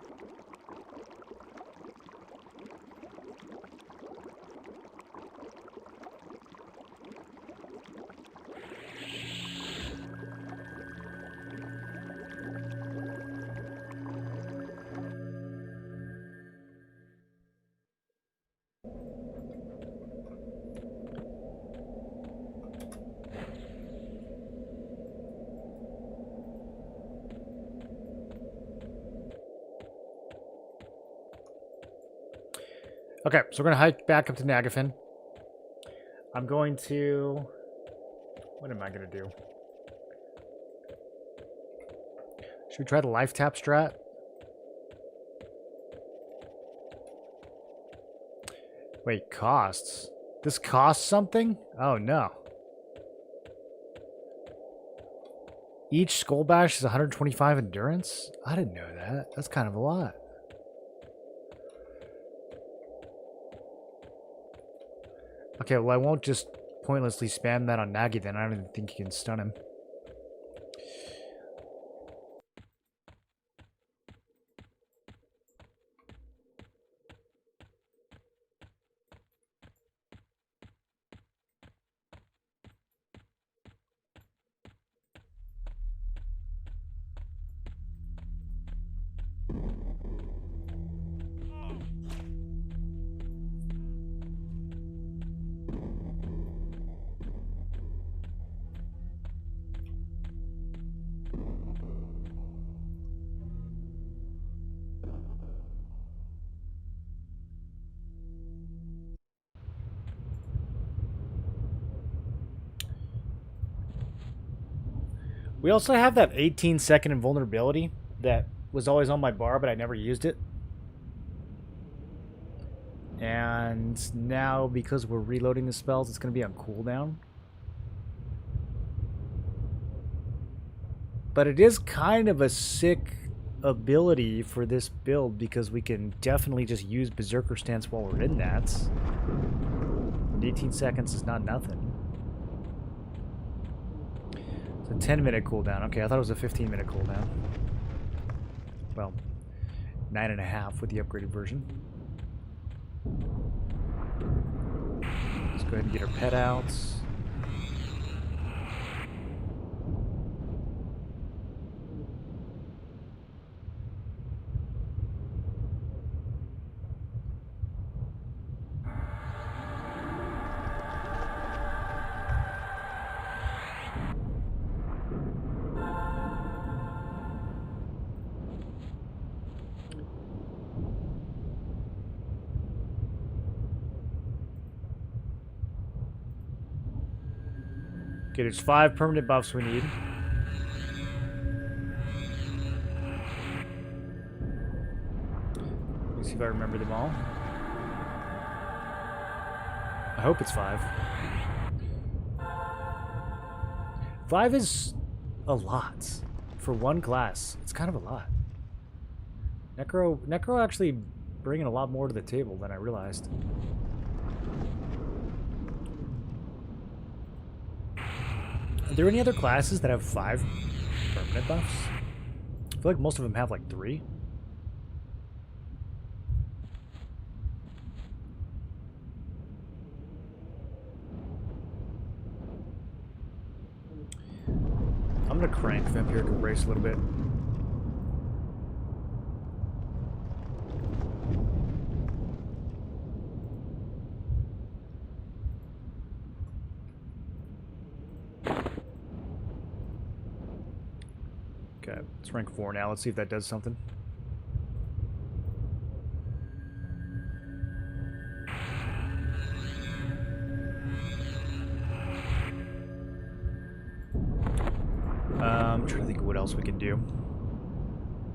Okay, so we're going to hike back up to Nagafin. I'm going to... What am I going to do? Should we try the life tap strat? Wait, costs? This costs something? Oh, no. Each skull bash is 125 endurance? I didn't know that. That's kind of a lot. Okay, well, I won't just pointlessly spam that on Nagi then. I don't even think you can stun him. We also have that 18-second invulnerability that was always on my bar, but I never used it. And now, because we're reloading the spells, it's going to be on cooldown. But it is kind of a sick ability for this build because we can definitely just use Berserker Stance while we're in that. And 18 seconds is not nothing. It's a 10-minute cooldown. Okay, I thought it was a 15-minute cooldown. Well, 9.5 with the upgraded version. Let's go ahead and get our pet out. Okay, there's 5 permanent buffs we need. Let's see if I remember them all. I hope it's 5. 5 is a lot for one class. It's kind of a lot. Necro actually bringing a lot more to the table than I realized. Are there any other classes that have 5 permanent buffs? I feel like most of them have like 3. I'm gonna crank Vampiric Embrace a little bit. Okay, it's rank 4 now. Let's see if that does something. I'm trying to think of what else we can do.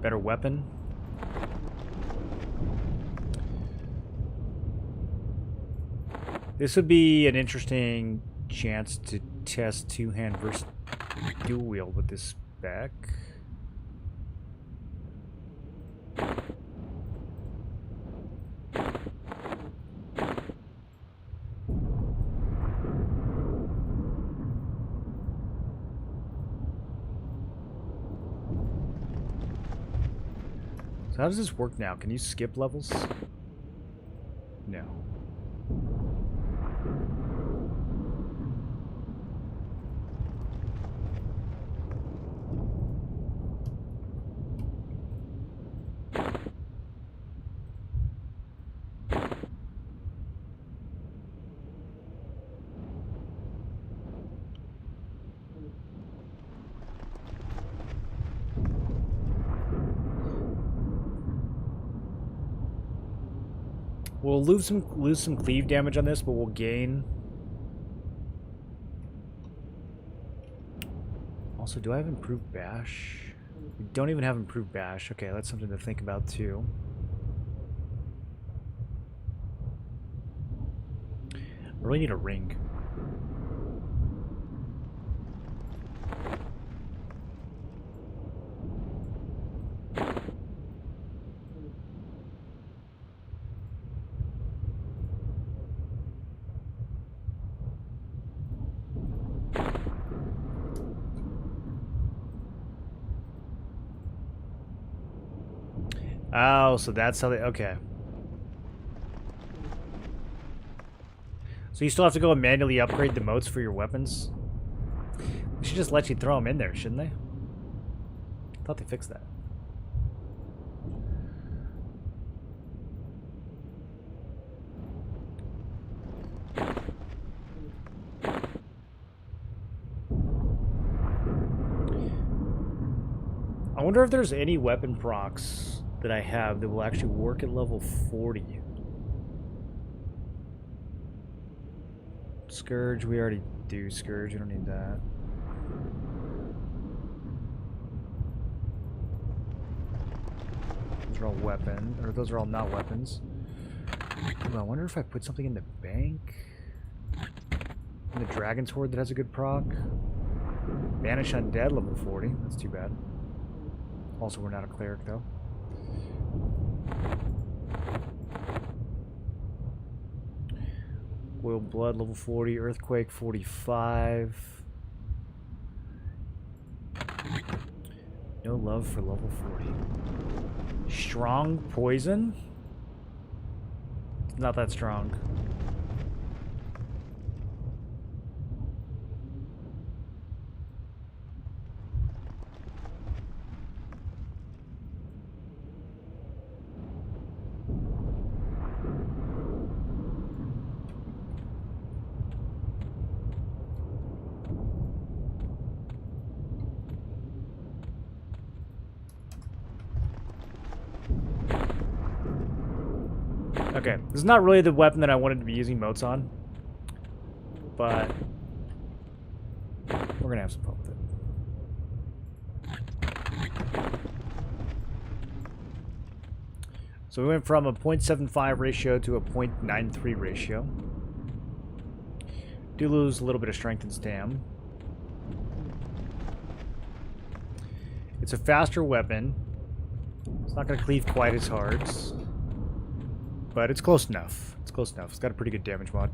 Better weapon. This would be an interesting chance to test two-hand versus dual wield with this spec. So how does this work now? Can you skip levels? No. We'll lose some cleave damage on this, but we'll gain. Also, do I have improved bash? We don't even have improved bash. Okay, that's something to think about too. I really need a ring. Oh, so that's how they... Okay. So you still have to go and manually upgrade the motes for your weapons? They should just let you throw them in there, shouldn't they? I thought they fixed that. I wonder if there's any weapon procs that I have that will actually work at level 40. Scourge, we already do Scourge, we don't need that. Those are all weapon, or those are all not weapons. Ooh, I wonder if I put something in the bank. In the Dragon's Horde that has a good proc. Banish Undead, level 40, that's too bad. Also, we're not a cleric though. Boiled Blood, level 40. Earthquake, 45. No love for level 40. Strong Poison? It's not that strong. Okay, this is not really the weapon that I wanted to be using motes on, but we're gonna have some fun with it. So we went from a 0.75 ratio to a 0.93 ratio. Do lose a little bit of strength and stam. It's a faster weapon. It's not going to cleave quite as hard. But it's close enough. It's close enough. It's got a pretty good damage mod.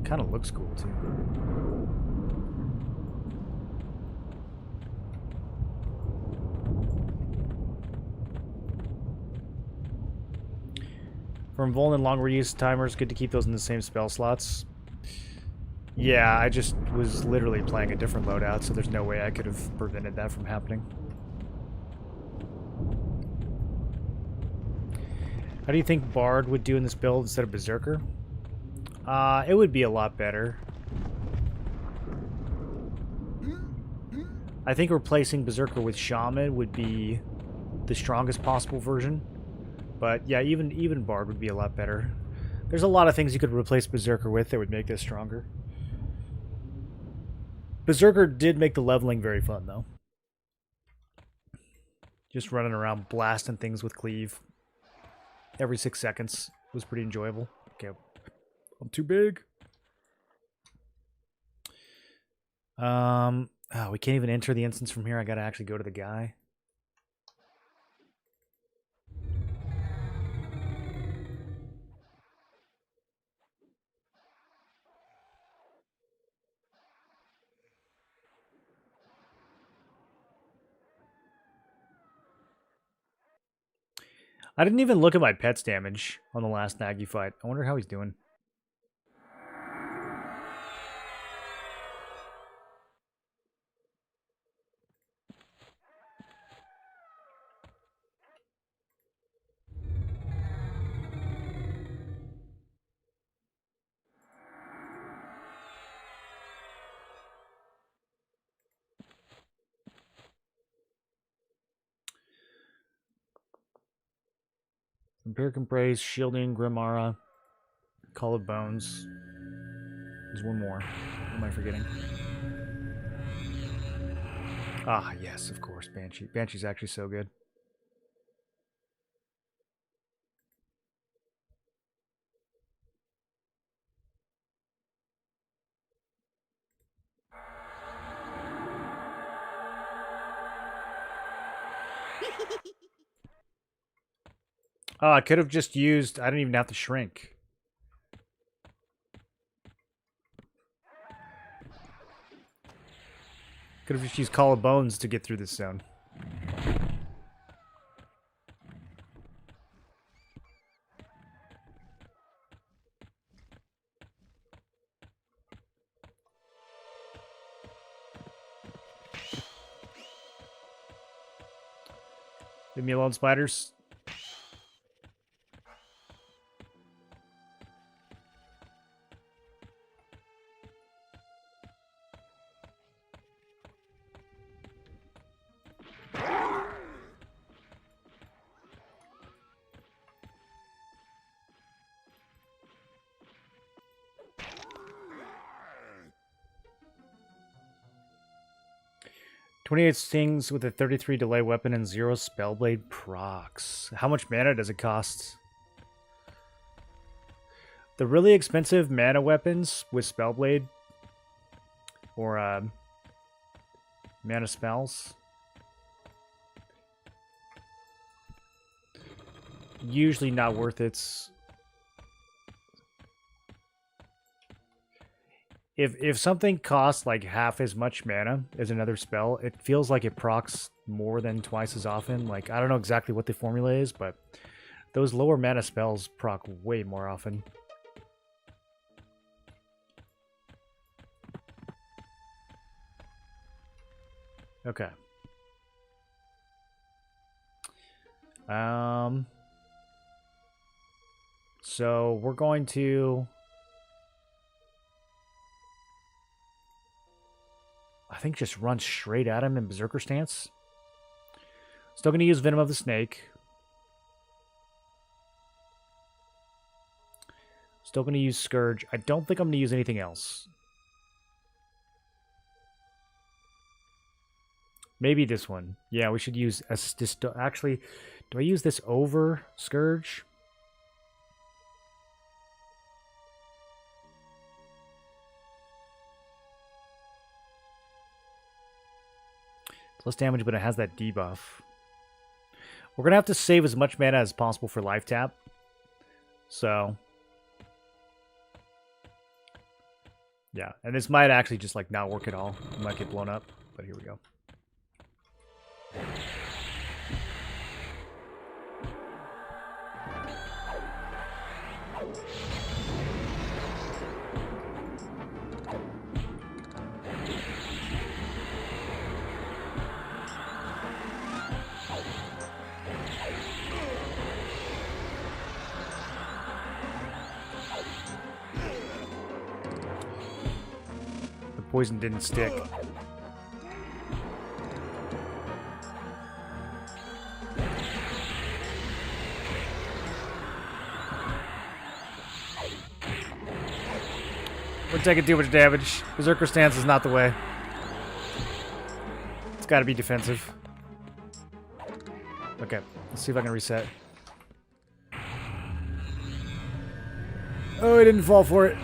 Kind of looks cool, too. For Invuln and long reuse timers, good to keep those in the same spell slots. Yeah, I just was literally playing a different loadout, so there's no way I could have prevented that from happening. How do you think Bard would do in this build instead of Berserker? It would be a lot better. I think replacing Berserker with Shaman would be the strongest possible version. But yeah, even Bard would be a lot better. There's a lot of things you could replace Berserker with that would make this stronger. Berserker did make the leveling very fun, though. Just running around blasting things with Cleave every 6 seconds was pretty enjoyable. Okay, I'm too big. Oh, we can't even enter the instance from here. I gotta actually go to the guy. I didn't even look at my pet's damage on the last Nagy fight. I wonder how he's doing. Empiric Embrace, Shielding, Grimara, Call of Bones. There's one more. What am I forgetting? Ah, yes, of course, Banshee. Banshee's actually so good. Oh, I could have just used... I didn't even have to shrink. Could have just used Call of Bones to get through this zone. Leave me alone, spiders. "28 stings with a 33 delay weapon and 0 spellblade procs." How much mana does it cost? The really expensive mana weapons with spellblade or mana spells usually not worth its. If something costs like half as much mana as another spell, it feels like it procs more than twice as often. Like, I don't know exactly what the formula is, but those lower mana spells proc way more often. Okay. So we're going to... I think just run straight at him in Berserker stance. Still going to use Venom of the Snake. Still going to use Scourge. I don't think I'm going to use anything else. Maybe this one. Yeah, we should use... Actually, do I use this over Scourge? Less damage, but it has that debuff. We're going to have to save as much mana as possible for life tap. So... yeah, and this might actually just like not work at all. It might get blown up, but here we go. Poison didn't stick. We're taking too much damage. Berserker stance is not the way. It's got to be defensive. Okay, let's see if I can reset. Oh, I didn't fall for it.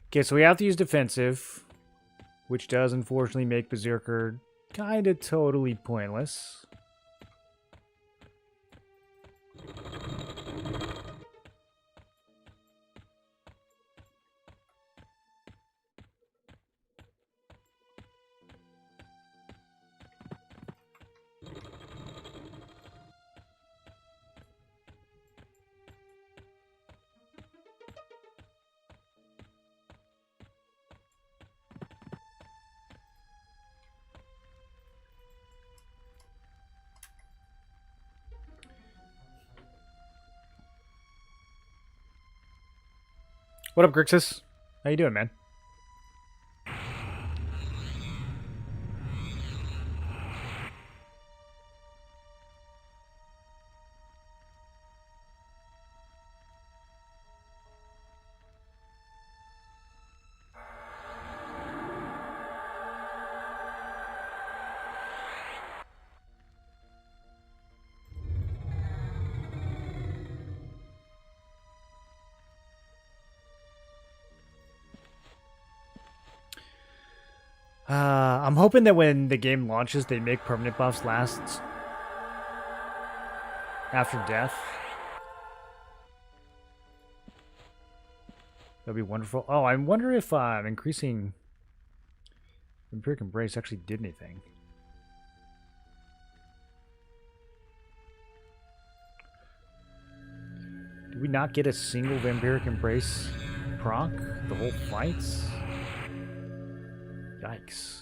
Okay, so we have to use defensive, which does unfortunately make Berserker kind of totally pointless. What up, Grixis? How you doing, man? I'm hoping that when the game launches, they make permanent buffs last after death. That'd be wonderful. Oh, I wonder if increasing Vampiric Embrace actually did anything. Did we not get a single Vampiric Embrace proc the whole fights? Yikes.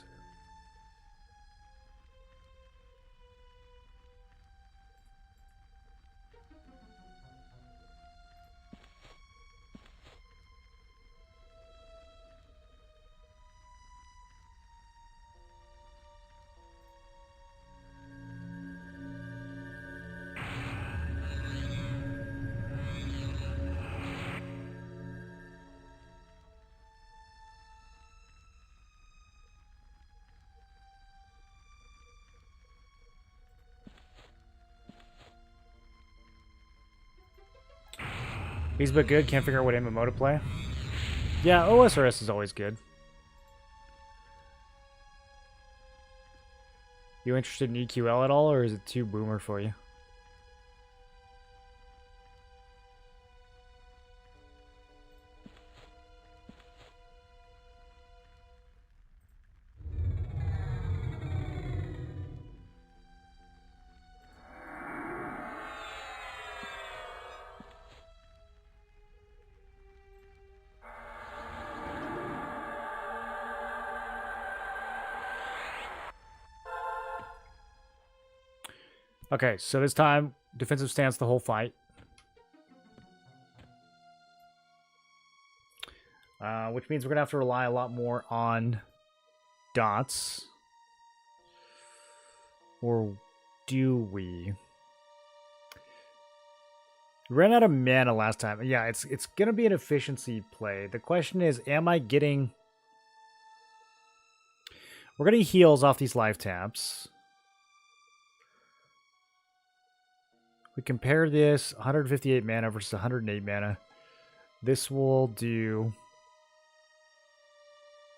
He's but good, can't figure out what MMO to play. Yeah, OSRS is always good. You interested in EQL at all, or is it too boomer for you? Okay, so this time, defensive stance the whole fight. Which means we're going to have to rely a lot more on dots. Or do we? We ran out of mana last time. Yeah, it's going to be an efficiency play. The question is, am I getting... We're getting heals off these life taps. We compare this 158 mana versus 108 mana. This will do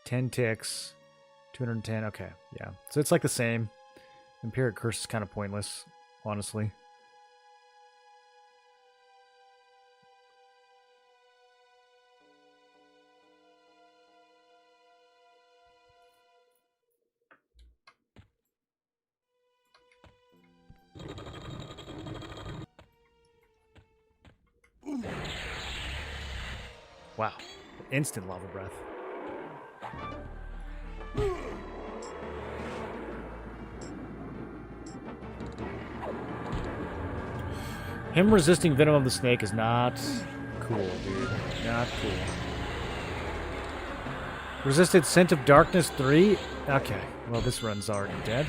10 ticks, 210. Okay, yeah. So it's like the same. Empiric Curse is kind of pointless, honestly. Wow. Instant lava breath. Him resisting Venom of the Snake is not cool, dude. Not cool. Resisted Scent of Darkness 3? Okay. Well, this run's already dead.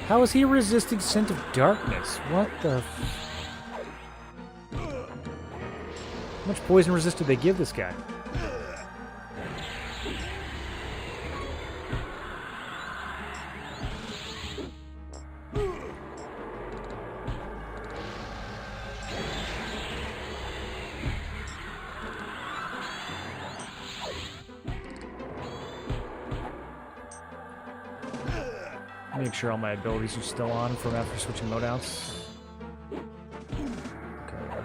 How is he resisting Scent of Darkness? What the... How much poison resist did they give this guy? Make sure all my abilities are still on from after switching loadouts. Okay.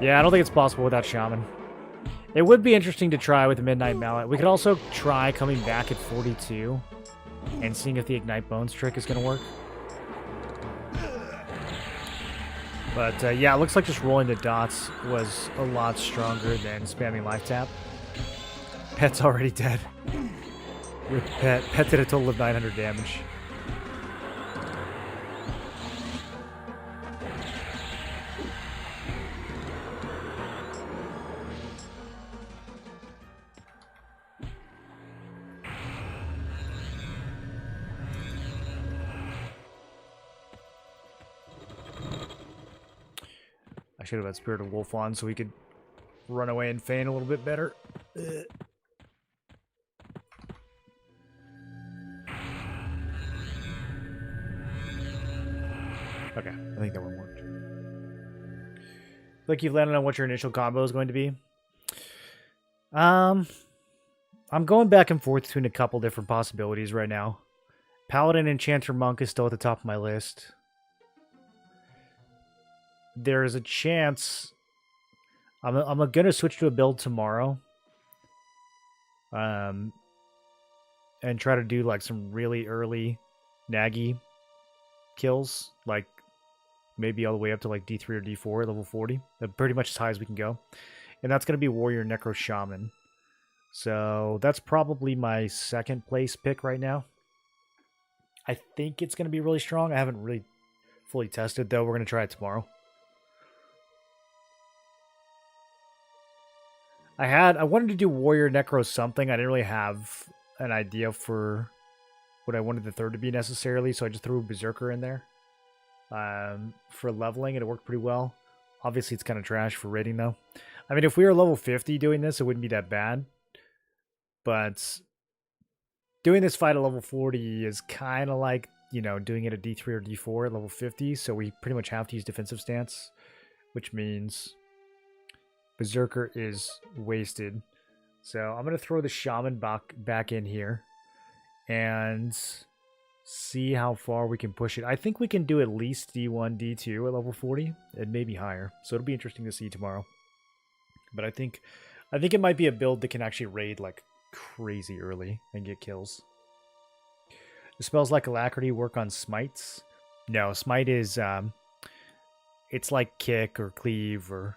Yeah, I don't think it's possible without Shaman. It would be interesting to try with the Midnight Mallet. We could also try coming back at 42 and seeing if the Ignite Bones trick is going to work. But yeah, it looks like just rolling the dots was a lot stronger than spamming Life Tap. Pet's already dead. Rip Pet. Pet did a total of 900 damage. I should have had Spirit of Wolf on so we could run away and feign a little bit better. Ugh. Okay, I think that one worked. Like you've landed on what your initial combo is going to be. I'm going back and forth between a couple different possibilities right now. Paladin Enchanter Monk is still at the top of my list. There is a chance I'm gonna switch to a build tomorrow. And try to do like some really early Nagi kills, like maybe all the way up to like D3 or D4, level 40. Pretty much as high as we can go. And that's going to be Warrior Necro Shaman. So that's probably my second place pick right now. I think it's going to be really strong. I haven't really fully tested, though. We're going to try it tomorrow. I wanted to do Warrior Necro something. I didn't really have an idea for what I wanted the third to be necessarily, so I just threw Berserker in there. For leveling, and it worked pretty well. Obviously, it's kind of trash for rating, though. I mean, if we were level 50 doing this, it wouldn't be that bad. But doing this fight at level 40 is kind of like, you know, doing it at D3 or D4 at level 50, so we pretty much have to use defensive stance, which means Berserker is wasted. So I'm going to throw the Shaman back in here and see how far we can push it. I think we can do at least D1, D2 at level 40, and maybe higher. So it'll be interesting to see tomorrow. But I think it might be a build that can actually raid like crazy early and get kills. The spells like Alacrity work on smites. No, smite is it's like kick or cleave or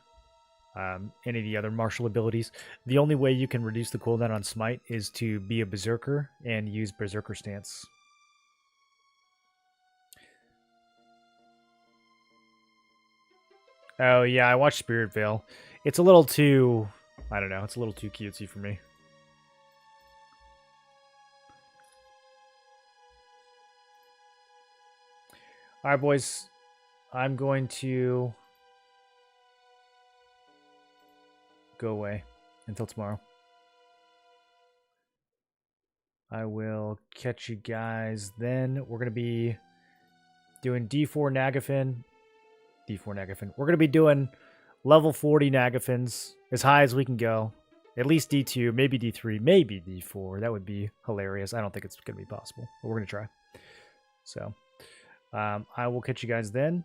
any of the other martial abilities. The only way you can reduce the cooldown on smite is to be a berserker and use berserker stance. Oh, yeah, I watched Spirit Veil. It's a little too... I don't know, it's a little too cutesy for me. Alright, boys. I'm going to go away until tomorrow. I will catch you guys then. We're going to be doing D4 Nagafin. We're going to be doing level 40 Nagafins as high as we can go. At least D2, maybe D3, maybe D4. That would be hilarious. I don't think it's going to be possible, but we're going to try. So, I will catch you guys then.